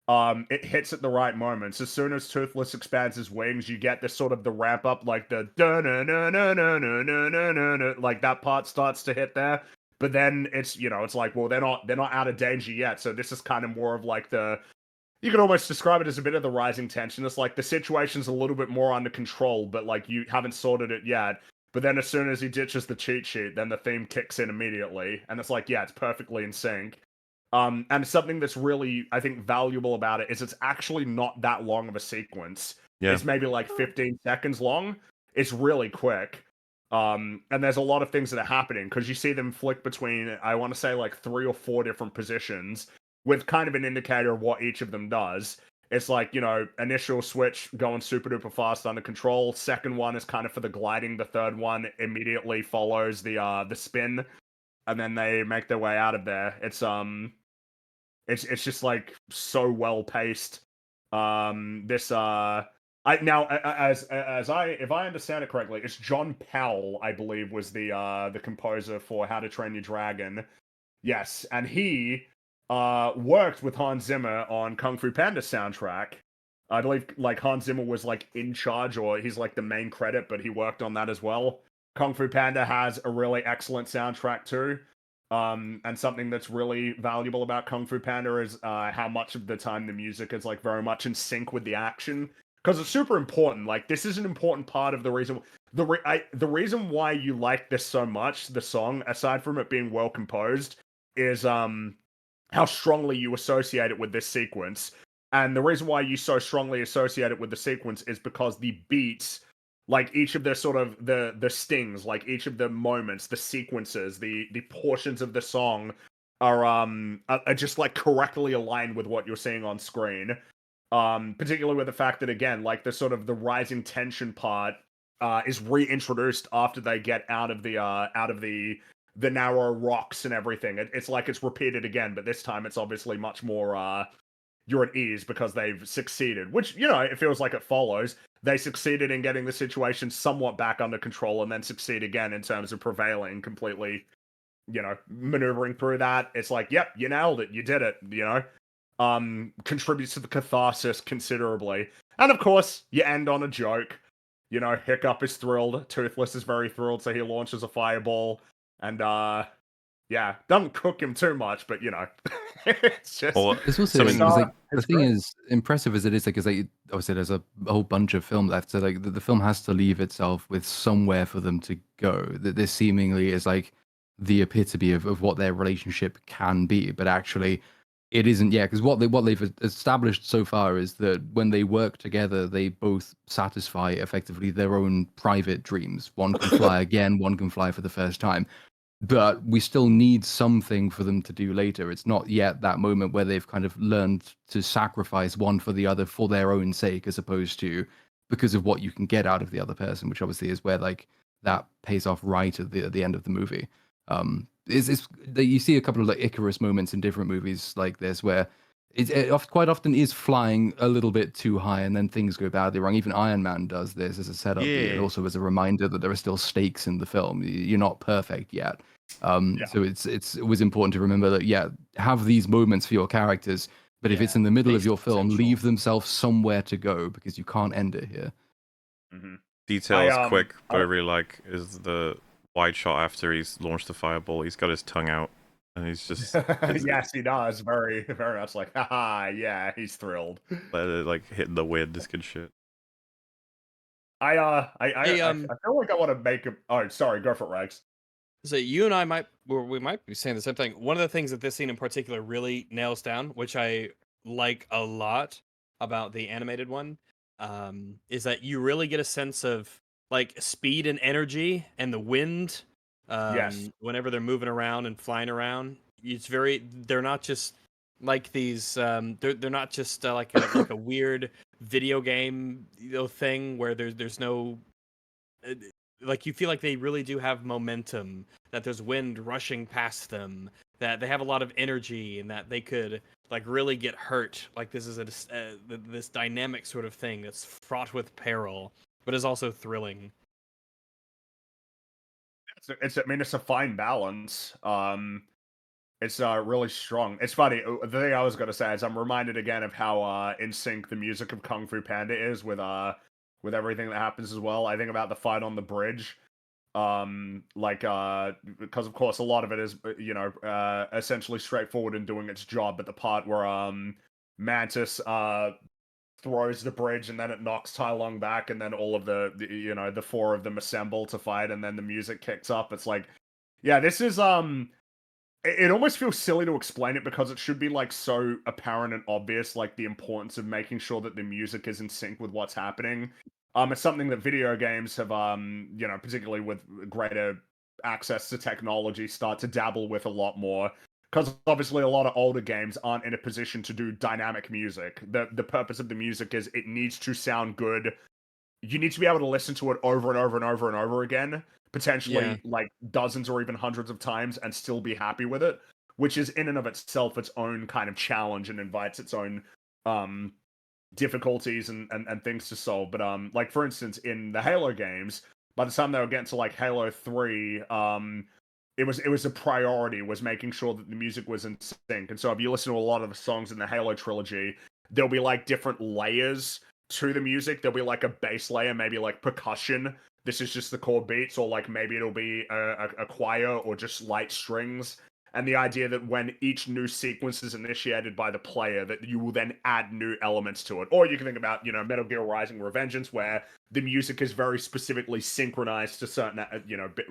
It hits at the right moments. As soon as Toothless expands his wings, you get this sort of the ramp up, like the like that part starts to hit there. But then it's it's like, well, they're not out of danger yet. So this is kind of more of like you could almost describe it as a bit of the rising tension. It's like the situation's a little bit more under control, but like you haven't sorted it yet. But then as soon as he ditches the cheat sheet, then the theme kicks in immediately. And it's like, yeah, it's perfectly in sync. And something that's really, I think, valuable about it is it's actually not that long of a sequence. Yeah. It's maybe like 15 seconds long. It's really quick. And there's a lot of things that are happening because you see them flick between, I want to say, like 3 or 4 different positions with kind of an indicator of what each of them does. It's like, initial switch going super duper fast under control. Second one is kind of for the gliding. The third one immediately follows the spin. And then they make their way out of there. It's just like so well paced. If I understand it correctly, it's John Powell, I believe, was the composer for How to Train Your Dragon. Yes, and he worked with Hans Zimmer on Kung Fu Panda soundtrack. I believe like Hans Zimmer was like in charge, or he's like the main credit, but he worked on that as well. Kung Fu Panda has a really excellent soundtrack too. And something that's really valuable about Kung Fu Panda is how much of the time the music is like very much in sync with the action, because it's super important. Like this is an important part of the reason the reason why you like this so much, the song, aside from it being well composed, is how strongly you associate it with this sequence. And the reason why you so strongly associate it with the sequence is because the beats, like each of the sort of the stings, like each of the moments, the sequences, the portions of the song are just like correctly aligned with what you're seeing on screen. Particularly with the fact that, again, like the sort of the rising tension part is reintroduced after they get out of the narrow rocks and everything. It's like it's repeated again, but this time it's obviously much more you're at ease because they've succeeded, which, it feels like it follows. They succeeded in getting the situation somewhat back under control and then succeed again in terms of prevailing completely, maneuvering through that. It's like, yep, you nailed it. You did it, contributes to the catharsis considerably. And of course, you end on a joke. Hiccup is thrilled. Toothless is very thrilled, so he launches a fireball. And, yeah, doesn't cook him too much, but it's just. It's also the thing is impressive as it is, because obviously there's a whole bunch of film left, so like the film has to leave itself with somewhere for them to go. That this seemingly is like the epitome of what their relationship can be, but actually, It isn't, yeah, because what they've established so far is that when they work together, they both satisfy effectively their own private dreams. One can fly again, one can fly for the first time. But we still need something for them to do later. It's not yet that moment where they've kind of learned to sacrifice one for the other for their own sake, as opposed to because of what you can get out of the other person, which obviously is where like that pays off right at the end of the movie. Is you see a couple of like Icarus moments in different movies like this where quite often is flying a little bit too high and then things go badly wrong. Even Iron Man does this as a setup, and also as a reminder that there are still stakes in the film. You're not perfect yet. So it was important to remember that, have these moments for your characters, but if it's in the middle of your film, leave themselves somewhere to go because you can't end it here. Mm-hmm. Details quick, but I really like is the wide shot after he's launched the fireball. He's got his tongue out, and he's just yes, he does very very much like, haha, yeah, he's thrilled. Like hitting the wind, this good shit. I feel like I want to make a. Oh, sorry, go for it, Rex. So you and I might be saying the same thing. One of the things that this scene in particular really nails down, which I like a lot about the animated one, is that you really get a sense of like speed and energy and the wind. Yes. Whenever they're moving around and flying around, they're not just like these. They're not just like a weird video game thing where there's no. Like you feel like they really do have momentum, that there's wind rushing past them, that they have a lot of energy, and that they could like really get hurt. Like this is this dynamic sort of thing that's fraught with peril, but is also thrilling. It's a fine balance. It's really strong. It's funny. The thing I was gonna say is I'm reminded again of how in sync the music of Kung Fu Panda is with everything that happens as well. I think about the fight on the bridge, because of course a lot of it is essentially straightforward in doing its job, but the part where Mantis throws the bridge and then it knocks Tai Lung back, and then all of the four of them assemble to fight, and then the music kicks up. It's like, yeah, this is it almost feels silly to explain it because it should be like so apparent and obvious, like the importance of making sure that the music is in sync with what's happening. It's something that video games have, particularly with greater access to technology, start to dabble with a lot more. Because obviously a lot of older games aren't in a position to do dynamic music. The purpose of the music is it needs to sound good. You need to be able to listen to it over and over and over and over again, potentially like dozens or even hundreds of times, and still be happy with it, which is in and of itself its own kind of challenge and invites its own difficulties and things to solve. But like for instance, in the Halo games, by the time they were getting to like Halo 3, it was a priority, was making sure that the music was in sync. And so if you listen to a lot of the songs in the Halo trilogy, there'll be like different layers to the music. There'll be like a bass layer, maybe like percussion. This is just the core beats, or like maybe it'll be a choir or just light strings. And the idea that when each new sequence is initiated by the player, that you will then add new elements to it. Or you can think about, Metal Gear Rising: Revengeance, where the music is very specifically synchronized to certain,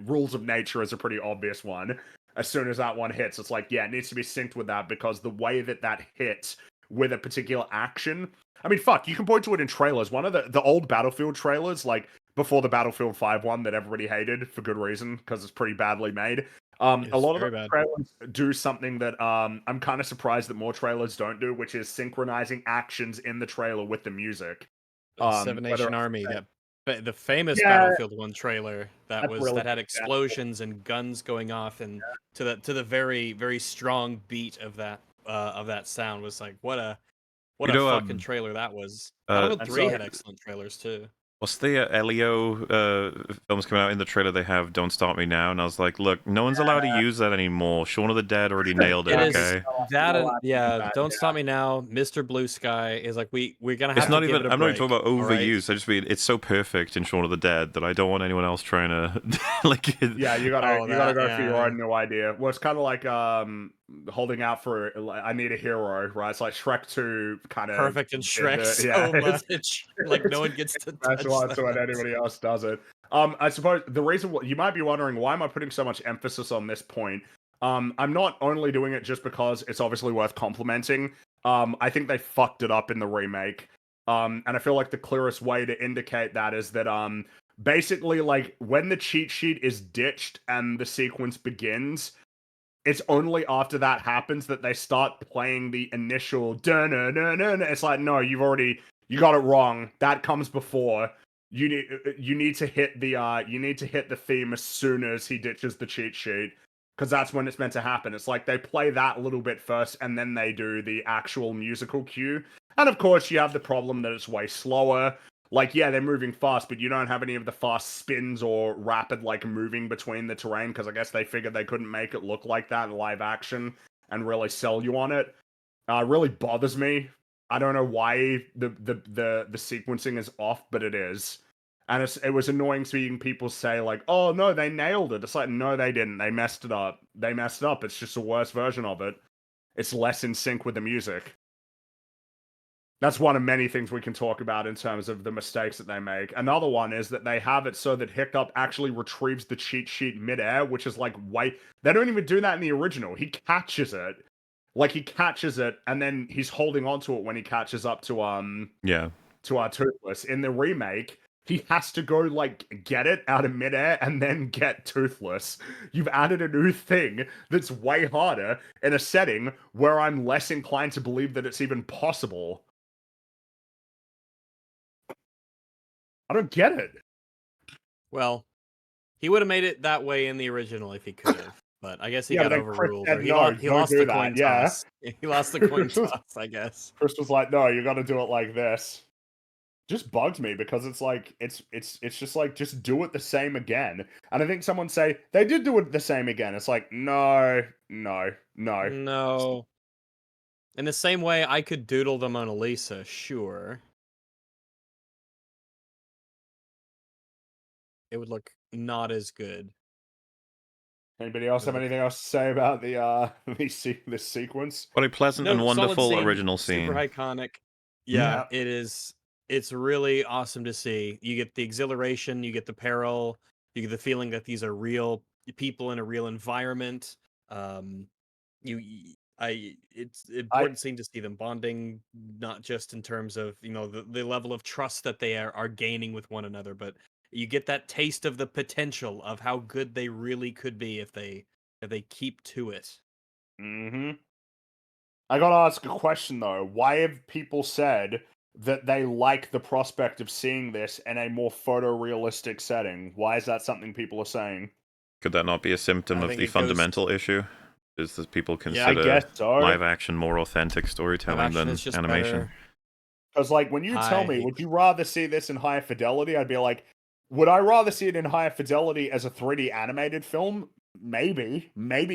rules of nature is a pretty obvious one. As soon as that one hits, it's like, yeah, it needs to be synced with that, because the way that hits with a particular action. I mean, fuck, you can point to it in trailers. One of the old Battlefield trailers, like before the Battlefield 5 one that everybody hated for good reason, because it's pretty badly made. A lot of the trailers do something that I'm kind of surprised that more trailers don't do, which is synchronizing actions in the trailer with the music. Seven Nation Army, the famous Battlefield 1 trailer that had explosions and guns going off, and to the very very strong beat of that sound was like, what a fucking trailer that was. Battlefield 3 had excellent trailers too. What's the Elio films coming out? In the trailer they have Don't Start Me Now, and I was like, look, no one's allowed to use that anymore. Shaun of the Dead already nailed it, okay? Don't Stop Me Now, Mr. Blue Sky is like, we're gonna have it's to not give even, it a I'm break, not even talking about overuse, I just mean it's so perfect in Shaun of the Dead that I don't want anyone else trying to like yeah, you gotta go for your own new idea. Well, it's kind of like holding out for I Need a Hero, right? It's like Shrek 2 kind of perfect in Shrek so much. Like no one gets to touch that. So when anybody else does it. I suppose the reason you might be wondering, why am I putting so much emphasis on this point? I'm not only doing it just because it's obviously worth complimenting. I think they fucked it up in the remake. And I feel like the clearest way to indicate that is that basically like when the cheat sheet is ditched and the sequence begins, it's only after that happens that they start playing the initial dun-dun-dun-dun. It's like, no, you got it wrong. That comes before. You need to hit the theme as soon as he ditches the cheat sheet, because that's when it's meant to happen. It's like they play that a little bit first and then they do the actual musical cue. And of course you have the problem that it's way slower. Like, yeah, they're moving fast, but you don't have any of the fast spins or rapid, like, moving between the terrain, because I guess they figured they couldn't make it look like that in live action and really sell you on it. Really bothers me. I don't know why the sequencing is off, but it is. And it was annoying seeing people say, like, oh, no, they nailed it. It's like, no, they didn't. They messed it up. It's just a worse version of it. It's less in sync with the music. That's one of many things we can talk about in terms of the mistakes that they make. Another one is that they have it so that Hiccup actually retrieves the cheat sheet midair, which is like they don't even do that in the original. He catches it. Like, he catches it, and then he's holding onto it when he catches up to our Toothless. In the remake, he has to go, like, get it out of midair and then get Toothless. You've added a new thing that's way harder in a setting where I'm less inclined to believe that it's even possible. I don't get it. Well, he would have made it that way in the original if he could have, but I guess he got overruled. Or he lost the coin toss. He lost the coin toss, I guess. Chris was like, "No, you got to do it like this." Just bugs me because it's like it's just like, just do it the same again. And I think someone say they did do it the same again. It's like, no. In the same way, I could doodle the Mona Lisa, sure. It would look not as good. Anybody else have anything else to say about the this sequence? What a pleasant and wonderful original scene. Super iconic. Yeah, it is. It's really awesome to see. You get the exhilaration, you get the peril, you get the feeling that these are real people in a real environment. It's important scene to see them bonding, not just in terms of, you know, the level of trust that they are gaining with one another, but you get that taste of the potential of how good they really could be if they keep to it. I gotta ask a question though. Why have people said that they like the prospect of seeing this in a more photorealistic setting? Why is that something people are saying? Could that not be a symptom of the fundamental issue? Is that people consider live action more authentic storytelling than animation? Because, like, when you tell me, would you rather see this in higher fidelity? I'd be like, would I rather see it in higher fidelity as a 3D animated film? Maybe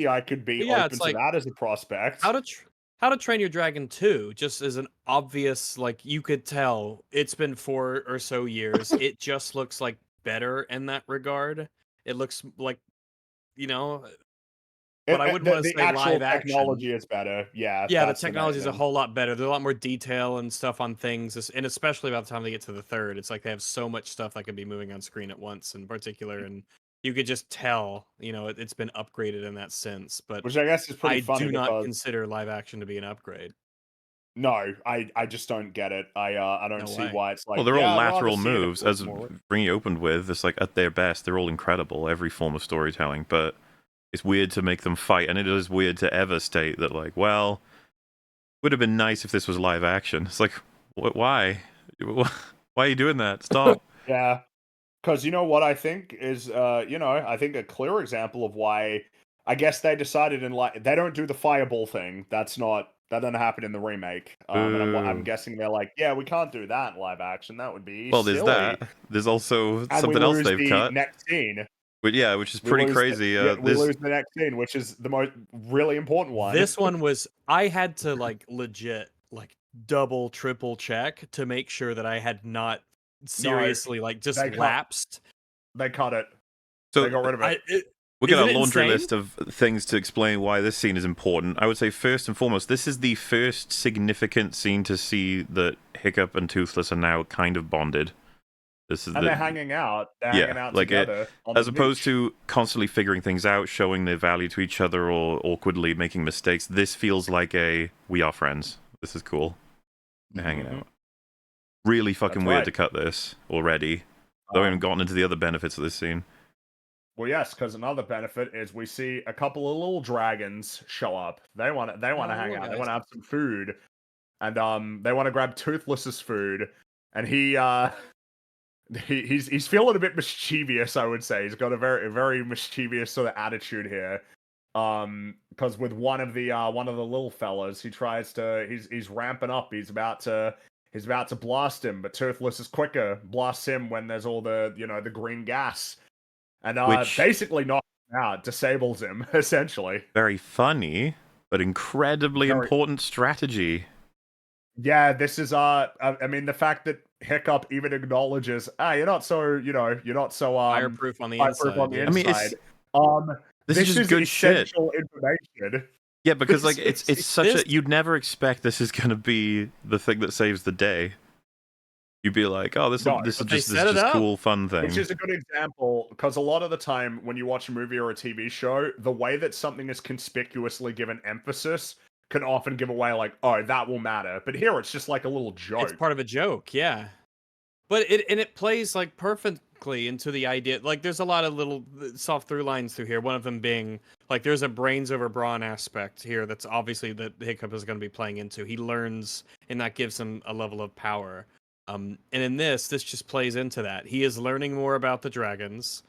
I could be open to that as a prospect. How to Train Your Dragon 2 just is an obvious, like, you could tell it's been 4 or so years. It just looks like better in that regard. It looks like, you know, but I wouldn't want to say live action. Technology is better. Yeah, the technology is a whole lot better. There's a lot more detail and stuff on things, and especially by the time they get to the third, it's like they have so much stuff that can be moving on screen at once in particular, and you could just tell, you know, it's been upgraded in that sense. But which I guess is pretty funny. I do not consider live action to be an upgrade. No, I just don't get it. I don't see why it's like. Well, they're all lateral moves, as Bringy opened with. It's like, at their best, they're all incredible, every form of storytelling, but it's weird to make them fight, and it is weird to ever state that, like, well, would have been nice if this was live action. It's like, why? Why are you doing that? Stop. Yeah, because you know what I think is, I think a clear example of why, I guess they decided they don't do the fireball thing. That doesn't happen in the remake. And I'm guessing they're like, yeah, we can't do that in live action. That would be well, there's silly. That. There's also something else they've cut. Next scene. But yeah, which is pretty crazy. We lose the next scene, which is the most really important one. This one was, I had to like legit like double, triple check to make sure that I had not seriously just lapsed. They cut it. So they got rid of it. We'll get a laundry list of things to explain why this scene is important. I would say first and foremost, this is the first significant scene to see that Hiccup and Toothless are now kind of bonded. This is and they're hanging out. They're yeah, hanging out like together on as the opposed beach. to constantly figuring things out, showing their value to each other, or awkwardly making mistakes. This feels like we are friends. This is cool. They're hanging out. Really fucking That's weird right. to cut this already. I haven't even gotten into the other benefits of this scene. Well, yes, because another benefit is we see a couple of little dragons show up. They want to hang out. They want to have some food, and they want to grab Toothless's food. And he's feeling a bit mischievous, I would say. He's got a very mischievous sort of attitude here. Because with one of the little fellas, he tries to he's ramping up. He's about to blast him, but Toothless is quicker. Blasts him when there's all the the green gas. And basically knocks him out, disables him, essentially. Very funny, but incredibly important strategy. Yeah, this is I mean, the fact that Hiccup even acknowledges, you're not so fireproof on the inside. Yeah. I mean, this is just good essential shit. Information. Yeah, because like it's such a you'd never expect this is gonna be the thing that saves the day. You'd be like, oh, this is just this cool, fun thing. Which is a good example, because a lot of the time when you watch a movie or a TV show, the way that something is conspicuously given emphasis can often give away, like, oh, that will matter. But here it's just like a little joke. It's part of a joke, yeah. But it plays like perfectly into the idea. Like, there's a lot of little soft through lines through here. One of them being like, there's a brains over brawn aspect here that's obviously that Hiccup is going to be playing into. He learns, and that gives him a level of power. And in this just plays into that. He is learning more about the dragons,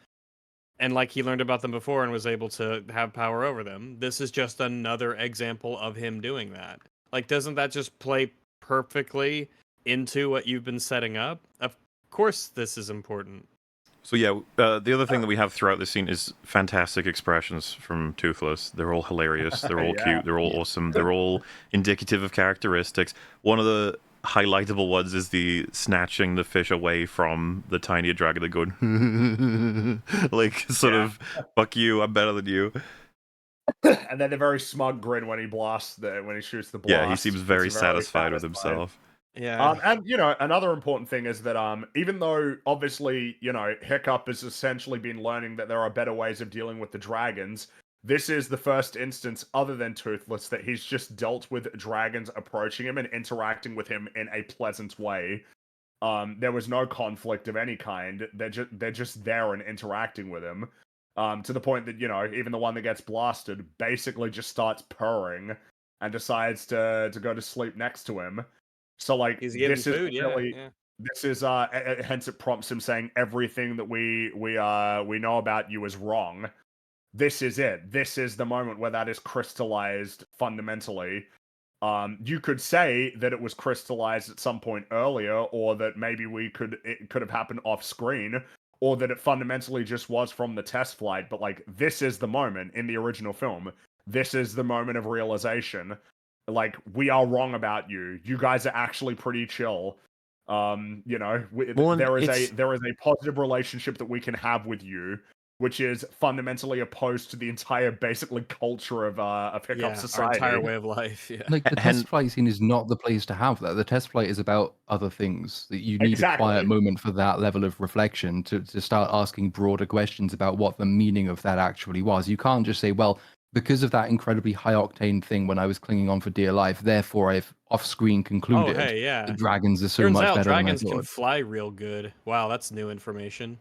and like he learned about them before and was able to have power over them. This is just another example of him doing that. Like, doesn't that just play perfectly into what you've been setting up? Of course this is important. So yeah, the other thing that we have throughout this scene is fantastic expressions from Toothless. They're all hilarious, they're all cute, they're all awesome, they're all indicative of characteristics. One of the highlightable ones is the snatching the fish away from the tinier dragon and going like sort of fuck you, I'm better than you. And then the very smug grin when he when he shoots the blast. Yeah, he seems very satisfied with himself. Yeah. And another important thing is that even though obviously Hiccup has essentially been learning that there are better ways of dealing with the dragons, this is the first instance other than Toothless that he's just dealt with dragons approaching him and interacting with him in a pleasant way. There was no conflict of any kind. They're just there and interacting with him. To the point that even the one that gets blasted basically just starts purring and decides to go to sleep next to him. So like He's getting food, this is hence it prompts him saying everything that we know about you is wrong. This is it. This is the moment where that is crystallized fundamentally. You could say that it was crystallized at some point earlier, or that maybe it could have happened off screen, or that it fundamentally just was from the test flight. But like, this is the moment in the original film. This is the moment of realization. Like, we are wrong about you. You guys are actually pretty chill. There is a positive relationship that we can have with you, which is fundamentally opposed to the entire basically culture of Hiccup society. Our entire way of life. Yeah. Like, the test flight scene is not the place to have that. The test flight is about other things. You need a quiet moment for that level of reflection to start asking broader questions about what the meaning of that actually was. You can't just say, well, because of that incredibly high octane thing when I was clinging on for dear life, therefore I've off-screen concluded the dragons are so much better than I thought. Dragons can fly real good. Wow, that's new information.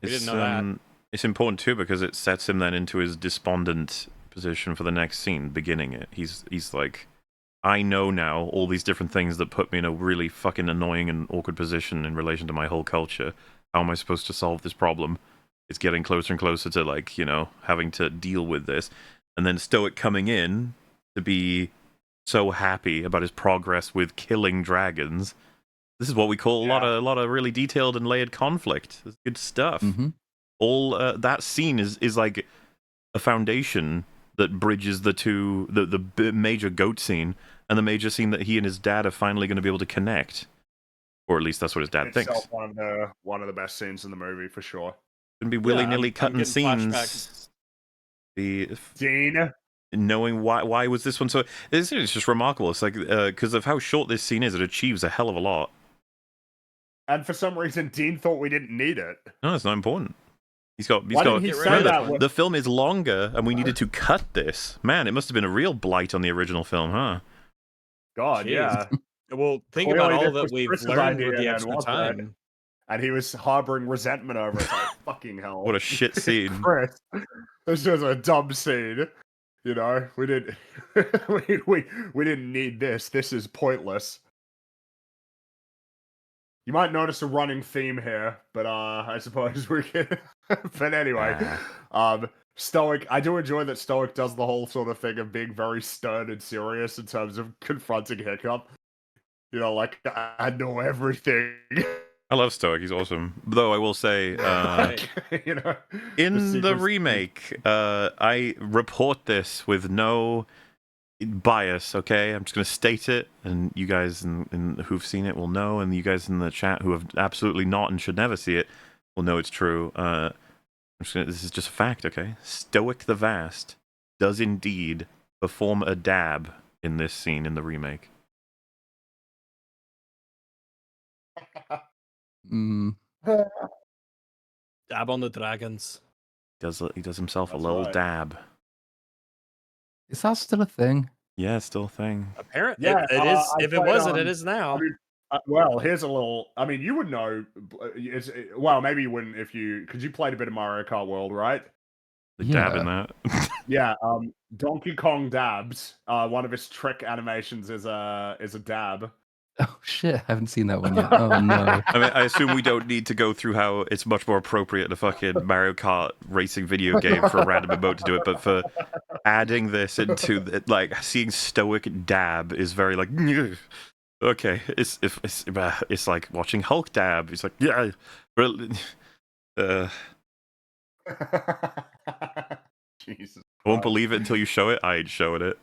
We didn't know that. It's important too because it sets him then into his despondent position for the next scene, beginning it. He's like, I know now all these different things that put me in a really fucking annoying and awkward position in relation to my whole culture. How am I supposed to solve this problem? It's getting closer and closer to, like, having to deal with this. And then Stoic coming in to be so happy about his progress with killing dragons. This is what we call a lot of really detailed and layered conflict. It's good stuff. Mm-hmm. All that scene is like a foundation that bridges the major goat scene and the major scene that he and his dad are finally going to be able to connect. Or at least that's what his dad thinks. One of the best scenes in the movie, for sure. Gonna be willy-nilly cutting scenes. Dean, knowing why was this one so? It's just remarkable. It's like because of how short this scene is, it achieves a hell of a lot. And for some reason, Dean thought we didn't need it. No, it's not important. Why didn't he say that? The film is longer, and we needed to cut this. Man, it must have been a real blight on the original film, huh? God, Jeez. yeah. Well, think Clearly about all this that was we've Chris's learned idea with the then, extra wasn't it? time. And he was harboring resentment over it. Like, fucking hell. What a shit scene. Chris, this was a dumb scene. You know, we didn't we didn't need this. This is pointless. You might notice a running theme here, but I suppose we can. But anyway, Stoic. I do enjoy that Stoic does the whole sort of thing of being very stern and serious in terms of confronting Hiccup. You know, like, I know everything. I love Stoic. He's awesome. Though I will say, you know, in the remake, I report this with no bias, okay? I'm just going to state it, and you guys who've seen it will know, and you guys in the chat who have absolutely not and should never see it will know it's true. This is just a fact, okay? Stoic the Vast does indeed perform a dab in this scene in the remake. Dab on the dragons. He does himself That's a little right. dab. Is that still a thing? Yeah, it's still a thing. Apparently, Yeah, it is. If it played, wasn't, it is now. I mean, well, here's a little. I mean, you would know. Well, maybe you wouldn't if you, because you played a bit of Mario Kart World, right? The dab in that. Yeah. Donkey Kong dabs. One of his trick animations is a dab. Oh shit! I haven't seen that one yet. Oh no. I mean, I assume we don't need to go through how it's much more appropriate in a fucking Mario Kart racing video game for a random emote to do it, but for adding this into like seeing Stoic dab is very like okay. It's like watching Hulk dab. It's like yeah, Jesus. I won't believe it until you show it. I ain't showing it.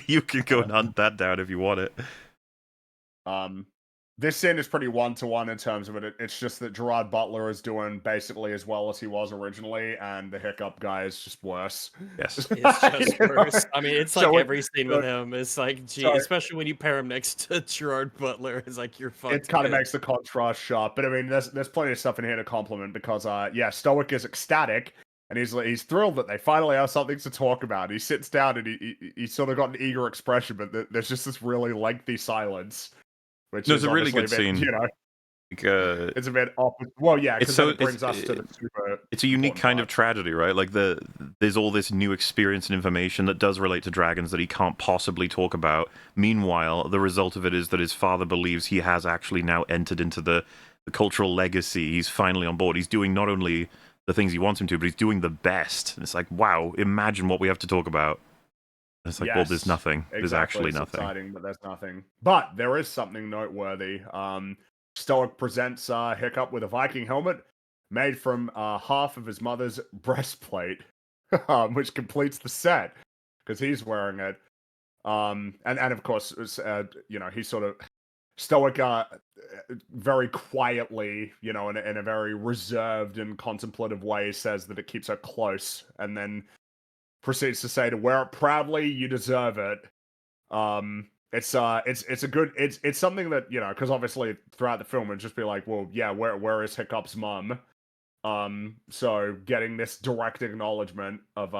You can go and hunt that down if you want it. This scene is pretty one-to-one in terms of it. It's just that Gerard Butler is doing basically as well as he was originally, and the Hiccup guy is just worse. Yes. It's just worse. I mean, it's like So every scene with him. It's like, gee, especially when you pair him next to Gerard Butler, it's like you're fucked. It kind of makes the contrast sharp. But I mean, there's plenty of stuff in here to compliment because, yeah, Stoic is ecstatic, and he's thrilled that they finally have something to talk about. He sits down and he's sort of got an eager expression, but there's just this really lengthy silence. Which no, it's a really good scene. You know, like, it's a bit well, yeah, because it brings us to the super. It's a unique kind of tragedy, right? Like there's all this new experience and information that does relate to dragons that he can't possibly talk about. Meanwhile, the result of it is that his father believes he has actually now entered into the cultural legacy. He's finally on board. He's doing not only the things he wants him to, but he's doing the best. And it's like, wow, imagine what we have to talk about. It's like, yes, well, there's nothing. Exactly. There's actually nothing. Exciting, but there's nothing. But there is something noteworthy. Stoic presents Hiccup with a Viking helmet made from half of his mother's breastplate, which completes the set because he's wearing it. And of course, you know, he's sort of Stoic, very quietly, you know, in a very reserved and contemplative way, says that it keeps her close, and then proceeds to say to wear it proudly, you deserve it. It's a good, it's something that, you know, because obviously throughout the film it'd just be like, well, yeah, where is Hiccup's mum? So getting this direct acknowledgement of,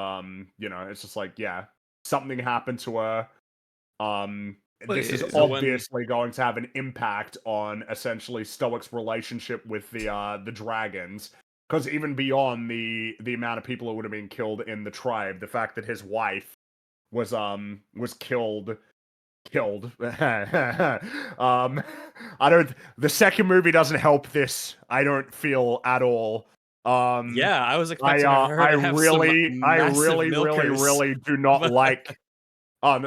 you know, it's just like, yeah, something happened to her. This is obviously going to have an impact on essentially Stoic's relationship with the dragons. Because even beyond the amount of people who would have been killed in the tribe, the fact that his wife was killed. I don't. The second movie doesn't help this. I don't feel at all. Yeah, I was expecting her I to have really do not like. I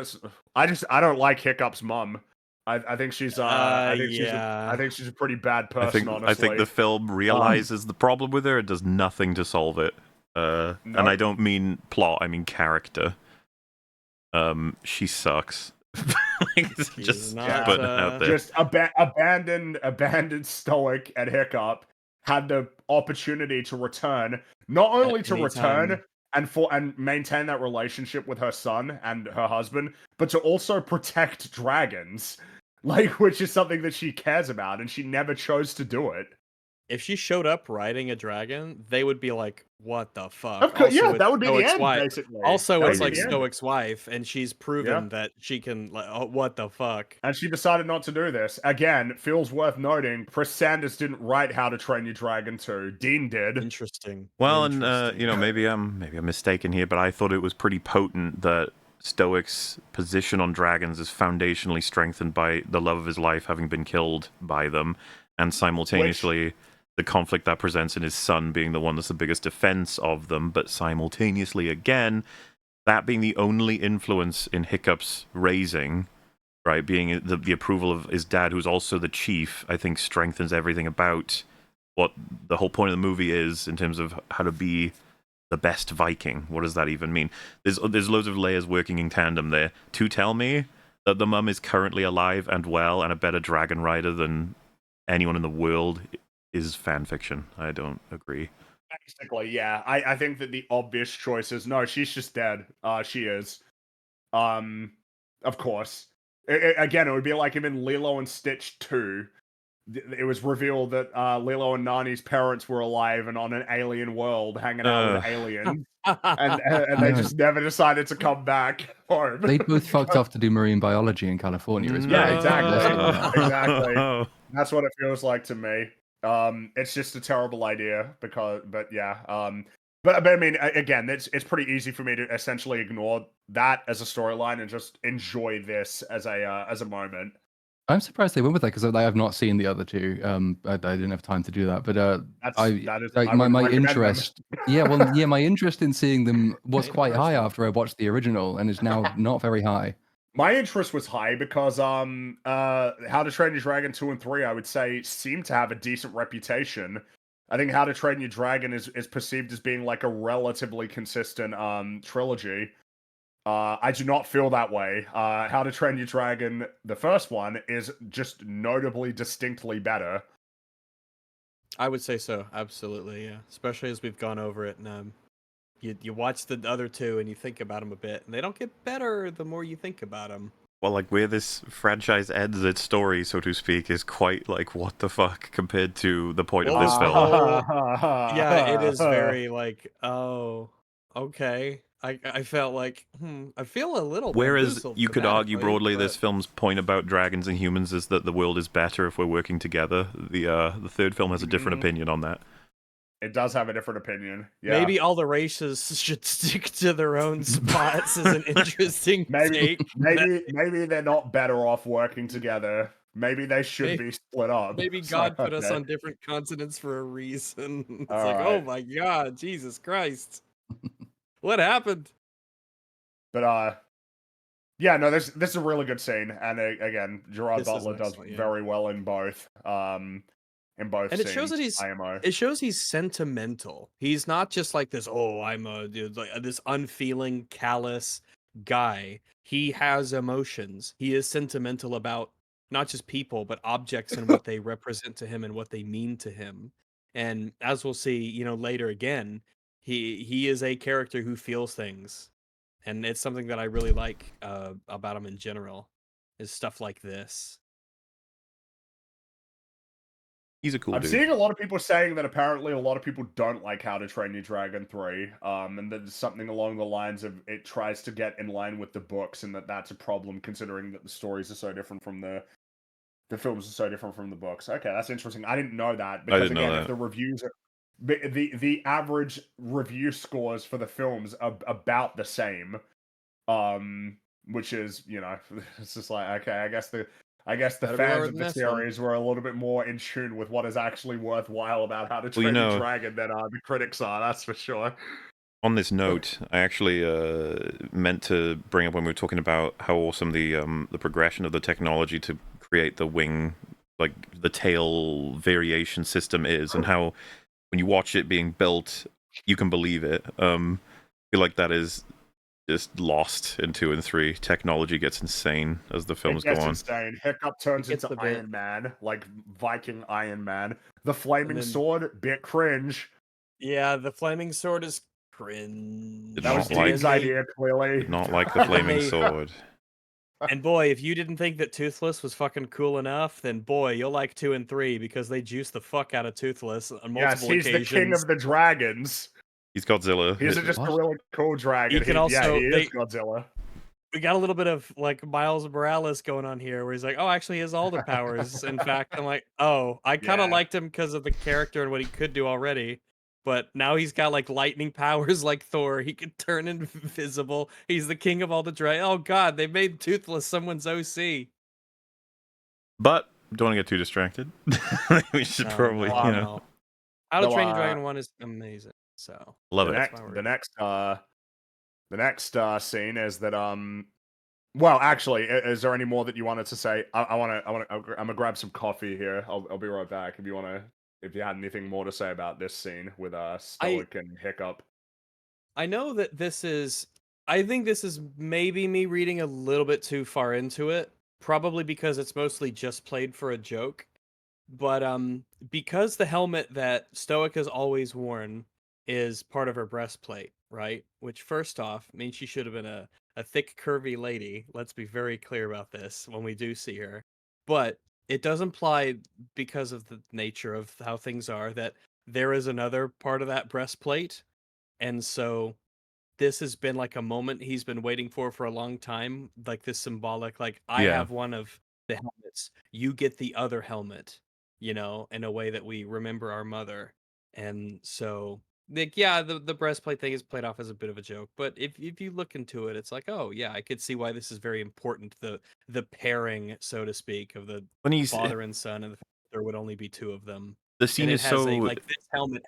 don't like Hiccup's mum. I think she's I think she's a pretty bad person. Honestly, I think the film realizes the problem with her and does nothing to solve it. And I don't mean plot; I mean character. She sucks. Just putting it out there. Just abandoned Stoic and Hiccup had the opportunity to return, not only to return and maintain that relationship with her son and her husband, but to also protect dragons. like, which is something that she cares about, and she never chose to do it. If she showed up riding a dragon, they would be like, "What the fuck?" Of course, yeah, it's that would be the Stoic's end, wife. basically. Also, That it's would be like the end. Stoic's wife, and she's proven Yeah. that she can. Like, oh, what the fuck? And she decided not to do this. Again, feels worth noting, Chris Sanders didn't write How to Train Your Dragon 2. Dean did. Interesting. Well, Interesting. and you know, maybe I'm mistaken here, but I thought it was pretty potent that Stoic's position on dragons is foundationally strengthened by the love of his life having been killed by them, and simultaneously the conflict that presents in his son being the one that's the biggest defense of them, but simultaneously again, that being the only influence in Hiccup's raising, right, being the approval of his dad, who's also the chief, I think strengthens everything about what the whole point of the movie is in terms of how to be the best Viking. What does that even mean? There's loads of layers working in tandem there to tell me that the mum is currently alive and well and a better dragon rider than anyone in the world is fan fiction. I don't agree. Basically, yeah. I think that the obvious choice is no, she's just dead. She is. Of course. Again, it would be like if in Lilo and Stitch 2, it was revealed that Lilo and Nani's parents were alive and on an alien world hanging out with aliens. and they just never decided to come back home. They both fucked off to do marine biology in California. Yeah, exactly. No. Exactly. That's what it feels like to me. It's just a terrible idea but I mean, again, it's pretty easy for me to essentially ignore that as a storyline and just enjoy this as a moment. I'm surprised they went with that because I have not seen the other two. I didn't have time to do that, but my interest. My interest in seeing them was quite high after I watched the original, and is now not very high. My interest was high because How to Train Your Dragon 2 and 3, I would say, seem to have a decent reputation. I think How to Train Your Dragon is perceived as being like a relatively consistent trilogy. I do not feel that way. How to Train Your Dragon, the first one, is just notably distinctly better. I would say so, absolutely, yeah. Especially as we've gone over it, and you watch the other two and you think about them a bit, and they don't get better the more you think about them. Well, like where this franchise ends its story, so to speak, is quite like what the fuck compared to the point of this film. Yeah, it is very like, oh, okay. I felt like, I feel a little. Whereas you could argue broadly, but... this film's point about dragons and humans is that the world is better if we're working together. The third film has a different opinion on that. It does have a different opinion. Yeah. Maybe all the races should stick to their own spots is an interesting take. Maybe they're not better off working together. Maybe they should be split up. Maybe God put us on different continents for a reason. It's like, oh my God, Jesus Christ. What happened? But yeah, no, this is a really good scene, and again, Gerard Butler does very well in both. And it shows that it shows he's sentimental. He's not just like this, oh, I'm this unfeeling, callous guy. He has emotions. He is sentimental about not just people, but objects and what they represent to him and what they mean to him. And as we'll see, later again, he is a character who feels things. And it's something that I really like about him in general, is stuff like this. He's a cool dude. I'm seeing a lot of people saying that apparently a lot of people don't like How to Train Your Dragon 3, and that it's something along the lines of it tries to get in line with the books, and that's a problem considering that the stories are so different from the films are so different from the books. Okay, that's interesting. I didn't know that because if the reviews are the average review scores for the films are about the same, which is it's just like, okay, I guess the fans of the series were a little bit more in tune with what is actually worthwhile about How to Train Your Dragon than the critics are, that's for sure. On this note, I actually meant to bring up when we were talking about how awesome the progression of the technology to create the wing, like the tail variation system is, and how when you watch it being built, you can believe it. I feel like that is just lost in 2 and 3. Technology gets insane as the films go on. Insane. Hiccup turns into Iron Man, like Viking Iron Man. The flaming sword, bit cringe. Yeah, the flaming sword is cringe. That was Dean's idea, clearly. Did not like the flaming sword. And boy, if you didn't think that Toothless was fucking cool enough, then boy, you'll like 2 and 3 because they juice the fuck out of Toothless on Yes, multiple he's the king occasions. of the dragons. He's Godzilla. He's just What? a really cool dragon. He can Yeah, also he is Godzilla. we got a little bit of like Miles Morales going on here where he's like, oh, actually he has all the powers. In fact, I'm like, oh, I kind of Yeah. liked him because of the character and what he could do already. But now he's got like lightning powers like Thor. He can turn invisible. He's the king of all the Oh god, they made Toothless someone's OC. But don't want to get too distracted. We should probably, no, you know, no. How to So, Train Your Dragon 1 is amazing. So love the it. next scene is that well, actually, is there any more that you wanted to say? I'm gonna grab some coffee here. I'll be right back. If you had anything more to say about this scene with Stoic and Hiccup. I know that I think this is maybe me reading a little bit too far into it, probably because it's mostly just played for a joke. But because the helmet that Stoic has always worn is part of her breastplate, right? Which first off means she should have been a thick, curvy lady. Let's be very clear about this when we do see her. But it does imply, because of the nature of how things are, that there is another part of that breastplate. And so this has been like a moment he's been waiting for a long time, like this symbolic, like I Yeah. have one of the helmets, you get the other helmet, you know, in a way that we remember our mother. And so like yeah, the breastplate thing is played off as a bit of a joke, but if you look into it, it's like, oh yeah, I could see why this is very important, the pairing, so to speak, of the When he's father and son, and there would only be two of them. the scene And it is has so this helmet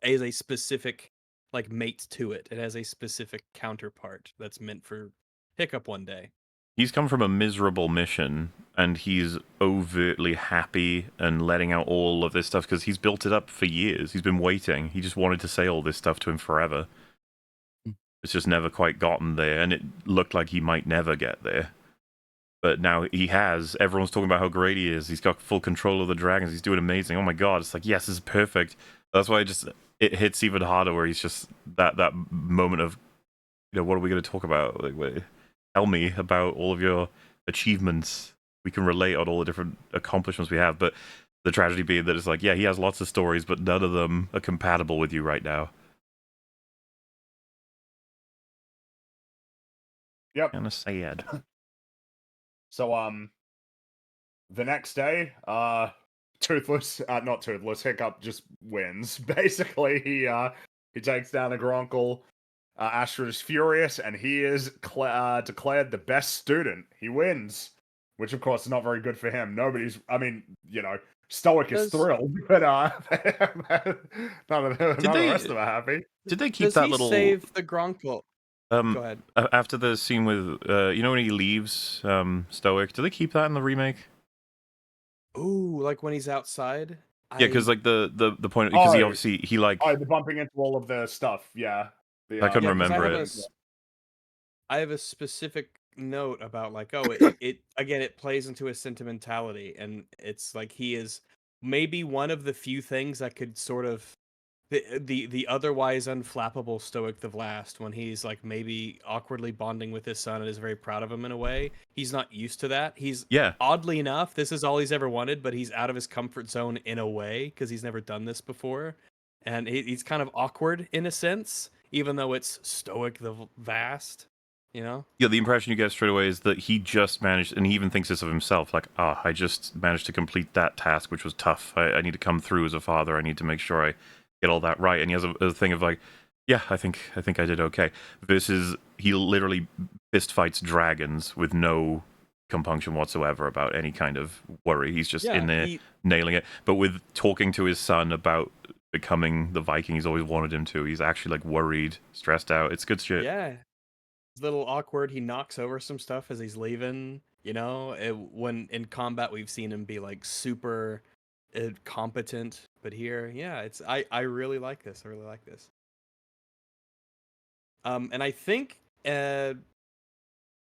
has a specific like mate to it. It has a specific counterpart that's meant for Hiccup one day. he's come from a miserable mission and he's overtly happy and letting out all of this stuff because he's built it up for years. He's been waiting. He just wanted to say all this stuff to him forever. It's just never quite gotten there, and it looked like he might never get there. But now he has. Everyone's talking about how great he is. He's got full control of the dragons. He's doing amazing. Oh my god! It's like, yes, this is perfect. That's why it hits even harder. Where he's just that moment of, you know, what are we going to talk about? Like, wait, tell me about all of your achievements. We can relate on all the different accomplishments we have. But the tragedy being that it's like, yeah, he has lots of stories, but none of them are compatible with you right now. Yep. Kind of sad. So the next day, not Toothless, Hiccup just wins. Basically, he takes down a Grunkle. Astrid is furious, and he is declared the best student. He wins, which of course is not very good for him. Stoic is thrilled, but none of the rest of them are happy. Did they keep Does that he little save the Grunkle? Go ahead. After the scene with you know when he leaves Stoic, do they keep that in the remake? Ooh, like when he's outside? Yeah, because like the point, because he obviously the bumping into all of the stuff. Yeah, I couldn't remember it. I have a specific note about like, oh, it again, it plays into his sentimentality, and it's like he is maybe one of the few things that could sort of the otherwise unflappable Stoic the Vast, when he's like maybe awkwardly bonding with his son and is very proud of him in a way. He's not used to that. He's oddly enough, this is all he's ever wanted, but he's out of his comfort zone in a way because he's never done this before, and he's kind of awkward in a sense, even though it's Stoic the Vast. You know? Yeah, the impression you get straight away is that he just managed, and he even thinks this of himself, like, I just managed to complete that task, which was tough. I need to come through as a father. I need to make sure I get all that right. And he has a thing of like, yeah, I think I did okay. Versus he literally fist fights dragons with no compunction whatsoever about any kind of worry. He's just in there nailing it. But with talking to his son about becoming the Viking he's always wanted him to, he's actually like worried, stressed out. It's good shit. Yeah. It's a little awkward. He knocks over some stuff as he's leaving. You know, when in combat we've seen him be like super competent, but here, yeah, it's I really like this. I really like this. And I think the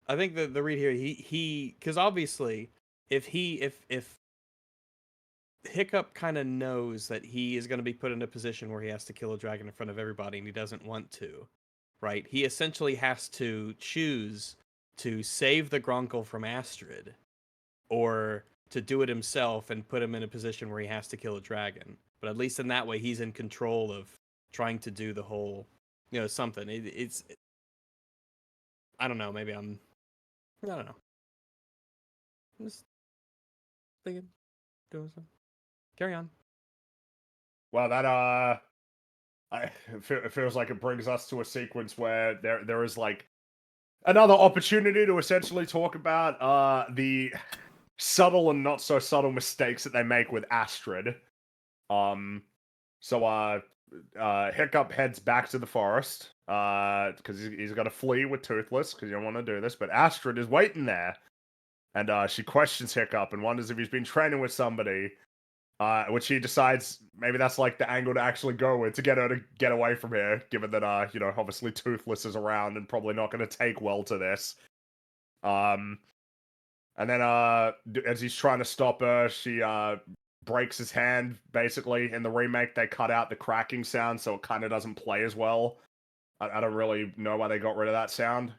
read here, he because obviously if Hiccup kind of knows that he is going to be put in a position where he has to kill a dragon in front of everybody, and he doesn't want to, right? He essentially has to choose to save the Grunkle from Astrid, or to do it himself and put him in a position where he has to kill a dragon. But at least in that way, he's in control of trying to do the whole, something. It's I don't know. Maybe I don't know. I'm just thinking, doing something. Carry on. Well, that it feels like it brings us to a sequence where there is like another opportunity to essentially talk about the subtle and not so subtle mistakes that they make with Astrid. So Hiccup heads back to the forest because he's got to flee with Toothless because you don't want to do this. But Astrid is waiting there, and she questions Hiccup and wonders if he's been training with somebody. Which he decides maybe that's like the angle to actually go with to get her to get away from here, given that obviously Toothless is around and probably not going to take well to this. And then as he's trying to stop her, she breaks his hand. Basically, in the remake, they cut out the cracking sound, so it kind of doesn't play as well. I don't really know why they got rid of that sound.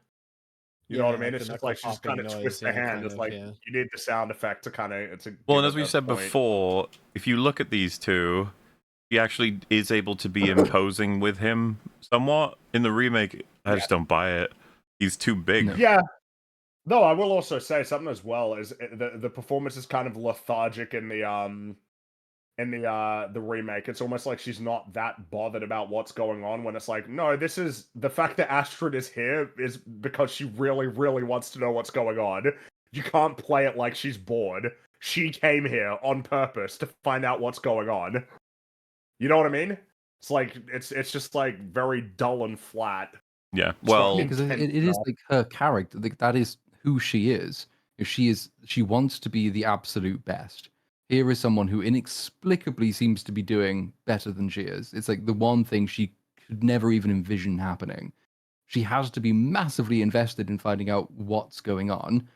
You know what I mean? It's just like she's kind of twist the hand. It's like you need the sound effect to kind of. Well, and as we said before, if you look at these two, he actually is able to be imposing with him somewhat. In the remake, I just don't buy it. He's too big. No. Yeah. No, I will also say something as well is the performance is kind of lethargic in the remake. It's almost like she's not that bothered about what's going on, when it's like, no, this is the fact that Astrid is here is because she really, really wants to know what's going on. You can't play it like she's bored. She came here on purpose to find out what's going on. You know what I mean? It's like it's just like very dull and flat. Yeah, well, because it is like her character. Like, that is who she is. She wants to be the absolute best. Here is someone who inexplicably seems to be doing better than she is. It's like the one thing she could never even envision happening. She has to be massively invested in finding out what's going on,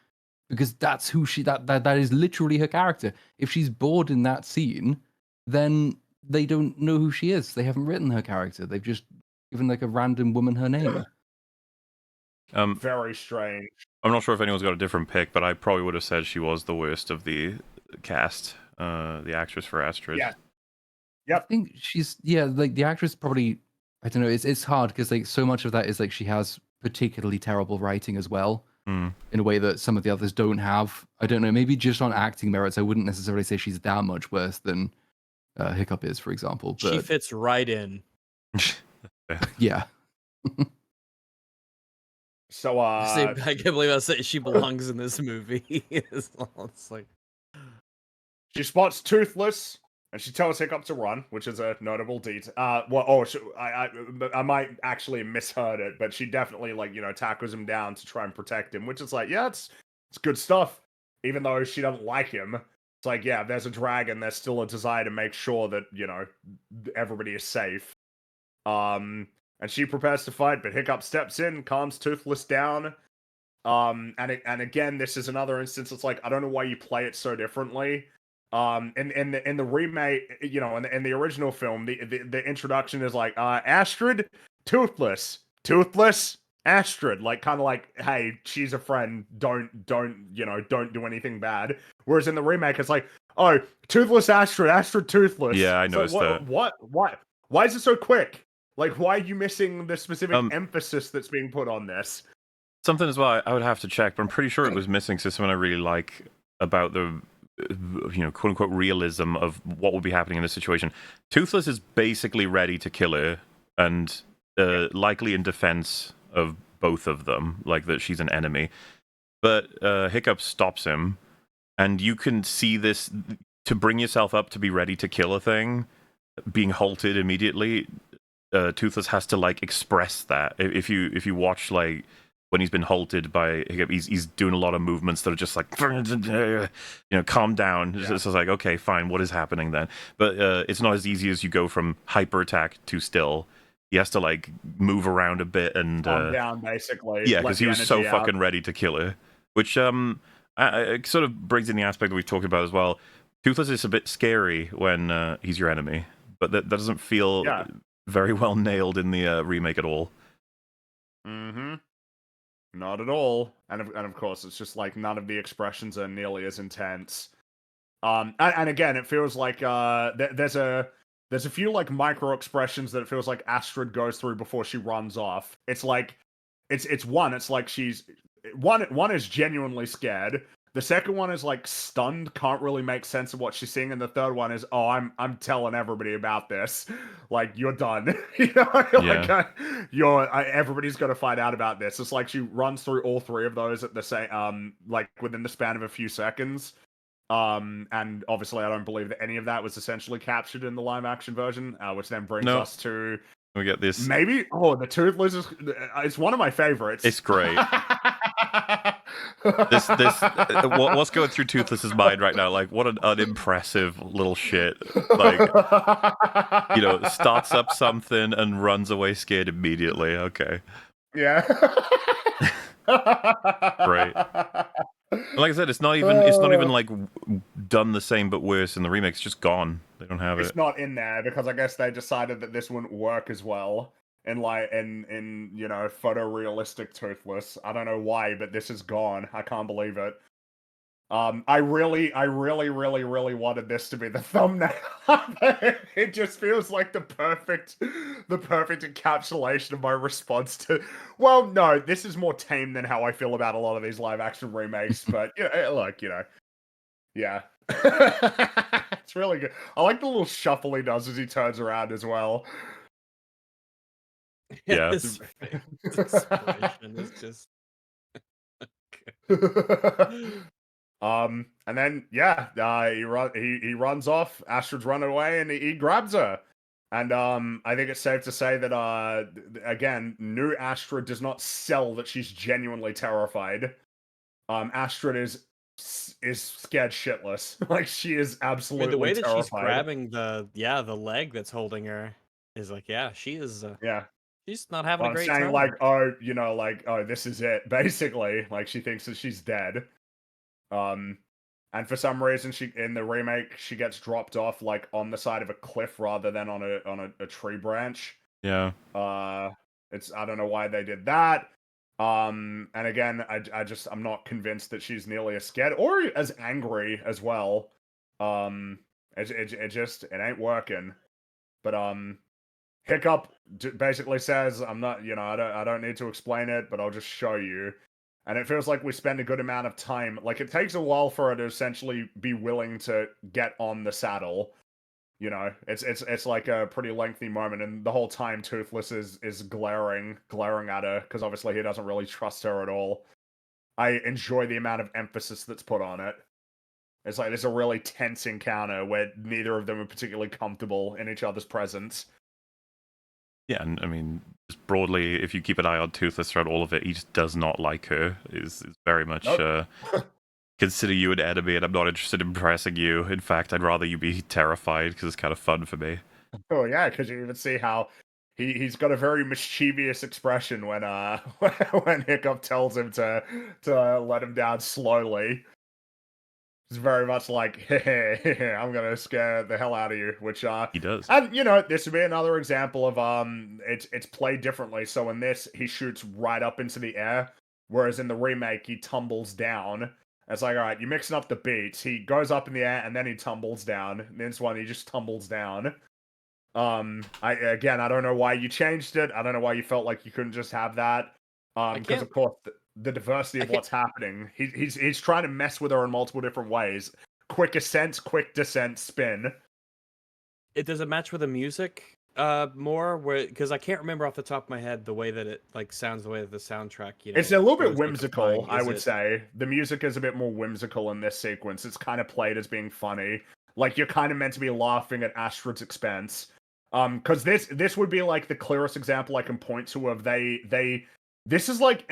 because that's who that is literally her character. If she's bored in that scene, then they don't know who she is. They haven't written her character. They've just given like a random woman her name. Very strange. I'm not sure if anyone's got a different pick, but I probably would have said she was the worst of the cast, the actress for Astrid. Yeah. Yep. I think like the actress probably, I don't know, it's hard because like so much of that is like she has particularly terrible writing as well, in a way that some of the others don't have. I don't know, maybe just on acting merits, I wouldn't necessarily say she's that much worse than Hiccup is, for example. But she fits right in. Yeah. So I can't believe I said she belongs in this movie. It's like she spots Toothless, and she tells Hiccup to run, which is a notable detail. I might actually misheard it, but she definitely tackles him down to try and protect him, which is like, yeah, it's good stuff. Even though she doesn't like him, it's like, yeah, there's a dragon. There's still a desire to make sure that everybody is safe. And she prepares to fight, but Hiccup steps in, calms Toothless down. And again, this is another instance. It's like, I don't know why you play it so differently. In the remake, in the original film, the introduction is like, Astrid, Toothless, Astrid, like kind of like, hey, she's a friend. Don't do anything bad. Whereas in the remake, it's like, oh, Toothless, Astrid, Toothless. Yeah, I noticed that. What? Why is it so quick? Like, why are you missing the specific emphasis that's being put on this? Something as well, I would have to check, but I'm pretty sure it was missing something I really like about the, quote unquote realism of what would be happening in this situation. Toothless is basically ready to kill her, and likely in defense of both of them, like that she's an enemy. But Hiccup stops him, and you can see this, to bring yourself up to be ready to kill a thing, being halted immediately. Toothless has to like express that. If you watch like when he's been halted by Hiccup, he's doing a lot of movements that are just like, calm down. Yeah. So it's like, okay, fine, what is happening then? But it's not as easy as you go from hyper attack to still. He has to like move around a bit and calm down, basically. Yeah, because he was so fucking ready to kill her. Which it sort of brings in the aspect that we've talked about as well. Toothless is a bit scary when he's your enemy, but that doesn't feel very well nailed in the remake at all. Mm-hmm. not at all. And of course, it's just like none of the expressions are nearly as intense. And again, it feels like there's a few like micro expressions that it feels like Astrid goes through before she runs off. It's like it's like she's one is genuinely scared. The second one is like stunned, can't really make sense of what she's seeing, and the third one is, oh, I'm telling everybody about this. Like, you're done. You know, like everybody's gonna find out about this. It's like she runs through all three of those at the same like within the span of a few seconds. And obviously I don't believe that any of that was essentially captured in the live action version, which then brings us to we get this. Maybe the Toothless is it's one of my favorites. It's great. What's going through Toothless's mind right now? Like, what an unimpressive little shit. Like, you know, starts up something and runs away scared immediately. Okay. Yeah. Great. Like I said, it's not even like done the same but worse in the remake. It's just gone. They don't have it. It's not in there because I guess they decided that this wouldn't work as well in you know, photorealistic Toothless. I don't know why, but this is gone. I can't believe it. I really wanted this to be the thumbnail. It just feels like the perfect encapsulation of my response to. Well, no, this is more tame than how I feel about a lot of these live action remakes. But yeah, look, you know, yeah, it's really good. I like the little shuffle he does as he turns around as well. Yeah, His expression is just. And then he runs off. Astrid's running away, and he grabs her. And I think it's safe to say that again, new Astrid does not sell that she's genuinely terrified. Astrid is scared shitless. Like, she is absolutely the way that terrified. she's grabbing the leg that's holding her is like, yeah, she is. She's not having a great time. Like, oh, you know, like, oh, this is it. Basically, like, she thinks that she's dead. And for some reason, in the remake, she gets dropped off like on the side of a cliff rather than on a tree branch. Yeah. I don't know why they did that. And again, I'm not convinced that she's nearly as scared or as angry as well. It ain't working. But Hiccup basically says, I'm not, you know, I don't need to explain it, but I'll just show you. And it feels like we spend a good amount of time. Like, it takes a while for her to essentially be willing to get on the saddle. You know, it's like a pretty lengthy moment, and the whole time Toothless is glaring at her because obviously he doesn't really trust her at all. I enjoy the amount of emphasis that's put on it. It's like there's a really tense encounter where neither of them are particularly comfortable in each other's presence. Yeah, and I mean, just broadly, if you keep an eye on Toothless throughout all of it, he just does not like her. Is very much consider you an enemy, and I'm not interested in impressing you. In fact, I'd rather you be terrified because it's kind of fun for me. Oh yeah, because you even see how he's got a very mischievous expression when when Hiccup tells him to let him down slowly. It's very much like, hey, I'm gonna scare the hell out of you, which he does. And you know, this would be another example of it's played differently. So in this, he shoots right up into the air, whereas in the remake, he tumbles down. It's like, all right, you're mixing up the beats. He goes up in the air and then he tumbles down. In this one, he just tumbles down. I don't know why you changed it. I don't know why you felt like you couldn't just have that. Because of course the diversity of what's happening. He's trying to mess with her in multiple different ways. Quick ascent, quick descent, spin. Does it match with the music more? Because I can't remember off the top of my head the way that it like sounds, the way that the soundtrack. You know, it's a little bit whimsical. I would say the music is a bit more whimsical in this sequence. It's kind of played as being funny. Like, you're kind of meant to be laughing at Astrid's expense. Because this would be like the clearest example I can point to of this is like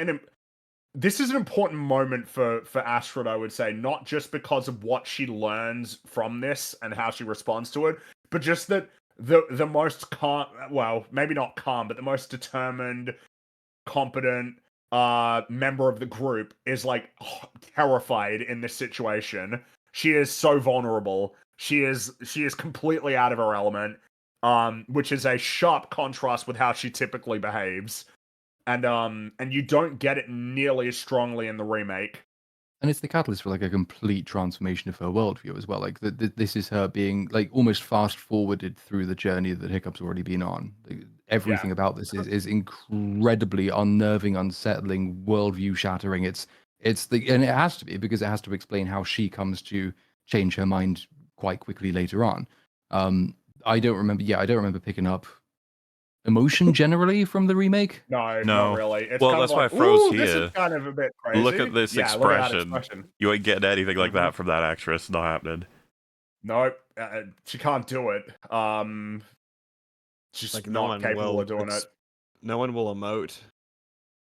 this is an important moment for Astrid, I would say, not just because of what she learns from this and how she responds to it, but just that the most calm, well, maybe not calm, but the most determined, competent member of the group is like terrified in this situation. She is so vulnerable. She is completely out of her element, which is a sharp contrast with how she typically behaves. and you don't get it nearly as strongly in the remake. And it's the catalyst for like a complete transformation of her worldview as well. Like this is her being like almost fast forwarded through the journey that Hiccup's already been on. Everything about this is incredibly unnerving, unsettling, worldview shattering. And it has to be because it has to explain how she comes to change her mind quite quickly later on. I don't remember picking up emotion generally from the remake. No, not really. It's well, kind that's of why like, I froze ooh, here. this is kind of a bit crazy. Look at this expression. Look at that expression. You ain't getting anything like that from that actress. Not happening. Nope, she can't do it. She's Like not capable of doing it. No one will emote.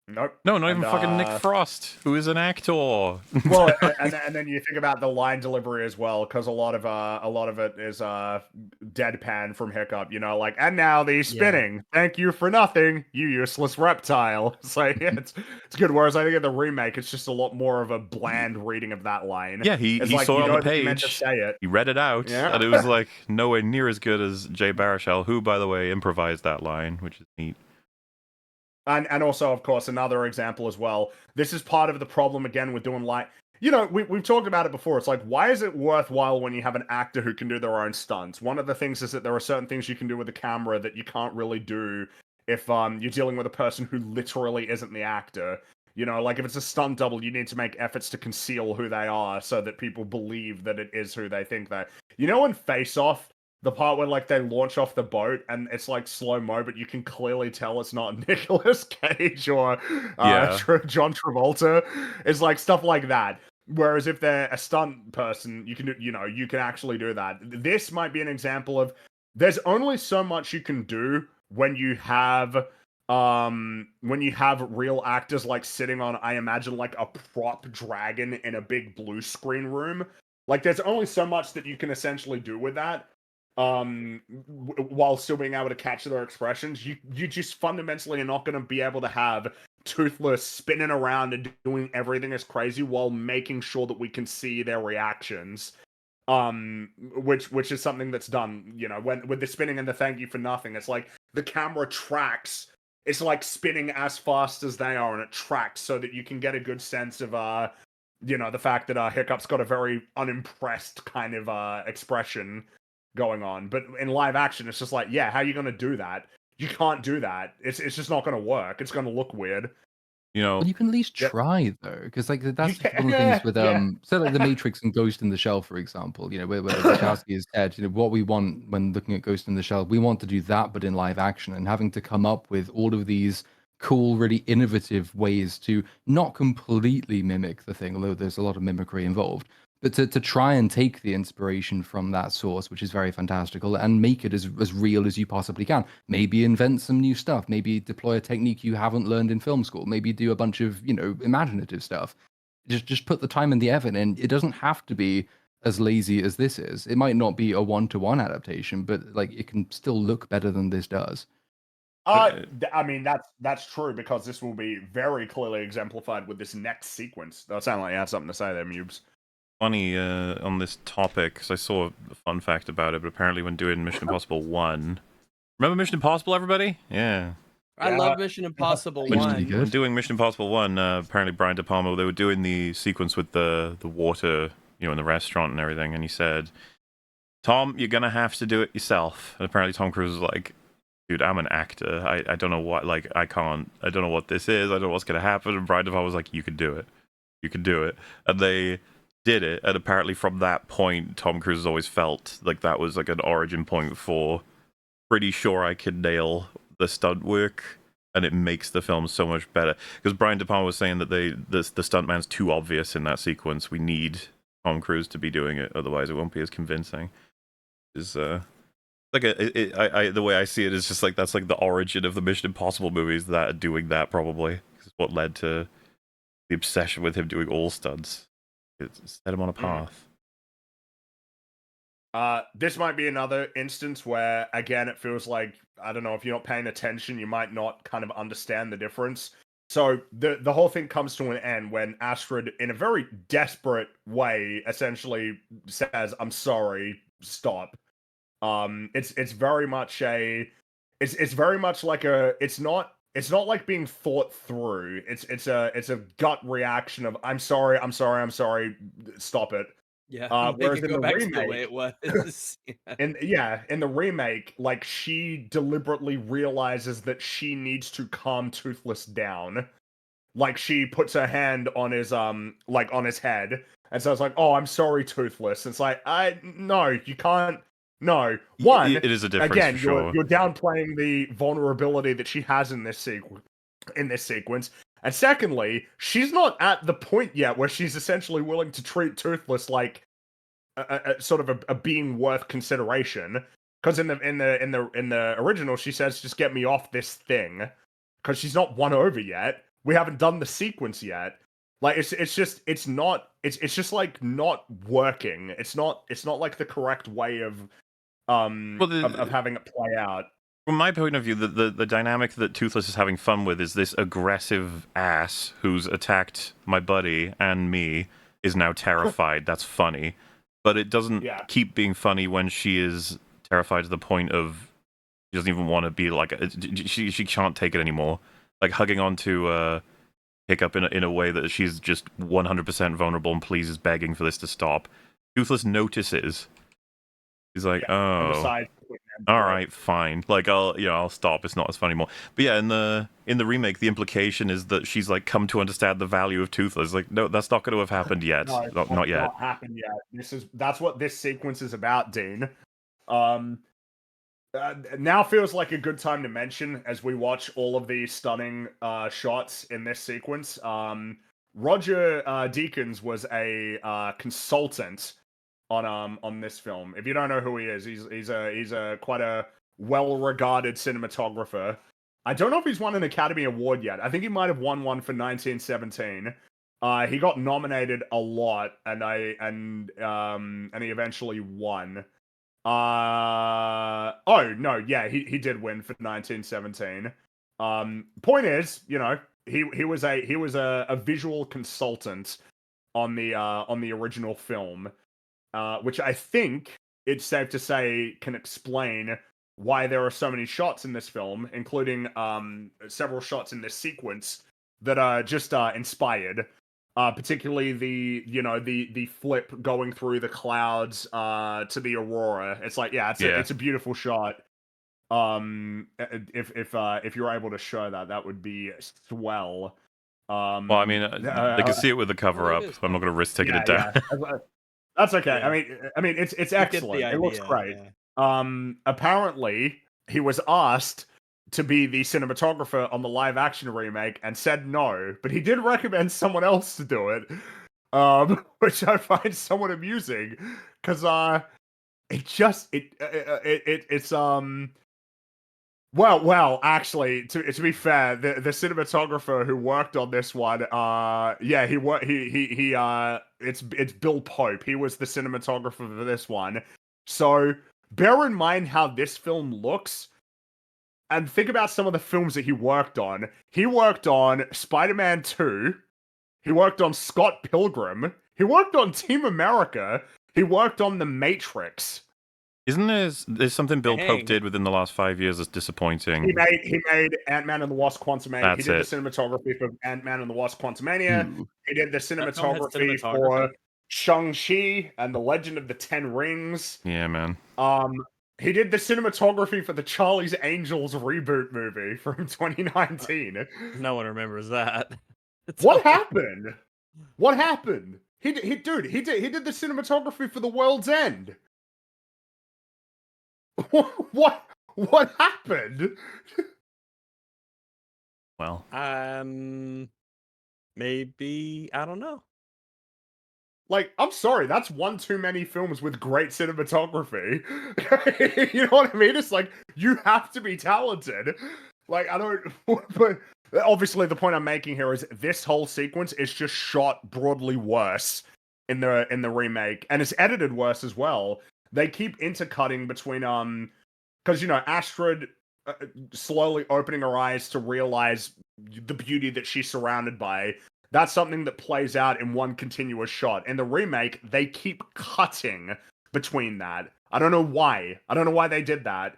Nope. No, not even fucking Nick Frost, who is an actor. Well, and then you think about the line delivery as well, because a lot of it is deadpan from Hiccup. You know, like, and now the spinning. Thank you for nothing, you useless reptile. It's like it's good. Whereas I think in the remake, it's just a lot more of a bland reading of that line. Yeah, he like, saw it on the page. Meant to say it. He read it out, and it was like nowhere near as good as Jay Baruchel, who, by the way, improvised that line, which is neat. And also, of course, another example as well. This is part of the problem again with doing we've talked about it before. It's like, why is it worthwhile when you have an actor who can do their own stunts? One of the things is that there are certain things you can do with the camera that you can't really do if you're dealing with a person who literally isn't the actor. You know, like if it's a stunt double, you need to make efforts to conceal who they are so that people believe that it is who they think they. You know, in Face Off, the part where like they launch off the boat and it's like slow-mo, but you can clearly tell it's not Nicolas Cage or John Travolta. It's like stuff like that. Whereas if they're a stunt person, you can actually do that. This might be an example of there's only so much you can do when you have real actors like sitting on, I imagine, like a prop dragon in a big blue screen room. Like there's only so much that you can essentially do with that. While still being able to catch their expressions, you just fundamentally are not going to be able to have Toothless spinning around and doing everything as crazy while making sure that we can see their reactions. Which is something that's done, you know, with the spinning and the thank you for nothing. It's like the camera tracks. It's like spinning as fast as they are, and it tracks so that you can get a good sense of the fact that Hiccup's got a very unimpressed kind of expression going on. But in live action, it's just like, yeah, how are you going to do that? You can't do that. It's just not going to work. It's going to look weird. You know, but you can at least try though, because like that's one of the things with so like the Matrix and Ghost in the Shell, for example. You know, where Wachowski has said, you know, what we want when looking at Ghost in the Shell, we want to do that, but in live action, and having to come up with all of these cool, really innovative ways to not completely mimic the thing, although there's a lot of mimicry involved, but to try and take the inspiration from that source, which is very fantastical, and make it as real as you possibly can. Maybe invent some new stuff. Maybe deploy a technique you haven't learned in film school. Maybe do a bunch of, you know, imaginative stuff. Just put the time and the effort in. It doesn't have to be as lazy as this is. It might not be a one-to-one adaptation, but like it can still look better than this does. I mean, that's true, because this will be very clearly exemplified with this next sequence. That sound like you had something to say there, Mubes. Funny on this topic, because I saw a fun fact about it, but apparently when doing Mission Impossible 1... Remember Mission Impossible, everybody? Yeah. I love Mission Impossible 1. When doing Mission Impossible 1, apparently Brian De Palma, they were doing the sequence with the water, you know, in the restaurant and everything, and he said, Tom, you're going to have to do it yourself. And apparently Tom Cruise was like, dude, I'm an actor. I don't know what, like, I don't know what this is. I don't know what's going to happen. And Brian De Palma was like, you can do it. You can do it. And they did it, and apparently from that point, Tom Cruise has always felt like that was like an origin point for pretty sure I can nail the stunt work, and it makes the film so much better. Because Brian De Palma was saying that the stuntman's too obvious in that sequence. We need Tom Cruise to be doing it, otherwise it won't be as convincing. Is like the way I see it is just like that's like the origin of the Mission Impossible movies, that doing that probably is what led to the obsession with him doing all stunts. Set him on a path. This might be another instance where, again, it feels like, I don't know, if you're not paying attention, you might not kind of understand the difference. So the whole thing comes to an end when Astrid, in a very desperate way, essentially says, "I'm sorry, stop." It's very much like it's it's not like being thought through. It's a gut reaction of I'm sorry, stop it. Yeah, make Whereas it in go the back to the way remake, it was. in the remake, like she deliberately realizes that she needs to calm Toothless down. Like she puts her hand on his like on his head, and so it's like, oh, I'm sorry, Toothless. It's like, no, you can't. No, one, It is a difference again, for sure. you're downplaying the vulnerability that she has in this sequence. And secondly, she's not at the point yet where she's essentially willing to treat Toothless like a sort of a being worth consideration. Because in the original, she says, "Just get me off this thing," because she's not won over yet. We haven't done the sequence yet. Like it's just like not working. It's not like the correct way of of having it play out. From my point of view, the dynamic that Toothless is having fun with is this aggressive ass who's attacked my buddy and me is now terrified. That's funny. But it doesn't keep being funny when she is terrified to the point of she doesn't even want to be like she can't take it anymore. Like hugging onto Hiccup in a way that she's just 100% vulnerable and please begging for this to stop. Toothless notices. He's like, oh, all right, fine. Like I'll stop. It's not as fun anymore. But yeah, in the remake, the implication is that she's like come to understand the value of Toothless. Like, no, that's not going to have happened yet. No, not yet. Not happened yet. That's what this sequence is about, Dean. Now feels like a good time to mention as we watch all of these stunning shots in this sequence. Roger Deakins was a consultant on this film. If you don't know who he is, he's a quite a well-regarded cinematographer. I don't know if he's won an Academy Award yet. I think he might have won one for 1917. He got nominated a lot, and he eventually won. Oh no, yeah, he did win for 1917. Point is, he was a visual consultant on the original film, which I think it's safe to say can explain why there are so many shots in this film, including several shots in this sequence that are just inspired. Particularly the flip going through the clouds to the aurora. It's like, it's a beautiful shot. If you're able to show that would be swell. Well, I mean, they can see it with the cover up. I'm not going to risk taking it down. That's okay. Yeah. I mean, it's excellent. It looks great. Yeah. Apparently, he was asked to be the cinematographer on the live action remake and said no, but he did recommend someone else to do it, which I find somewhat amusing because it's well actually to be fair, the cinematographer who worked on this one it's Bill Pope. He was the cinematographer for this one, so bear in mind how this film looks. And think about some of the films that he worked on. He worked on Spider-Man 2. He worked on Scott Pilgrim. He worked on Team America. He worked on The Matrix. Isn't there's something Bill Pope did within the last 5 years that's disappointing? He made Ant-Man and the Wasp Quantumania. He did the cinematography for Ant-Man and the Wasp Quantumania. He did the cinematography for Shang-Chi and the Legend of the Ten Rings. Yeah, man. He did the cinematography for the Charlie's Angels reboot movie from 2019. No one remembers that. What happened? What happened? He did the cinematography for The World's End. What happened? Well, maybe I don't know. Like, I'm sorry, that's one too many films with great cinematography. You know what I mean? It's like, you have to be talented. Like, I don't... But obviously, the point I'm making here is this whole sequence is just shot broadly worse in the remake. And it's edited worse as well. They keep intercutting between... Because, Astrid slowly opening her eyes to realize the beauty that she's surrounded by... That's something that plays out in one continuous shot. In the remake, they keep cutting between that. I don't know why. I don't know why they did that.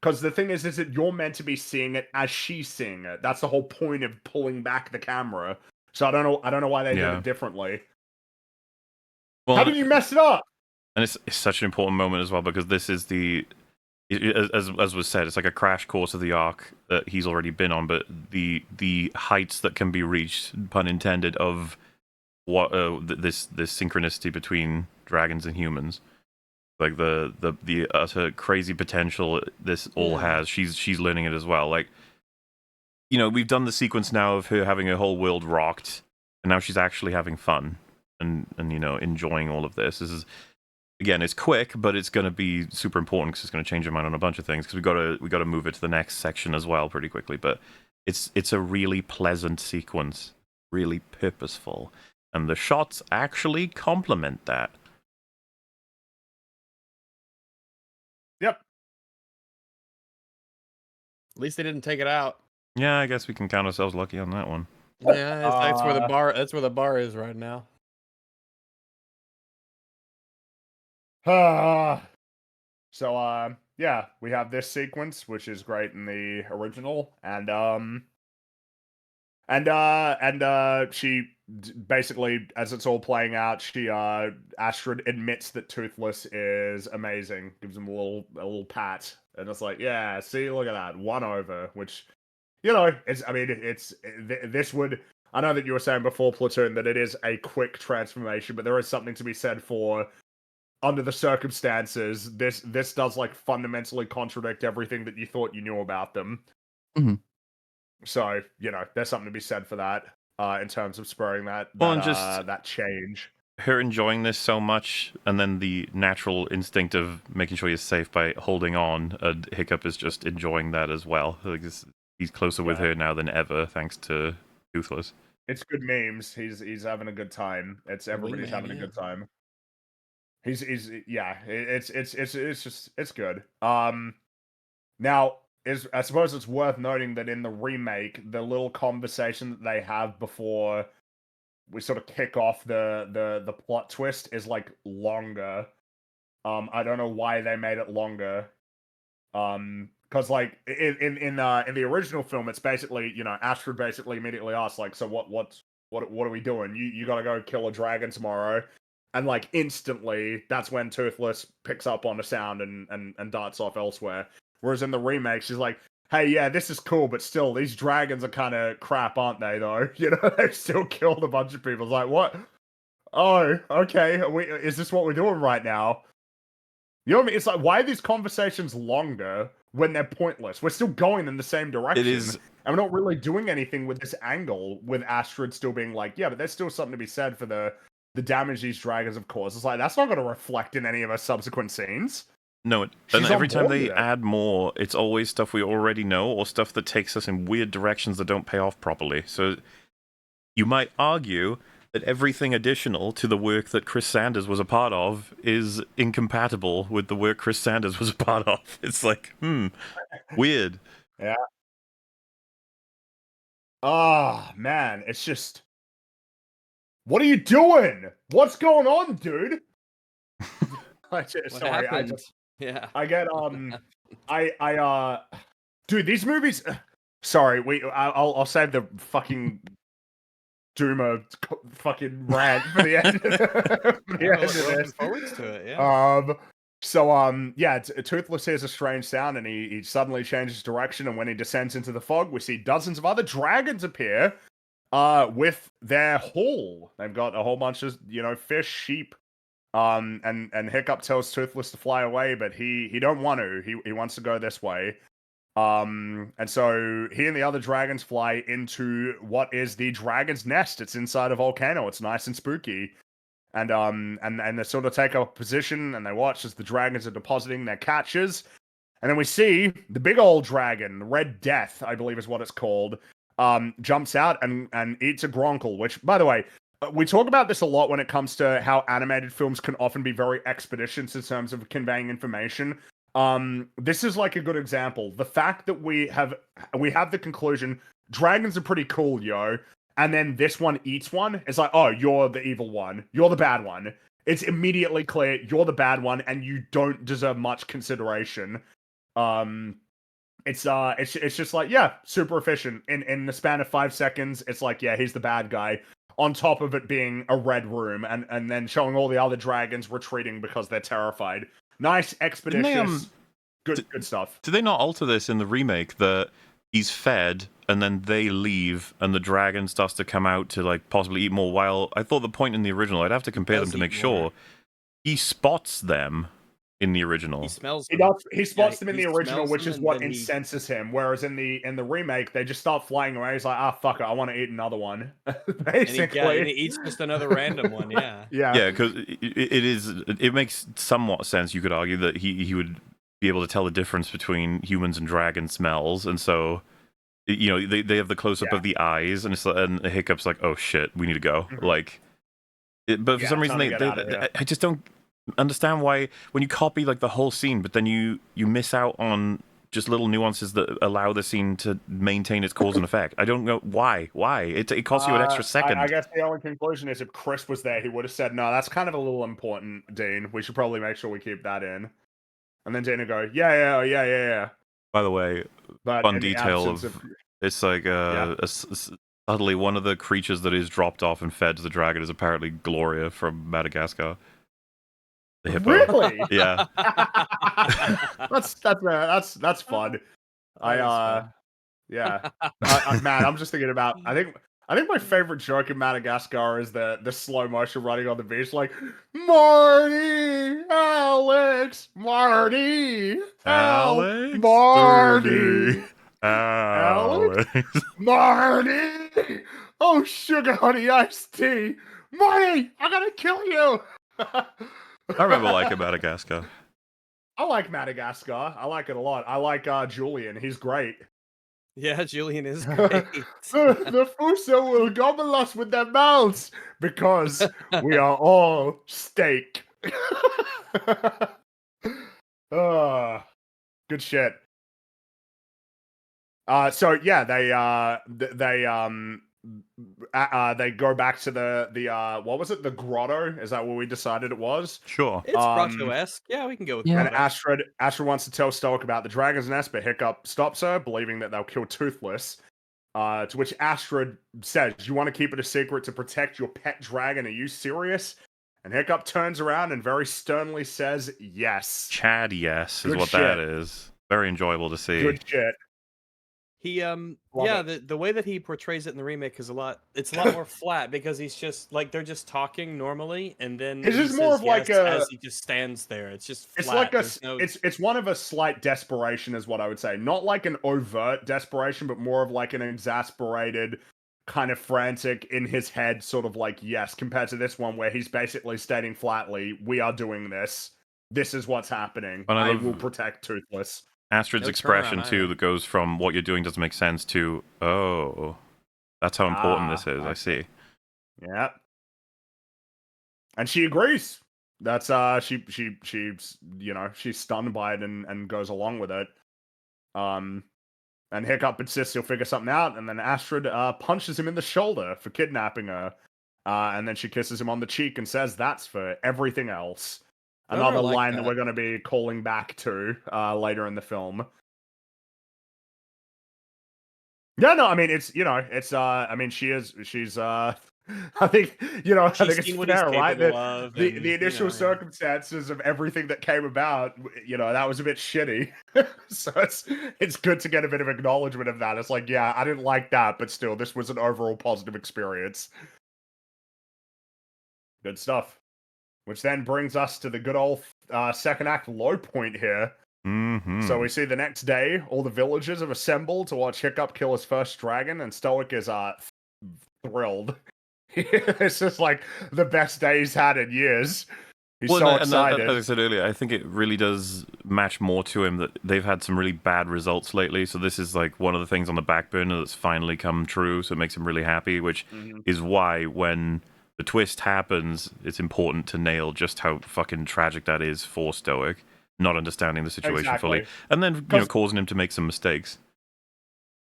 Because the thing is that you're meant to be seeing it as she's seeing it. That's the whole point of pulling back the camera. So I don't know why they did it differently. Well, how did you mess it up? And it's such an important moment as well, because this is as was said, it's like a crash course of the arc that he's already been on, but the heights that can be reached, pun intended, of what this synchronicity between dragons and humans, like the utter crazy potential this all has. She's learning it as well. Like, you know, we've done the sequence now of her having her whole world rocked, and now she's actually having fun and you know, enjoying all of this. This is, again, it's quick, but it's going to be super important because it's going to change your mind on a bunch of things, because we got to move it to the next section as well pretty quickly. But it's a really pleasant sequence, really purposeful, and the shots actually complement that. Yep. At least they didn't take it out. Yeah, I guess we can count ourselves lucky on that one. Yeah, that's where the bar. That's where the bar is right now. So yeah, we have this sequence, which is great in the original, and she basically, as it's all playing out, she Astrid admits that Toothless is amazing, gives him a little pat, and it's like, yeah, see, look at that, 1 over, which, you know, this would, I know that you were saying before, Platoon, that it is a quick transformation, but there is something to be said for, under the circumstances, this does like fundamentally contradict everything that you thought you knew about them. Mm-hmm. So, you know, there's something to be said for that, in terms of spurring that change. Her enjoying this so much, and then the natural instinct of making sure you're safe by holding on. Hiccup is just enjoying that as well. Like, he's closer with her now than ever, thanks to Toothless. It's good memes. He's having a good time. Everybody's having a good time. It's good. Now, I suppose it's worth noting that in the remake, the little conversation that they have before we sort of kick off the plot twist is like longer. I don't know why they made it longer. Because like in the original film, it's basically, you know, Astrid basically immediately asks, like, so what are we doing? You gotta go kill a dragon tomorrow. And like instantly, that's when Toothless picks up on the sound and darts off elsewhere. Whereas in the remake, she's like, hey, yeah, this is cool, but still, these dragons are kind of crap, aren't they, though? You know, they've still killed a bunch of people. It's like, what? Oh, okay. Is this what we're doing right now? You know what I mean? It's like, why are these conversations longer when they're pointless? We're still going in the same direction. It is... And we're not really doing anything with this angle, with Astrid still being like, yeah, but there's still something to be said for the damage these dragons have caused. It's like, that's not going to reflect in any of our subsequent scenes. No, and every time they add more, it's always stuff we already know, or stuff that takes us in weird directions that don't pay off properly. So you might argue that everything additional to the work that Chris Sanders was a part of is incompatible with the work Chris Sanders was a part of. It's like, weird. Yeah. Ah, man, it's just... What are you doing? What's going on, dude? Yeah. I get dude, these movies. Sorry, I'll save the fucking Doomer fucking rant for the end. For the end of this. Forward to it, yeah. Yeah, Toothless hears a strange sound, and he suddenly changes direction. And when he descends into the fog, we see dozens of other dragons appear. With their haul, they've got a whole bunch of, you know, fish, sheep. And Hiccup tells Toothless to fly away, but he don't want to. He wants to go this way. And so he and the other dragons fly into what is the dragon's nest. It's inside a volcano. It's nice and spooky. And they sort of take a position and they watch as the dragons are depositing their catches. And then we see the big old dragon, Red Death, I believe is what it's called, jumps out and eats a Gronkle, which, by the way, we talk about this a lot when it comes to how animated films can often be very expeditious in terms of conveying information. This is like a good example. The fact that we have the conclusion, dragons are pretty cool, yo. And then this one eats one. It's like, oh, you're the evil one. You're the bad one. It's immediately clear you're the bad one and you don't deserve much consideration. it's just like, yeah, super efficient. In the span of 5 seconds, it's like, yeah, he's the bad guy. On top of it being a red room, and then showing all the other dragons retreating because they're terrified. Nice, expeditious, good stuff. Did they not alter this in the remake that he's fed and then they leave and the dragon starts to come out to like possibly eat more? While I thought the point in the original, I'd have to compare them to make sure, he spots them in the original. He smells them. them. He spots them in the original, which is what incenses him. Whereas in the remake, they just start flying away. He's like, ah, fuck it, I want to eat another one. Basically, and he eats just another random one. Yeah, yeah, because it makes somewhat sense. You could argue that he would be able to tell the difference between humans and dragon smells, and so you know they have the close up of the eyes, and it's and Hiccup's like, oh shit, we need to go. Like, but for some reason I just don't understand why when you copy like the whole scene, but then you miss out on just little nuances that allow the scene to maintain its cause and effect. I don't know why. It costs you an extra second. I guess the only conclusion is if Chris was there, he would have said, no, that's kind of a little important, Dean. We should probably make sure we keep that in. And then Dean would go, yeah. By the way, fun detail of it's like suddenly one of the creatures that is dropped off and fed to the dragon is apparently Gloria from Madagascar. The hippo. Really? Yeah. that's fun. Yeah. Man, I'm just thinking about. I think my favorite joke in Madagascar is the slow motion running on the beach, like Marty, Alex, Marty, Alex, Marty, Alex, Marty. Oh, sugar honey iced tea, Marty, I'm gonna kill you. I remember liking Madagascar. I like Madagascar. I like it a lot. I like Julian. He's great. Yeah, Julian is great. The Fuso will gobble us with their mouths because we are all steak. Good shit. So yeah, they go back to the what was it? The grotto? Is that what we decided it was? Sure. It's grotto-esque. Yeah, we can go with grotto. And Astrid wants to tell Stoic about the dragon's nest, but Hiccup stops her, believing that they'll kill Toothless. To which Astrid says, "You want to keep it a secret to protect your pet dragon? Are you serious?" And Hiccup turns around and very sternly says, "Yes." Chad, yes, is what that is. Very enjoyable to see. Good shit. He the way that he portrays it in the remake is a lot more flat because he's just like they're just talking normally and then it's just more of like as he just stands there. It's just flat. It's like it's one of a slight desperation is what I would say. Not like an overt desperation, but more of like an exasperated kind of frantic in his head sort of like yes, compared to this one where he's basically stating flatly, we are doing this. This is what's happening. I will protect Toothless. Astrid's expression too that goes from what you're doing doesn't make sense to oh, that's how important this is. I see. Yeah, and she agrees. That's she's she's stunned by it and goes along with it. And Hiccup insists he'll figure something out, and then Astrid punches him in the shoulder for kidnapping her, and then she kisses him on the cheek and says, "That's for everything else." Another line that we're going to be calling back to later in the film. Yeah, no, I mean she's I think I think it's fair, right? The initial circumstances of everything that came about, that was a bit shitty. So it's good to get a bit of acknowledgement of that. It's like, yeah, I didn't like that, but still, this was an overall positive experience. Good stuff. Which then brings us to the good old second act low point here. Mm-hmm. So we see the next day, all the villagers have assembled to watch Hiccup kill his first dragon, and Stoic is thrilled. It's just like the best day he's had in years. He's so excited. As I said earlier, I think it really does match more to him that they've had some really bad results lately. So this is like one of the things on the back burner that's finally come true. So it makes him really happy, which is why when the twist happens, it's important to nail just how fucking tragic that is for Stoic, not understanding the situation fully, and then causing him to make some mistakes.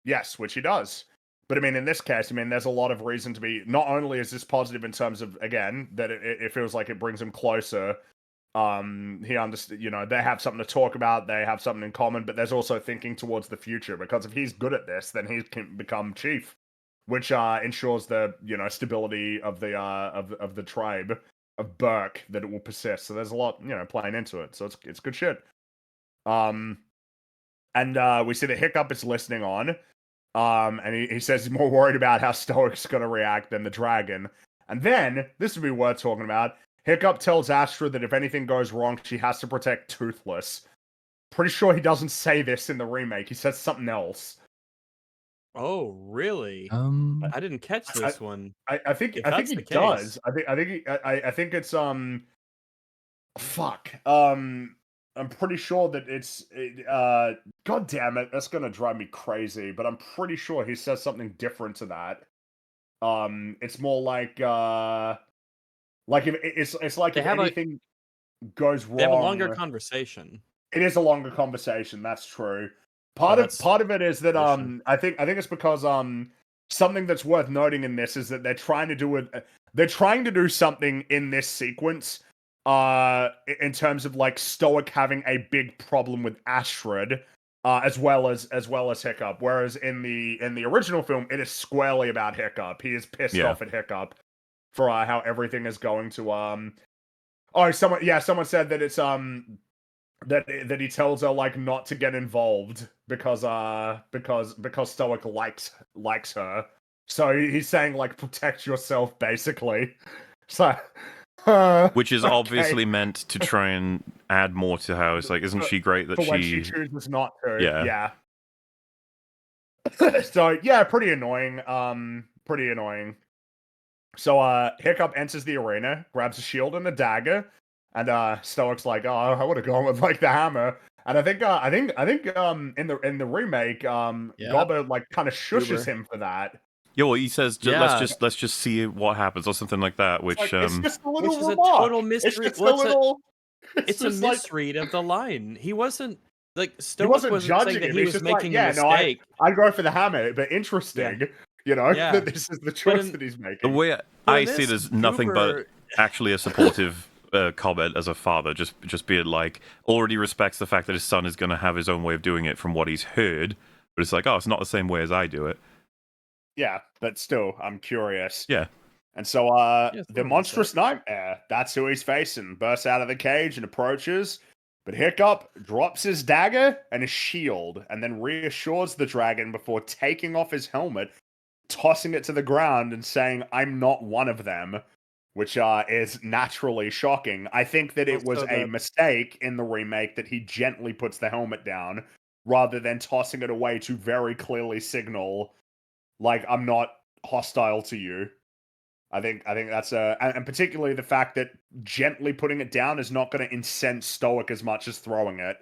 Yes, which he does. But I mean, in this case, there's a lot of reason to be. Not only is this positive in terms of, again, that it feels like it brings him closer he understood, they have something to talk about, they have something in common, but there's also thinking towards the future, because if he's good at this, then he can become chief, which ensures the stability of the of the tribe of Burke, that it will persist. So there's a lot playing into it. So it's good shit. And we see that Hiccup is listening on. And he says he's more worried about how Stoic's gonna react than the dragon. And then this would be worth talking about. Hiccup tells Astrid that if anything goes wrong, she has to protect Toothless. Pretty sure he doesn't say this in the remake. He says something else. Oh, really? I didn't catch this one. I think he does. I think it's fuck. I'm pretty sure that it's god damn it, that's gonna drive me crazy, but I'm pretty sure he says something different to that. It's more like if it's like if anything goes wrong. They have a longer conversation. It is a longer conversation, that's true. Part of it is that I think it's because something that's worth noting in this is that they're trying to do something in this sequence in terms of like Stoic having a big problem with Astrid as well as Hiccup, whereas in the original film it is squarely about Hiccup. He is pissed off at Hiccup for how everything is going to someone said that it's that he tells her like not to get involved because Stoic likes her. So he's saying like protect yourself basically. So which is obviously meant to try and add more to how it's like, isn't she great that when she chooses not to? Yeah. So yeah, pretty annoying. So Hiccup enters the arena, grabs a shield and a dagger. And Stoic's like, oh, I would have gone with like the hammer. And I think in the remake, Gobber like kind of shushes him for that. Yeah, well, he says, let's just see what happens or something like that. Which it's just a little which is remark. A total misread. It's a misread of the line. He wasn't like Stoic wasn't judging that he was making a mistake. I'd go for the hammer, but interesting. That this is the choice that he's making. The way I see it is nothing but actually a supportive comment as a father, just being like, already respects the fact that his son is going to have his own way of doing it from what he's heard, but it's like, oh, it's not the same way as I do it. Yeah, but still, I'm curious. Yeah. And so the monstrous nightmare, that's who he's facing, bursts out of the cage and approaches, but Hiccup drops his dagger and his shield and then reassures the dragon before taking off his helmet, tossing it to the ground and saying, I'm not one of them. Which is naturally shocking. I think that it was a mistake in the remake that he gently puts the helmet down rather than tossing it away to very clearly signal, like, I'm not hostile to you. I think that's and particularly the fact that gently putting it down is not going to incense Stoic as much as throwing it.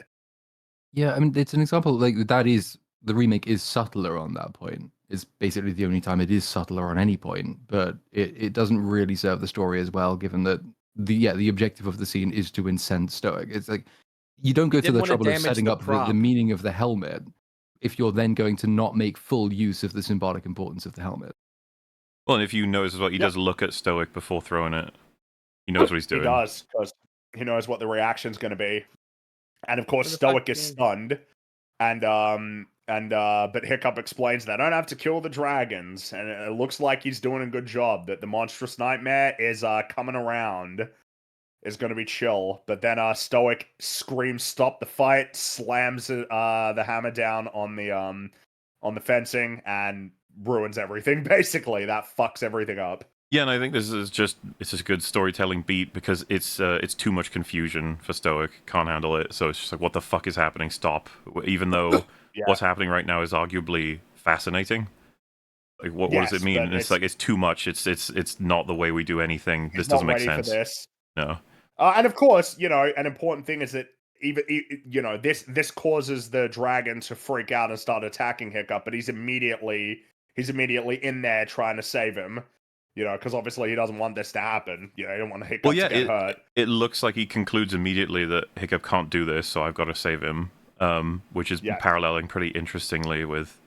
Yeah, I mean, it's an example like the remake is subtler on that point. It's basically the only time it is subtler on any point, but it doesn't really serve the story as well, given that the objective of the scene is to incense Stoic. It's like you don't go to the trouble of setting up the meaning of the helmet if you're then going to not make full use of the symbolic importance of the helmet. Well, and if you notice as well, he does look at Stoic before throwing it. He knows what he's doing. He does, because he knows what the reaction's going to be. And of course, Stoic is stunned. But Hiccup explains that I don't have to kill the dragons, and it looks like he's doing a good job. That the monstrous nightmare is coming around, is going to be chill. But then Stoic screams, "Stop the fight!" Slams the hammer down on the fencing and ruins everything. Basically, that fucks everything up. Yeah, and I think this is just a good storytelling beat because it's too much confusion for Stoic. Can't handle it, so it's just like, what the fuck is happening? Stop. Even though what's happening right now is arguably fascinating. Like, what does it mean? It's like it's too much. It's not the way we do anything. This doesn't make sense. For this. No. And of course, an important thing is that even this causes the dragon to freak out and start attacking Hiccup, but he's immediately in there trying to save him. Because obviously he doesn't want this to happen. He don't want Hiccup to get hurt. It looks like he concludes immediately that Hiccup can't do this, so I've got to save him. Which is paralleling pretty interestingly with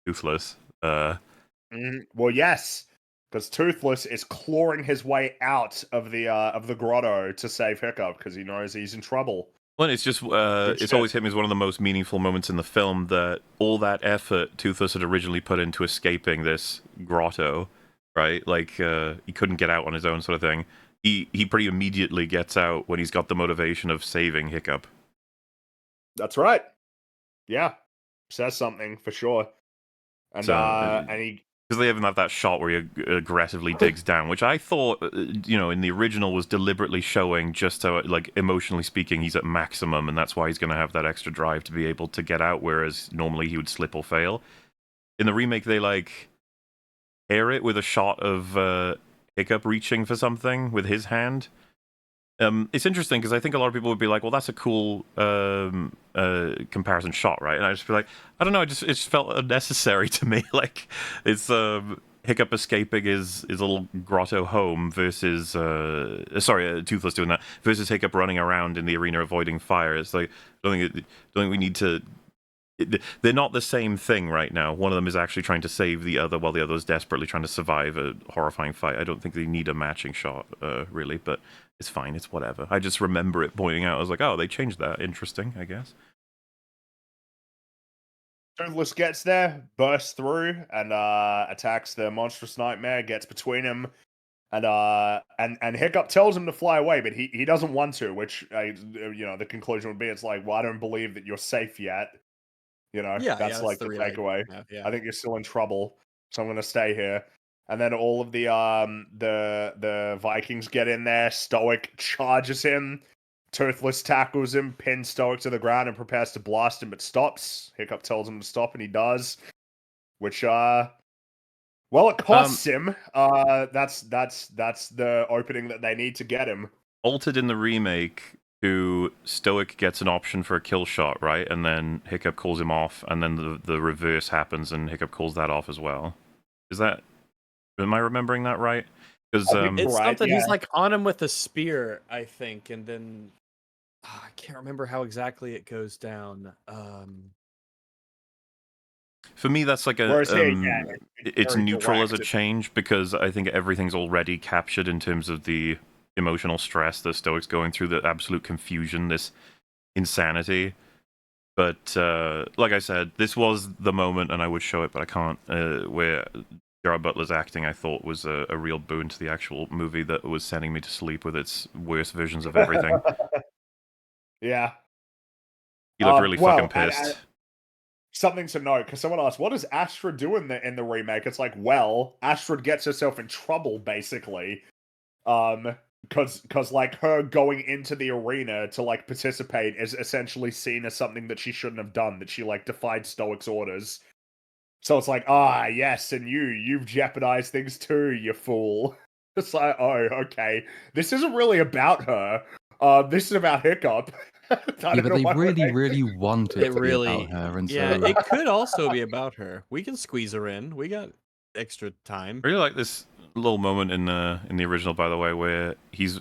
Toothless. Well, yes. because Toothless is clawing his way out of the grotto to save Hiccup because he knows he's in trouble. Well, it's just it's always hit me as one of the most meaningful moments in the film that all that effort Toothless had originally put into escaping this grotto, right? Like he couldn't get out on his own, sort of thing. He pretty immediately gets out when he's got the motivation of saving Hiccup. That's right. Yeah, says something for sure. And and he. Because they even have that shot where he aggressively digs down, which I thought, in the original was deliberately showing just how, like, emotionally speaking, he's at maximum, and that's why he's going to have that extra drive to be able to get out, whereas normally he would slip or fail. In the remake, they, like, air it with a shot of Hiccup reaching for something with his hand. It's interesting because I think a lot of people would be like, well, that's a cool comparison shot, right? And I just be like, I don't know, it just felt unnecessary to me. Like, it's Hiccup escaping his little grotto home versus Toothless doing that versus Hiccup running around in the arena avoiding fire. It's like, I don't think we need to. They're not the same thing right now. One of them is actually trying to save the other while the other is desperately trying to survive a horrifying fight. I don't think they need a matching shot, really, but it's fine. It's whatever. I just remember it pointing out. I was like, oh, they changed that. Interesting, I guess. Toothless gets there, bursts through, and attacks the monstrous nightmare, gets between him, and Hiccup tells him to fly away, but he doesn't want to, which, the conclusion would be, it's like, well, I don't believe that you're safe yet. That's like the takeaway. I think you're still in trouble, so I'm gonna stay here. And then all of the Vikings get in there. Stoic charges him. Toothless tackles him, pins Stoic to the ground, and prepares to blast him, but stops. Hiccup tells him to stop, and he does. Which it costs him. That's the opening that they need to get him. Altered in the remake, Stoic gets an option for a kill shot, right? And then Hiccup calls him off, and then the reverse happens, and Hiccup calls that off as well. Am I remembering that right? Because it's something he's like on him with a spear, I think, and then I can't remember how exactly it goes down. For me, that's like it's neutral as a change because I think everything's already captured in terms of the emotional stress the Stoic's going through, the absolute confusion, this insanity. But like I said, this was the moment, and I would show it, but I can't, where Gerard Butler's acting, I thought, was a real boon to the actual movie that was sending me to sleep with its worst visions of everything. Yeah. He looked really fucking pissed. Something to note, because someone asked, what does Astrid do in the remake? It's like, well, Astrid gets herself in trouble, basically. Because like her going into the arena to like participate is essentially seen as something that she shouldn't have done, that she like defied Stoic's orders. So it's like, yes, and you've jeopardized things too, you fool. It's like, oh, okay. This isn't really about her. This is about Hiccup. But they really want it to be about her. And so... it could also be about her. We can squeeze her in. We got extra time. I really like this little moment in the original, by the way, where he's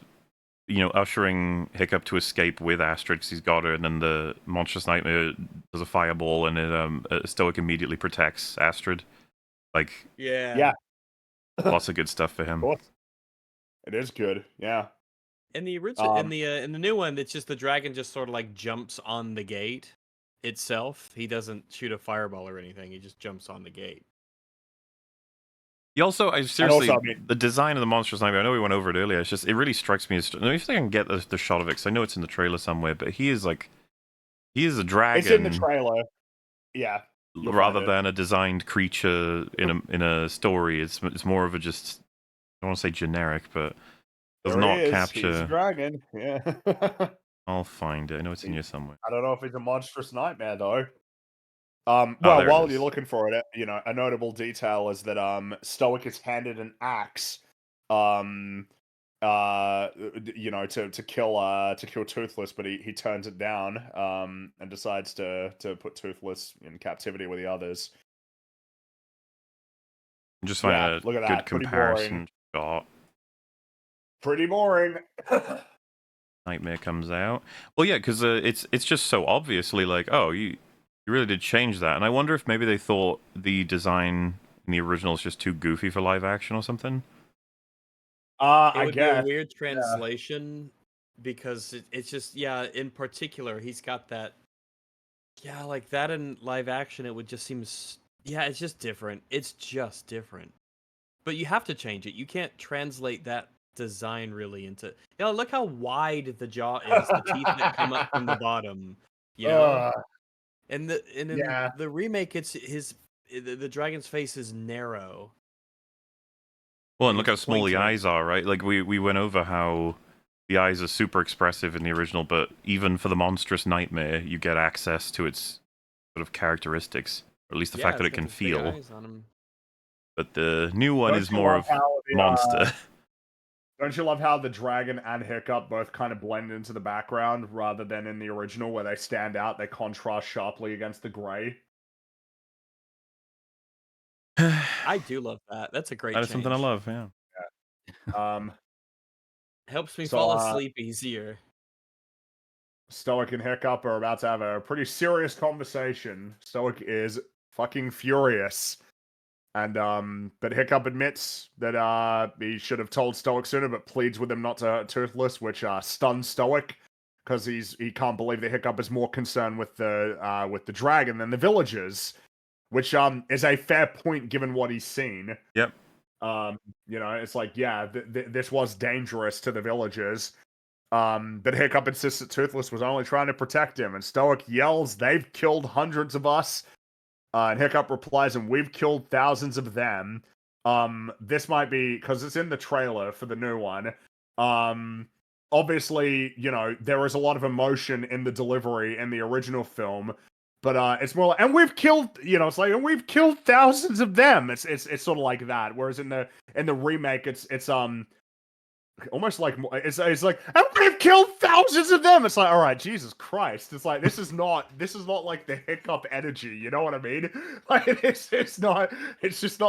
ushering Hiccup to escape with Astrid because he's got her, and then the monstrous nightmare does a fireball, and it Stoic immediately protects Astrid. Like, yeah, lots of good stuff for him. It is good, yeah. In the original, in the new one, it's just the dragon just sort of like jumps on the gate itself. He doesn't shoot a fireball or anything. He just jumps on the gate. He also, the design of the monstrous nightmare, I know we went over it earlier, it really strikes me as, let me see if I can get the shot of it, because I know it's in the trailer somewhere, but he is a dragon. It's in the trailer, yeah. Rather than a designed creature in a story, it's more of a just, I don't want to say generic, but does not capture. He's a dragon, yeah. I'll find it, I know it's in here somewhere. I don't know if he's a monstrous nightmare, though. While you're looking for it, a notable detail is that Stoic is handed an axe, to kill Toothless, but he turns it down, and decides to put Toothless in captivity with the others. Just find a good comparison shot. Pretty boring. Nightmare comes out. Well, yeah, because it's just so obviously like, oh, you really did change that, and I wonder if maybe they thought the design in in the original is just too goofy for live action or something? I would guess. be a weird translation because it's just in particular he's got that like that in live action it would just seem it's just different. It's just different. But you have to change it. You can't translate that design really into look how wide the jaw is, the teeth that come up from the bottom, you know? And in the remake it's the dragon's face is narrow. Well, and look how small the eyes are, right? Like we went over how the eyes are super expressive in the original, but even for the monstrous nightmare, you get access to its sort of characteristics, or at least the fact that it can feel. But the new one is more of monster. Don't you love how the dragon and Hiccup both kind of blend into the background rather than in the original where they stand out, they contrast sharply against the grey? I do love that. That's a great change. That is something I love, yeah. Helps me fall asleep easier. Stoic and Hiccup are about to have a pretty serious conversation. Stoic is fucking furious. And but Hiccup admits that he should have told Stoic sooner, but pleads with him not to Toothless, which stuns Stoic because he can't believe that Hiccup is more concerned with the dragon than the villagers, which is a fair point given what he's seen. Yep. It's like this was dangerous to the villagers. But Hiccup insists that Toothless was only trying to protect him, and Stoic yells, "They've killed hundreds of us." And Hiccup replies, "And we've killed thousands of them." This might be because it's in the trailer for the new one. Obviously, there is a lot of emotion in the delivery in the original film, but it's more like, "And we've killed," it's like, "And we've killed thousands of them." It's sort of like that. Whereas in the remake, it's almost like it's like, "And we've killed thousands of them." It's like, all right, Jesus Christ. It's like this is not like the Hiccup energy. You know what I mean? Like it's just not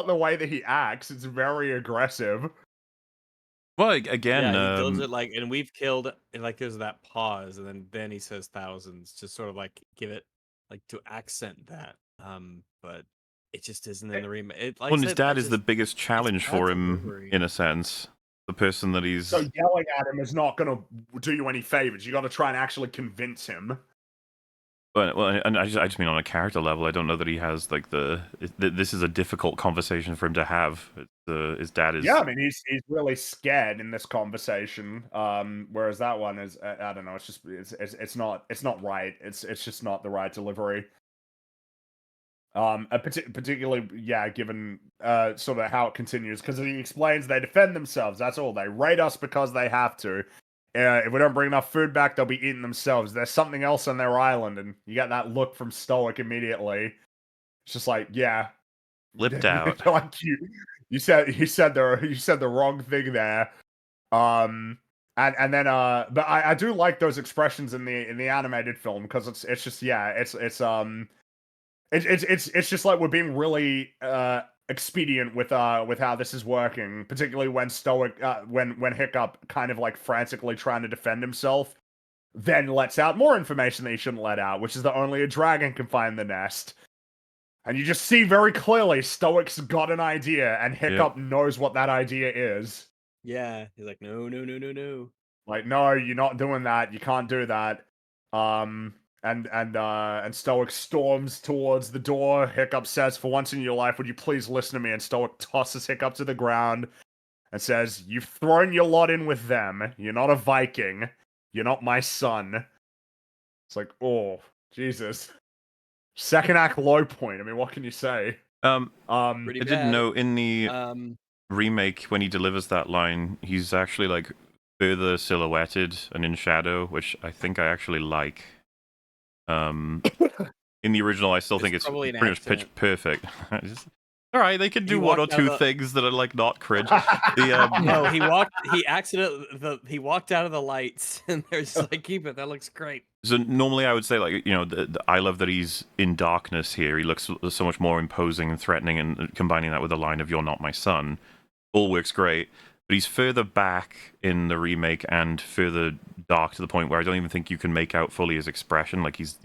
the way that he acts. It's very aggressive. Well, again, he does it like, "And we've killed," and like there's that pause, and then he says thousands, just sort of like give it like to accent that. But it just isn't in the remake. Well, his dad is the biggest challenge for him in a sense. The person that he's... So yelling at him is not going to do you any favors. You got to try and actually convince him. Well, and I just mean on a character level, I don't know that he has like this is a difficult conversation for him to have. His dad is... Yeah, I mean he's really scared in this conversation. Whereas that one is, I don't know. It's just it's not right. It's just not the right delivery. Particularly, given sort of how it continues, because he explains they defend themselves. That's all. They raid us because they have to. If we don't bring enough food back, they'll be eating themselves. There's something else on their island, and you get that look from Stoic immediately. It's just like, flipped out. Like you said the wrong thing there. And then but I do like those expressions in the animated film because it's just it's just like we're being really expedient with how this is working, particularly when Stoic when Hiccup kind of like frantically trying to defend himself, then lets out more information that he shouldn't let out, which is that only a dragon can find the nest. And you just see very clearly Stoic's got an idea, and Hiccup knows what that idea is. Yeah, he's like, no. Like, no, you're not doing that. You can't do that. And Stoic storms towards the door. Hiccup says, "For once in your life, would you please listen to me?" And Stoic tosses Hiccup to the ground and says, "You've thrown your lot in with them. You're not a Viking. You're not my son." It's like, oh, Jesus. Second act low point. I mean, what can you say? I didn't know in the remake when he delivers that line, he's actually like further silhouetted and in shadow, which I think I actually like. In the original, I still think it's pretty much pitch perfect. All right, they can do one or two things that are like not cringe. No, he walked out of the lights, and they're just like, "Keep it. That looks great." So normally I would say, like, I love that he's in darkness here. He looks so much more imposing and threatening, and combining that with the line of "You're not my son," all works great. But he's further back in the remake and further dark to the point where I don't even think you can make out fully his expression. Like he's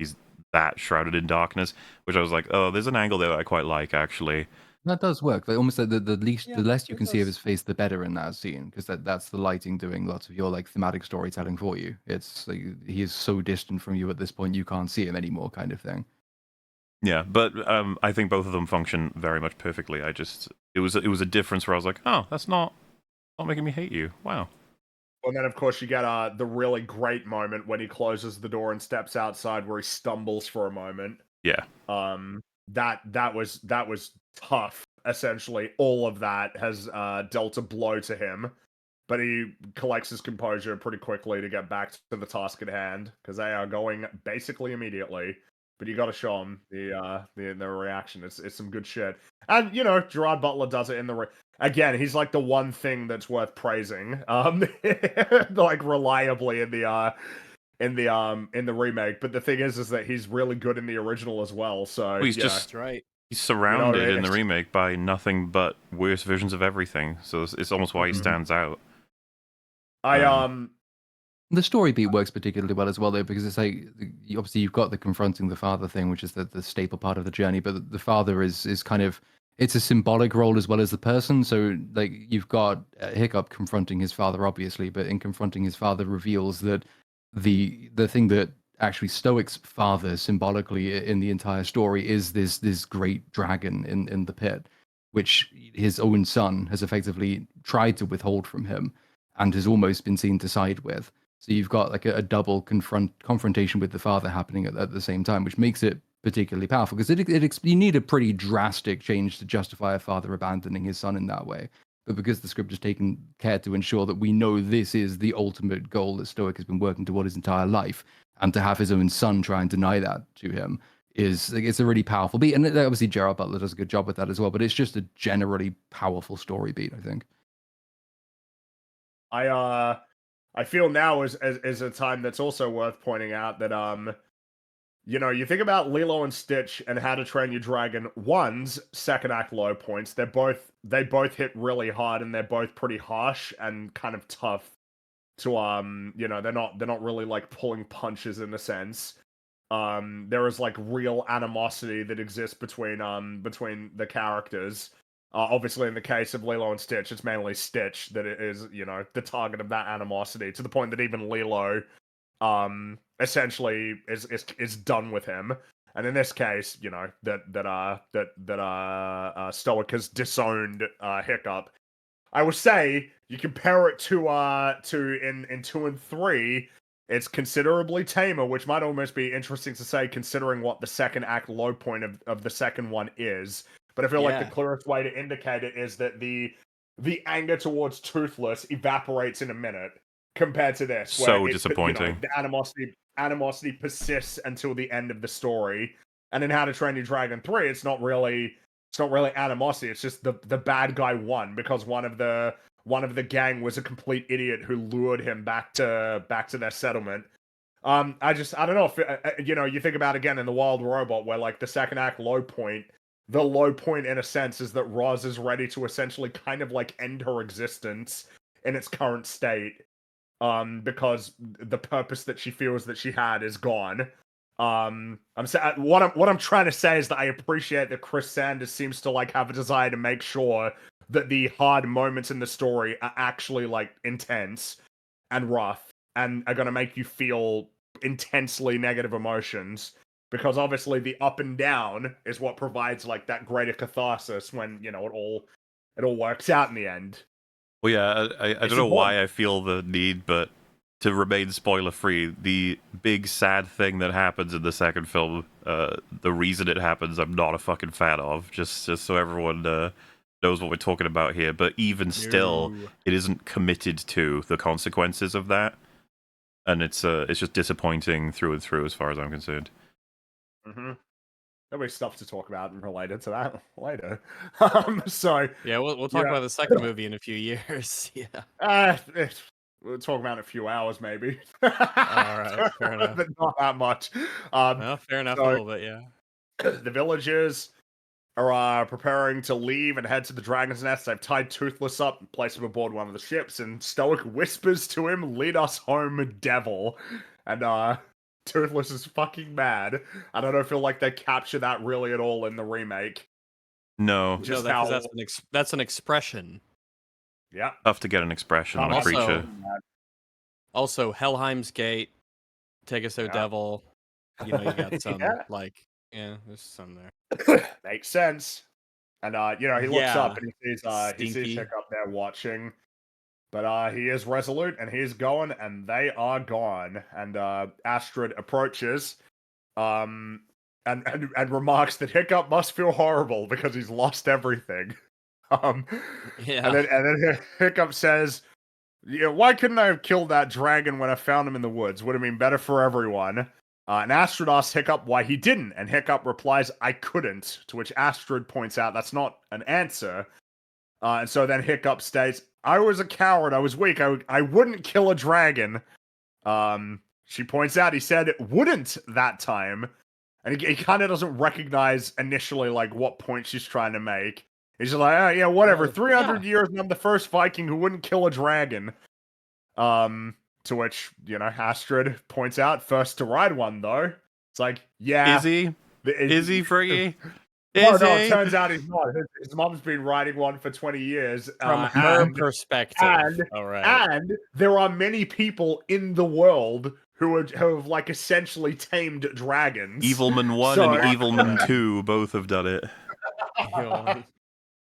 that shrouded in darkness, which I was like, oh, there's an angle there that I quite like, actually. That does work. Like almost like the Yeah, less you it can see of does. his face, the better in that scene, because that's the lighting doing lots of your like thematic storytelling for you. It's like he is so distant from you at this point, you can't see him anymore, kind of thing. Yeah, but I think both of them function very much perfectly. It was a difference where I was like, oh, that's not making me hate you. Wow. And then, of course, you get the really great moment when he closes the door and steps outside, where he stumbles for a moment. Yeah. That was tough. Essentially, all of that has dealt a blow to him, but he collects his composure pretty quickly to get back to the task at hand, because they are going basically immediately. But you got to show him the reaction. It's some good shit. And Gerard Butler does it in the again. He's like the one thing that's worth praising. Like reliably in the remake. But the thing is that he's really good in the original as well. So Well, he's That's right. he's You know what I surrounded mean? in the remake by nothing but worse versions of everything. So it's almost why he stands out. The story beat works particularly well as well, though, because it's like obviously you've got the confronting the father thing, which is the staple part of the journey, but the father is kind of it's a symbolic role as well as the person. So like you've got Hiccup confronting his father, obviously, but in confronting his father reveals that the thing that actually Stoic's father symbolically in the entire story is this great dragon in the pit, which his own son has effectively tried to withhold from him and has almost been seen to side with. So you've got like a double confrontation with the father happening at the same time, which makes it particularly powerful because you need a pretty drastic change to justify a father abandoning his son in that way. But because the script has taken care to ensure that we know this is the ultimate goal that Stoic has been working toward his entire life, and to have his own son try and deny that to him is like, it's a really powerful beat. And obviously Gerard Butler does a good job with that as well. But it's just a generally powerful story beat, I think. I feel now is a time that's also worth pointing out that you think about Lilo and Stitch and How to Train Your Dragon 1's second act low points. They both hit really hard, and they're both pretty harsh and kind of tough to they're not really like pulling punches in a sense. There is like real animosity that exists between the characters. Obviously, in the case of Lilo and Stitch, it's mainly Stitch that is, the target of that animosity, to the point that even Lilo, essentially is done with him. And in this case, Stoic has disowned Hiccup. I would say you compare it to in 2 and 3, it's considerably tamer, which might almost be interesting to say considering what the second act low point of the second one is. But I feel like the clearest way to indicate it is that the anger towards Toothless evaporates in a minute compared to this. So disappointing. The animosity persists until the end of the story. And in How to Train Your Dragon 3, it's not really animosity. It's just the bad guy won because one of the gang was a complete idiot who lured him back to their settlement. I don't know if you think about again in The Wild Robot, where like the second act low point. The low point, in a sense, is that Roz is ready to essentially kind of like end her existence in its current state, because the purpose that she feels that she had is gone. What I'm trying to say is that I appreciate that Chris Sanders seems to like have a desire to make sure that the hard moments in the story are actually like intense and rough and are going to make you feel intensely negative emotions. Because obviously the up and down is what provides like that greater catharsis when it all works out in the end. Well, yeah, I don't know why I feel the need, but to remain spoiler free, the big sad thing that happens in the second film, the reason it happens, I'm not a fucking fan of. Just so everyone knows what we're talking about here. But even still, it isn't committed to the consequences of that, and it's just disappointing through and through as far as I'm concerned. Mm-hmm. There'll be stuff to talk about and related to that later. So yeah, we'll talk about the second movie in a few years. Yeah. We'll talk about it in a few hours, maybe. All right, fair enough. But not that much. Well, fair enough, a little bit, yeah. The villagers are preparing to leave and head to the dragon's nest. They've tied Toothless up and placed him aboard one of the ships, and Stoic whispers to him, "Lead us home, devil." And Toothless is fucking mad. I don't feel like they capture that really at all in the remake. No. Just no, how that's an expression. yeah. Tough to get an expression on a Also- creature. Also, Helheim's Gate, Take Us, O Yeah. Devil. You know, you got some Yeah. there's some there. Makes sense. And he looks Yeah. up and he sees Stinky. Hiccup there watching. But he is resolute and he's going and they are gone. And Astrid approaches and remarks that Hiccup must feel horrible because he's lost everything. Yeah. And then Hiccup says, "Yeah, why couldn't I have killed that dragon when I found him in the woods? Would have been better for everyone." And Astrid asks Hiccup why he didn't, and Hiccup replies, "I couldn't." To which Astrid points out that's not an answer. And so then Hiccup states, "I was a coward. I was weak. I wouldn't kill a dragon." She points out he said wouldn't that time, and he kind of doesn't recognize initially like what point she's trying to make. He's just like, "Oh, yeah, whatever. 300 years, and I'm the first Viking who wouldn't kill a dragon." To which, Astrid points out, first to ride one, though. It's like, yeah. Is he? Is he free? No, Is it he? turns out he's not. His mom's been riding one for 20 years. From her and, perspective. All right. And there are many people in the world who have like, essentially tamed dragons. Evilman 1 and Evilman 2 both have done it.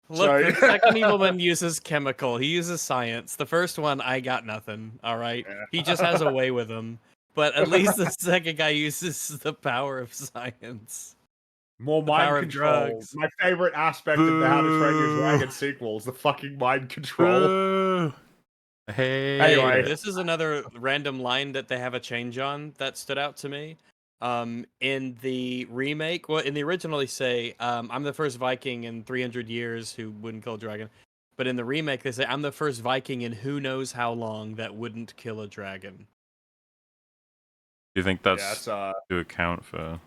Look, the second Evilman uses chemical. He uses science. The first one, I got nothing. All right. Yeah. He just has a way with him. But at least the second guy uses the power of science. More The power mind of control. drugs. My favorite aspect of the How to Train Your Dragon sequels, the fucking mind control. Boo. Hey. Anyway. This is another random line that they have a change on that stood out to me. In the remake, in the original they say, I'm the first Viking in 300 years who wouldn't kill a dragon. But in the remake they say, I'm the first Viking in who knows how long that wouldn't kill a dragon. Do you think that's to account for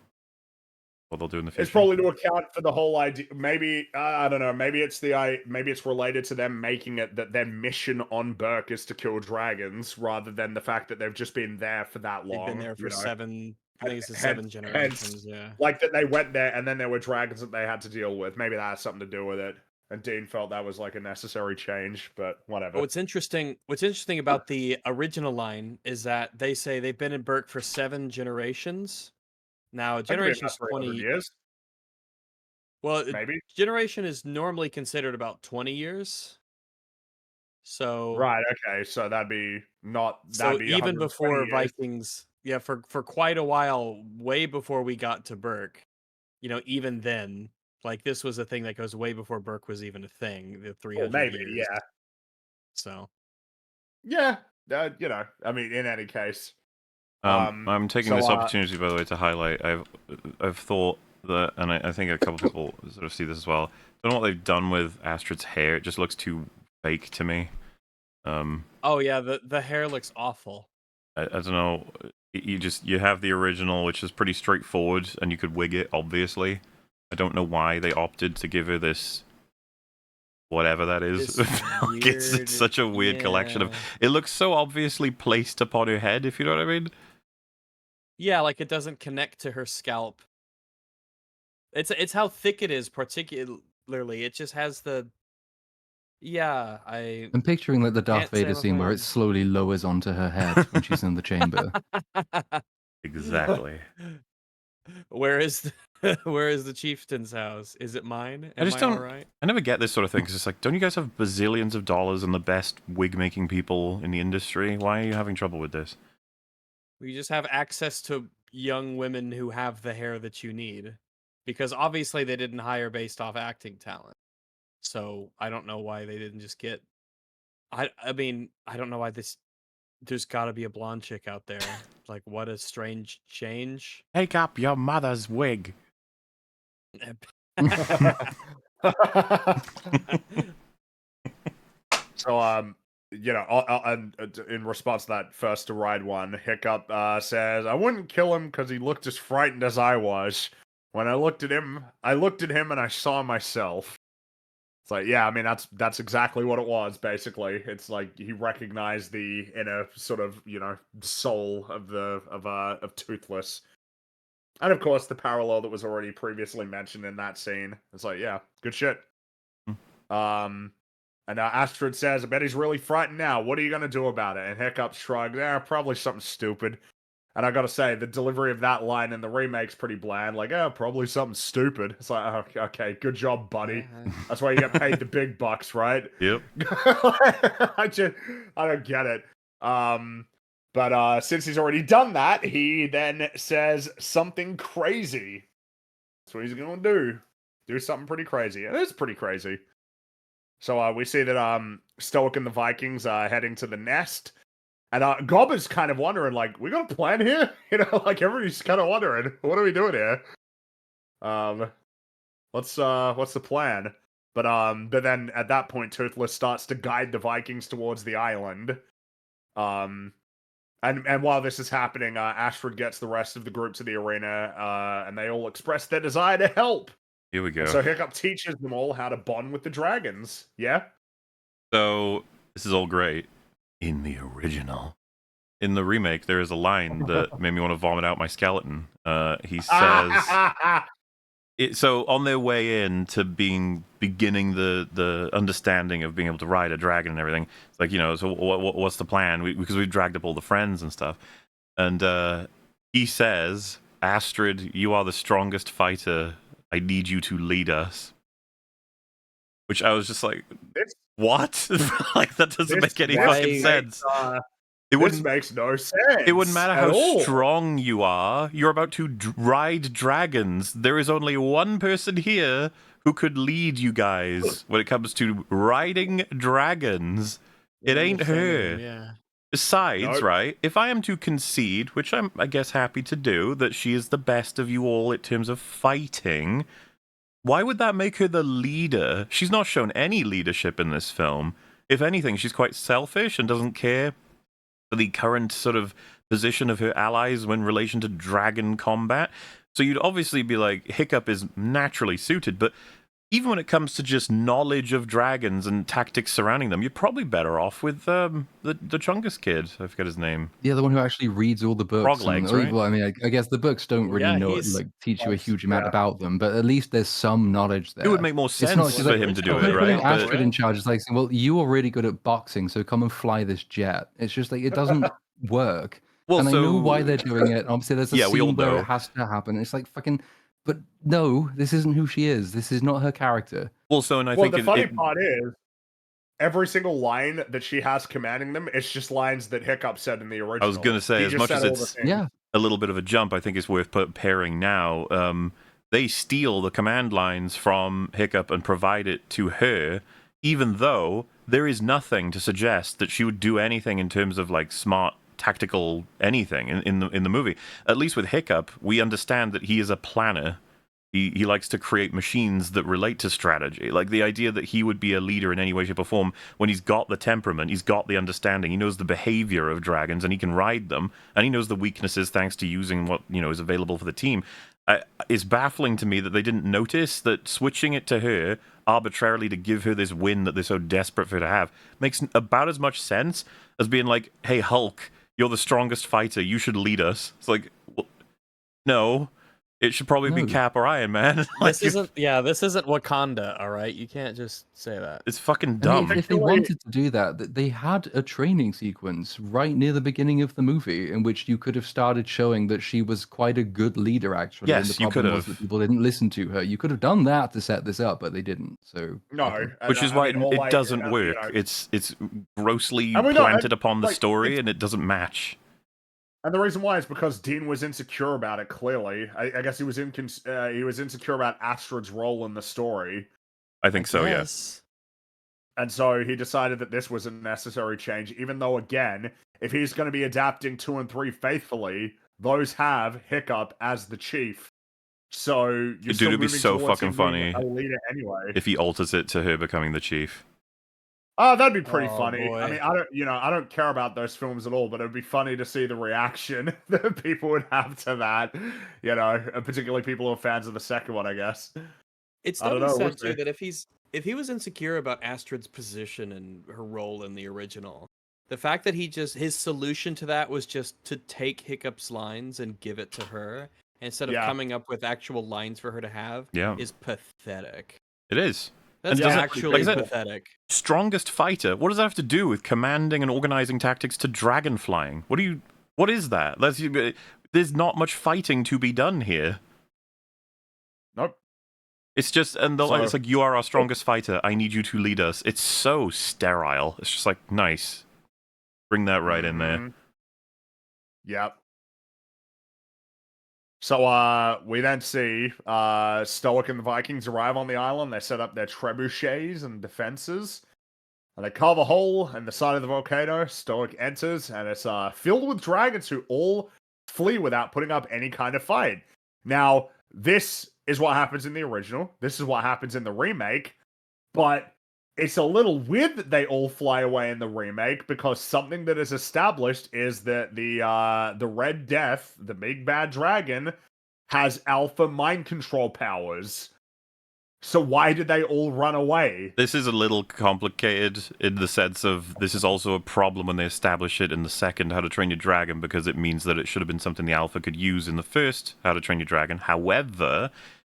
what they'll do in the future? It's probably to account for the whole idea. Maybe I don't know. Maybe it's related to them making it that their mission on Berk is to kill dragons, rather than the fact that they've just been there for that long. They've been there for 7. I think it's 7 generations. Yeah. Like that they went there and then there were dragons that they had to deal with. Maybe that has something to do with it. And Dean felt that was like a necessary change, but whatever. What's interesting about the original line is that they say they've been in Berk for 7 generations. Now, generation is 20 years. Well, maybe generation is normally considered about 20 years. So right, okay, so that'd be even before years. Vikings, for quite a while, way before we got to Berk, even then, like this was a thing that goes way before Berk was even a thing. The 300 years. Yeah. So. Yeah, I mean, in any case. I'm taking this opportunity, by the way, to highlight. I've thought that, and I think a couple people sort of see this as well. I don't know what they've done with Astrid's hair. It just looks too fake to me. Oh yeah, the hair looks awful. I don't know. You have the original, which is pretty straightforward, and you could wig it. Obviously, I don't know why they opted to give her this. Whatever that is. Like, it's such a weird collection of. It looks so obviously placed upon her head, if you know what I mean. Yeah, like it doesn't connect to her scalp. It's how thick it is, particularly. It just has the. Yeah, I'm picturing like the Darth Vader scene where it slowly lowers onto her head when she's in the chamber. Exactly. Where is the chieftain's house? Is it mine? I never get this sort of thing because it's like, don't you guys have bazillions of dollars and the best wig making people in the industry? Why are you having trouble with this? We just have access to young women who have the hair that you need, because obviously they didn't hire based off acting talent. So I don't know why they didn't just get. I mean, I don't know why this. There's got to be a blonde chick out there. Like, what a strange change. Take up your mother's wig. So, in response to that first to ride one, Hiccup says, "I wouldn't kill him because he looked as frightened as I was. When I looked at him and I saw myself." It's like, yeah, I mean, that's exactly what it was, basically. It's like he recognized the inner sort of, soul of Toothless. And of course, the parallel that was already previously mentioned in that scene. It's like, yeah, good shit. And Astrid says, I bet he's really frightened now. What are you going to do about it? And Hiccup shrugs, probably something stupid. And I gotta say, the delivery of that line in the remake's pretty bland. Like, probably something stupid. It's like, okay, good job, buddy. That's why you get paid the big bucks, right? Yep. I don't get it. But since he's already done that, he then says something crazy. That's what he's gonna do. Do something pretty crazy. It is pretty crazy. So we see that Stoic and the Vikings are heading to the nest. And Gobber's kind of wondering, like, we got a plan here? You know, like, everybody's kind of wondering, what are we doing here? What's the plan? But then at that point, Toothless starts to guide the Vikings towards the island. And while this is happening, Astrid gets the rest of the group to the arena, and they all express their desire to help. Here we go. And so Hiccup teaches them all how to bond with the dragons. Yeah? So, this is all great. In the original. In the remake, there is a line that made me want to vomit out my skeleton. He says... So, on their way in to beginning the understanding of being able to ride a dragon and everything, it's like, you know, so what's the plan? Because we've dragged up all the friends and stuff. And he says, Astrid, you are the strongest fighter. I need you to lead us. Which I was just like, what? Like, that doesn't make any fucking sense. This makes no sense. It wouldn't matter how strong you are. You're about to ride dragons. There is only one person here who could lead you guys when it comes to riding dragons. It ain't her. Yeah. Besides, right, if I am to concede, which I'm, I guess, happy to do, that she is the best of you all in terms of fighting, why would that make her the leader? She's not shown any leadership in this film. If anything, she's quite selfish and doesn't care for the current sort of position of her allies in relation to dragon combat. So you'd obviously be like, Hiccup is naturally suited, but even when it comes to just knowledge of dragons and tactics surrounding them, you're probably better off with the Chungus kid. I forget his name. Yeah, the one who actually reads all the books. Froglegs, right? Well, I mean, I guess the books don't really teach you a huge amount about them, but at least there's some knowledge there. It would make more sense for him to do it, right? Astrid in charge is like, well, you are really good at boxing, so come and fly this jet. It's just like, it doesn't work. Well, and I know why they're doing it. Obviously, there's a scene where it has to happen. It's like, fucking... But no, this isn't who she is. This is not her character. Also, and I think the funny part is, every single line that she has commanding them, it's just lines that Hiccup said in the original. I was going to say, as much as it's a little bit of a jump, I think it's worth pairing now. They steal the command lines from Hiccup and provide it to her, even though there is nothing to suggest that she would do anything in terms of like smart tactical anything in the movie. At least with Hiccup, we understand that he is a planner. He likes to create machines that relate to strategy. Like the idea that he would be a leader in any way, shape, or form when he's got the temperament, he's got the understanding, he knows the behavior of dragons, and he can ride them, and he knows the weaknesses thanks to using what is available for the team. It's baffling to me that they didn't notice that switching it to her arbitrarily to give her this win that they're so desperate for her to have makes about as much sense as being like, hey, Hulk, you're the strongest fighter. You should lead us. It's like, well, no. It should probably be Cap or Iron Man. This isn't Wakanda, all right? You can't just say that. It's fucking dumb. If they wanted to do that, they had a training sequence right near the beginning of the movie in which you could have started showing that she was quite a good leader, actually. Yes, and the problem was that people didn't listen to her. You could have done that to set this up, but they didn't. So which is why it doesn't work. It's grossly planted upon the story, and it doesn't match. And the reason why is because Dean was insecure about it, clearly. I guess he was insecure about Astrid's role in the story. I think so, yes. And so he decided that this was a necessary change, even though, again, if he's going to be adapting 2 and 3 faithfully, those have Hiccup as the chief. So you're Dude, it'd be so fucking funny anyway. if he alters it to her becoming the chief. Oh, that'd be pretty funny. Boy. I mean, I don't care about those films at all, but it'd be funny to see the reaction that people would have to that. Particularly people who are fans of the second one, I guess. It's totally sad too that if he was insecure about Astrid's position and her role in the original, the fact that his solution to that was just to take Hiccup's lines and give it to her, instead of coming up with actual lines for her to have is pathetic. It is. That's actually pathetic. Strongest fighter. What does that have to do with commanding and organizing tactics to dragon flying? What is that? There's not much fighting to be done here. Nope. It's just, it's like, you are our strongest fighter. I need you to lead us. It's so sterile. It's just like, nice. Bring that right in there. Yep. So we then see Stoic and the Vikings arrive on the island. They set up their trebuchets and defenses. And they carve a hole in the side of the volcano. Stoic enters, and it's filled with dragons who all flee without putting up any kind of fight. Now, this is what happens in the original. This is what happens in the remake. But it's a little weird that they all fly away in the remake, because something that is established is that the Red Death, the big bad dragon, has alpha mind control powers. So why did they all run away? This is a little complicated in the sense of this is also a problem when they establish it in the second How to Train Your Dragon, because it means that it should have been something the alpha could use in the first How to Train Your Dragon. However,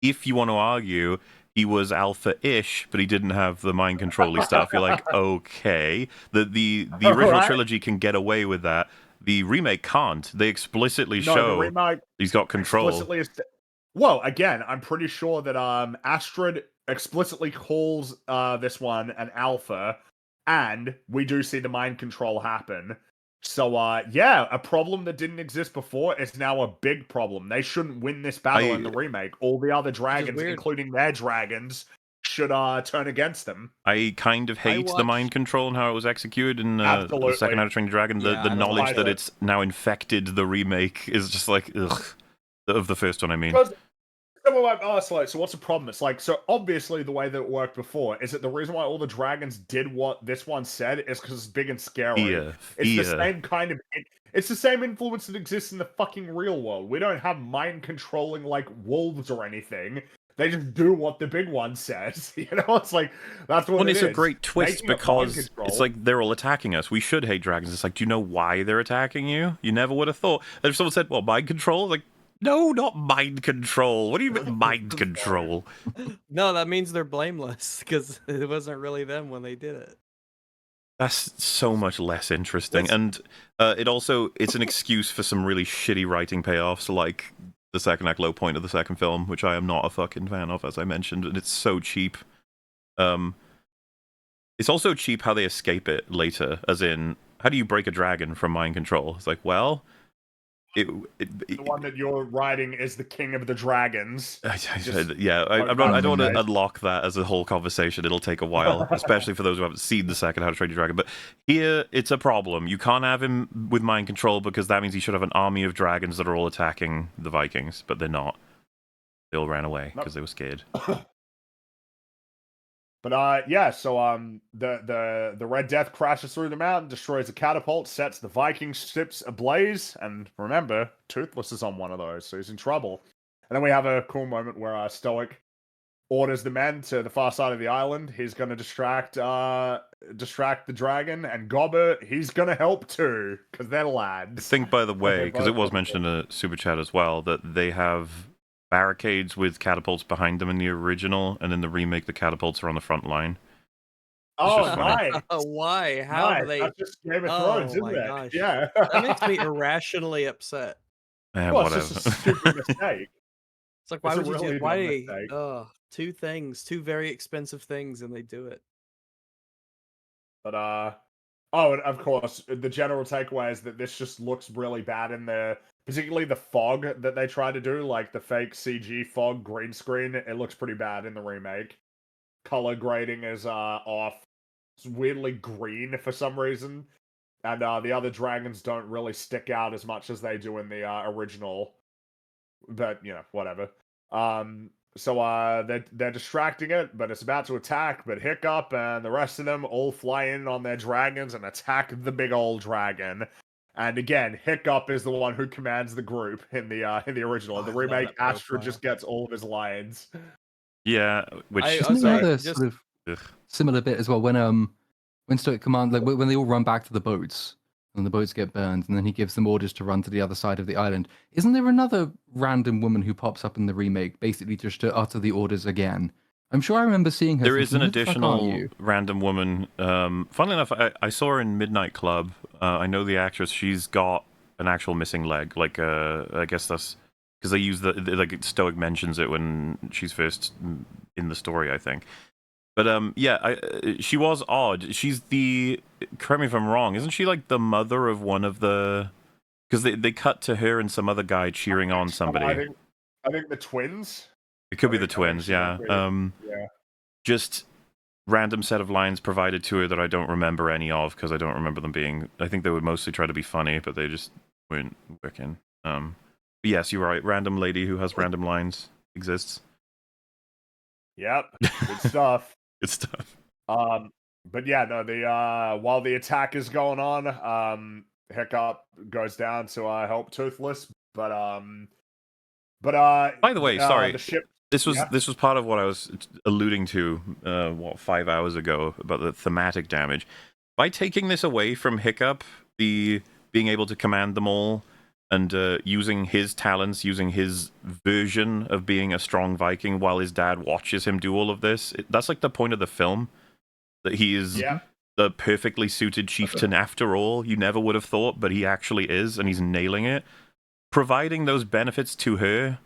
if you want to argue he was alpha-ish, but he didn't have the mind control-y stuff, you're like, okay. The original trilogy can get away with that. The remake can't. They explicitly show he's got control. Well, again, I'm pretty sure that Astrid explicitly calls this one an alpha, and we do see the mind control happen. So, a problem that didn't exist before is now a big problem. They shouldn't win this battle in the remake. All the other dragons, including their dragons, should turn against them. I kind of hate the mind control and how it was executed in the second How to Train Your Dragon. The knowledge that it's now infected the remake is just like, ugh. Of the first one, I mean. So what's the problem? It's like, so obviously the way that it worked before is that the reason why all the dragons did what this one said is because it's big and scary. It's the same kind of... It's the same influence that exists in the fucking real world. We don't have mind controlling like wolves or anything. They just do what the big one says. You know, it's like, that's what it is. It's a great twist because it's like they're all attacking us. We should hate dragons. It's like, do you know why they're attacking you? You never would have thought. And if someone said, well, mind control? Like, no, not mind control. What do you mean mind control? No, that means they're blameless because it wasn't really them when they did it. That's so much less interesting. And it's an excuse for some really shitty writing payoffs, like the second act low point of the second film, which I am not a fucking fan of, as I mentioned, and it's so cheap. It's also cheap how they escape it later, as in, how do you break a dragon from mind control? It's like, well... the one that you're riding is the king of the dragons. I don't want to unlock that as a whole conversation. It'll take a while, especially for those who haven't seen the second How to Train Your Dragon. But here, it's a problem. You can't have him with mind control because that means he should have an army of dragons that are all attacking the Vikings, but they're not. They all ran away because they were scared. But the Red Death crashes through the mountain, destroys a catapult, sets the Viking ships ablaze, and remember, Toothless is on one of those, so he's in trouble. And then we have a cool moment where Stoic orders the men to the far side of the island. He's going to distract the dragon, and Gobber, he's going to help too, because they're lads. I think, by the way, because it was mentioned in a super chat as well, that they have barricades with catapults behind them in the original, and in the remake, the catapults are on the front line. Oh, nice. Why? How do they? That's just Game of Thrones, isn't it? Gosh. Yeah. That makes me irrationally upset. Whatever. It's just a stupid mistake. It's like, why would you do? Why? Two very expensive things, and they do it. But and of course, the general takeaway is that this just looks really bad in there. Particularly the fog that they try to do, like the fake CG fog green screen, it looks pretty bad in the remake. Color grading is off. It's weirdly green for some reason. And the other dragons don't really stick out as much as they do in the original. But, you know, whatever. So they're distracting it, but it's about to attack, but Hiccup and the rest of them all fly in on their dragons and attack the big old dragon. And again, Hiccup is the one who commands the group in the original. In the remake, Astrid just gets all of his lions. Yeah, which isn't another sort of similar bit as well when Stoic command, like when they all run back to the boats. and the boats get burned, and then he gives them orders to run to the other side of the island. Isn't there another random woman who pops up in the remake, basically just to utter the orders again? I'm sure I remember seeing her. There is an "Who the fuck are additional you?" random woman. Funnily enough, I saw her in Midnight Club. I know the actress. She's got an actual missing leg. Like, I guess that's because they use like Stoic mentions it when she's first in the story, I think. But yeah, she was odd. She's the, correct me if I'm wrong, isn't she like the mother of one of the? Because they cut to her and some other guy cheering on somebody. I think the twins. It could be the twins, yeah. Yeah. Just random set of lines provided to her that I don't remember any of because I don't remember them being. I think they would mostly try to be funny, but they just weren't working. But yes, you're right. Random lady who has random lines exists. Yep. Good stuff. Good stuff. But yeah, no. While the attack is going on, Hiccup goes down to help Toothless, but by the way, sorry. The ship. This was part of what I was alluding to, 5 hours ago about the thematic damage. By taking this away from Hiccup, the being able to command them all, and using his talents, using his version of being a strong Viking while his dad watches him do all of this, that's like the point of the film. That he is the perfectly suited chieftain after all. You never would have thought, but he actually is, and he's nailing it. Providing those benefits to her,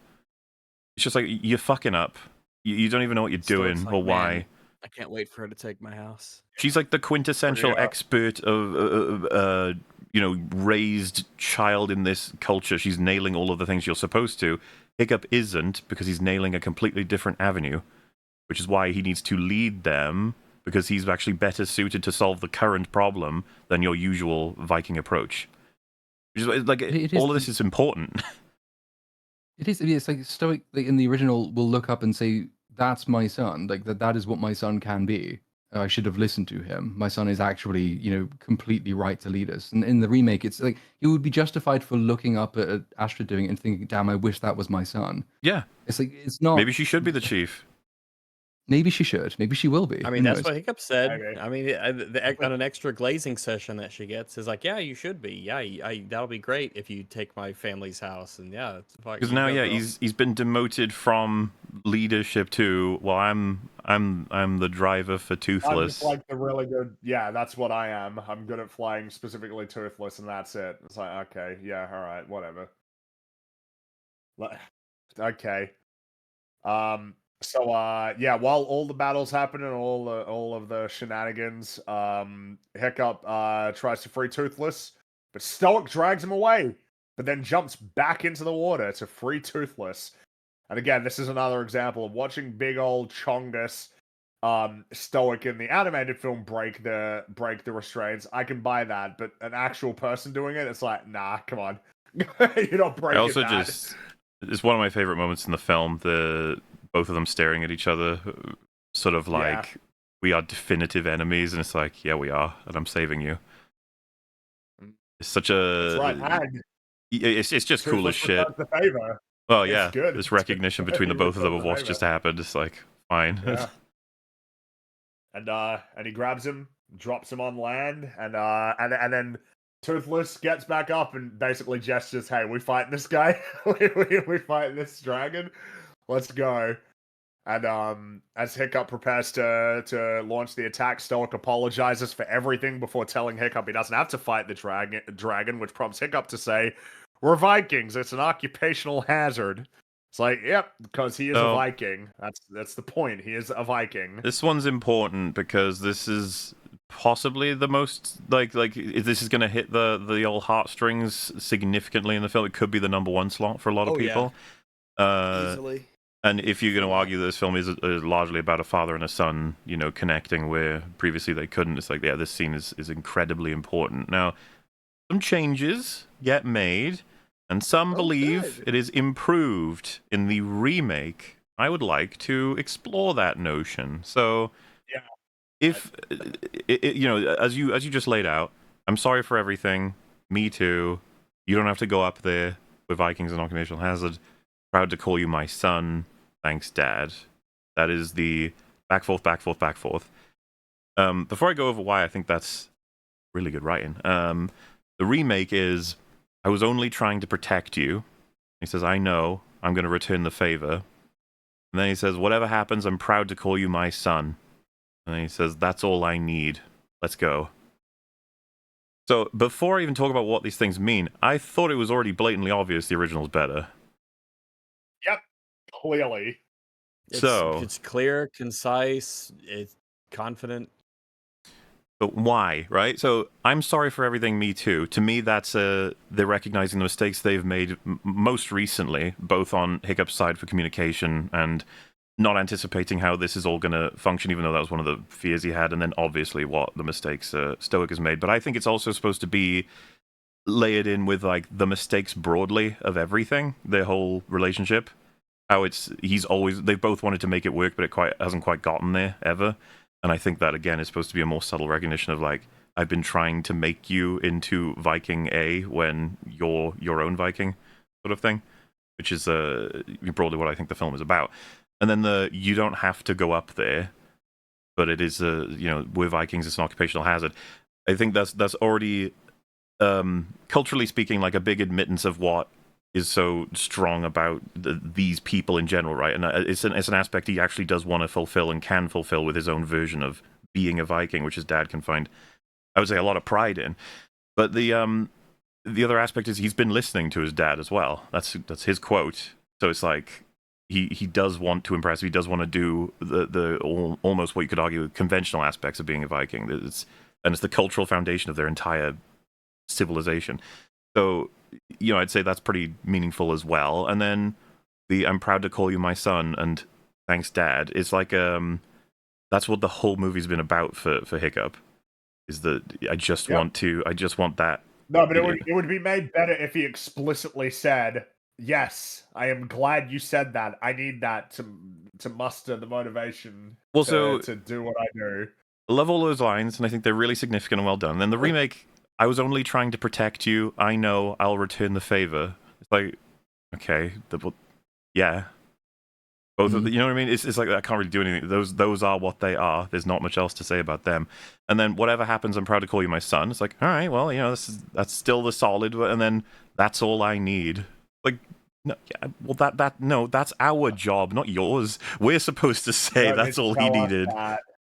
it's just like, you're fucking up. You don't even know what you're doing or why. I can't wait for her to take my house. She's like the quintessential expert of, raised child in this culture. She's nailing all of the things you're supposed to. Hiccup isn't, because he's nailing a completely different avenue, which is why he needs to lead them, because he's actually better suited to solve the current problem than your usual Viking approach. Which is like, all of this is important. It is. It's like Stoic in the original will look up and say, "That's my son. Like that is what my son can be. I should have listened to him. My son is actually, completely right to lead us." And in the remake, it's like he would be justified for looking up at Astrid doing it and thinking, "Damn, I wish that was my son." Yeah. It's like it's not. Maybe she should be the chief. Maybe she should. Maybe she will be. I mean, that's what Hiccup said. Maybe. I mean, on an extra glazing session that she gets is like, yeah, you should be. Yeah, that'll be great if you take my family's house. And yeah, because now, he's been demoted from leadership to, well, I'm the driver for Toothless. I'm just like the really good. Yeah, that's what I am. I'm good at flying, specifically Toothless, and that's it. It's like, okay, yeah, all right, whatever. Okay. So while all the battles happen and all of the shenanigans, Hiccup tries to free Toothless, but Stoic drags him away, but then jumps back into the water to free Toothless. And again, this is another example of watching big old Chongus Stoic in the animated film break the restraints. I can buy that, but an actual person doing it, it's like, nah, come on. You don't break it. Also, it's one of my favorite moments in the film, both of them staring at each other, sort of like, we are definitive enemies, and it's like, yeah, we are, and I'm saving you. It's such a... That's right, it's just cool as shit. The favor. Oh, yeah, this recognition between the both of them of what's just happened, it's like, fine. Yeah. And he grabs him, drops him on land, and then Toothless gets back up and basically gestures, "Hey, we fighting this guy? we fighting this dragon? Let's go." And as Hiccup prepares to launch the attack, Stoic apologizes for everything before telling Hiccup he doesn't have to fight the dragon, which prompts Hiccup to say, "We're Vikings. It's an occupational hazard." It's like, yep, because he is a Viking. That's the point. He is a Viking. This one's important because this is possibly the most like if this is going to hit the old heartstrings significantly in the film. It could be the #1 slot for a lot of people. Easily. And if you're going to argue that this film is largely about a father and a son, connecting where previously they couldn't, it's like, yeah, this scene is incredibly important. Now, some changes get made, and some believe it is improved in the remake. I would like to explore that notion. So, if as you just laid out, I'm sorry for everything. Me too. You don't have to go up there with Vikings and occupational hazard. Proud to call you my son. Thanks, Dad. That is the back forth. Before I go over why I think that's really good writing, the The remake is, I was only trying to protect you. He says, I know, I'm going to return the favor. And then he says, whatever happens, I'm proud to call you my son. And then he says, that's all I need. Let's go. So before I even talk about what these things mean, I thought it was already blatantly obvious the original's better. Yep, clearly. It's clear, concise, it's confident. But why, right? So I'm sorry for everything, me too. To me, that's they're recognizing the mistakes they've made most recently, both on Hiccup's side for communication and not anticipating how this is all going to function, even though that was one of the fears he had, and then obviously what the mistakes Stoic has made. But I think it's also supposed to be layered in with like the mistakes broadly of everything, their whole relationship. How they've both wanted to make it work, but it hasn't quite gotten there ever. And I think that again is supposed to be a more subtle recognition of like, I've been trying to make you into Viking A when you're your own Viking, sort of thing, which is broadly what I think the film is about. And then you don't have to go up there, but it is we're Vikings, it's an occupational hazard. I think that's already culturally speaking like a big admittance of what is so strong about these people in general, right? And it's an aspect he actually does want to fulfill and can fulfill with his own version of being a Viking, which his dad can find, I would say, a lot of pride in. But the other aspect is he's been listening to his dad as well. That's his quote. So it's like he does want to impress. He does want to do the almost what you could argue conventional aspects of being a Viking. It's the cultural foundation of their entire civilization. So, I'd say that's pretty meaningful as well. And then I'm proud to call you my son and thanks, Dad. It's like that's what the whole movie's been about for Hiccup. Is that I just want that. No, but it would be made better if he explicitly said, "Yes, I am glad you said that. I need that to muster the motivation to do what I do." I love all those lines, and I think they're really significant and well done. And then the remake, I was only trying to protect you. I know I'll return the favor. It's like, okay, yeah. Both of the, you know what I mean? It's like I can't really do anything. Those are what they are. There's not much else to say about them. And then whatever happens, I'm proud to call you my son. It's like, all right, well, that's still the solid. And then that's all I need. Like, no, yeah, well, that's our job, not yours. We're supposed to say that's all he needed.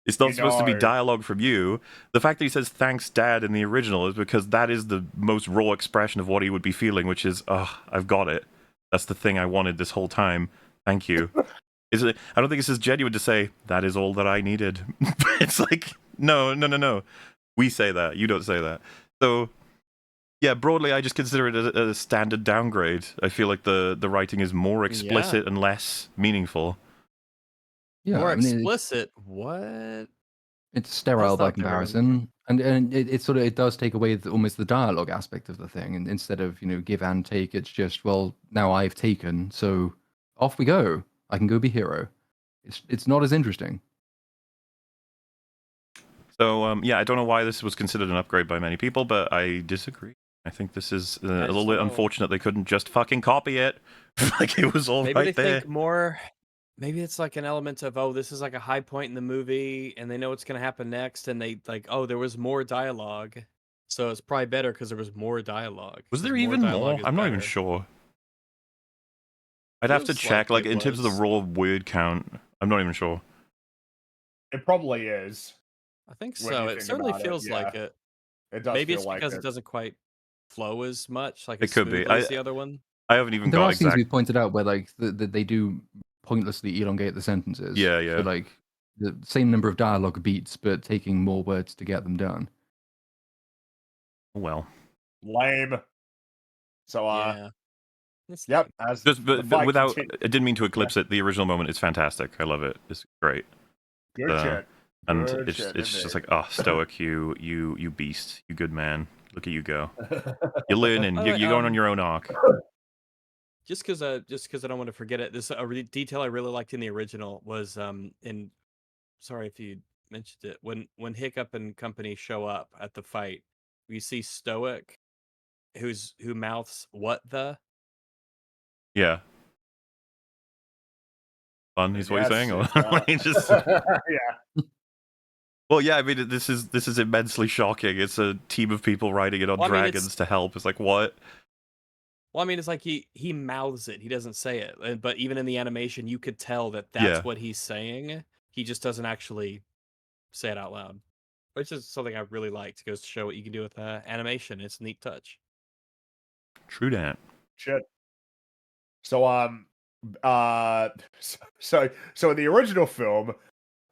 It's not supposed to be dialogue from you. The fact that he says thanks, Dad, in the original is because that is the most raw expression of what he would be feeling, which is, I've got it. That's the thing I wanted this whole time. Thank you. I don't think it's as genuine to say, that is all that I needed. It's like, no. We say that. You don't say that. So, yeah, broadly, I just consider it a standard downgrade. I feel like the writing is more explicit and less meaningful. Yeah, more explicit? What? It's sterile by comparison. And it does take away almost the dialogue aspect of the thing. And instead of, give and take, it's just, well, now I've taken, so off we go. I can go be hero. It's not as interesting. So, I don't know why this was considered an upgrade by many people, but I disagree. I think this is a little bit unfortunate they couldn't just fucking copy it. Like, it was all right there. Maybe they think more... Maybe it's like an element of, this is like a high point in the movie, and they know what's going to happen next, and they like, there was more dialogue. So it's probably better because there was more dialogue. Was there even more? I'm not even sure. I'd have to check, like in terms of the raw word count, I'm not even sure. It probably is. I think so. It certainly feels like it. It does. Maybe it's because it doesn't quite flow as much, like it could be. as the other one. I haven't even there got are things we pointed out where like they do pointlessly elongate the sentences. Yeah. So like the same number of dialogue beats, but taking more words to get them done. Well, lame. So yep. But without, I didn't mean to eclipse it. The original moment is fantastic. I love it. It's great. Good shit. And it's just like, Stoic, you beast, you good man. Look at you go. You're learning. You're going on your own arc. Just because I don't want to forget it. This detail I really liked in the original was sorry if you mentioned it, when Hiccup and company show up at the fight, you see Stoic, who mouths what the. Yeah. Fun is what you're saying, or just yeah. Well, yeah, I mean, this is immensely shocking. It's a team of people riding it on dragons to help. It's like, what? Well, I mean, it's like he mouths it. He doesn't say it. But even in the animation, you could tell that that's Yeah. what he's saying. He just doesn't actually say it out loud, which is something I really liked. It goes to show what you can do with animation. It's a neat touch. True that. Shit. So so in the original film,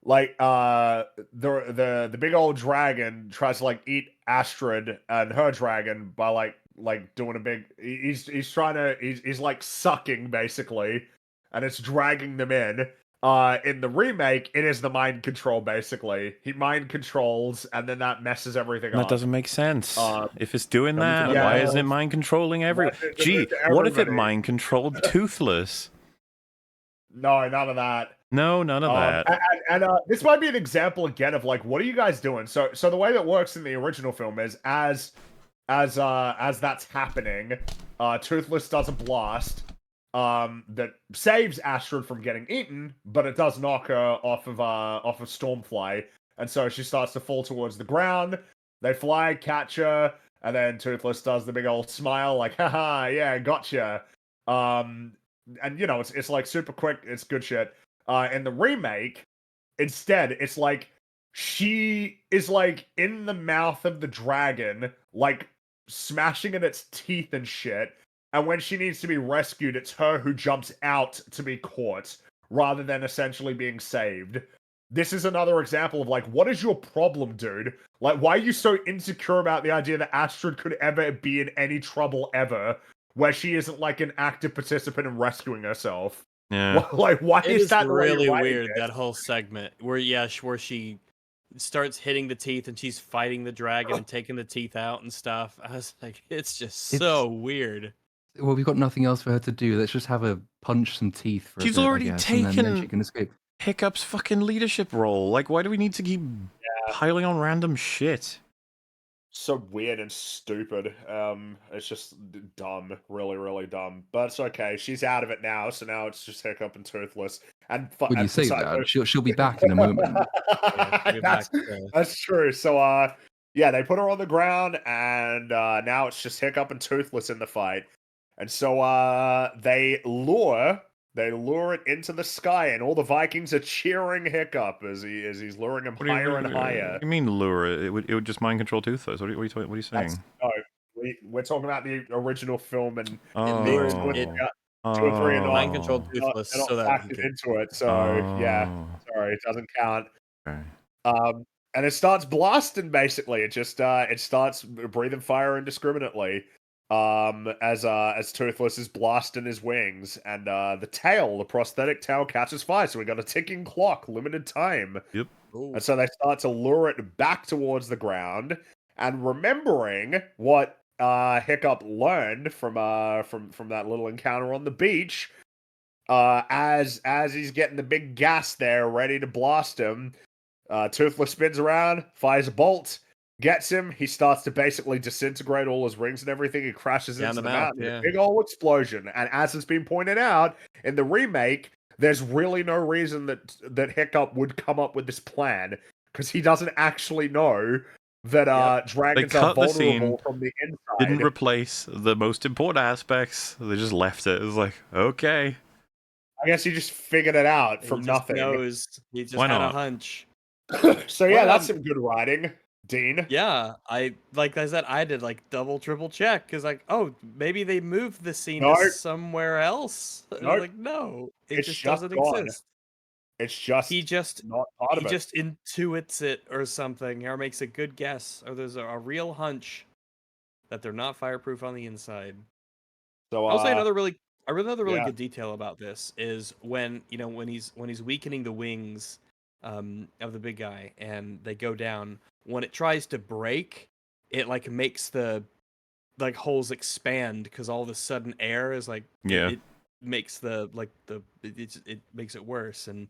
like the big old dragon tries to like eat Astrid and her dragon by like doing a big he's trying to he's like sucking basically, and it's dragging them in. In the remake, it is the mind control basically. He mind controls, and then that messes everything That up. doesn't make sense. If it's doing Come to that, the why mouth. isn't it mind controlling every? Gee, what if it mind controlled Toothless? No, none of that. No, none of that. And this might be an example again of like, what are you guys doing? So the way that works in the original film is as that's happening, Toothless does a blast that saves Astrid from getting eaten, but it does knock her off of Stormfly, and so she starts to fall towards the ground. They fly, catch her, and then Toothless does the big old smile, like, haha, yeah, gotcha. And you know, it's like super quick, it's good shit. In the remake, instead, it's like she is like in the mouth of the dragon, like smashing in its teeth and shit. And when she needs to be rescued, it's her who jumps out to be caught rather than essentially being saved. This is another example of like, what is your problem, dude? Like, why are you so insecure about the idea that Astrid could ever be in any trouble ever, where she isn't like an active participant in rescuing herself? Yeah. Like, why It is is that the way really you're writing weird, it? that whole segment where where she starts hitting the teeth and she's fighting the dragon and taking the teeth out and stuff. I was like, it's just so weird. Well, we've got nothing else for her to do. Let's just have her punch some teeth for She's a bit, already I guess, and then she taken can escape. Hiccup's fucking leadership role. Like, why do we need to keep piling on random shit? So weird and stupid. It's just dumb, really, really dumb. But it's okay. She's out of it now, so now it's just Hiccup and Toothless. And When you say that, she'll be back in a moment. That's true. So yeah, they put her on the ground, and now it's just Hiccup and Toothless in the fight. And so they lure it into the sky, and all the Vikings are cheering Hiccup as he's luring him higher and higher. What do you mean lure it? It would just mind control Toothless. What are you saying? We're talking about the original film, and It 2 or 3 are not mind controlled Toothless they're not so that he factored could. into it. So yeah, sorry, it doesn't count. Okay. And it starts blasting. Basically, it just it starts breathing fire indiscriminately. As Toothless is blasting his wings, and the prosthetic tail catches fire. So we got a ticking clock, limited time. Yep. Ooh. And so they start to lure it back towards the ground. And remembering what Hiccup learned from that little encounter on the beach, as he's getting the big gas there, ready to blast him, Toothless spins around, fires a bolt, gets him. He starts to basically disintegrate all his rings and everything. He crashes Down into the the mouth, mountain. yeah. A big old explosion. And as has been pointed out in the remake, there's really no reason that Hiccup would come up with this plan, because he doesn't actually know that dragons are vulnerable from the inside. Didn't replace the most important aspects. They just left it. It was like, okay. I guess he just figured it out from nothing. He just Why had a not? hunch. So yeah, that's some good writing, Dean. Yeah, like I said, I did like double, triple check, because like, oh, maybe they moved the scene to somewhere else. Like, no, it just doesn't exist. It's just He just not part of it. He just intuits it or something, or makes a good guess, or there's a real hunch that they're not fireproof on the inside. So I'll say another really yeah. good detail about this is when he's weakening the wings of the big guy and they go down. When it tries to break, it like makes the like holes expand, because all of a sudden air is like it makes it makes it worse. And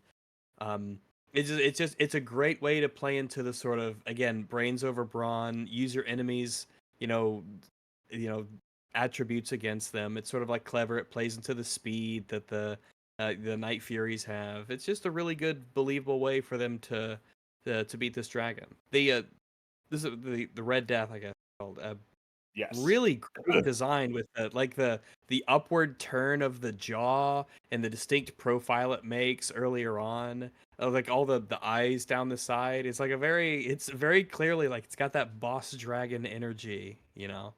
it's a great way to play into the sort of, again, brains over brawn, use your enemies, attributes against them. It's sort of like clever. It plays into the speed that the Night Furies have. It's just a really good, believable way for them to to beat this dragon. This is the Red Death, I guess it's called. Yes. Really great design with the upward turn of the jaw and the distinct profile it makes earlier on. Like all the eyes down the side. It's like it's very clearly like it's got that boss dragon energy, you know.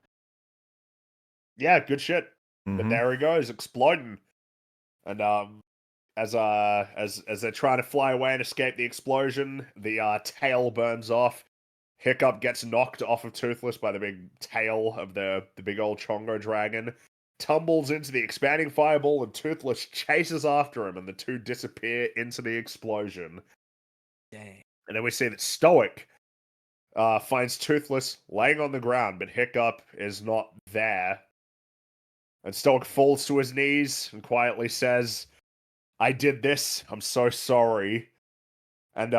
Yeah, good shit. But Mhm. there he goes, exploding. And as they're trying to fly away and escape the explosion, the tail burns off. Hiccup gets knocked off of Toothless by the big tail of the big old Chongo dragon, tumbles into the expanding fireball, and Toothless chases after him, and the two disappear into the explosion. Dang. And then we see that Stoic finds Toothless laying on the ground, but Hiccup is not there. And Stoic falls to his knees and quietly says, "I did this. I'm so sorry." And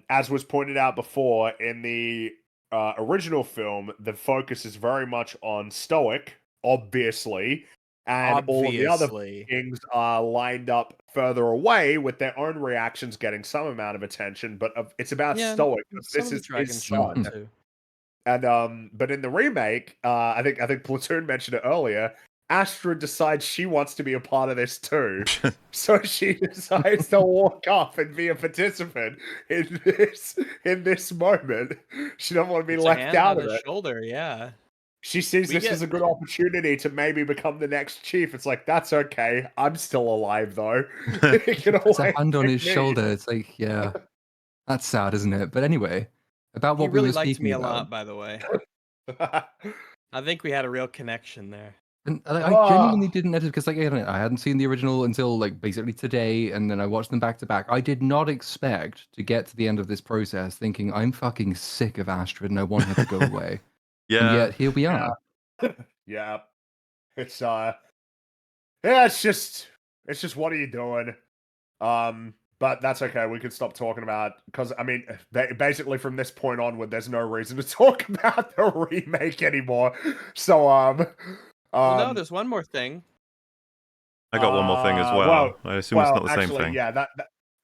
as was pointed out before, in the original film, the focus is very much on Stoic, obviously, and all of the other Obviously. things are lined up further away with their own reactions getting some amount of attention. But it's about Yeah, Stoic because some this of the is dragons his show son. up too. And but in the remake, I think Platoon mentioned it earlier. Astrid decides she wants to be a part of this too, so she decides to walk up and be a participant in this moment. She don't want to be Puts a left hand out on of his it. shoulder, yeah. She sees We this get as a good opportunity to maybe become the next chief. It's like, that's okay. I'm still alive though. You can Puts a always hand on pick his me. shoulder. It's like, yeah, that's sad, isn't it? But anyway, about He what we really were liked me speaking a about. lot, by the way. I think we had a real connection there. And I genuinely Ah, didn't edit because, like, I hadn't seen the original until like basically today, and then I watched them back to back. I did not expect to get to the end of this process thinking I'm fucking sick of Astrid and I want her to go away. And Yeah. yet here we yeah, are. yeah. It's yeah, it's just what are you doing? But that's okay. We can stop talking about because I mean, basically from this point onward, there's no reason to talk about the remake anymore. So Well, no, there's one more thing. I got one more thing as well. I assume it's not the same actually, thing. yeah,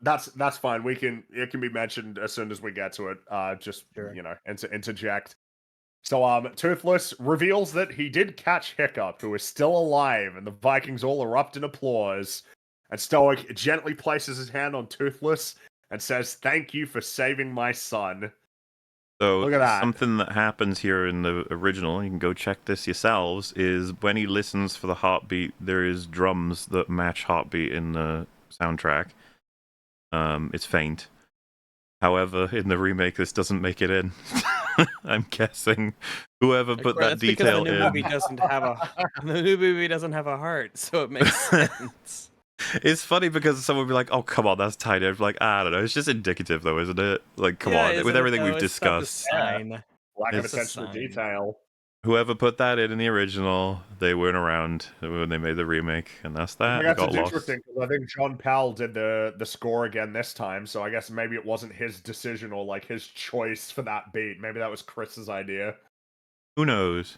that's fine. It can be mentioned as soon as we get to it. Just Sure. interject. So Toothless reveals that he did catch Hiccup, who is still alive, and the Vikings all erupt in applause. And Stoic gently places his hand on Toothless and says, "Thank you for saving my son." So Look at that. something that happens here in the original, you can go check this yourselves, is when he listens for the heartbeat, there is drums that match heartbeat in the soundtrack. It's faint. However, in the remake, this doesn't make it in. I'm guessing whoever put that That's because detail the new in. movie doesn't have a heart, so it makes sense. It's funny because someone would be like, "Oh, come on, that's tiny." I'd be like, I don't know. It's just indicative, though, isn't it? Like, come on, with everything we've discussed. Sign. Lack of It's a attention to sign. detail. Whoever put that in the original, they weren't around when they made the remake, and that's I that. think It got that's lost. interesting because I think John Powell did the score again this time, so I guess maybe it wasn't his decision or like his choice for that beat. Maybe that was Chris's idea. Who knows?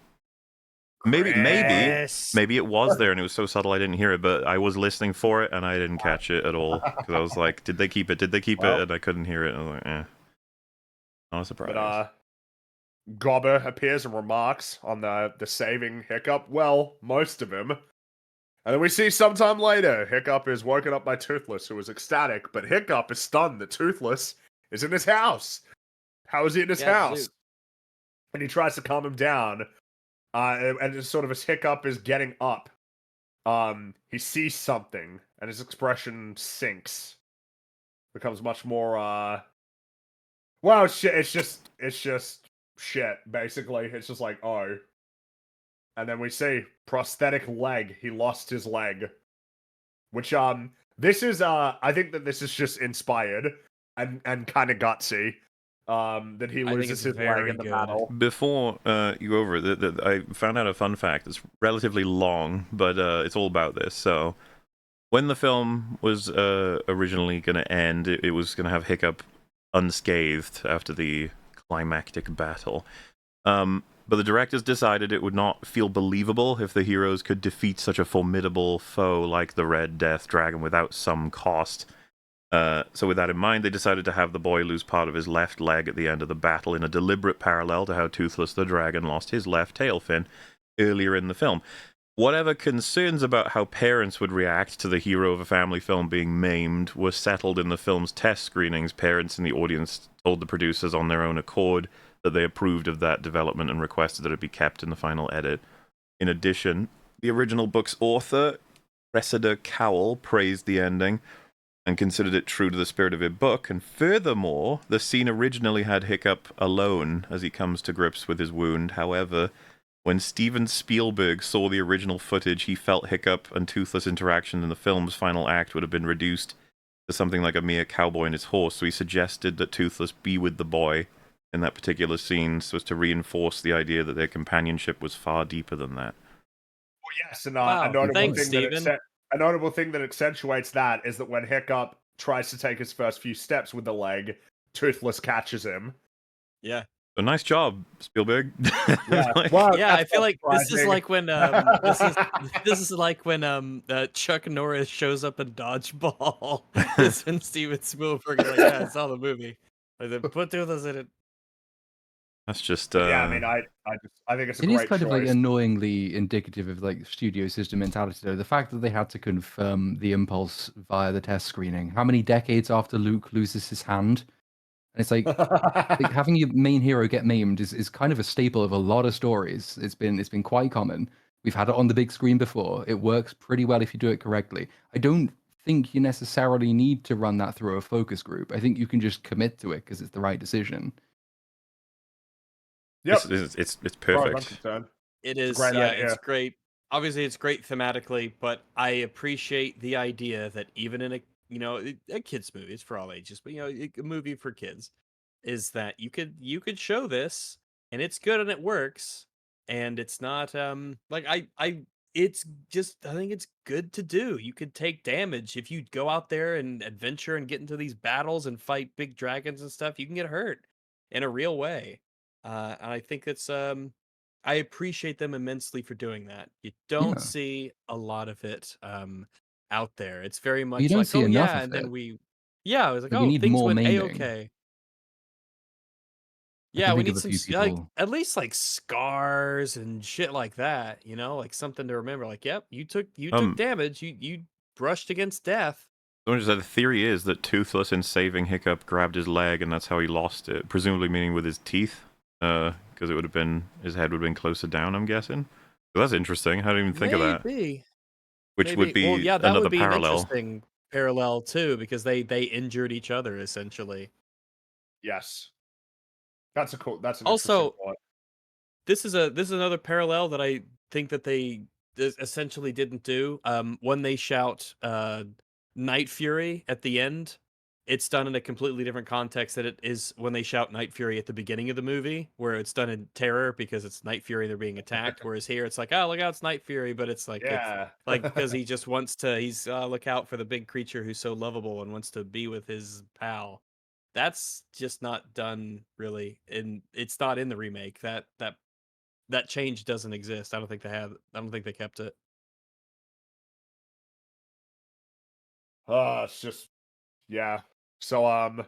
Maybe Chris. it was there and it was so subtle I didn't hear it, but I was listening for it and I didn't catch it at all because I was like, "Did they keep it? Did they keep Well. it?" And I couldn't hear it. And I was like, "Eh." Not a surprise. But Gobber appears and remarks on the saving Hiccup. Well, most of him. And then we see sometime later, Hiccup is woken up by Toothless, who is ecstatic, but Hiccup is stunned that Toothless is in his house. How is he in his house? Dude. And he tries to calm him down. And it's sort of as Hiccup is getting up, he sees something, and his expression sinks. Becomes much more well, it's just shit, basically. It's just like, oh. And then we see prosthetic leg. He lost his leg. Which this is I think that this is just inspired and kind of gutsy. That he I think loses it's his leg very in the good. battle. Before you go over it, I found out a fun fact. It's relatively long, but it's all about this. So, when the film was originally going to end, it was going to have Hiccup unscathed after the climactic battle. But the directors decided it would not feel believable if the heroes could defeat such a formidable foe like the Red Death Dragon without some cost. So with that in mind, they decided to have the boy lose part of his left leg at the end of the battle in a deliberate parallel to how Toothless the dragon lost his left tail fin earlier in the film. Whatever concerns about how parents would react to the hero of a family film being maimed were settled in the film's test screenings. Parents in the audience told the producers on their own accord that they approved of that development and requested that it be kept in the final edit. In addition, the original book's author, Cressida Cowell, praised the ending and considered it true to the spirit of her book. And furthermore, the scene originally had Hiccup alone as he comes to grips with his wound. However, when Steven Spielberg saw the original footage, he felt Hiccup and Toothless interaction in the film's final act would have been reduced to something like a mere cowboy and his horse, so he suggested that Toothless be with the boy in that particular scene so as to reinforce the idea that their companionship was far deeper than that. Well, yes, and Wow, a notable thanks, thing Steven. a notable thing that accentuates that is that when Hiccup tries to take his first few steps with the leg, Toothless catches him. Yeah. So nice job, Spielberg. Yeah, Like, well, Yeah, I feel like this is surprising. like when this is like when Chuck Norris shows up in Dodgeball. It's when Steven Spielberg is like, yeah, I saw the movie. Like, they put Toothless in it. that's just Yeah, I mean, I think it's a It is great kind of like choice. annoyingly indicative of like studio system mentality though. The fact that they had to confirm the impulse via the test screening. How many decades after Luke loses his hand? And it's like having your main hero get maimed is kind of a staple of a lot of stories. It's been quite common. We've had it on the big screen before. It works pretty well if you do it correctly. I don't think you necessarily need to run that through a focus group. I think you can just commit to it because it's the right decision. Yep, it's as far as I'm perfect. concerned. It It's a is, great yeah, idea. it's great. Obviously, it's great thematically, but I appreciate the idea that even in a kids movie, it's for all ages, but a movie for kids, is that you could show this and it's good and it works, and it's not like it's just I think it's good to do. You could take damage if you go out there and adventure and get into these battles and fight big dragons and stuff. You can get hurt in a real way, and I think it's I appreciate them immensely for doing that. You don't Yeah. see a lot of it out there. It's very You much don't like, see oh enough yeah, of and it. then I was like, Like, we oh, need things more went a maiming. okay. I Yeah, can we think of need a some few like people. at least like scars and shit like that, like something to remember. Like, yep, you took damage, you brushed against death. Someone just said the theory is that Toothless, in saving Hiccup, grabbed his leg, and that's how he lost it. Presumably, meaning with his teeth, because it would have been his head would have been closer down. I'm guessing. So that's interesting. I didn't even think of that. Maybe. Which would Maybe. Well, be yeah, that another would be an parallel. interesting parallel too, because they injured each other essentially. Yes, that's an interesting Also, point. this is another parallel that I think that they essentially didn't do. When they shout Night Fury at the end, it's done in a completely different context than it is when they shout Night Fury at the beginning of the movie, where it's done in terror because it's Night Fury, they're being attacked. Whereas here it's like, oh, look out, it's Night Fury, but it's Yeah. like because he just wants to look out for the big creature who's so lovable and wants to be with his pal. That's just not done really, and it's not in the remake. That change doesn't exist. I don't think they have. I don't think they kept it. It's just yeah. So uh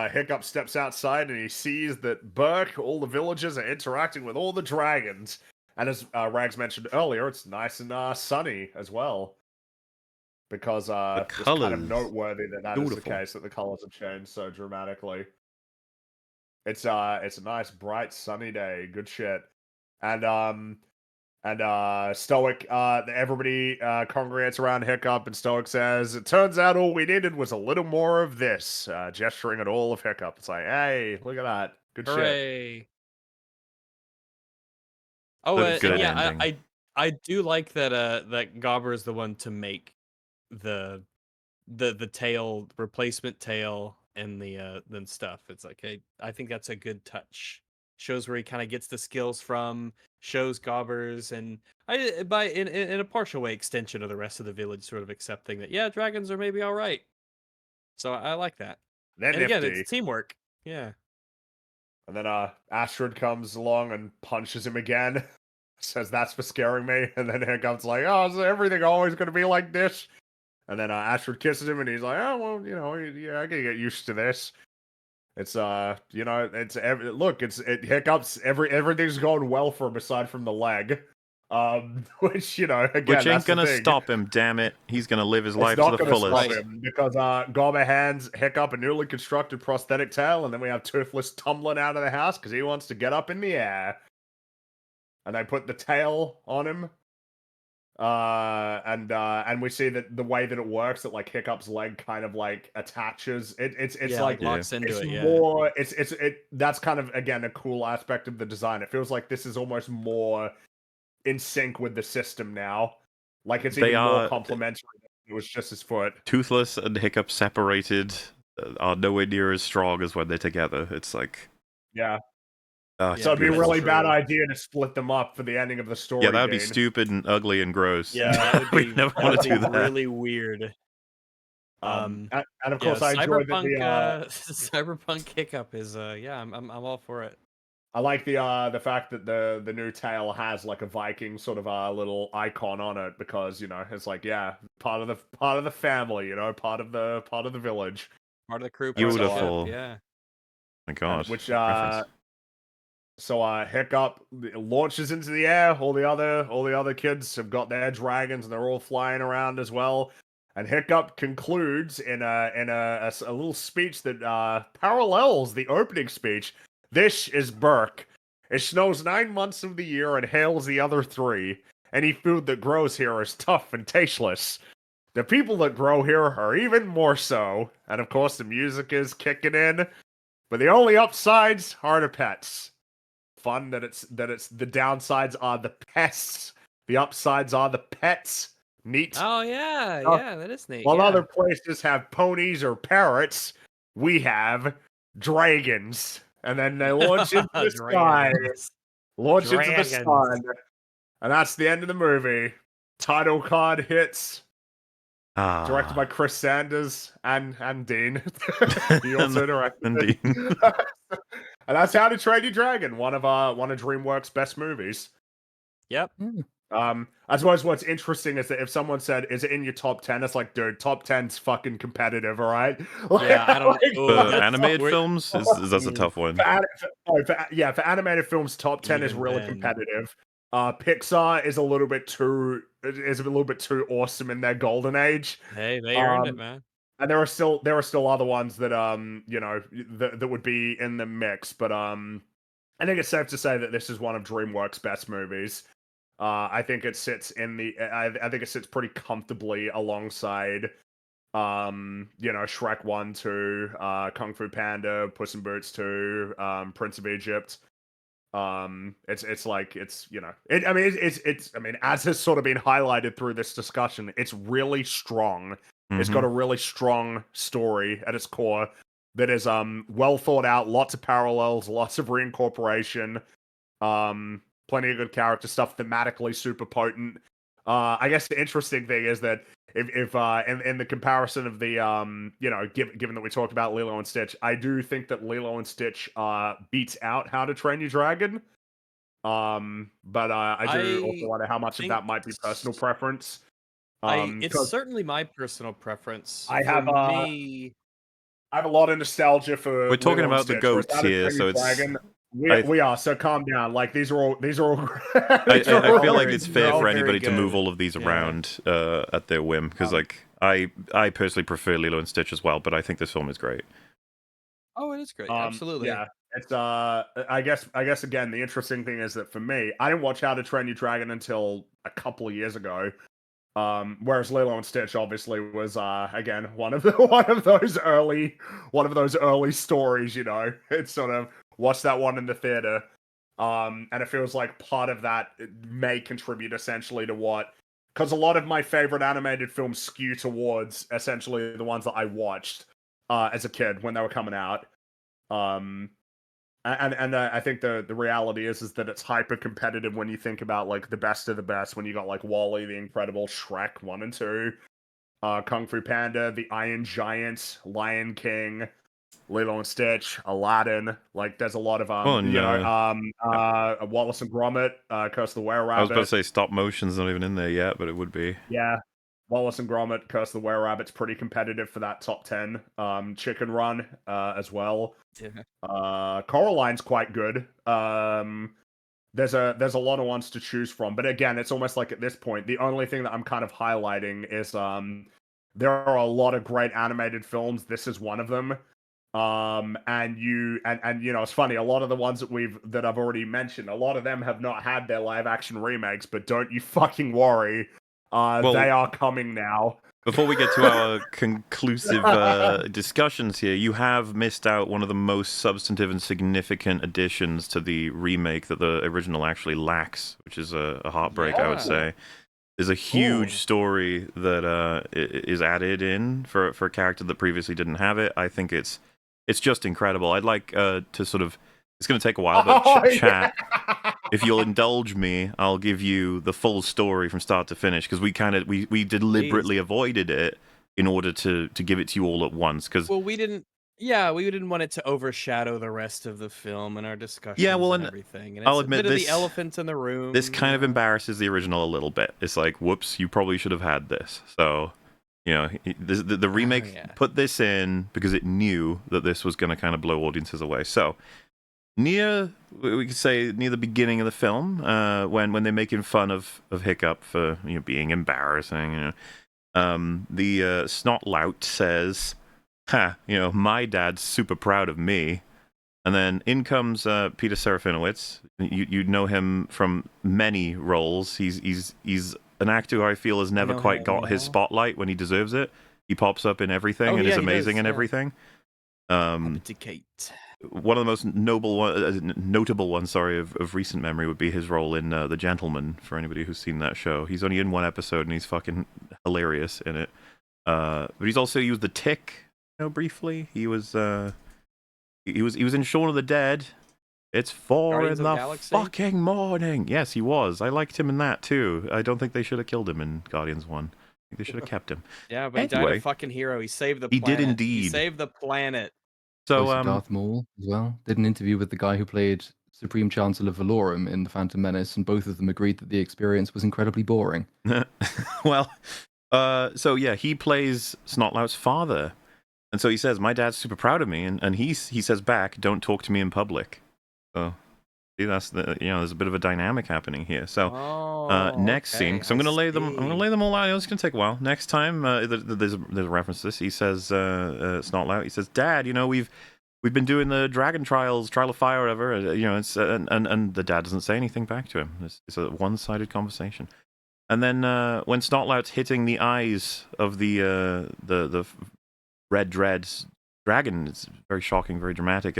Hiccup steps outside and he sees that Burke, all the villagers are interacting with all the dragons. And as Rags mentioned earlier, it's nice and sunny as well. Because The it's kind of colors, noteworthy that is the beautiful. case, that the colors have changed so dramatically. It's a nice, bright, sunny day. Good shit. And Stoic, everybody congregates around Hiccup, and Stoic says, "It turns out all we needed was a little more of this," gesturing at all of Hiccup. It's like, hey, look at that. Good shit. Hooray! Oh, A good and yeah, ending. I do like that. That Gobber is the one to make the the tail replacement tail and the then stuff. It's like I think that's a good touch. Shows where he kind of gets the skills from. Shows Gobbers and by in a partial way extension of the rest of the village sort of accepting that yeah, dragons are maybe all right. So I like that. They're And again, it's nifty. teamwork. Yeah. And then Astrid comes along and punches him again. Says that's for scaring me. And then Hiccup's like, "Oh, is everything always going to be like this?" And then Astrid kisses him, and he's like, "Oh well, yeah, I gotta get used to this." It's hiccups. Everything's going well for him aside from the leg, which again, Which ain't that's the gonna thing. stop him. Damn it, he's gonna live his It's life to not the gonna fullest. stop him because Gobber hands Hiccup a newly constructed prosthetic tail, and then we have Toothless tumbling out of the house because he wants to get up in the air, and they put the tail on him. And we see that the way that it works, that like Hiccup's leg kind of like attaches. It's like locks into it's it. Yeah. more. That's kind of again a cool aspect of the design. It feels like this is almost more in sync with the system now. Like it's even more complementary than it was just his foot. Toothless and Hiccup separated are nowhere near as strong as when they're together. It's like Yeah. Oh, So it'd be a really bad idea to split them up for the ending of the story. Yeah, that would be stupid and ugly and gross. Yeah, that would be, we never want to do that. Really weird. And of course, I enjoy that the Cyberpunk Hiccup is I'm all for it. I like the fact that the new tail has like a Viking sort of little icon on it because it's like part of the family, part of the village, part of the crew. Beautiful. Yeah. My God. Which so Hiccup launches into the air. All the other kids have got their dragons and they're all flying around as well. And Hiccup concludes in a little speech that parallels the opening speech. This is Burke. It snows 9 months of the year and hails the other 3. Any food that grows here is tough and tasteless. The people that grow here are even more so. And of course the music is kicking in. But the only upsides are the pets. Fun that it's the downsides are the pests. The upsides are the pets. Neat. Oh yeah, that is neat. While other places have ponies or parrots, we have dragons. And then they launch into the sky. Launch into the sun. And that's the end of the movie. Title card hits. Directed by Chris Sanders and Dean. He also directed Dean. And that's How to Train Your Dragon, one of DreamWorks' best movies. Yep. I suppose what's interesting is that if someone said, "Is it in your top 10?" It's like, dude, top 10's fucking competitive, all right? Yeah, I don't. For animated films, that's a tough one. For animated films, top 10 is really competitive. Pixar is a little bit too awesome in their golden age. Hey, they earned it, man. And there are still other ones that that would be in the mix, but I think it's safe to say that this is one of DreamWorks' best movies. I think it sits I think it sits pretty comfortably alongside Shrek 1, 2, Kung Fu Panda, Puss in Boots 2, Prince of Egypt. It's as has sort of been highlighted through this discussion, it's really strong. It's got a really strong story at its core that is well thought out, lots of parallels, lots of reincorporation, plenty of good character stuff, thematically super potent. I guess the interesting thing is that if in the comparison of the given that we talked about Lilo and Stitch, I do think that Lilo and Stitch beats out How to Train Your Dragon. But I do also wonder how much of that might be personal preference. It's certainly my personal preference. I have a lot of nostalgia for. We're talking about the goats here, so it's. Dragon. We are, so calm down. Like these are all. I feel like it's fair for anybody to move all of these around at their whim, because I personally prefer Lilo and Stitch as well, but I think this film is great. Oh, it is great. Absolutely. Yeah. It's I guess again the interesting thing is that for me, I didn't watch How to Train Your Dragon until a couple of years ago. Whereas Lilo and Stitch obviously was again one of those early stories, It's sort of watch that one in the theater. And it feels like part of that may contribute essentially to because a lot of my favorite animated films skew towards essentially the ones that I watched as a kid when they were coming out. And I think the reality is that it's hyper competitive when you think about like the best of the best. When you got like WALL-E, The Incredible, Shrek 1 and 2, Kung Fu Panda, The Iron Giant, Lion King, Lilo and Stitch, Aladdin. Like there's a lot of Wallace and Gromit, Curse of the Were-Rabbit. I was about to say stop motion's not even in there yet, but it would be. Yeah. Wallace and Gromit, Curse of the Were-Rabbit's pretty competitive for that top 10. Chicken Run as well. Yeah. Coraline's quite good. There's a lot of ones to choose from, but again, it's almost like at this point, the only thing that I'm kind of highlighting is there are a lot of great animated films. This is one of them. And you know, it's funny, a lot of the ones that I've already mentioned, a lot of them have not had their live action remakes, but don't you fucking worry. They are coming now. Before we get to our conclusive discussions here, you have missed out one of the most substantive and significant additions to the remake that the original actually lacks, which is a heartbreak, I would say. There's a huge story that is added in for a character that previously didn't have it. I think it's just incredible. I'd like to sort of... It's going to take a while, but chat. If you'll indulge me, I'll give you the full story from start to finish, because we deliberately avoided it in order to give it to you all at once. Because we didn't want it to overshadow the rest of the film and our discussions and everything. And I'll it's admit a bit this, of the elephant in the room. This kind of embarrasses the original a little bit. It's like, whoops, you probably should have had this. So, you know, the remake put this in because it knew that this was going to kind of blow audiences away. So, we could say near the beginning of the film, when they're making fun of Hiccup for being embarrassing, the snotlout says, "Ha, my dad's super proud of me," and then in comes Peter Serafinowicz. You know him from many roles. He's an actor who I feel has never quite got his spotlight when he deserves it. He pops up in everything and is amazing in everything. One of the most notable ones, of recent memory would be his role in The Gentleman, for anybody who's seen that show. He's only in one episode, and he's fucking hilarious in it. But he was the Tick, briefly. He was in Shaun of the Dead. It's 4 in the fucking morning. Yes, he was. I liked him in that, too. I don't think they should have killed him in Guardians 1. I think they should have kept him. Yeah, but he died a fucking hero. He saved the planet. He did indeed. He saved the planet. So, Darth Maul as well did an interview with the guy who played Supreme Chancellor Valorum in The Phantom Menace, and both of them agreed that the experience was incredibly boring. Well, so yeah, he plays Snotlout's father, and so he says, "My dad's super proud of me," and he says back, "Don't talk to me in public." So, see, that's there's a bit of a dynamic happening here. So, next scene, because I'm gonna lay them all out. It's gonna take a while. Next time, there's a reference to this. He says, Snotlout. He says, "Dad, we've been doing the dragon trial of fire, or whatever. It's and the dad doesn't say anything back to him. It's a one-sided conversation. And then when Snotlout's hitting the eyes of the red dread dragon, it's very shocking, very dramatic.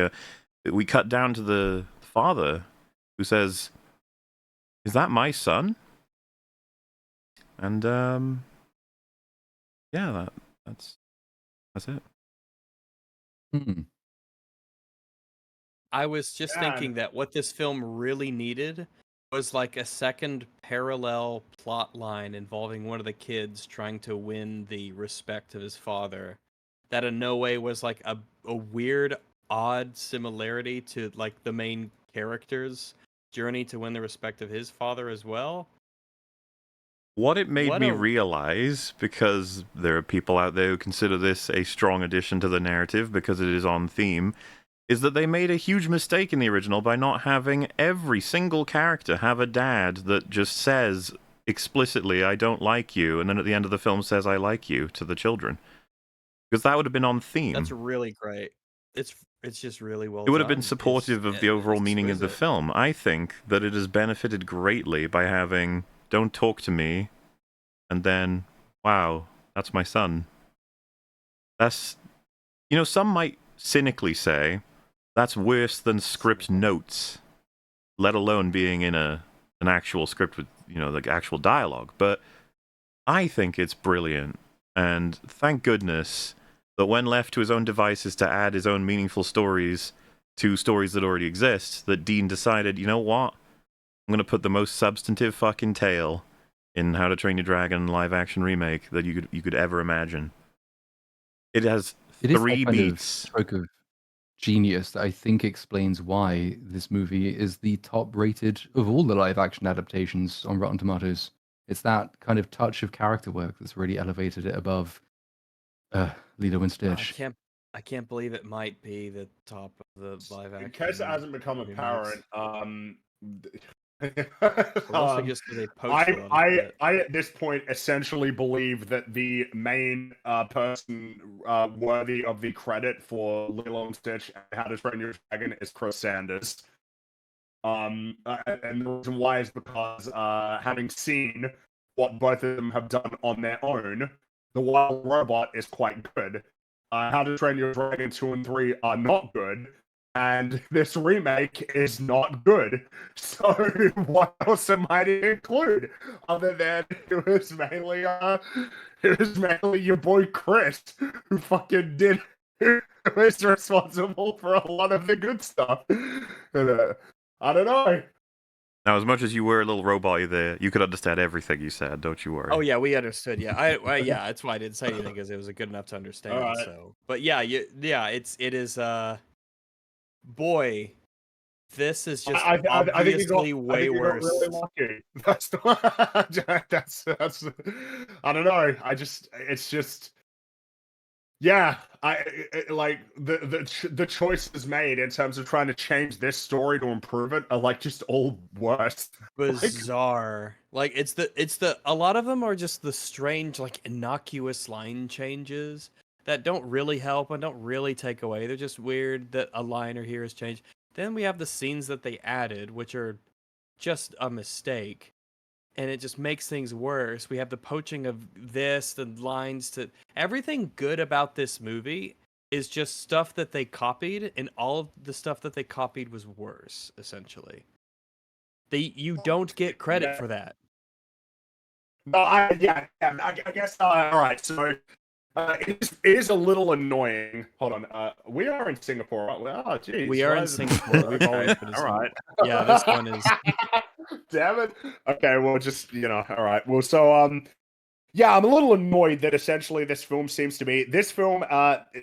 We cut down to the father, who says, "Is that my son?" And yeah, that's it. I was just thinking that what this film really needed was like a second parallel plot line involving one of the kids trying to win the respect of his father. That in no way was like a weird, odd similarity to like the main character's journey to win the respect of his father as well. What it made me realize, because there are people out there who consider this a strong addition to the narrative because it is on theme, is that they made a huge mistake in the original by not having every single character have a dad that just says explicitly, "I don't like you," and then at the end of the film says, "I like you," to the children. Because that would have been on theme. That's really great. It's just really well done. It would have been supportive of the overall meaning of the film. I think that it has benefited greatly by having "Don't talk to me," and then, "Wow, that's my son." That's, some might cynically say that's worse than script notes, let alone being in an actual script with, like actual dialogue. But I think it's brilliant, and thank goodness that when left to his own devices to add his own meaningful stories to stories that already exist, that Dean decided, you know what? I'm going to put the most substantive fucking tale in How to Train Your Dragon live action remake that you could ever imagine. It has 3 beats. Stroke of genius that I think explains why this movie is the top rated of all the live action adaptations on Rotten Tomatoes. It's that kind of touch of character work that's really elevated it above Lilo and Stitch. I can't believe it might be the top of the live action. In case it hasn't become apparent, mostly just because they poached it on it. I at this point essentially believe that the main person worthy of the credit for Lilo and Stitch and How to Train Your Dragon is Chris Sanders. And the reason why is because having seen what both of them have done on their own, The Wild Robot is quite good. How to Train Your Dragon 2 and 3 are not good, and this remake is not good. So what else am I to include other than it was mainly your boy Chris who fucking did who was responsible for a lot of the good stuff. And, I don't know. Now, as much as you were a little robot there, you could understand everything you said. Don't you worry. Oh yeah, we understood. Yeah, yeah, that's why I didn't say anything because it was good enough to understand. Right. So, but yeah, it is. Boy, this is just obviously way worse. Really lucky. That's I don't know. It's just. Yeah, like the choices made in terms of trying to change this story to improve it are like just all worse. Bizarre. Like it's the a lot of them are just the strange, like innocuous line changes that don't really help and don't really take away. They're just weird that a line or here has changed. Then we have the scenes that they added, which are just a mistake. And it just makes things worse. We have the poaching of this, the lines to everything good about this movie is just stuff that they copied, and all of the stuff that they copied was worse, essentially. You don't get credit for that. No, I guess all right. So it is a little annoying. Hold on. We are in Singapore, aren't we? Oh, geez. We are in Singapore. We've always been in Singapore. All right. Yeah, this one is. Damn it. Okay, well, just, all right. Well, so, yeah, I'm a little annoyed that essentially this film seems to be... This film,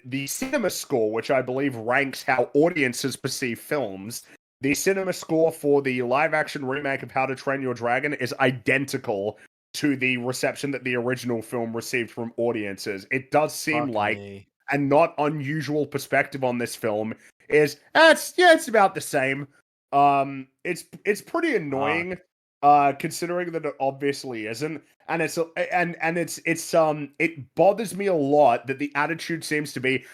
the cinema score, which I believe ranks how audiences perceive films, the cinema score for the live-action remake of How to Train Your Dragon is identical to the reception that the original film received from audiences. It does seem a not unusual perspective on this film is, it's about the same. It's pretty annoying, considering that it obviously isn't, and it bothers me a lot that the attitude seems to be,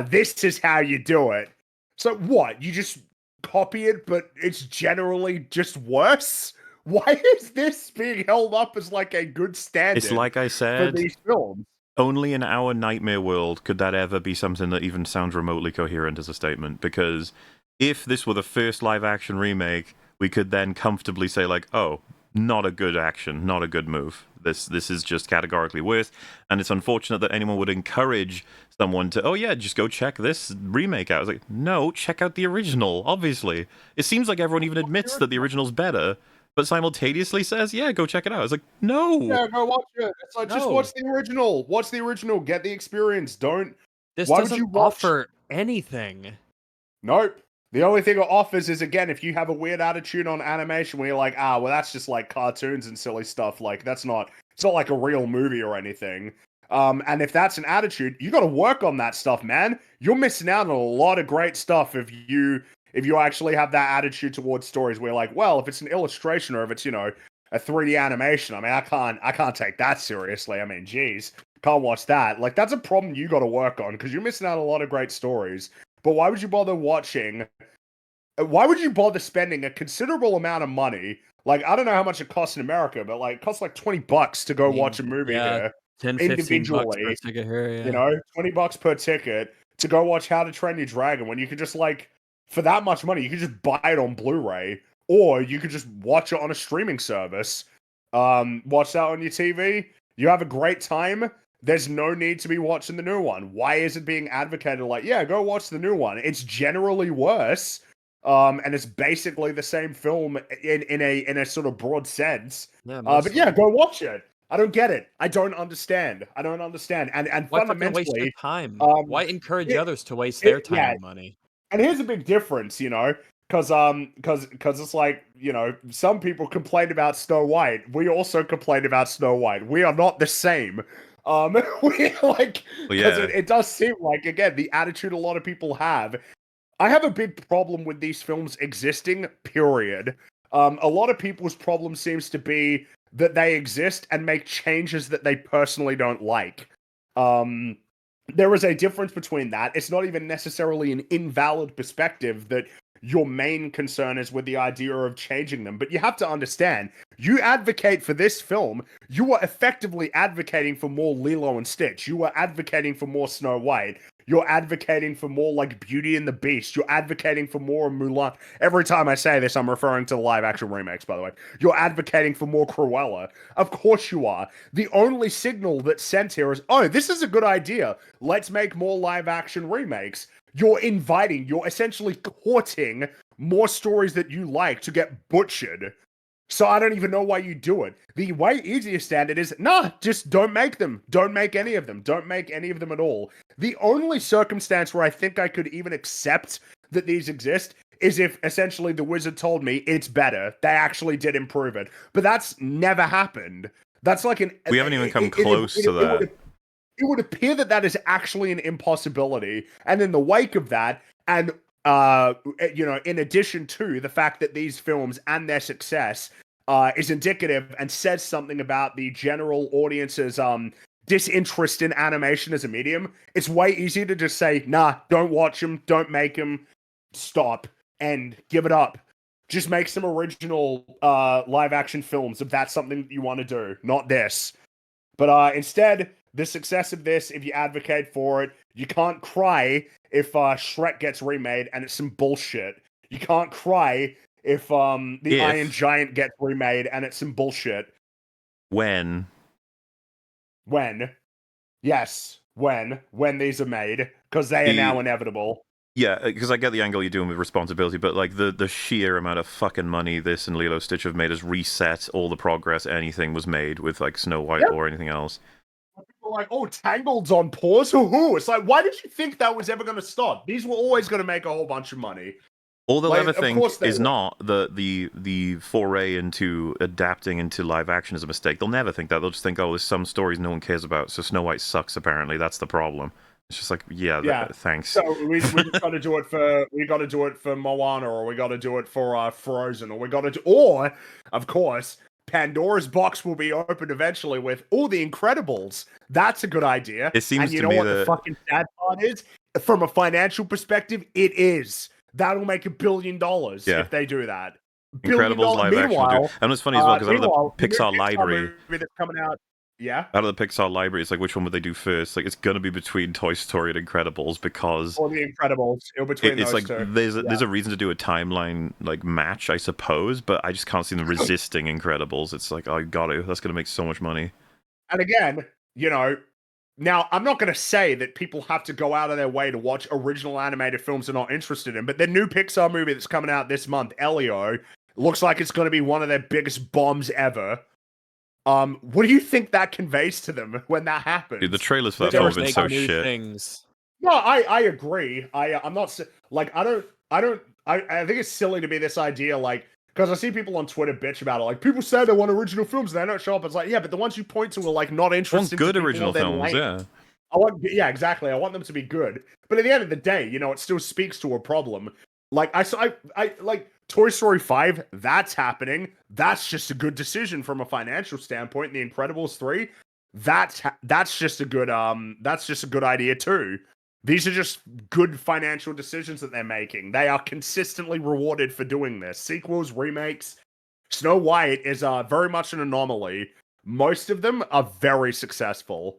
this is how you do it. So what? You just copy it, but it's generally just worse? Why is this being held up as like a good standard? It's like I said, for these films. Only in our nightmare world could that ever be something that even sounds remotely coherent as a statement, because if this were the first live-action remake, we could then comfortably say, like, oh, not a good action, not a good move. This is just categorically worse, and it's unfortunate that anyone would encourage someone to, oh yeah, just go check this remake out. It's like, no, check out the original, obviously. It seems like everyone even admits that the original's better, but simultaneously says, yeah, go check it out. It's like, no. Yeah, go watch it. It's like, just watch the original. Watch the original. Get the experience. Don't... This doesn't offer anything. Nope. The only thing it offers is, again, if you have a weird attitude on animation where you're like, well, that's just like cartoons and silly stuff, like, it's not like a real movie or anything. And if that's an attitude, you got to work on that stuff, man. You're missing out on a lot of great stuff if you actually have that attitude towards stories where, like, well, if it's an illustration or if it's, a 3D animation, I mean, I can't take that seriously. I mean, geez, can't watch that. Like, that's a problem you got to work on because you're missing out on a lot of great stories. But why would you bother spending a considerable amount of money? Like, I don't know how much it costs in America, but like, it costs like $20 to go watch a movie here. 10, individually, $15 per ticket here, yeah. $20 per ticket to go watch How to Train Your Dragon when you could just, like, for that much money, you could just buy it on Blu-ray, or you could just watch it on a streaming service. Watch that on your TV. You have a great time. There's no need to be watching the new one. Why is it being advocated like, yeah, go watch the new one? It's generally worse, and it's basically the same film in a sort of broad sense. Yeah, but yeah, go watch it. I don't get it. I don't understand. And why fundamentally, waste your time? Why encourage others to waste their time and money? And here's a big difference, because it's like, you know, some people complain about Snow White. We also complain about Snow White. We are not the same. We like, because it does seem like, again, the attitude a lot of people have. I have a big problem with these films existing, period. A lot of people's problem seems to be that they exist and make changes that they personally don't like. There is a difference between that. It's not even necessarily an invalid perspective that your main concern is with the idea of changing them. But you have to understand, you advocate for this film, you are effectively advocating for more Lilo and Stitch. You are advocating for more Snow White. You're advocating for more, like, Beauty and the Beast. You're advocating for more Mulan. Every time I say this, I'm referring to the live-action remakes, by the way. You're advocating for more Cruella. Of course you are. The only signal that's sent here is, oh, this is a good idea. Let's make more live-action remakes. You're essentially courting more stories that you like to get butchered. So I don't even know why you do it. The way easier standard is, nah, just don't make them. Don't make any of them. Don't make any of them at all. The only circumstance where I think I could even accept that these exist is if essentially the wizard told me it's better. They actually did improve it. But that's never happened. That's like we haven't even come close to that. It would appear that that is actually an impossibility. And in the wake of that, and you know, in addition to the fact that these films and their success is indicative and says something about the general audience's disinterest in animation as a medium, it's way easier to just say, nah, don't watch them, don't make them, stop, and give it up. Just make some original live-action films if that's something that you want to do, not this. But instead, the success of this, if you advocate for it, you can't cry if Shrek gets remade and it's some bullshit. You can't cry if the Iron Giant gets remade and it's some bullshit. When? Yes, when these are made, because they are now inevitable. Yeah, because I get the angle you're doing with responsibility, but like the sheer amount of fucking money this and Lilo Stitch have made has reset all the progress anything was made with like Snow White or anything else. People are like, oh, Tangled's on pause? It's like, why did you think that was ever going to stop? These were always going to make a whole bunch of money. All they'll ever think is not the foray into adapting into live action is a mistake. They'll never think that. They'll just think, oh, there's some stories no one cares about, so Snow White sucks, apparently. That's the problem. It's just like, thanks. So we got to do it for Moana, or we got to do it for Frozen, or of course, Pandora's box will be opened eventually with all the Incredibles. That's a good idea. It seems and you know what the fucking sad part is? From a financial perspective, it is. That'll make $1 billion if they do that. Incredibles live action. And it's funny as well, because out of the Pixar library movie that's coming out. Yeah. Out of the Pixar library, it's like, which one would they do first? Like, it's gonna be between Toy Story and Incredibles, because or the Incredibles. It's like two. There's a reason to do a timeline like match, I suppose, but I just can't see them resisting Incredibles. It's like, oh, got to. That's gonna make so much money. And again, you know, now I'm not gonna say that people have to go out of their way to watch original animated films they're not interested in, but the new Pixar movie that's coming out this month, Elio, looks like it's gonna be one of their biggest bombs ever. What do you think that conveys to them when that happens? Dude, the trailers for that film have been so shit. Things. No, I agree. I'm not like I think it's silly to be this idea like, because I see people on Twitter bitch about it. Like, people say they want original films and they don't show up. It's like, yeah, but the ones you point to are like not interesting. Good original films, yeah. Exactly. I want them to be good. But at the end of the day, you know, it still speaks to a problem. Like I like Toy Story 5, that's happening. That's just a good decision from a financial standpoint. And The Incredibles 3, that's just a good idea too. These are just good financial decisions that they're making. They are consistently rewarded for doing this. Sequels, remakes. Snow White is very much an anomaly. Most of them are very successful.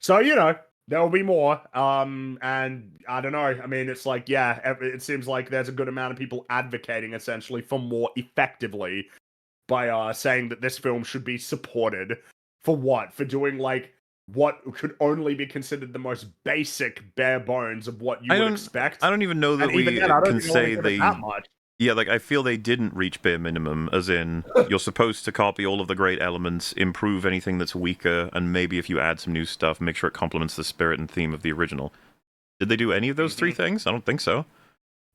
So, you know, there will be more. And I don't know. I mean, it's like, yeah, it seems like there's a good amount of people advocating essentially for more effectively by saying that this film should be supported. For what? For doing like what could only be considered the most basic bare bones of what you would expect. I don't even know that we can say they that much. Yeah, like, I feel they didn't reach bare minimum, as in, you're supposed to copy all of the great elements, improve anything that's weaker, and maybe if you add some new stuff, make sure it complements the spirit and theme of the original. Did they do any of those three things? I don't think so.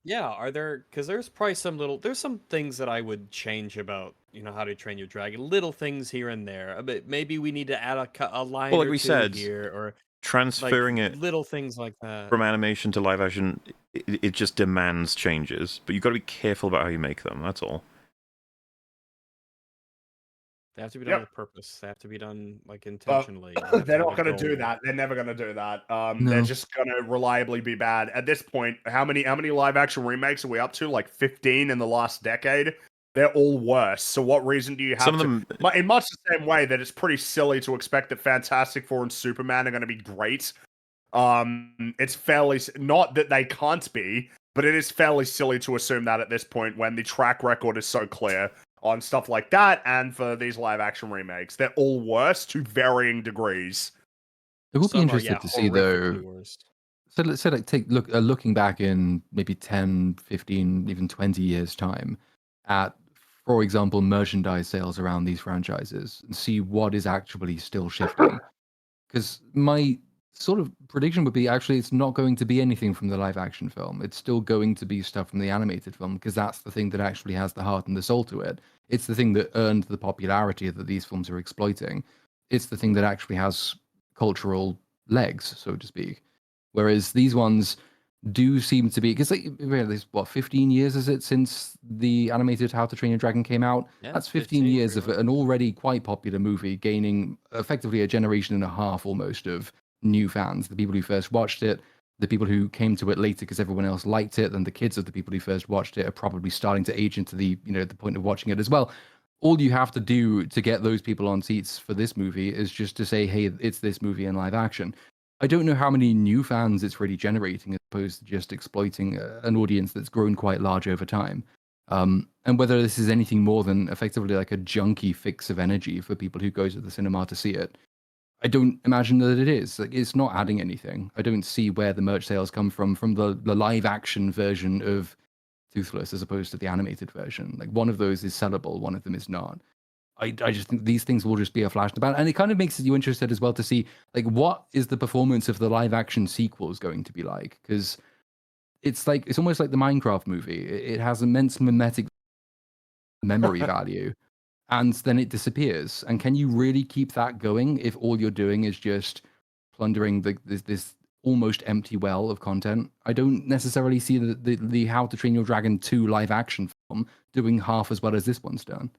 Yeah, are there? Because there's probably there's some things that I would change about, How to Train Your Dragon. Little things here and there. But maybe we need to add a Well, line like or we two said, here, or like transferring it little things like that. from animation to live action, it just demands changes. But you've got to be careful about how you make them. That's all. They have to be done Yep. with purpose. They have to be done like intentionally. They have to They're have not a going to do goal. that. They're never going to do that. No. They're just going to reliably be bad. At this point, how many live action remakes are we up to? Like 15 in the last decade. They're all worse. So what reason do you have Some of to? them, In much the same way that it's pretty silly to expect that Fantastic Four and Superman are going to be great. It's fairly not that they can't be, but it is fairly silly to assume that at this point when the track record is so clear on stuff like that, and for these live action remakes, they're all worse to varying degrees. It would be Some are, interesting to see though. horrifically worse. So let's say like looking back in maybe 10, 15, even 20 years time at, for example, merchandise sales around these franchises and see what is actually still shifting. Because my sort of prediction would be actually it's not going to be anything from the live action film. It's still going to be stuff from the animated film because that's the thing that actually has the heart and the soul to it. It's the thing that earned the popularity that these films are exploiting. It's the thing that actually has cultural legs, so to speak. Whereas these ones do seem to be because there's what 15 years is it since the animated How to Train Your Dragon came out? Yeah, That's 15 years of pretty much. an already quite popular movie gaining effectively a generation and a half almost of new fans. The people who first watched it, the people who came to it later because everyone else liked it, and the kids of the people who first watched it are probably starting to age into the the point of watching it as well. All you have to do to get those people on seats for this movie is just to say, hey, it's this movie in live action. I don't know how many new fans it's really generating as opposed to just exploiting an audience that's grown quite large over time. And whether this is anything more than effectively like a junky fix of energy for people who go to the cinema to see it. I don't imagine that it is. Like, it's not adding anything. I don't see where the merch sales come from the live action version of Toothless as opposed to the animated version. Like one of those is sellable, one of them is not. I just think these things will just be a flash in the pan. And it kind of makes you interested as well to see like what is the performance of the live action sequels going to be like? Because it's almost like the Minecraft movie. It has immense mimetic memory value, and then it disappears. And can you really keep that going if all you're doing is just plundering this almost empty well of content? I don't necessarily see the How to Train Your Dragon 2 live action film doing half as well as this one's done.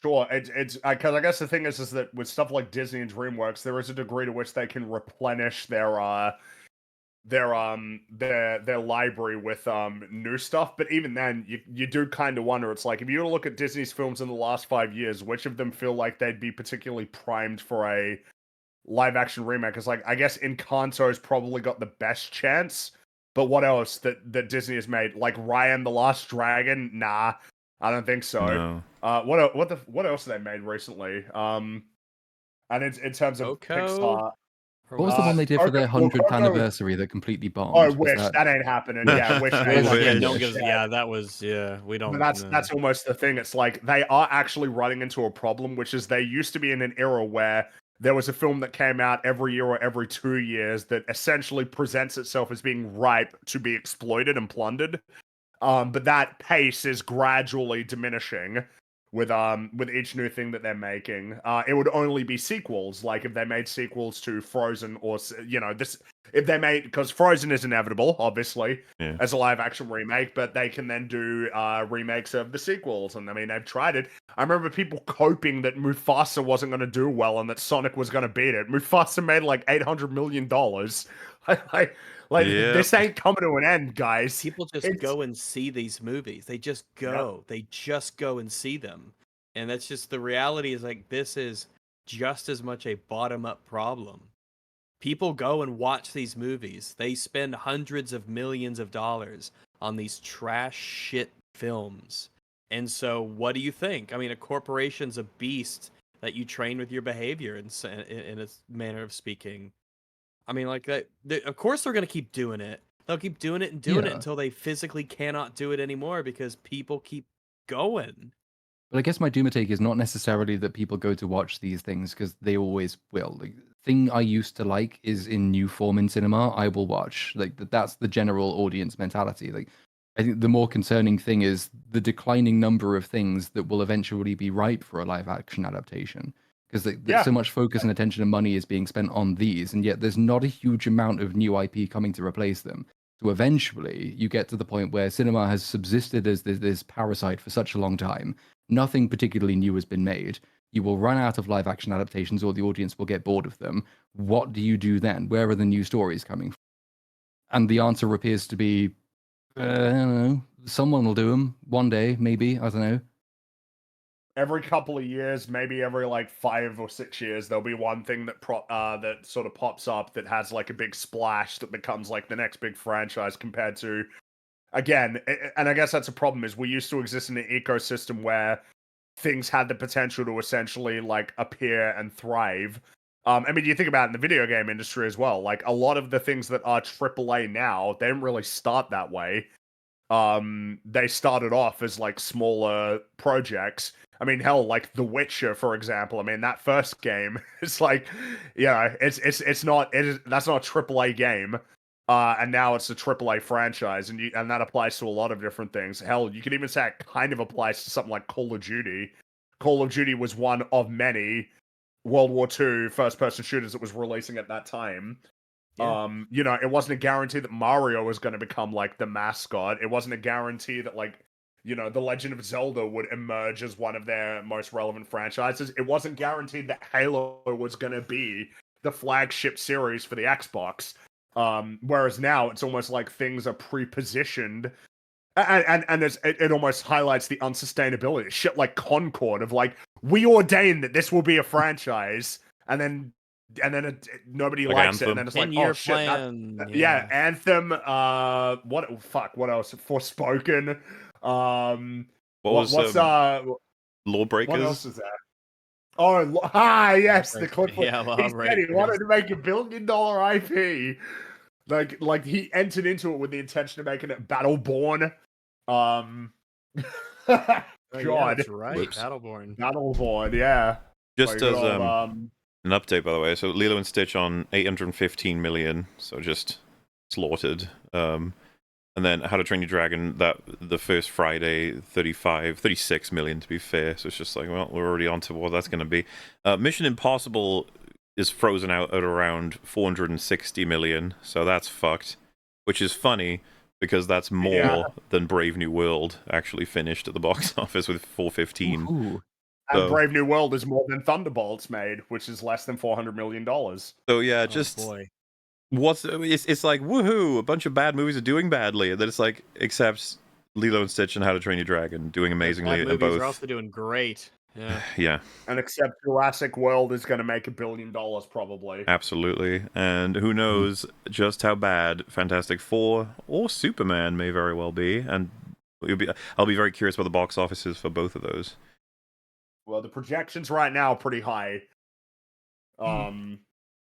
Sure, it's because I guess the thing is that with stuff like Disney and DreamWorks, there is a degree to which they can replenish their library with new stuff. But even then, you do kind of wonder. It's like if you look at Disney's films in the last 5 years, which of them feel like they'd be particularly primed for a live action remake? It's like I guess Encanto's probably got the best chance. But what else that Disney has made? Like Ryan the Last Dragon? Nah, I don't think so. no. What else have they made recently? And in terms of Pixar, what was the one they did for their 100th anniversary that completely bombed? Oh, Wish that ain't happening. Yeah, Wish. That was we don't. But that's almost the thing. It's like they are actually running into a problem, which is they used to be in an era where there was a film that came out every year or every 2 years that essentially presents itself as being ripe to be exploited and plundered. But that pace is gradually diminishing with each new thing that they're making. It would only be sequels, like if they made sequels to Frozen or this. If they made, because Frozen is inevitable, obviously, as a live action remake, but they can then do remakes of the sequels. And I mean, they've tried it. I remember people coping that Mufasa wasn't going to do well and that Sonic was going to beat it. Mufasa made like $800 million. This ain't coming to an end, guys. People just go and see these movies. They just go. Yep. They just go and see them. And that's just the reality is like this is just as much a bottom-up problem. People go and watch these movies. They spend hundreds of millions of dollars on these trash shit films. And so what do you think? I mean, a corporation's a beast that you train with your behavior in a manner of speaking. I mean, like that. Of course, they're gonna keep doing it. They'll keep doing it and doing it until they physically cannot do it anymore because people keep going. But I guess my Duma take is not necessarily that people go to watch these things because they always will. Like, thing I used to like is in new form in cinema, I will watch. Like that's the general audience mentality. Like I think the more concerning thing is the declining number of things that will eventually be ripe for a live action adaptation. Because so much focus and attention and money is being spent on these, and yet there's not a huge amount of new IP coming to replace them. So eventually, you get to the point where cinema has subsisted as this parasite for such a long time. Nothing particularly new has been made. You will run out of live action adaptations, or the audience will get bored of them. What do you do then? Where are the new stories coming from? And the answer appears to be I don't know. Someone will do them one day, maybe. I don't know. Every couple of years, maybe every like 5 or 6 years, there'll be one thing that sort of pops up that has like a big splash that becomes like the next big franchise compared to, again, and I guess that's a problem, is we used to exist in an ecosystem where things had the potential to essentially like appear and thrive. I mean, you think about it in the video game industry as well. Like a lot of the things that are AAA now, they didn't really start that way. They started off as like smaller projects. I mean, hell, like The Witcher, for example. I mean, that first game, it's like, that's not a AAA game. And now it's a AAA franchise, and that applies to a lot of different things. Hell, you could even say it kind of applies to something like Call of Duty. Call of Duty was one of many World War II first-person shooters that was releasing at that time. Yeah. It wasn't a guarantee that Mario was going to become like the mascot. It wasn't a guarantee that like, The Legend of Zelda would emerge as one of their most relevant franchises. It wasn't guaranteed that Halo was going to be the flagship series for the Xbox. Whereas now it's almost like things are pre-positioned, and it almost highlights the unsustainability. Shit like Concord of like, we ordained that this will be a franchise, and then nobody Like likes it, and Anthem. then it's like, 10-year oh shit, plan. yeah, Anthem. What else? Forspoken. What was What else Lawbreakers? is that? Oh, yes, the Cliff. Yeah, He said he Lawbreakers. wanted to make $1 billion IP. Like he entered into it with the intention of making it Battleborn. God, Yeah, that's right. Whoops. Battleborn, yeah. Just Like, as an update, by the way, so Lilo and Stitch on 815 million, so just slaughtered. And then How to Train Your Dragon, that the first Friday, 36 million to be fair. So it's just like, well, we're already on to what that's going to be. Mission Impossible is frozen out at around 460 million, so that's fucked. Which is funny, because that's more than Brave New World actually finished at the box office with 415. Ooh. And Brave New World is more than Thunderbolts made, which is less than $400 million. So yeah, just it's like, woohoo, a bunch of bad movies are doing badly, and then it's like, except Lilo and Stitch and How to Train Your Dragon doing amazingly, and both movies are also doing great. Yeah. Yeah. And except Jurassic World is going to make $1 billion probably. Absolutely. And who knows just how bad Fantastic Four or Superman may very well be, and I'll be very curious what the box office is for both of those. Well, the projections right now are pretty high.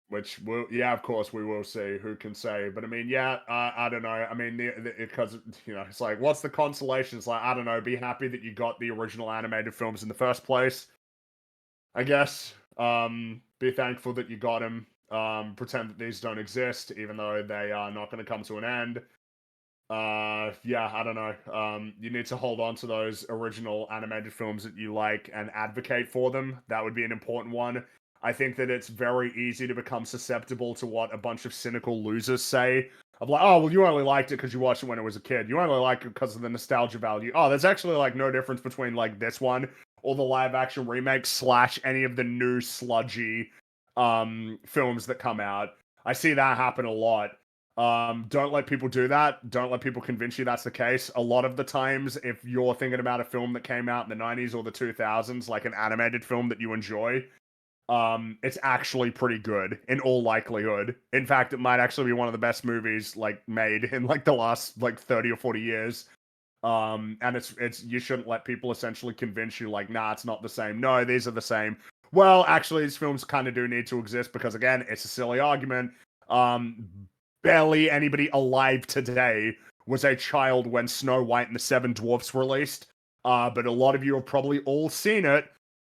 Which of course we will see. Who can say? But I mean, I don't know. I mean, because it's like, what's the consolation? It's like, I don't know. Be happy that you got the original animated films in the first place, I guess. Be thankful that you got them. Pretend that these don't exist, even though they are not going to come to an end. I don't know. You need to hold on to those original animated films that you like and advocate for them. That would be an important one. I think that it's very easy to become susceptible to what a bunch of cynical losers say. Of like, oh, well, you only liked it because you watched it when it was a kid. You only like it because of the nostalgia value. Oh, there's actually like no difference between like this one or the live action remake / any of the new sludgy films that come out. I see that happen a lot. Don't let people do that. Don't let people convince you that's the case. A lot of the times, if you're thinking about a film that came out in the 90s or the 2000s, like an animated film that you enjoy, it's actually pretty good in all likelihood. In fact, it might actually be one of the best movies like made in like the last like 30 or 40 years. And it's you shouldn't let people essentially convince you like, nah, it's not the same. No, these are the same. Well, actually, these films kind of do need to exist because again, it's a silly argument. Barely anybody alive today was a child when Snow White and the Seven Dwarfs released. But a lot of you have probably all seen it.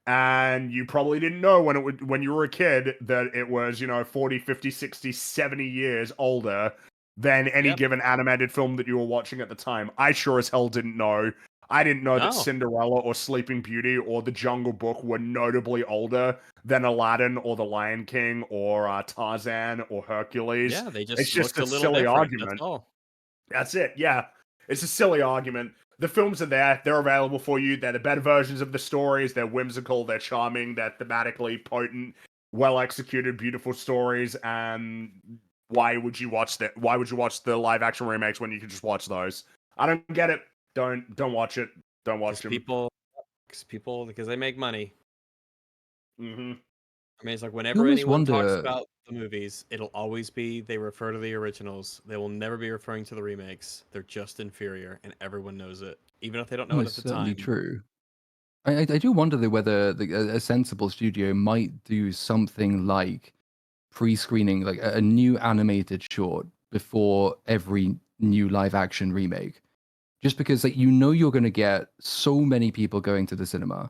And you probably didn't know when you were a kid that it was, 40, 50, 60, 70 years older than any given animated film that you were watching at the time. I sure as hell didn't know. I didn't know that Cinderella or Sleeping Beauty or The Jungle Book were notably older than Aladdin or The Lion King or Tarzan or Hercules. Yeah, they just it's just a a little silly different. argument. That's all. That's it. Yeah, it's a silly argument. The films are there. They're available for you. They're the better versions of the stories. They're whimsical. They're charming. They're thematically potent, well executed, beautiful stories. And why would you watch that? Why would you watch the live action remakes when you could just watch those? I don't get it. Don't watch it. Don't watch them. People, because they make money. Mm-hmm. I mean, it's like whenever anyone talks about the movies, it'll always be they refer to the originals. They will never be referring to the remakes. They're just inferior, and everyone knows it, even if they don't know it at the time. Certainly true. I do wonder though whether a sensible studio might do something like pre-screening, like a new animated short before every new live-action remake. Just because like, you're going to get so many people going to the cinema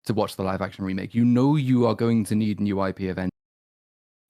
to watch the live-action remake. You are going to need new IP events.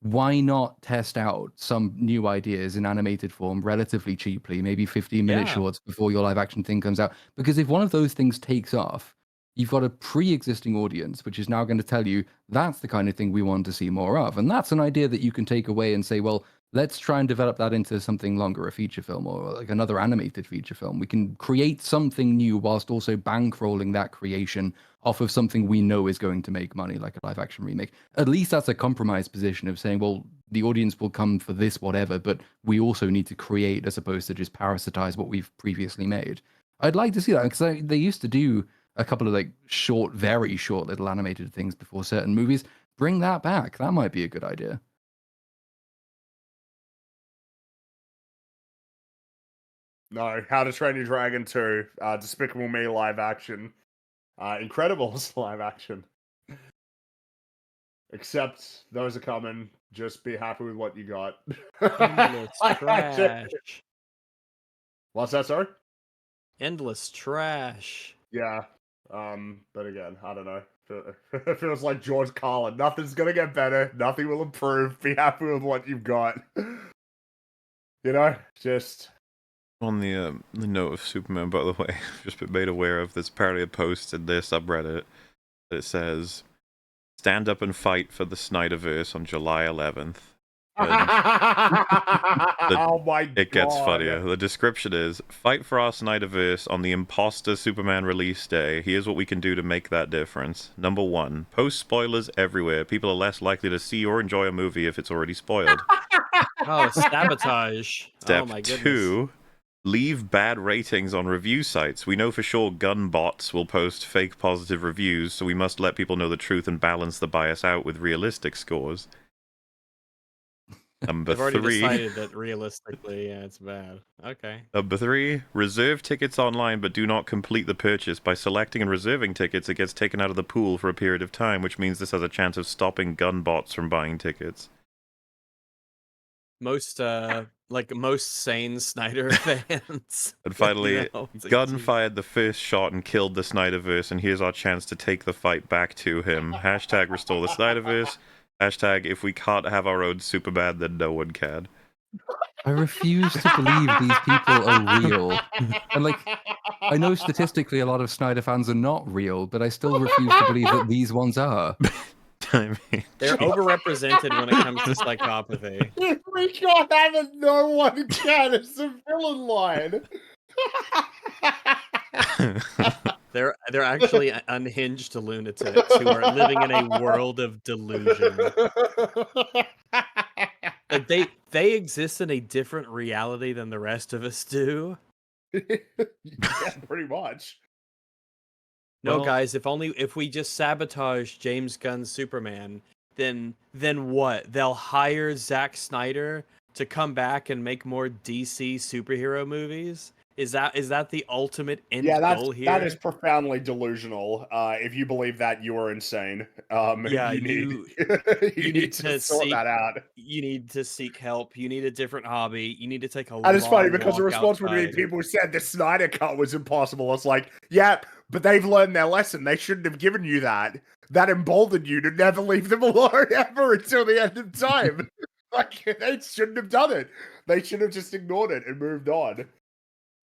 Why not test out some new ideas in animated form relatively cheaply, maybe 15-minute shorts before your live-action thing comes out? Because if one of those things takes off, you've got a pre-existing audience, which is now going to tell you that's the kind of thing we want to see more of. And that's an idea that you can take away and say, well, let's try and develop that into something longer, a feature film or like another animated feature film. We can create something new whilst also bankrolling that creation off of something we know is going to make money, like a live action remake. At least that's a compromise position of saying, well, the audience will come for this, whatever, but we also need to create as opposed to just parasitize what we've previously made. I'd like to see that because they used to do a couple of like short, very short little animated things before certain movies. Bring that back. That might be a good idea. No, How to Train Your Dragon 2, Despicable Me live action, Incredibles live action. Except those are coming. Just be happy with what you got. Endless trash. What's that, sorry? Endless trash. Yeah. But again, I don't know. It feels like George Carlin. Nothing's gonna get better. Nothing will improve. Be happy with what you've got. Just... On the note of Superman, by the way, I've just been made aware of this apparently a post in their subreddit that says, "Stand up and fight for the Snyderverse on July 11th." Oh my god. It gets funnier. The description is, "Fight for our Snyderverse on the imposter Superman release day. Here's what we can do to make that difference. Number 1, post spoilers everywhere. People are less likely to see or enjoy a movie if it's already spoiled." Oh, sabotage. Step oh my goodness. 2, leave bad ratings on review sites. We know for sure gun bots will post fake positive reviews, so we must let people know the truth and balance the bias out with realistic scores. Number 3. I've already decided that realistically, yeah, it's bad. Okay. Number 3, reserve tickets online but do not complete the purchase. By selecting and reserving tickets, it gets taken out of the pool for a period of time, which means this has a chance of stopping gun bots from buying tickets. Most sane Snyder fans. And finally, Gunn fired the first shot and killed the Snyderverse, and here's our chance to take the fight back to him. Hashtag restore the Snyderverse. Hashtag if we can't have our own Superman, then no one can. I refuse to believe these people are real. And like, I know statistically a lot of Snyder fans are not real, but I still refuse to believe that these ones are. I mean, they're overrepresented when it comes to psychopathy. If we can't have it, no one can. It's a villain line. They're actually unhinged lunatics who are living in a world of delusion. Like they exist in a different reality than the rest of us do. Yeah, pretty much. No, guys, if we just sabotage James Gunn's Superman, then what? They'll hire Zack Snyder to come back and make more DC superhero movies? Is that the ultimate end goal here? That is profoundly delusional. If you believe that, you are insane. You need to sort that out. You need to seek help. You need a different hobby. You need to take a And it's funny because the response would be people said the Snyder Cut was impossible. It's like, yeah, but they've learned their lesson. They shouldn't have given you that. That emboldened you to never leave them alone ever until the end of time. Like, they shouldn't have done it. They should have just ignored it and moved on.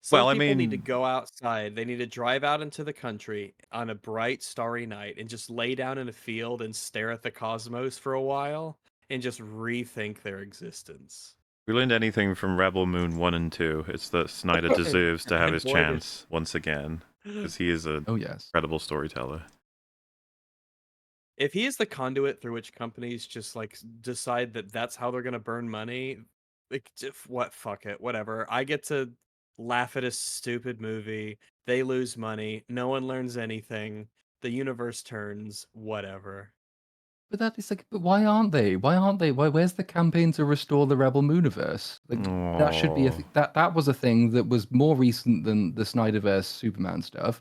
Some Well, I people need to mean, go outside. They need to drive out into the country on a bright, starry night and just lay down in a field and stare at the cosmos for a while and just rethink their existence. we learned anything from Rebel Moon 1 and 2, it's that Snyder deserves to have And his boy, did- chance once again, because he is an Oh yes. incredible storyteller. If he is the conduit through which companies just like decide that that's how they're gonna burn money, like what? Fuck it, whatever. I get to laugh at a stupid movie. They lose money. No one learns anything. The universe turns. Whatever. But that is like, but why aren't they? Why aren't they? Where's the campaign to restore the Rebel Mooniverse? Like that should be that was a thing that was more recent than the Snyderverse Superman stuff.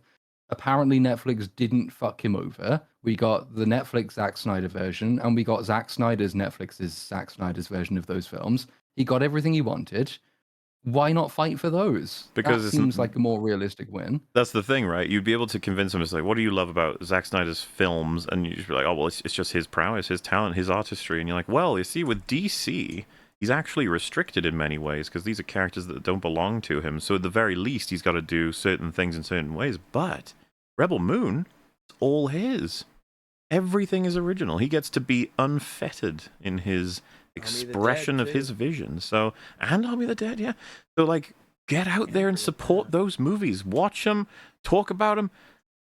Apparently, Netflix didn't fuck him over. We got the Netflix Zack Snyder version, and we got Zack Snyder's Zack Snyder's version of those films. He got everything he wanted. Why not fight for those? Because that seems like a more realistic win. That's the thing, right? You'd be able to convince them, it's like, what do you love about Zack Snyder's films? And you'd just be like, oh, well, it's just his prowess, his talent, his artistry. And you're like, well, you see, with DC, he's actually restricted in many ways because these are characters that don't belong to him. So at the very least, he's got to do certain things in certain ways. But Rebel Moon, it's all his. Everything is original. He gets to be unfettered in his expression of his vision. So, and Army of the Dead, yeah. So, like, get out there and support those movies. Watch them, talk about them.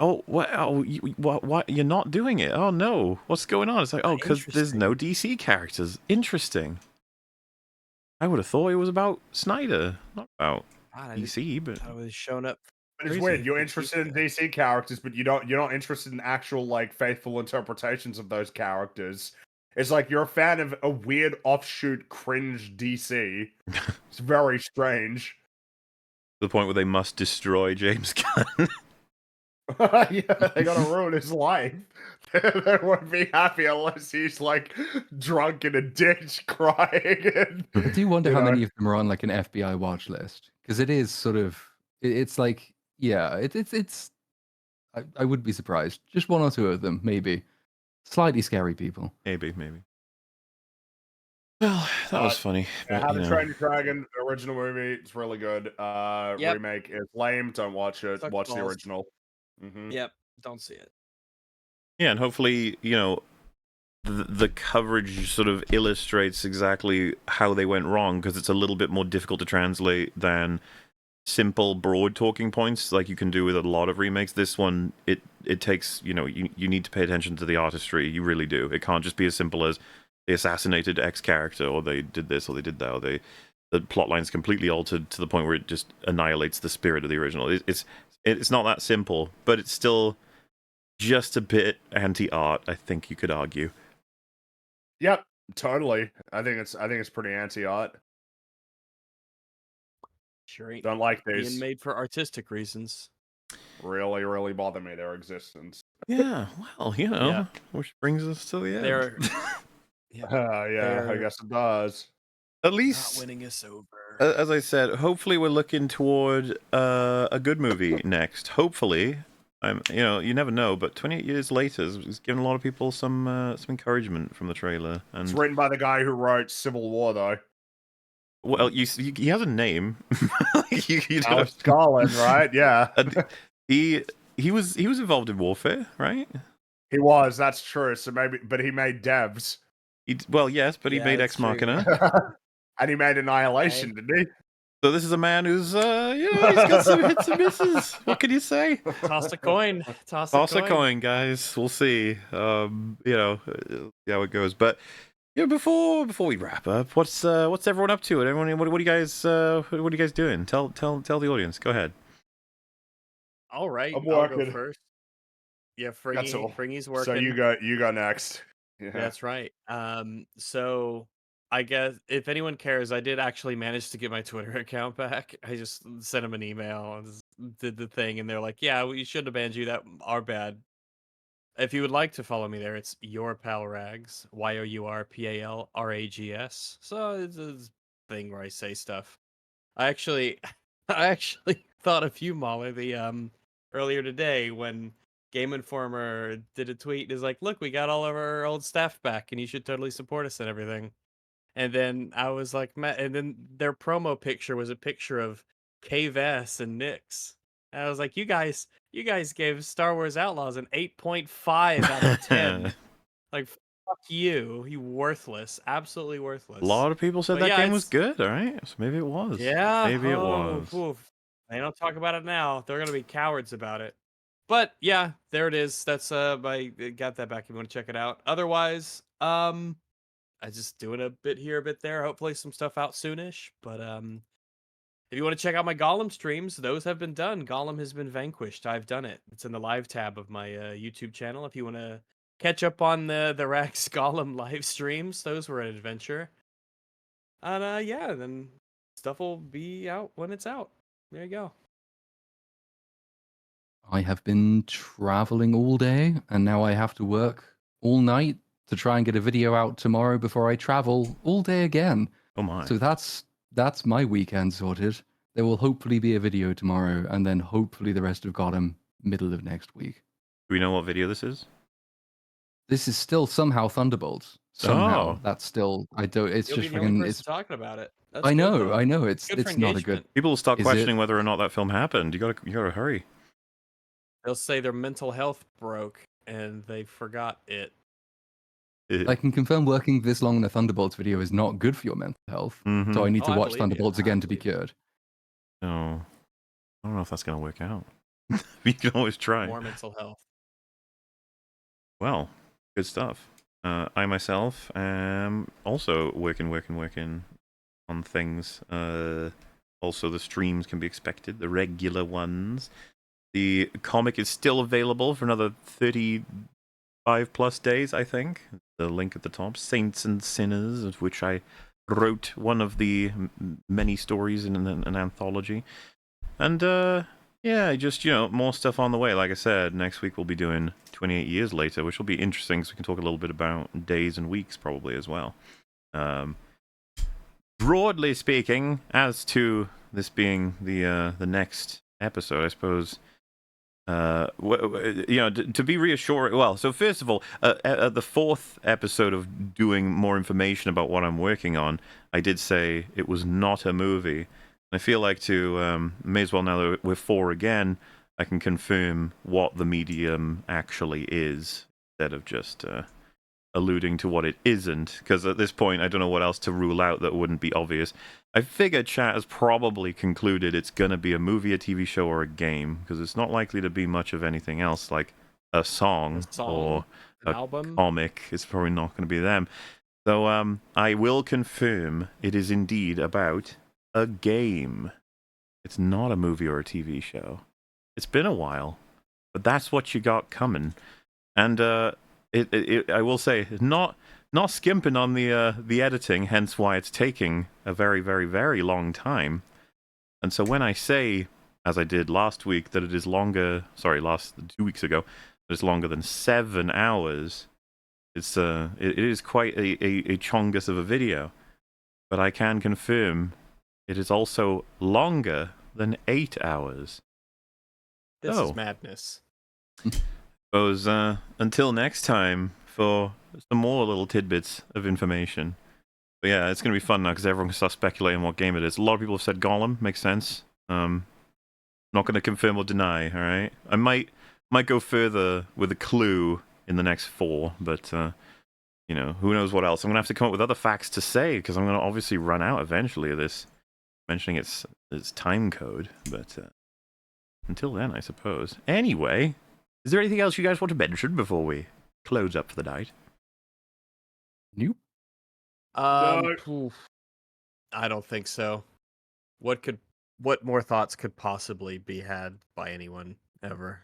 Oh, what? Oh, what? You're not doing it. Oh no, what's going on? It's like, oh, because there's no DC characters. Interesting. I would have thought it was about Snyder, not about DC. But I was showing up. But it's weird. You're interested in DC characters, but you're not interested in actual like faithful interpretations of those characters. It's like you're a fan of a weird offshoot cringe DC. It's very strange. the point where they must destroy James Gunn. Yeah, they gotta ruin his life. They won't be happy unless he's like drunk in a ditch crying. I do wonder you how know? many of them are on like an FBI watch list, because it is sort of it's like, yeah, it's I would be surprised. Just one or two of them, maybe. Slightly scary people. Maybe. Well, that was funny. But, How to Train Your Dragon original movie. It's really good. Yep. Remake is lame. Don't watch it. Sucks Watch the balls. original. Mm-hmm. Yep. Don't see it. Yeah, and hopefully, the coverage sort of illustrates exactly how they went wrong, because it's a little bit more difficult to translate than simple, broad talking points like you can do with a lot of remakes. This one, it takes, you need to pay attention to the artistry. You really do. It can't just be as simple as they assassinated X character, or they did this, or they did that, or the plotline's completely altered to the point where it just annihilates the spirit of the original. It's not that simple, but it's still just a bit anti-art, I think you could argue. Yep, totally. I think it's pretty anti-art. Sure ain't Don't like being these. made for artistic reasons. Really, really bother me, their existence. Yeah, well, Yeah. which brings us to the end. They're Yeah, I guess it does. At not least, winning us over. as I said, hopefully we're looking toward a good movie next. Hopefully, you never know, but 28 years later has given a lot of people some encouragement from the trailer. And It's written by the guy who wrote Civil War, though. well, he has a name. Alex Garland, right? Yeah, he was involved in Warfare, right? he was. That's true. So maybe, but he made Devs, Well, yes, but he Yeah, made that's Ex true. Machina. and he made Annihilation, didn't he? So this is a man who's, he's got some hits and misses. What can you say? Toss a coin. Toss A coin, guys. We'll see. See how it goes. But before we wrap up, what's everyone up to? Everyone, what are you guys doing? Tell the audience. Go ahead. All right, I'm I'll go working. first. Yeah, That's all. Fringy's working. So you go next. Yeah. That's right. So I guess if anyone cares, I did actually manage to get my Twitter account back. I just sent them an email and just did the thing, and they're like, "Yeah, we should have banned you. That our bad." If you would like to follow me there, it's your pal Rags, YOURPALRAGS. So it's a thing where I say stuff. I actually thought of you, Mahler, the earlier today when Game Informer did a tweet. Is like, look, we got all of our old staff back, and you should totally support us and everything. And then I was like, and then their promo picture was a picture of KVS and Nyx. And I was like, you guys gave Star Wars Outlaws an 8.5 out of 10. Like, fuck you, you worthless, absolutely worthless. A lot of people said But that yeah, game was good. All right, so maybe it was. Yeah, maybe it was. Oof. They don't talk about it now. They're gonna be cowards about it. But yeah, there it is. That's I got that back if you want to check it out. Otherwise, I just doing a bit here, a bit there. Hopefully some stuff out soonish. But if you want to check out my Gollum streams, those have been done. Gollum has been vanquished. I've done it. It's in the live tab of my YouTube channel. If you want to catch up on the Rex Gollum live streams, those were an adventure. And yeah, then stuff will be out when it's out. There you go. I have been traveling all day, and now I have to work all night to try and get a video out tomorrow before I travel all day again. Oh my. So that's my weekend sorted. There will hopefully be a video tomorrow, and then hopefully the rest of Gotham middle of next week. Do we know what video this is? This is still somehow Thunderbolts. Somehow Oh. that's still It's You'll just be the only freaking. person It's talking about it. That's I know, good, though. I know. It's Good for not a good. engagement. People will start Is questioning it- whether or not that film happened. You gotta hurry. They'll say their mental health broke and they forgot it. I can confirm working this long on a Thunderbolts video is not good for your mental health. Mhm. So I need to I watch believe you. Thunderbolts I again to be believe you. cured. No, I don't know if that's gonna work out. We can always try. More mental health. Well, good stuff. I myself am also working on things. Also, the streams can be expected, the regular ones. The comic is still available for another 35 plus days, I think. The link at the top, Saints and Sinners, of which I wrote one of the many stories in an anthology. And yeah, just, more stuff on the way. Like I said, next week we'll be doing 28 Years Later, which will be interesting, so we can talk a little bit about days and weeks probably as well. Broadly speaking, as to this being the next episode, I suppose, to be reassuring. Well, so first of all, the fourth episode of doing more information about what I'm working on, I did say it was not a movie. I feel like may as well, now that we're 4 again, I can confirm what the medium actually is, instead of just alluding to what it isn't, because at this point I don't know what else to rule out that wouldn't be obvious. I figure chat has probably concluded it's going to be a movie, a TV show, or a game, because it's not likely to be much of anything else, like a song or an a album. comic. It's probably not going to be them. So I will confirm it is indeed about a game. It's not a movie or a TV show. It's been a while, but that's what you got coming. And I will say, not skimping on the editing, hence why it's taking a very, very, very long time. And so when I say, as I did last week, that it is longer, 2 weeks ago, that it's longer than 7 hours, it is quite a chongus of a video. But I can confirm it is also longer than 8 hours. This is madness. Suppose until next time for some more little tidbits of information. But yeah, it's going to be fun now because everyone can start speculating what game it is. A lot of people have said Gollum, makes sense. Not going to confirm or deny, all right? I might go further with a clue in the next 4, but who knows what else. I'm going to have to come up with other facts to say because I'm going to obviously run out eventually of this, mentioning its time code. But until then, I suppose. Anyway, is there anything else you guys want to mention before we close up for the night? Nope. I don't think so. What more thoughts could possibly be had by anyone ever?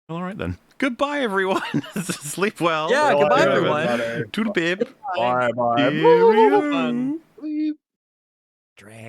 All right then. Goodbye, everyone. Sleep well. Yeah, goodbye, everyone. Toodle pip. Bye bye. Cheerio. Drag.